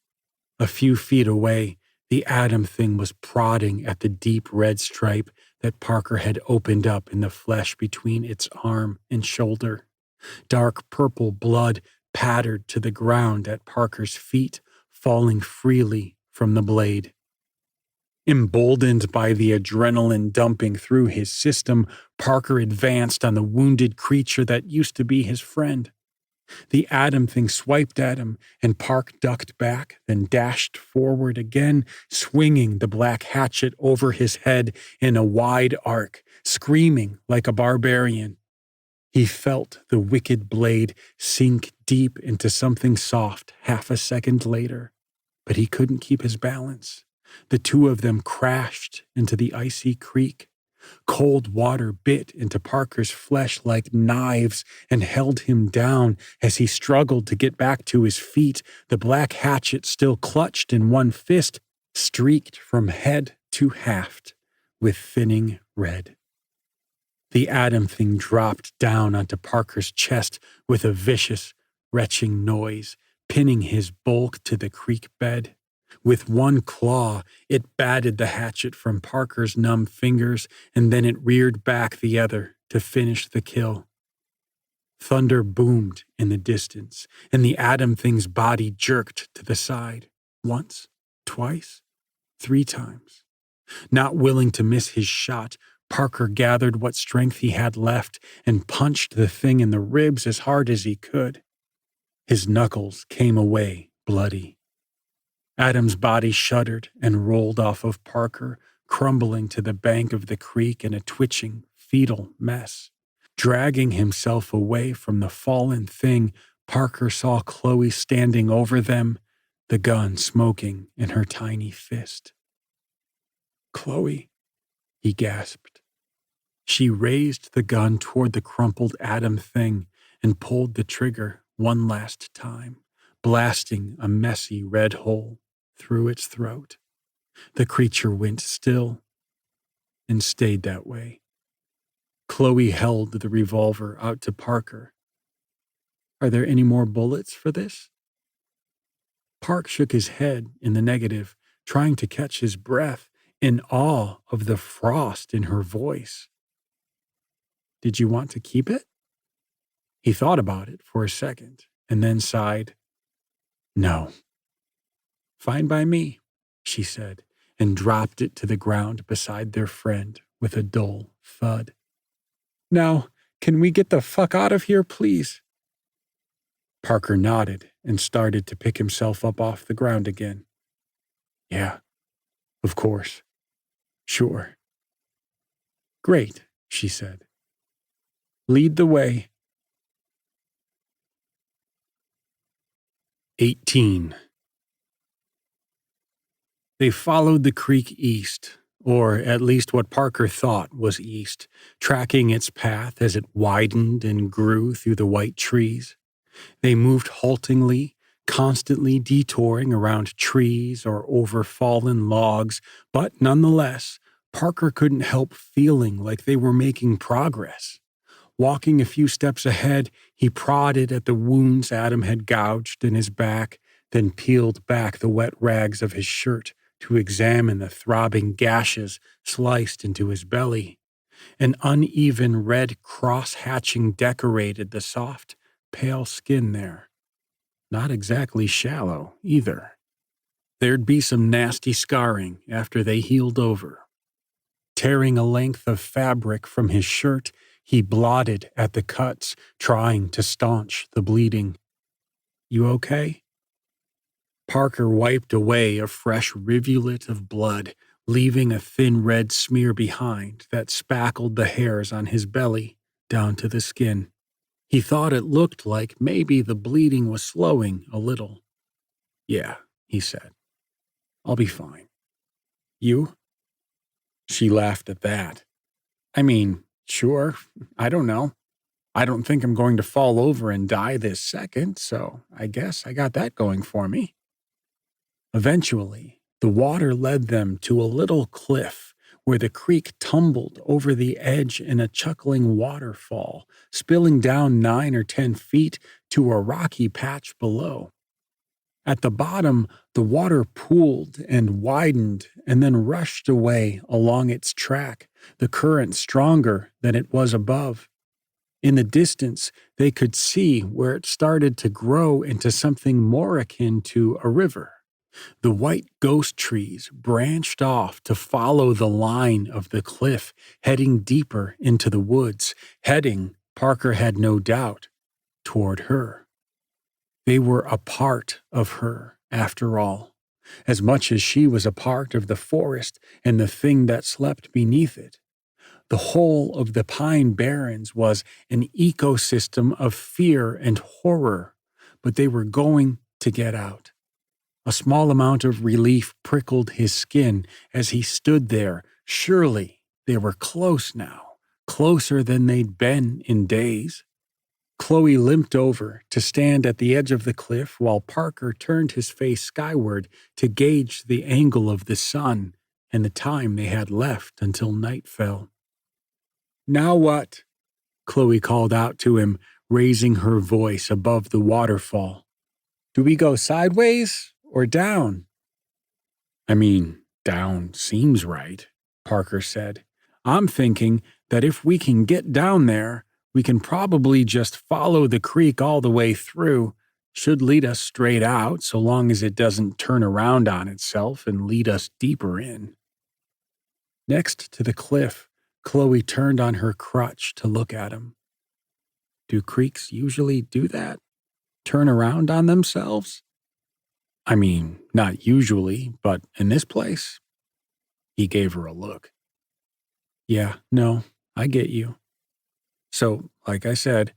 A few feet away, the atom thing was prodding at the deep red stripe that Parker had opened up in the flesh between its arm and shoulder. Dark purple blood pattered to the ground at Parker's feet, falling freely from the blade. Emboldened by the adrenaline dumping through his system, Parker advanced on the wounded creature that used to be his friend. The atom thing swiped at him, and Park ducked back, then dashed forward again, swinging the black hatchet over his head in a wide arc, screaming like a barbarian. He felt the wicked blade sink deep into something soft half a second later. but he couldn't keep his balance. The two of them crashed into the icy creek. Cold water bit into Parker's flesh like knives and held him down as he struggled to get back to his feet, the black hatchet still clutched in one fist, streaked from head to haft with thinning red. The atom thing dropped down onto Parker's chest with a vicious, retching noise, pinning his bulk to the creek bed. With one claw, it batted the hatchet from Parker's numb fingers, and then it reared back the other to finish the kill. Thunder boomed in the distance, and the atom thing's body jerked to the side. Once, twice, 3 times. Not willing to miss his shot, Parker gathered what strength he had left and punched the thing in the ribs as hard as he could. His knuckles came away bloody. Adam's body shuddered and rolled off of Parker, crumbling to the bank of the creek in a twitching, fetal mess. Dragging himself away from the fallen thing, Parker saw Chloe standing over them, the gun smoking in her tiny fist. "Chloe," he gasped. She raised the gun toward the crumpled atom thing and pulled the trigger one last time, blasting a messy red hole through its throat. The creature went still and stayed that way. Chloe held the revolver out to Parker. "Are there any more bullets for this?" Park shook his head in the negative, trying to catch his breath in awe of the frost in her voice. "Did you want to keep it?" He thought about it for a second and then sighed. "No." "Fine by me," she said, and dropped it to the ground beside their friend with a dull thud. "Now, can we get the fuck out of here, please?" Parker nodded and started to pick himself up off the ground again. "Yeah, of course. Sure." "Great," she said. "Lead the way." 18. They followed the creek east, or at least what Parker thought was east, tracking its path as it widened and grew through the white trees. They moved haltingly, constantly detouring around trees or over fallen logs, but nonetheless, Parker couldn't help feeling like they were making progress. Walking a few steps ahead, he prodded at the wounds Adam had gouged in his back, then peeled back the wet rags of his shirt to examine the throbbing gashes sliced into his belly. An uneven red cross-hatching decorated the soft, pale skin there. Not exactly shallow, either. There'd be some nasty scarring after they healed over. Tearing a length of fabric from his shirt, he blotted at the cuts, trying to staunch the bleeding. "You okay?" Parker wiped away a fresh rivulet of blood, leaving a thin red smear behind that spackled the hairs on his belly down to the skin. He thought it looked like maybe the bleeding was slowing a little. "Yeah," he said. "I'll be fine." "You?" She laughed at that. "I mean, sure, I don't know. I don't think I'm going to fall over and die this second, so I guess I got that going for me." Eventually, the water led them to a little cliff where the creek tumbled over the edge in a chuckling waterfall, spilling down 9 or 10 feet to a rocky patch below. At the bottom, the water pooled and widened and then rushed away along its track, the current stronger than it was above. In the distance, they could see where it started to grow into something more akin to a river. The white ghost trees branched off to follow the line of the cliff, heading deeper into the woods, heading, Parker had no doubt, toward her. They were a part of her, after all, as much as she was a part of the forest and the thing that slept beneath it. The whole of the Pine Barrens was an ecosystem of fear and horror, but they were going to get out. A small amount of relief prickled his skin as he stood there. Surely they were close now, closer than they'd been in days. Chloe limped over to stand at the edge of the cliff while Parker turned his face skyward to gauge the angle of the sun and the time they had left until night fell. "Now what?" Chloe called out to him, raising her voice above the waterfall. "Do we go sideways or down?" "I mean, down seems right," Parker said. "I'm thinking that if we can get down there, we can probably just follow the creek all the way through. Should lead us straight out so long as it doesn't turn around on itself and lead us deeper in." Next to the cliff, Chloe turned on her crutch to look at him. "Do creeks usually do that? Turn around on themselves?" "I mean, not usually, but in this place?" He gave her a look. "Yeah, no, I get you. So, like I said,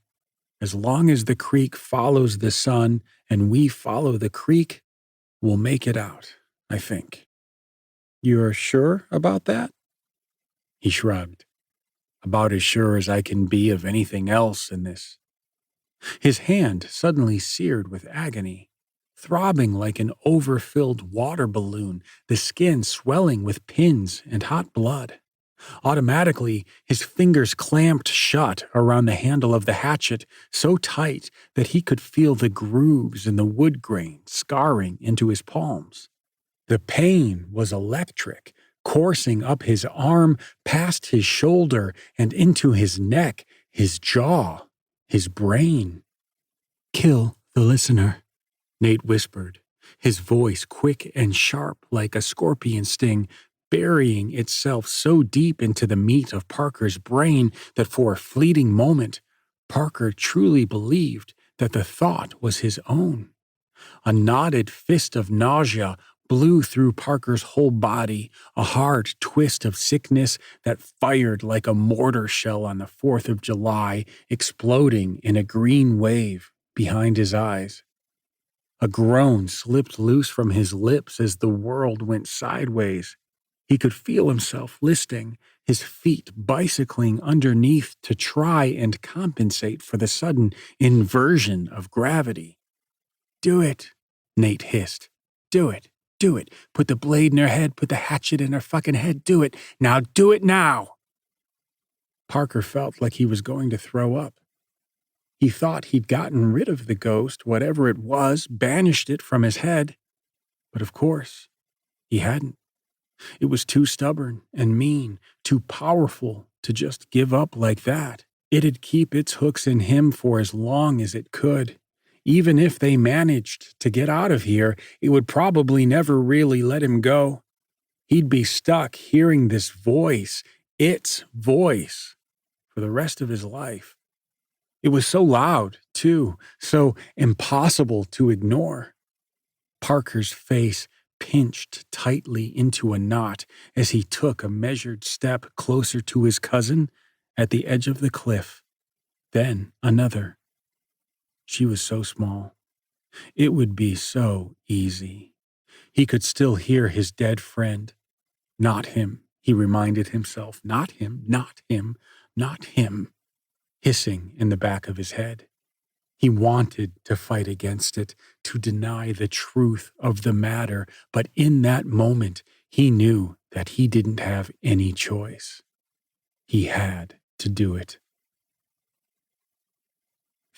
as long as the creek follows the sun and we follow the creek, we'll make it out, I think." "You're sure about that?" He shrugged. "About as sure as I can be of anything else in this." His hand suddenly seared with agony, throbbing like an overfilled water balloon, the skin swelling with pins and hot blood. Automatically, his fingers clamped shut around the handle of the hatchet so tight that he could feel the grooves in the wood grain scarring into his palms. The pain was electric, coursing up his arm, past his shoulder, and into his neck, his jaw, his brain. "Kill the listener," Nate whispered, his voice quick and sharp like a scorpion sting, burying itself so deep into the meat of Parker's brain that for a fleeting moment, Parker truly believed that the thought was his own. A knotted fist of nausea blew through Parker's whole body, a hard twist of sickness that fired like a mortar shell on the 4th of July, exploding in a green wave behind his eyes. A groan slipped loose from his lips as the world went sideways. He could feel himself listing, his feet bicycling underneath to try and compensate for the sudden inversion of gravity. "Do it," Nate hissed. "Do it. Do it. Put the blade in her head. Put the hatchet in her fucking head. Do it. Now do it now." Parker felt like he was going to throw up. He thought he'd gotten rid of the ghost, whatever it was, banished it from his head. But of course, he hadn't. It was too stubborn and mean, too powerful to just give up like that. It'd keep its hooks in him for as long as it could. Even if they managed to get out of here, it would probably never really let him go. He'd be stuck hearing this voice, its voice, for the rest of his life. It was so loud, too, so impossible to ignore. Parker's face pinched tightly into a knot as he took a measured step closer to his cousin at the edge of the cliff. Then another. She was so small. It would be so easy. He could still hear his dead friend. Not him, he reminded himself. Not him, not him, not him. Hissing in the back of his head. He wanted to fight against it, to deny the truth of the matter, but in that moment, he knew that he didn't have any choice. He had to do it.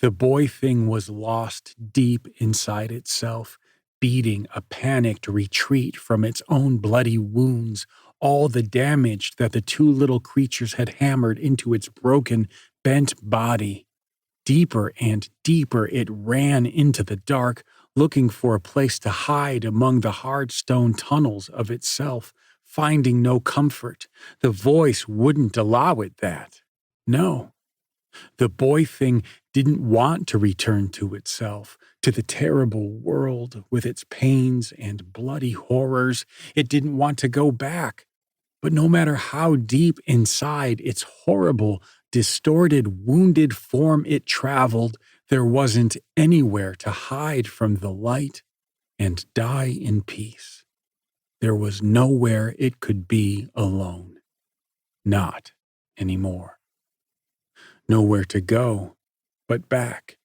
The boy thing was lost deep inside itself, beating a panicked retreat from its own bloody wounds, all the damage that the two little creatures had hammered into its broken, bent body. Deeper and deeper it ran into the dark, looking for a place to hide among the hard stone tunnels of itself, finding no comfort. The voice wouldn't allow it that. No. The boy thing didn't want to return to itself, to the terrible world with its pains and bloody horrors. It didn't want to go back. But no matter how deep inside its horrible, distorted, wounded form it traveled, there wasn't anywhere to hide from the light and die in peace. There was nowhere it could be alone. Not anymore. Nowhere to go but back.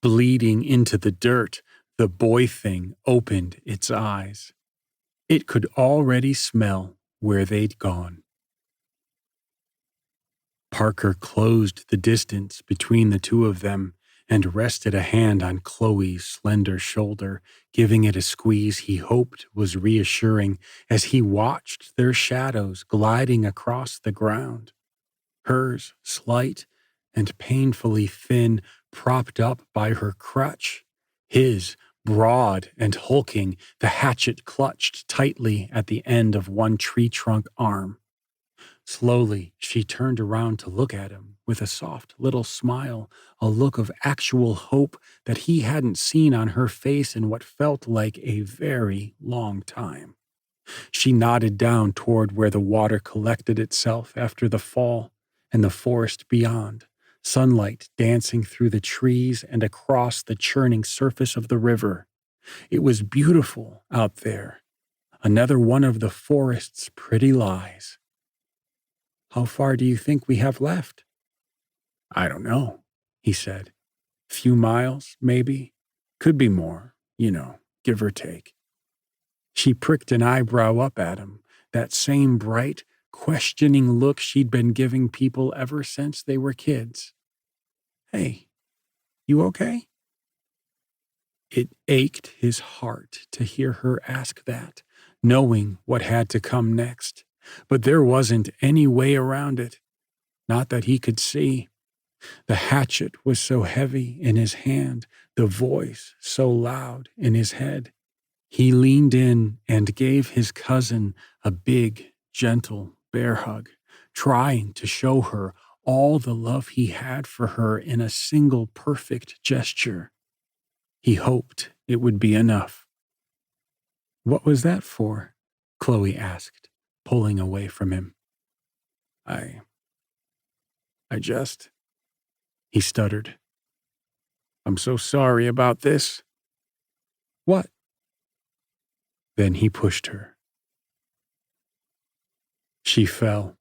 Bleeding into the dirt, the boy thing opened its eyes. It could already smell where they'd gone. Parker closed the distance between the two of them and rested a hand on Chloe's slender shoulder, giving it a squeeze he hoped was reassuring as he watched their shadows gliding across the ground. Hers slight and painfully thin, propped up by her crutch. His broad and hulking, the hatchet clutched tightly at the end of one tree trunk arm. Slowly, she turned around to look at him with a soft little smile, a look of actual hope that he hadn't seen on her face in what felt like a very long time. She nodded down toward where the water collected itself after the fall and the forest beyond, sunlight dancing through the trees and across the churning surface of the river. It was beautiful out there. Another one of the forest's pretty lies. How far do you think we have left? I don't know, he said. Few miles, maybe. Could be more, give or take. She pricked an eyebrow up at him, that same bright, questioning look she'd been giving people ever since they were kids. Hey, you okay? It ached his heart to hear her ask that, knowing what had to come next. But there wasn't any way around it. Not that he could see. The hatchet was so heavy in his hand, the voice so loud in his head. He leaned in and gave his cousin a big, gentle bear hug, trying to show her all the love he had for her in a single perfect gesture. He hoped it would be enough. What was that for? Chloe asked, pulling away from him. I just, he stuttered. I'm so sorry about this. What? Then he pushed her. She fell.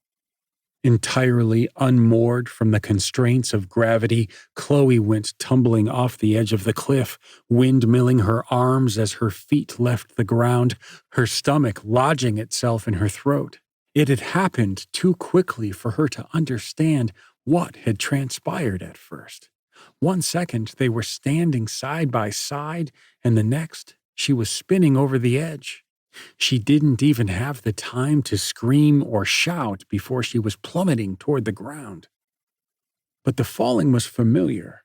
Entirely unmoored from the constraints of gravity, Chloe went tumbling off the edge of the cliff, windmilling her arms as her feet left the ground, her stomach lodging itself in her throat. It had happened too quickly for her to understand what had transpired at first. 1 second they were standing side by side, and the next she was spinning over the edge. She didn't even have the time to scream or shout before she was plummeting toward the ground. But the falling was familiar.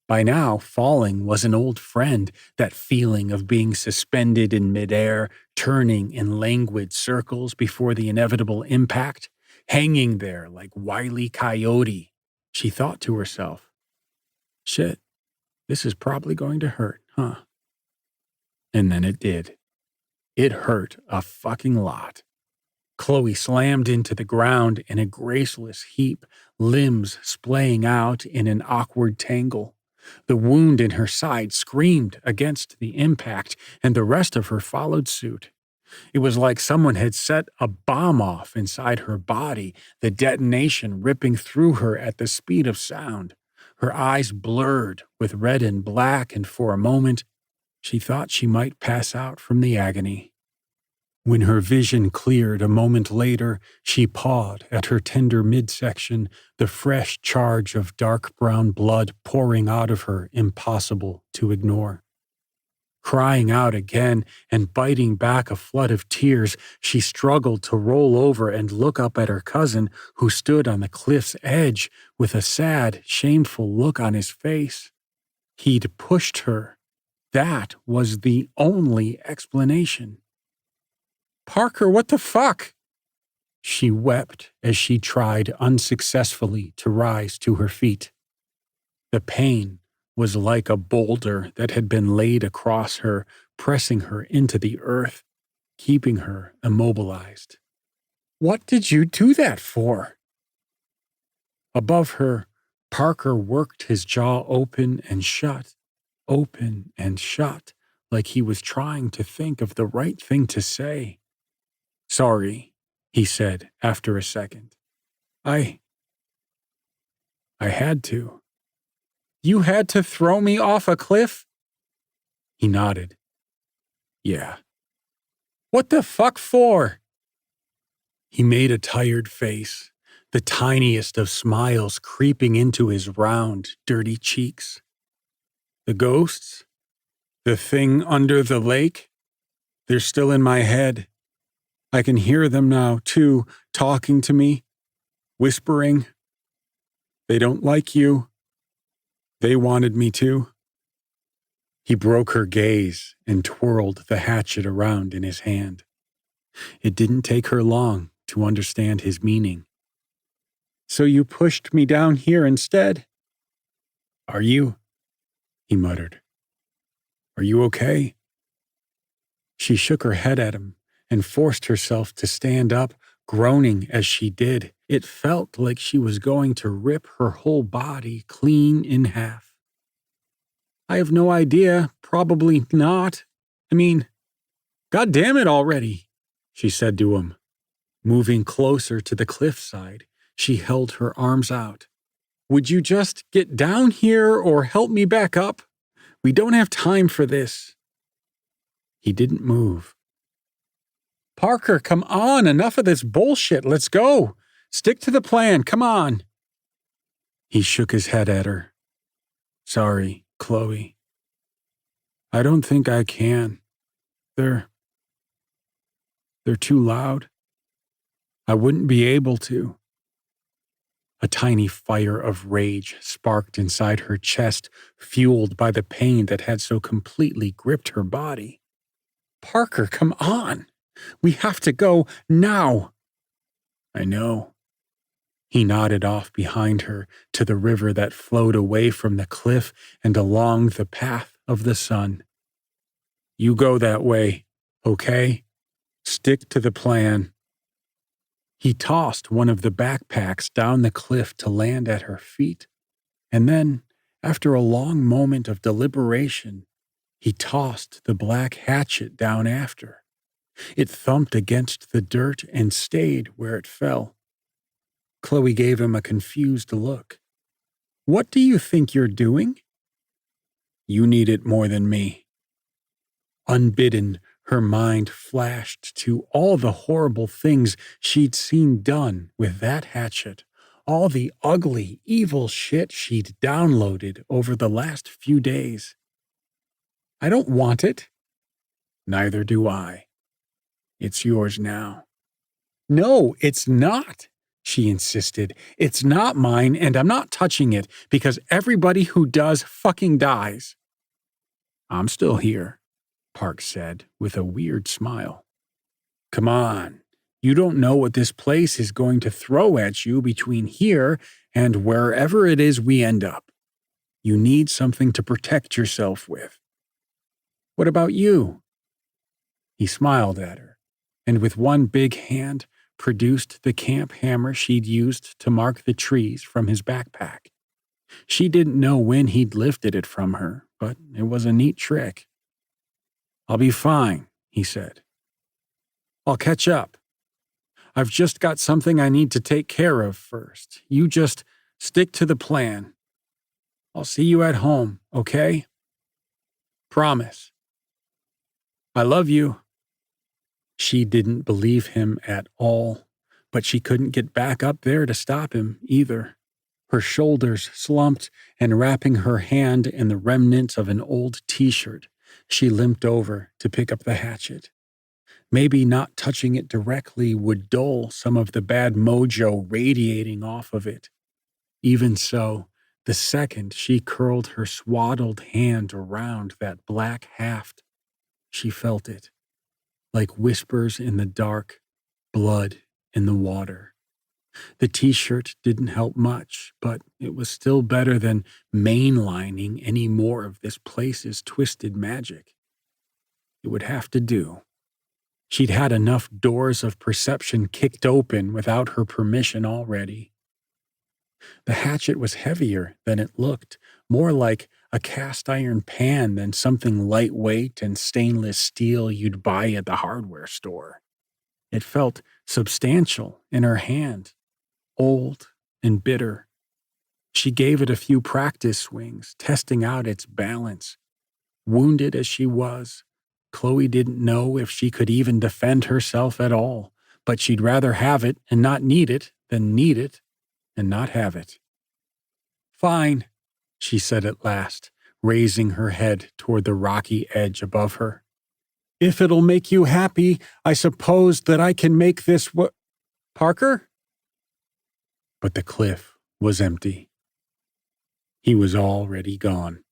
By now, falling was an old friend, that feeling of being suspended in midair, turning in languid circles before the inevitable impact, hanging there like Wile E. Coyote. She thought to herself, shit, this is probably going to hurt, huh? And then it did. It hurt a fucking lot. Chloe slammed into the ground in a graceless heap, limbs splaying out in an awkward tangle. The wound in her side screamed against the impact, and the rest of her followed suit. It was like someone had set a bomb off inside her body, the detonation ripping through her at the speed of sound. Her eyes blurred with red and black, and for a moment, she thought she might pass out from the agony. When her vision cleared a moment later, she pawed at her tender midsection, the fresh charge of dark brown blood pouring out of her impossible to ignore. Crying out again and biting back a flood of tears, she struggled to roll over and look up at her cousin, who stood on the cliff's edge with a sad, shameful look on his face. He'd pushed her. That was the only explanation. Parker, what the fuck? She wept as she tried unsuccessfully to rise to her feet. The pain was like a boulder that had been laid across her, pressing her into the earth, keeping her immobilized. What did you do that for? Above her, Parker worked his jaw open and shut, like he was trying to think of the right thing to say. "Sorry," he said after a second. I had to." "You had to throw me off a cliff?" He nodded. "Yeah." "What the fuck for?" He made a tired face, the tiniest of smiles creeping into his round, dirty cheeks. "The ghosts? The thing under the lake? They're still in my head. I can hear them now, too, talking to me, whispering. They don't like you. They wanted me to." He broke her gaze and twirled the hatchet around in his hand. It didn't take her long to understand his meaning. "So you pushed me down here instead?" "Are you?" he muttered. "Are you okay?" She shook her head at him and forced herself to stand up, groaning as she did. It felt like she was going to rip her whole body clean in half. "I have no idea. Probably not. I mean, God damn it already," she said to him. Moving closer to the cliffside, she held her arms out. "Would you just get down here or help me back up? We don't have time for this." He didn't move. "Parker, come on, enough of this bullshit. Let's go. Stick to the plan, come on." He shook his head at her. "Sorry, Chloe. I don't think I can. They're too loud. I wouldn't be able to." A tiny fire of rage sparked inside her chest, fueled by the pain that had so completely gripped her body. "Parker, come on. We have to go now." "I know." He nodded off behind her to the river that flowed away from the cliff and along the path of the sun. "You go that way, okay? Stick to the plan." He tossed one of the backpacks down the cliff to land at her feet, and then, after a long moment of deliberation, he tossed the black hatchet down after. It thumped against the dirt and stayed where it fell. Chloe gave him a confused look. "What do you think you're doing?" "You need it more than me." Unbidden, her mind flashed to all the horrible things she'd seen done with that hatchet, all the ugly, evil shit she'd downloaded over the last few days. "I don't want it." "Neither do I. It's yours now." "No, it's not," she insisted. "It's not mine, and I'm not touching it, because everybody who does fucking dies." "I'm still here," Park said with a weird smile. "Come on. You don't know what this place is going to throw at you between here and wherever it is we end up. You need something to protect yourself with." "What about you?" He smiled at her, and with one big hand produced the camp hammer she'd used to mark the trees from his backpack. She didn't know when he'd lifted it from her, but it was a neat trick. "I'll be fine," he said. "I'll catch up. I've just got something I need to take care of first. You just stick to the plan. I'll see you at home, okay? Promise. I love you." She didn't believe him at all, but she couldn't get back up there to stop him either. Her shoulders slumped, and wrapping her hand in the remnants of an old t-shirt, she limped over to pick up the hatchet. Maybe not touching it directly would dull some of the bad mojo radiating off of it. Even so, the second she curled her swaddled hand around that black haft, she felt it, like whispers in the dark, blood in the water. The t-shirt didn't help much, but it was still better than mainlining any more of this place's twisted magic. It would have to do. She'd had enough doors of perception kicked open without her permission already. The hatchet was heavier than it looked, more like a cast iron pan than something lightweight and stainless steel you'd buy at the hardware store. It felt substantial in her hand, old and bitter. She gave it a few practice swings, testing out its balance. Wounded as she was, Chloe didn't know if she could even defend herself at all, but she'd rather have it and not need it than need it and not have it. "Fine," she said at last, raising her head toward the rocky edge above her. "If it'll make you happy, I suppose that I can make this Parker?" But the cliff was empty. He was already gone.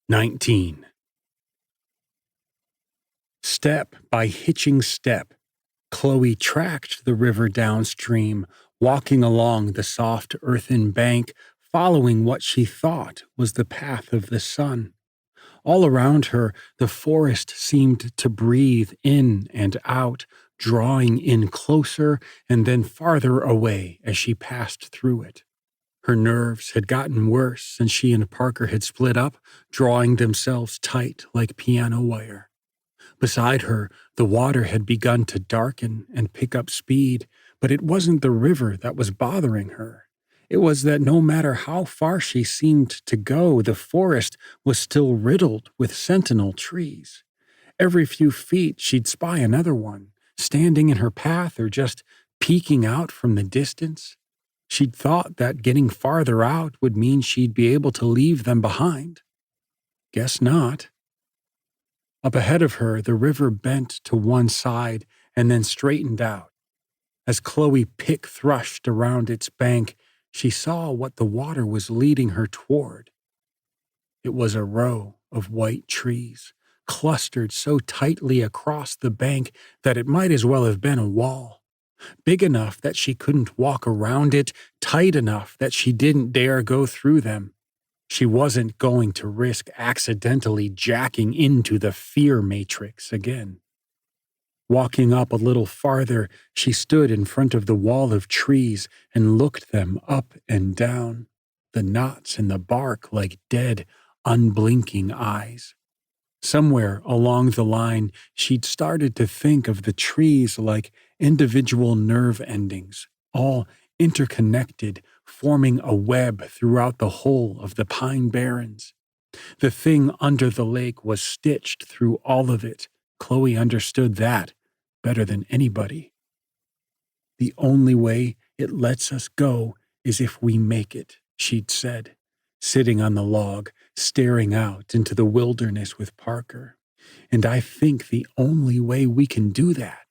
19. Step by hitching step, Chloe tracked the river downstream, walking along the soft earthen bank, following what she thought was the path of the sun. All around her, the forest seemed to breathe in and out, drawing in closer and then farther away as she passed through it. Her nerves had gotten worse since she and Parker had split up, drawing themselves tight like piano wire. Beside her, the water had begun to darken and pick up speed, but it wasn't the river that was bothering her. It was that no matter how far she seemed to go, the forest was still riddled with sentinel trees. Every few feet she'd spy another one, standing in her path or just peeking out from the distance. She'd thought that getting farther out would mean she'd be able to leave them behind. Guess not. Up ahead of her, the river bent to one side and then straightened out. As Chloe pick-thrushed around its bank, she saw what the water was leading her toward. It was a row of white trees, clustered so tightly across the bank that it might as well have been a wall. Big enough that she couldn't walk around it, tight enough that she didn't dare go through them. She wasn't going to risk accidentally jacking into the fear matrix again. Walking up a little farther, she stood in front of the wall of trees and looked them up and down, the knots in the bark like dead, unblinking eyes. Somewhere along the line, she'd started to think of the trees like individual nerve endings, all interconnected, forming a web throughout the whole of the Pine Barrens. The thing under the lake was stitched through all of it. Chloe understood that better than anybody. "The only way it lets us go is if we make it," she'd said, sitting on the log, staring out into the wilderness with Parker. "And I think the only way we can do that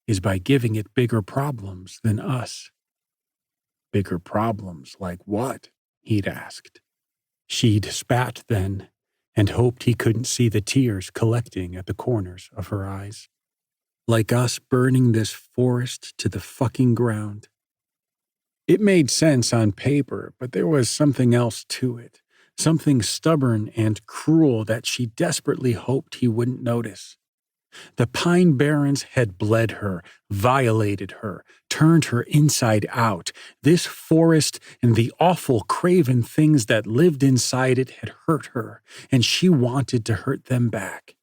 is by giving it bigger problems than us." "Bigger problems like what?" he'd asked. She'd spat then, and hoped he couldn't see the tears collecting at the corners of her eyes. "Like us burning this forest to the fucking ground." It made sense on paper, but there was something else to it, something stubborn and cruel that she desperately hoped he wouldn't notice. The Pine Barrens had bled her, violated her, turned her inside out. This forest and the awful craven things that lived inside it had hurt her, and she wanted to hurt them back.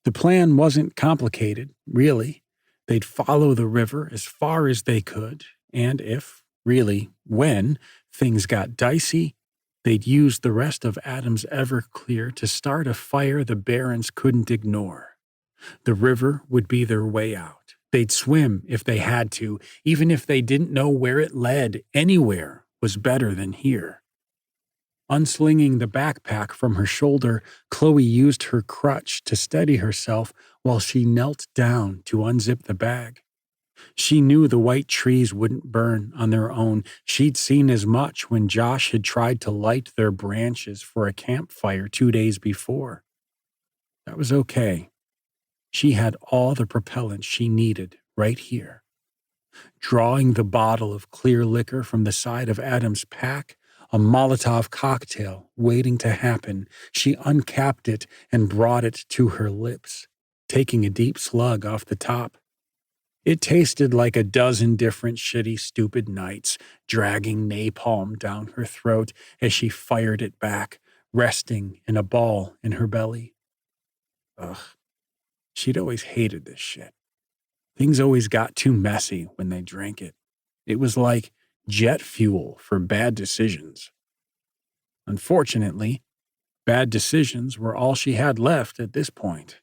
The plan wasn't complicated, really. They'd follow the river as far as they could, and if, really, when, things got dicey, they'd use the rest of Adam's Everclear to start a fire the Barrens couldn't ignore. The river would be their way out. They'd swim if they had to, even if they didn't know where it led. Anywhere was better than here. Unslinging the backpack from her shoulder, Chloe used her crutch to steady herself while she knelt down to unzip the bag. She knew the white trees wouldn't burn on their own. She'd seen as much when Josh had tried to light their branches for a campfire 2 days before. That was okay. She had all the propellant she needed right here. Drawing the bottle of clear liquor from the side of Adam's pack, a Molotov cocktail waiting to happen, she uncapped it and brought it to her lips, taking a deep slug off the top. It tasted like a dozen different shitty, stupid nights, dragging napalm down her throat as she fired it back, resting in a ball in her belly. Ugh, she'd always hated this shit. Things always got too messy when they drank it. It was like jet fuel for bad decisions. Unfortunately, bad decisions were all she had left at this point.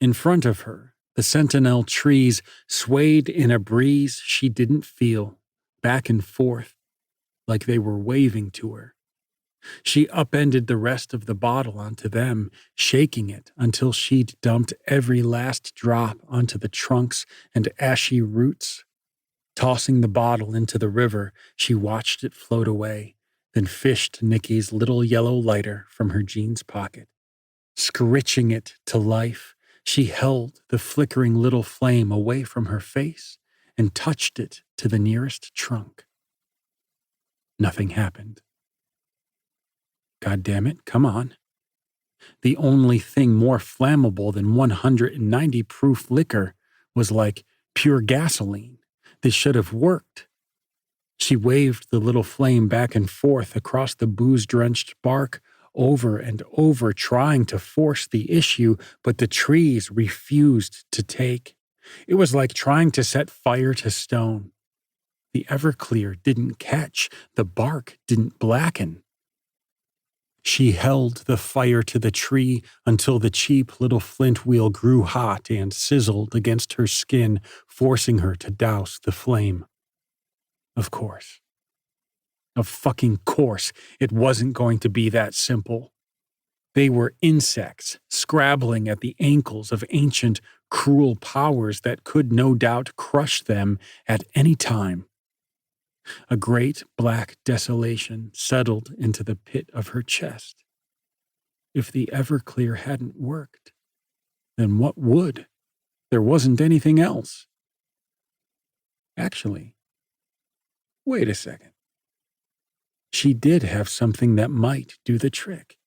In front of her, the sentinel trees swayed in a breeze she didn't feel, back and forth, like they were waving to her. She upended the rest of the bottle onto them, shaking it until she'd dumped every last drop onto the trunks and ashy roots. Tossing the bottle into the river, she watched it float away, then fished Nikki's little yellow lighter from her jeans pocket. Scritching it to life, she held the flickering little flame away from her face and touched it to the nearest trunk. Nothing happened. God damn it, come on. The only thing more flammable than 190 proof liquor was like pure gasoline. This should have worked. She waved the little flame back and forth across the booze-drenched bark, over and over, trying to force the issue, but the trees refused to take. It was like trying to set fire to stone. The Everclear didn't catch. The bark didn't blacken. She held the fire to the tree until the cheap little flint wheel grew hot and sizzled against her skin, forcing her to douse the flame. Of course. Of fucking course, it wasn't going to be that simple. They were insects, scrabbling at the ankles of ancient, cruel powers that could no doubt crush them at any time. A great black desolation settled into the pit of her chest. If the Everclear hadn't worked, then what would? There wasn't anything else. Actually, wait a second. She did have something that might do the trick.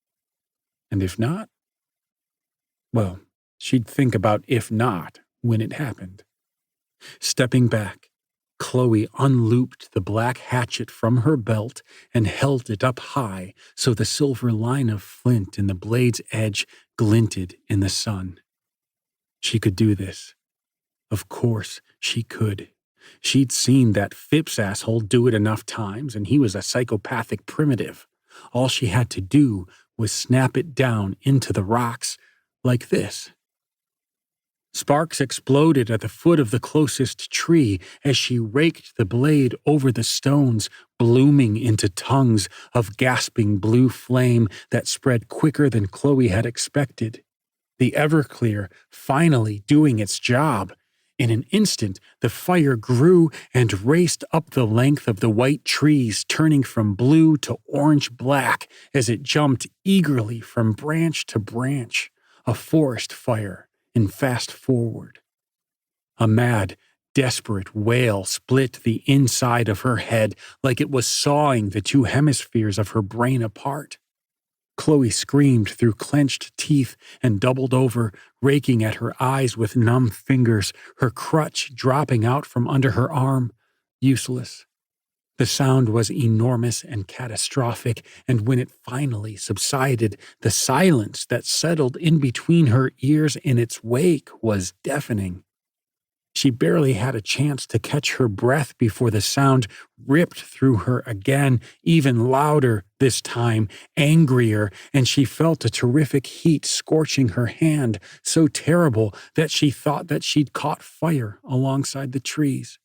And if not, well, she'd think about if not when it happened. Stepping back, Chloe unlooped the black hatchet from her belt and held it up high so the silver line of flint in the blade's edge glinted in the sun. She could do this. Of course she could. She'd seen that Phipps asshole do it enough times, and he was a psychopathic primitive. All she had to do was snap it down into the rocks, like this. Sparks exploded at the foot of the closest tree as she raked the blade over the stones, blooming into tongues of gasping blue flame that spread quicker than Chloe had expected. The Everclear finally doing its job. In an instant, the fire grew and raced up the length of the white trees, turning from blue to orange-black as it jumped eagerly from branch to branch, a forest fire in fast forward. A mad, desperate wail split the inside of her head like it was sawing the two hemispheres of her brain apart. Chloe screamed through clenched teeth and doubled over, raking at her eyes with numb fingers, her crutch dropping out from under her arm. Useless. The sound was enormous and catastrophic, and when it finally subsided, the silence that settled in between her ears in its wake was deafening. She barely had a chance to catch her breath before the sound ripped through her again, even louder this time, angrier, and she felt a terrific heat scorching her hand, so terrible that she thought that she'd caught fire alongside the trees.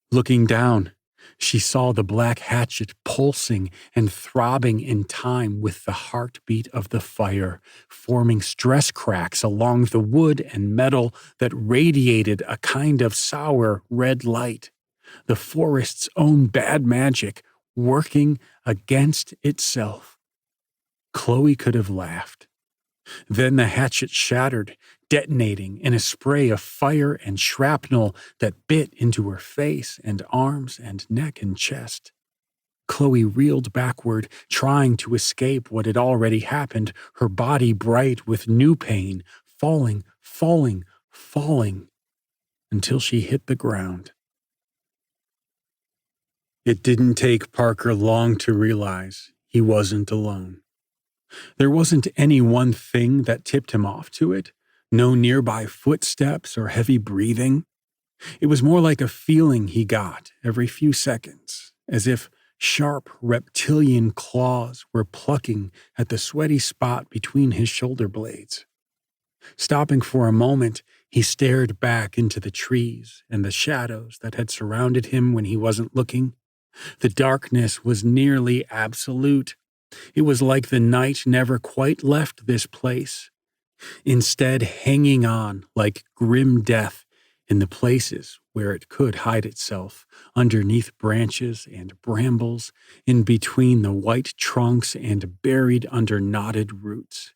Looking down, she saw the black hatchet pulsing and throbbing in time with the heartbeat of the fire, forming stress cracks along the wood and metal that radiated a kind of sour red light. The forest's own bad magic working against itself. Chloe could have laughed. Then the hatchet shattered, detonating in a spray of fire and shrapnel that bit into her face and arms and neck and chest. Chloe reeled backward, trying to escape what had already happened, her body bright with new pain, falling. until she hit the ground. It didn't take Parker long to realize he wasn't alone. There wasn't any one thing that tipped him off to it, no nearby footsteps or heavy breathing. It was more like a feeling he got every few seconds, as if sharp reptilian claws were plucking at the sweaty spot between his shoulder blades. Stopping for a moment, he stared back into the trees and the shadows that had surrounded him when he wasn't looking. The darkness was nearly absolute. It was like the night never quite left this place, instead hanging on like grim death in the places where it could hide itself, underneath branches and brambles, in between the white trunks and buried under knotted roots.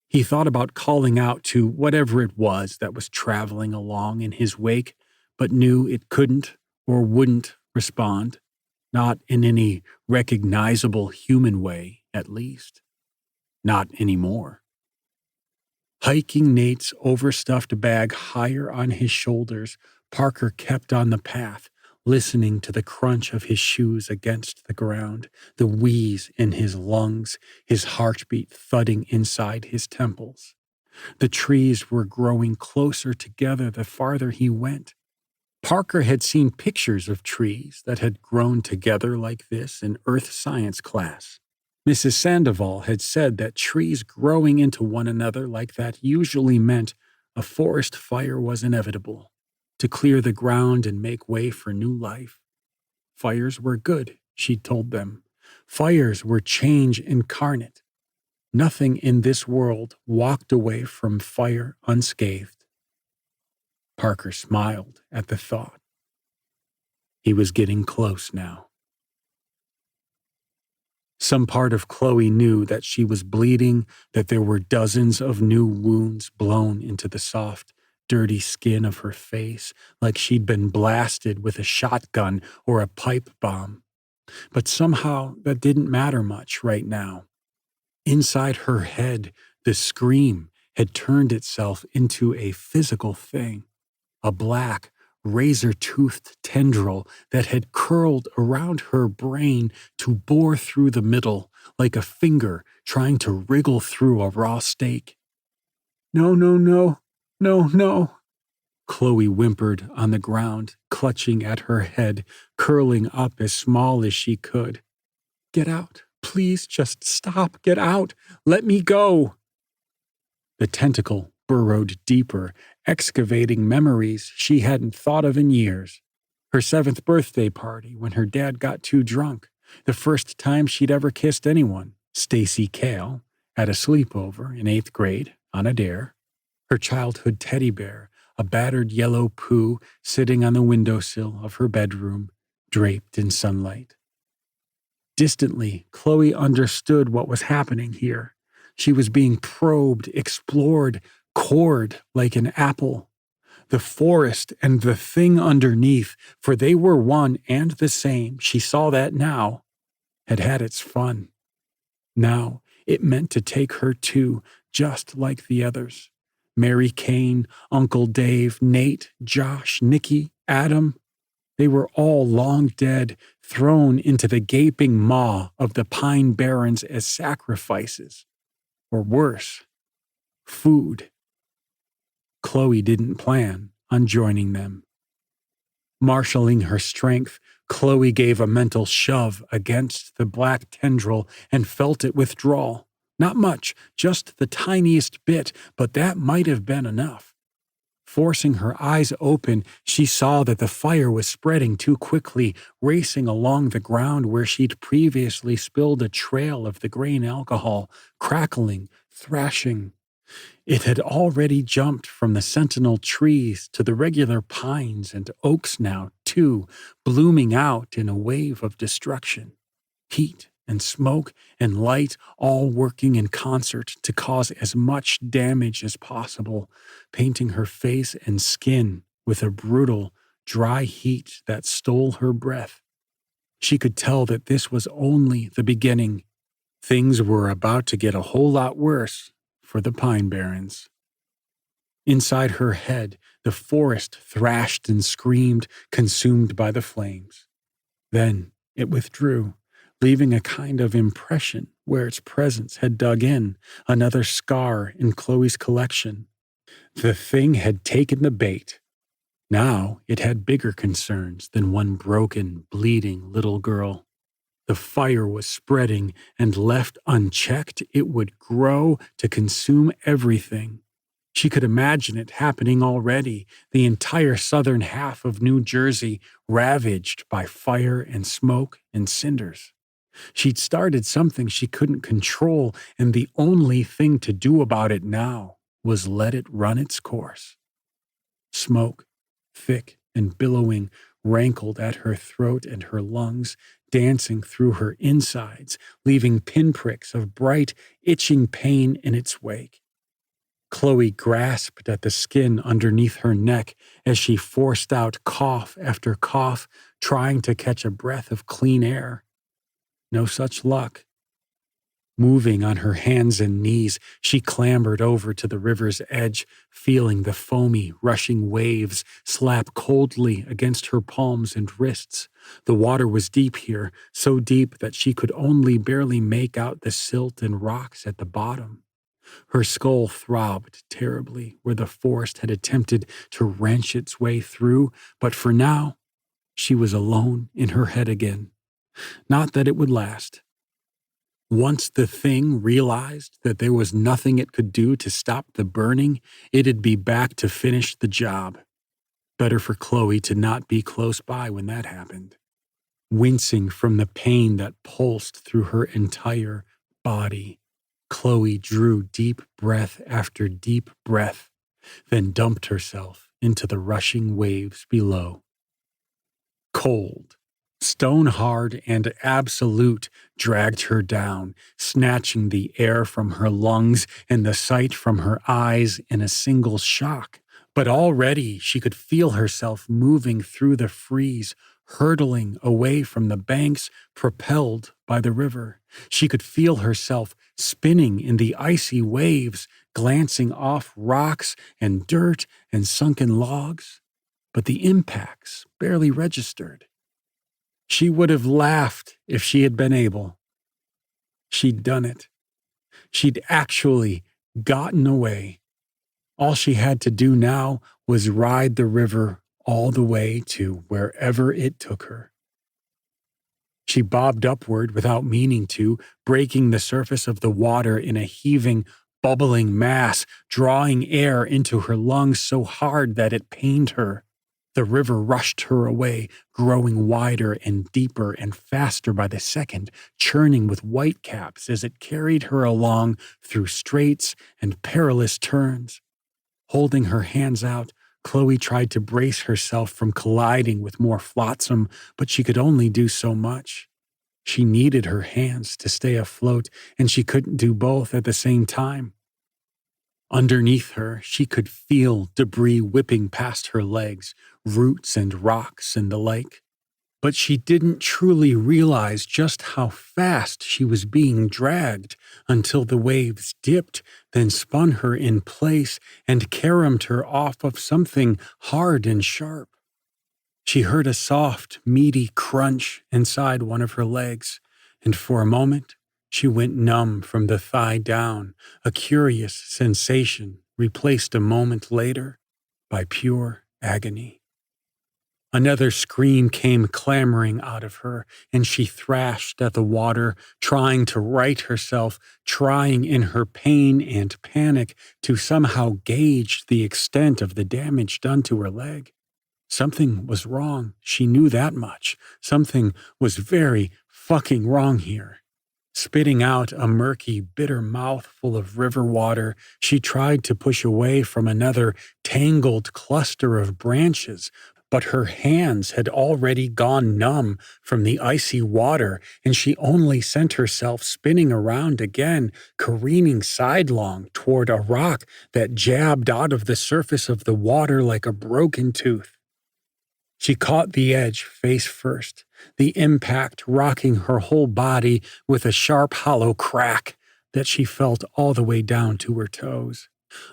He thought about calling out to whatever it was that was traveling along in his wake, but knew it couldn't or wouldn't respond, not in any recognizable human way, at least. Not anymore. Hiking Nate's overstuffed bag higher on his shoulders, Parker kept on the path, listening to the crunch of his shoes against the ground, the wheeze in his lungs, his heartbeat thudding inside his temples. The trees were growing closer together the farther he went. Parker had seen pictures of trees that had grown together like this in earth science class. Mrs. Sandoval had said that trees growing into one another like that usually meant a forest fire was inevitable, to clear the ground and make way for new life. Fires were good, she'd told them. Fires were change incarnate. Nothing in this world walked away from fire unscathed. Parker smiled at the thought. He was getting close now. Some part of Chloe knew that she was bleeding, that there were dozens of new wounds blown into the soft, dirty skin of her face, like she'd been blasted with a shotgun or a pipe bomb. But somehow that didn't matter much right now. Inside her head, the scream had turned itself into a physical thing, a black, razor-toothed tendril that had curled around her brain to bore through the middle like a finger trying to wriggle through a raw steak. No, no, no, no, no, Chloe whimpered on the ground, clutching at her head, curling up as small as she could. Get out, please, just stop, get out, let me go. The tentacle burrowed deeper, excavating memories she hadn't thought of in years. Her 7th birthday party when her dad got too drunk, the first time she'd ever kissed anyone, Stacy Kale, at a sleepover in 8th grade on a dare, her childhood teddy bear, a battered yellow poo sitting on the windowsill of her bedroom, draped in sunlight. Distantly, Chloe understood what was happening here. She was being probed, explored, cored like an apple. The forest and the thing underneath, for they were one and the same, she saw that now, had had its fun. Now it meant to take her too, just like the others. Mary Kane, Uncle Dave, Nate, Josh, Nikki, Adam. They were all long dead, thrown into the gaping maw of the Pine Barrens as sacrifices. Or worse, food. Chloe didn't plan on joining them. Marshaling her strength, Chloe gave a mental shove against the black tendril and felt it withdraw. Not much, just the tiniest bit, but that might have been enough. Forcing her eyes open, she saw that the fire was spreading too quickly, racing along the ground where she'd previously spilled a trail of the grain alcohol, crackling, thrashing. It had already jumped from the sentinel trees to the regular pines and oaks now, too, blooming out in a wave of destruction. Heat and smoke and light all working in concert to cause as much damage as possible, painting her face and skin with a brutal, dry heat that stole her breath. She could tell that this was only the beginning. Things were about to get a whole lot worse for the Pine Barrens. Inside her head, The forest thrashed and screamed, consumed by the flames. Then it withdrew, leaving a kind of impression where its presence had dug in, another scar in Chloe's collection. The thing had taken the bait. Now it had bigger concerns than one broken, bleeding little girl. The fire was spreading, and left unchecked, it would grow to consume everything. She could imagine it happening already, the entire southern half of New Jersey ravaged by fire and smoke and cinders. She'd started something she couldn't control, and the only thing to do about it now was let it run its course. Smoke, thick and billowing, rankled at her throat and her lungs, dancing through her insides, leaving pinpricks of bright, itching pain in its wake. Chloe grasped at the skin underneath her neck as she forced out cough after cough, trying to catch a breath of clean air. No such luck. Moving on her hands and knees, she clambered over to the river's edge, feeling the foamy, rushing waves slap coldly against her palms and wrists. The water was deep here, so deep that she could only barely make out the silt and rocks at the bottom. Her skull throbbed terribly where the forest had attempted to wrench its way through, but for now, she was alone in her head again. Not that it would last. Once the thing realized that there was nothing it could do to stop the burning, it'd be back to finish the job. Better for Chloe to not be close by when that happened. Wincing from the pain that pulsed through her entire body, Chloe drew deep breath after deep breath, then dumped herself into the rushing waves below. Cold, stone-hard and absolute, dragged her down, snatching the air from her lungs and the sight from her eyes in a single shock. But already she could feel herself moving through the freeze, hurtling away from the banks, propelled by the river. She could feel herself spinning in the icy waves, glancing off rocks and dirt and sunken logs. But the impacts barely registered. She would have laughed if she had been able. She'd done it. She'd actually gotten away. All she had to do now was ride the river all the way to wherever it took her. She bobbed upward without meaning to, breaking the surface of the water in a heaving, bubbling mass, drawing air into her lungs so hard that it pained her. The river rushed her away, growing wider and deeper and faster by the second, churning with whitecaps as it carried her along through straits and perilous turns. Holding her hands out, Chloe tried to brace herself from colliding with more flotsam, but she could only do so much. She needed her hands to stay afloat, and she couldn't do both at the same time. Underneath her, she could feel debris whipping past her legs, roots and rocks and the like. But she didn't truly realize just how fast she was being dragged until the waves dipped, then spun her in place and caromed her off of something hard and sharp. She heard a soft, meaty crunch inside one of her legs, and for a moment she went numb from the thigh down, a curious sensation replaced a moment later by pure agony. Another scream came clamoring out of her, and she thrashed at the water, trying to right herself, trying in her pain and panic to somehow gauge the extent of the damage done to her leg. Something was wrong, she knew that much. Something was very fucking wrong here. Spitting out a murky, bitter mouthful of river water, she tried to push away from another tangled cluster of branches, but her hands had already gone numb from the icy water, and she only sent herself spinning around again, careening sidelong toward a rock that jabbed out of the surface of the water like a broken tooth. She caught the edge face first, the impact rocking her whole body with a sharp, hollow crack that she felt all the way down to her toes.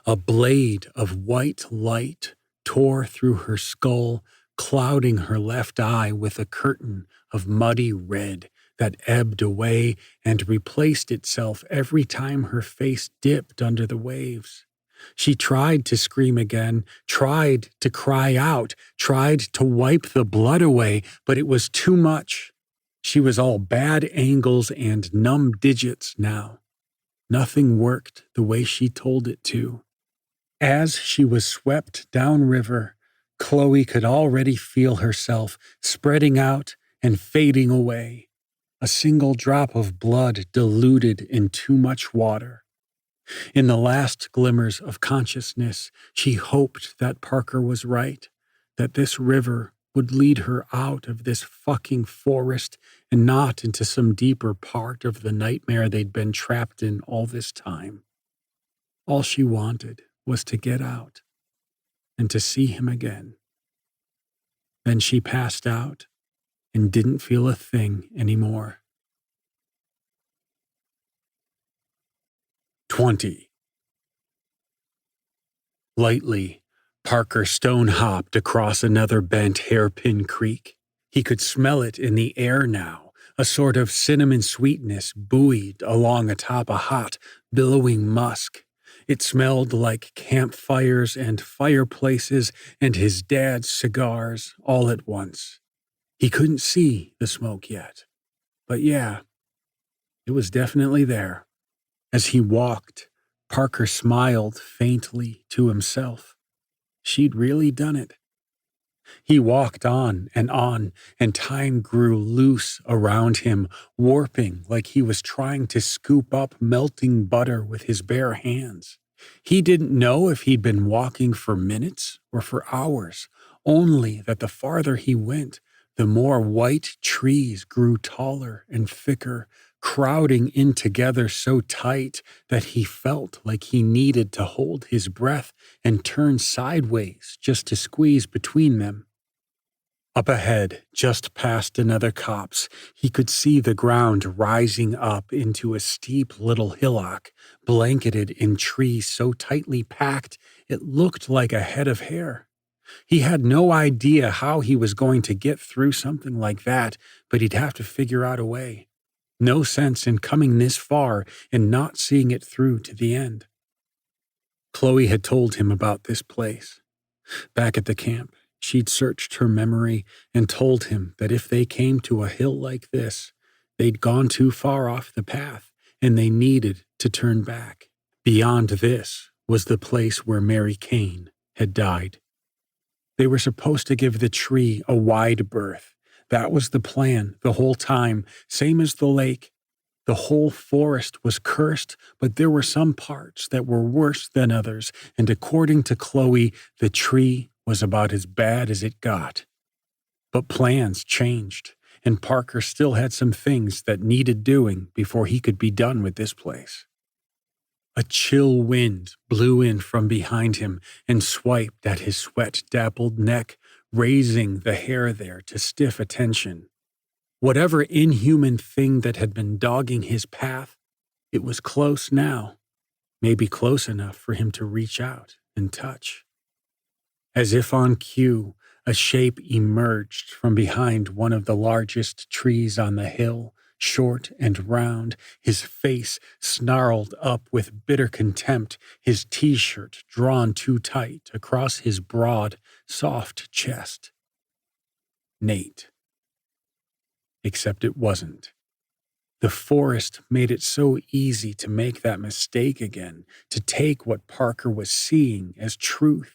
A blade of white light tore through her skull, clouding her left eye with a curtain of muddy red that ebbed away and replaced itself every time her face dipped under the waves. She tried to scream again, tried to cry out, tried to wipe the blood away, but it was too much. She was all bad angles and numb digits now. Nothing worked the way she told it to. As she was swept downriver, Chloe could already feel herself spreading out and fading away, a single drop of blood diluted in too much water. In the last glimmers of consciousness, she hoped that Parker was right, that this river would lead her out of this fucking forest and not into some deeper part of the nightmare they'd been trapped in all this time. All she wanted was to get out and to see him again. Then she passed out and didn't feel a thing anymore. 20. Lightly, Parker stone-hopped across another bent hairpin creek. He could smell it in the air now, a sort of cinnamon sweetness buoyed along atop a hot, billowing musk. It smelled like campfires and fireplaces and his dad's cigars all at once. He couldn't see the smoke yet, but yeah, it was definitely there. As he walked, Parker smiled faintly to himself. She'd really done it. He walked on, and time grew loose around him, warping like he was trying to scoop up melting butter with his bare hands. He didn't know if he'd been walking for minutes or for hours, only that the farther he went, the more white trees grew taller and thicker, crowding in together so tight that he felt like he needed to hold his breath and turn sideways just to squeeze between them. Up ahead, just past another copse, he could see the ground rising up into a steep little hillock, blanketed in trees so tightly packed it looked like a head of hair. He had no idea how he was going to get through something like that, but he'd have to figure out a way. No sense in coming this far and not seeing it through to the end. Chloe had told him about this place. Back at the camp, she'd searched her memory and told him that if they came to a hill like this, they'd gone too far off the path and they needed to turn back. Beyond this was the place where Mary Kane had died. They were supposed to give the tree a wide berth. That was the plan the whole time, same as the lake. The whole forest was cursed, but there were some parts that were worse than others, and according to Chloe, the tree was about as bad as it got. But plans changed, and Parker still had some things that needed doing before he could be done with this place. A chill wind blew in from behind him and swiped at his sweat-dappled neck, raising the hair there to stiff attention. Whatever inhuman thing that had been dogging his path, it was close now, maybe close enough for him to reach out and touch. As if on cue, a shape emerged from behind one of the largest trees on the hill, short and round, his face snarled up with bitter contempt, his t-shirt drawn too tight across his broad, soft chest. Nate. Except it wasn't. The forest made it so easy to make that mistake again, to take what Parker was seeing as truth.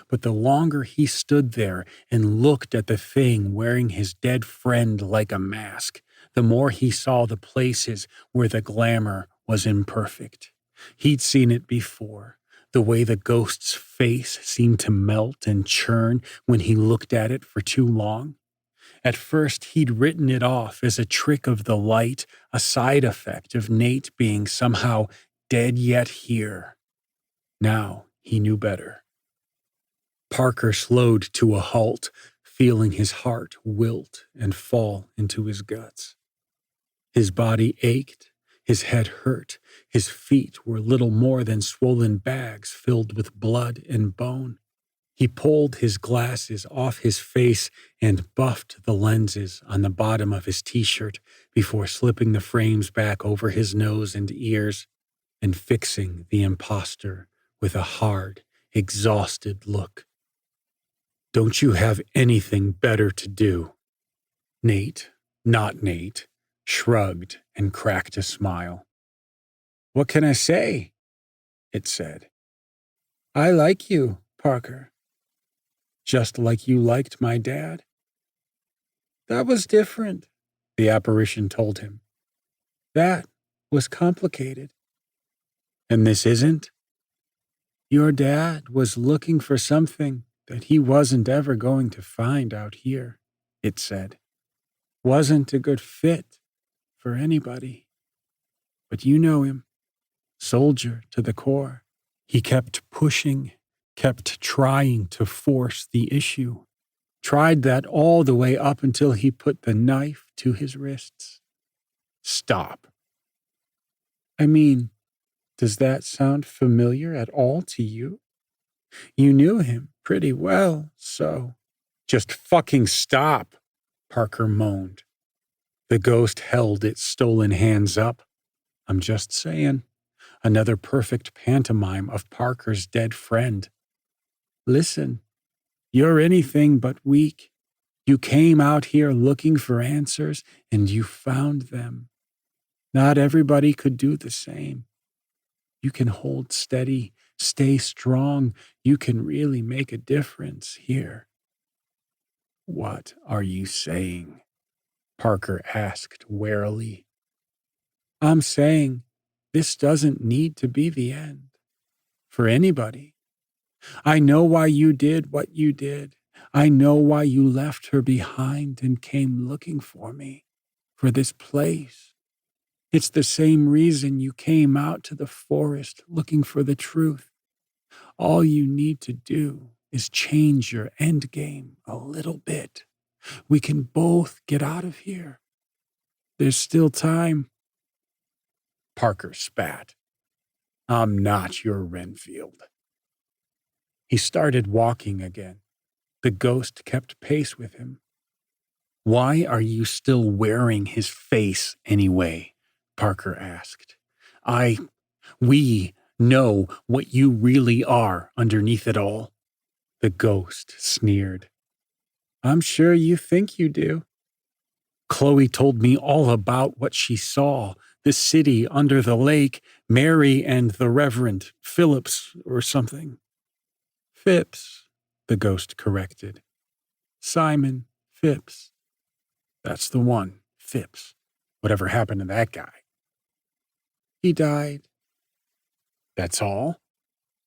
But the longer he stood there and looked at the thing wearing his dead friend like a mask, the more he saw the places where the glamour was imperfect. He'd seen it before, the way the ghost's face seemed to melt and churn when he looked at it for too long. At first, he'd written it off as a trick of the light, a side effect of Nate being somehow dead yet here. Now he knew better. Parker slowed to a halt, feeling his heart wilt and fall into his guts. His body ached, his head hurt, his feet were little more than swollen bags filled with blood and bone. He pulled his glasses off his face and buffed the lenses on the bottom of his t-shirt before slipping the frames back over his nose and ears and fixing the imposter with a hard, exhausted look. "Don't you have anything better to do?" Nate, not Nate, shrugged and cracked a smile. "What can I say?" it said. "I like you, Parker. Just like you liked my dad." "That was different," the apparition told him. "That was complicated." "And this isn't?" "Your dad was looking for something that he wasn't ever going to find out here," it said. "Wasn't a good fit for anybody. But you know him, soldier to the core." He kept pushing, kept trying to force the issue. Tried that all the way up until he put the knife to his wrists. "Stop." "I mean, does that sound familiar at all to you? You knew him pretty well, so—" "Just fucking stop," Parker moaned. The ghost held its stolen hands up. "I'm just saying. Another perfect pantomime of Parker's dead friend. Listen, you're anything but weak. You came out here looking for answers, and you found them. Not everybody could do the same. You can hold steady, stay strong. You can really make a difference here." "What are you saying?" Parker asked warily. "I'm saying this doesn't need to be the end. For anybody. I know why you did what you did. I know why you left her behind and came looking for me, for this place. It's the same reason you came out to the forest looking for the truth. All you need to do is change your end game a little bit. We can both get out of here. There's still time." Parker spat. "I'm not your Renfield." He started walking again. The ghost kept pace with him. "Why are you still wearing his face anyway?" Parker asked. We know what you really are underneath it all." The ghost sneered. "I'm sure you think you do." "Chloe told me all about what she saw, the city under the lake, Mary and the Reverend Phillips or something." "Phipps," the ghost corrected. "Simon Phipps. That's the one, Phipps. Whatever happened to that guy?" "He died." "That's all?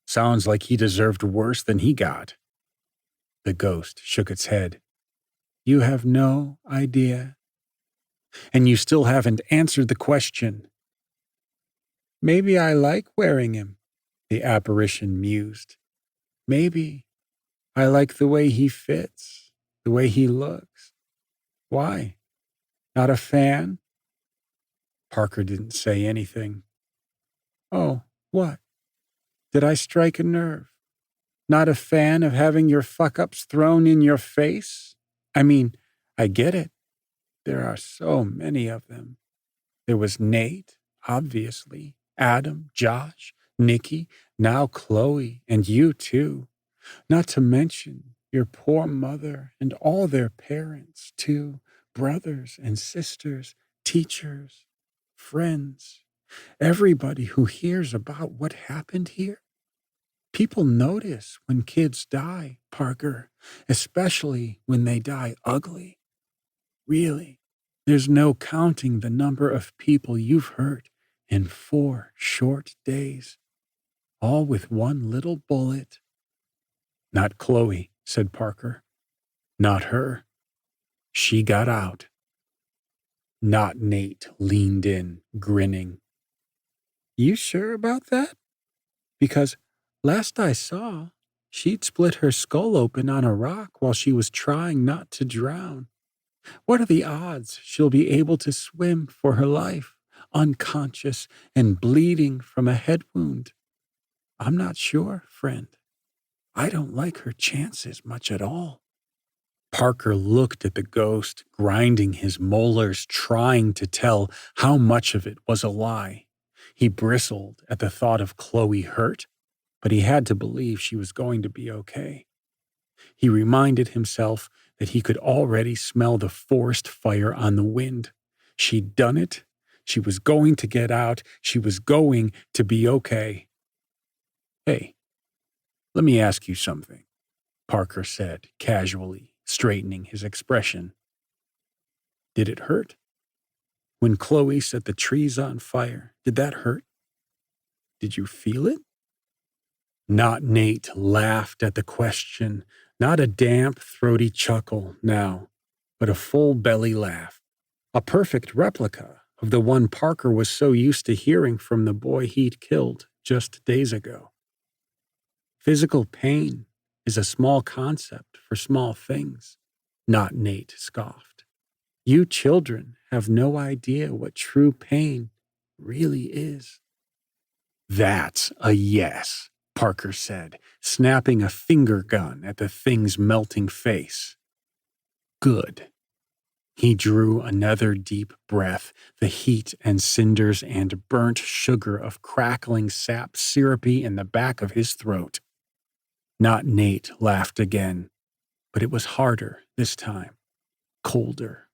Sounds like he deserved worse than he got." The ghost shook its head. "You have no idea. And you still haven't answered the question." "Maybe I like wearing him," the apparition mused. "Maybe I like the way he fits, the way he looks. Why? Not a fan?" Parker didn't say anything. "Oh, what? Did I strike a nerve? Not a fan of having your fuck-ups thrown in your face? I mean, I get it. There are so many of them. There was Nate, obviously, Adam, Josh, Nikki, now Chloe, and you too. Not to mention your poor mother and all their parents too, brothers and sisters, teachers, friends, everybody who hears about what happened here. People notice when kids die, Parker, especially when they die ugly. Really, there's no counting the number of people you've hurt in 4 short days, all with one little bullet." "Not Chloe," said Parker. "Not her. She got out." Not Nate leaned in, grinning. "You sure about that? Because last I saw, she'd split her skull open on a rock while she was trying not to drown. What are the odds she'll be able to swim for her life, unconscious and bleeding from a head wound? I'm not sure, friend." I don't like her chances much at all. Parker looked at the ghost, grinding his molars, trying to tell how much of it was a lie. He bristled at the thought of Chloe hurt, but he had to believe she was going to be okay. He reminded himself that he could already smell the forest fire on the wind. She'd done it. She was going to get out. She was going to be okay. Hey, let me ask you something, Parker said casually, straightening his expression. Did it hurt? When Chloe set the trees on fire, did that hurt? Did you feel it? Not Nate laughed at the question, not a damp, throaty chuckle now, but a full belly laugh, a perfect replica of the one Parker was so used to hearing from the boy he'd killed just days ago. Physical pain is a small concept for small things, Not Nate scoffed. You children have no idea what true pain really is. That's a yes, Parker said, snapping a finger gun at the thing's melting face. Good. He drew another deep breath, the heat and cinders and burnt sugar of crackling sap syrupy in the back of his throat. Not Nate laughed again, but it was harder this time, colder.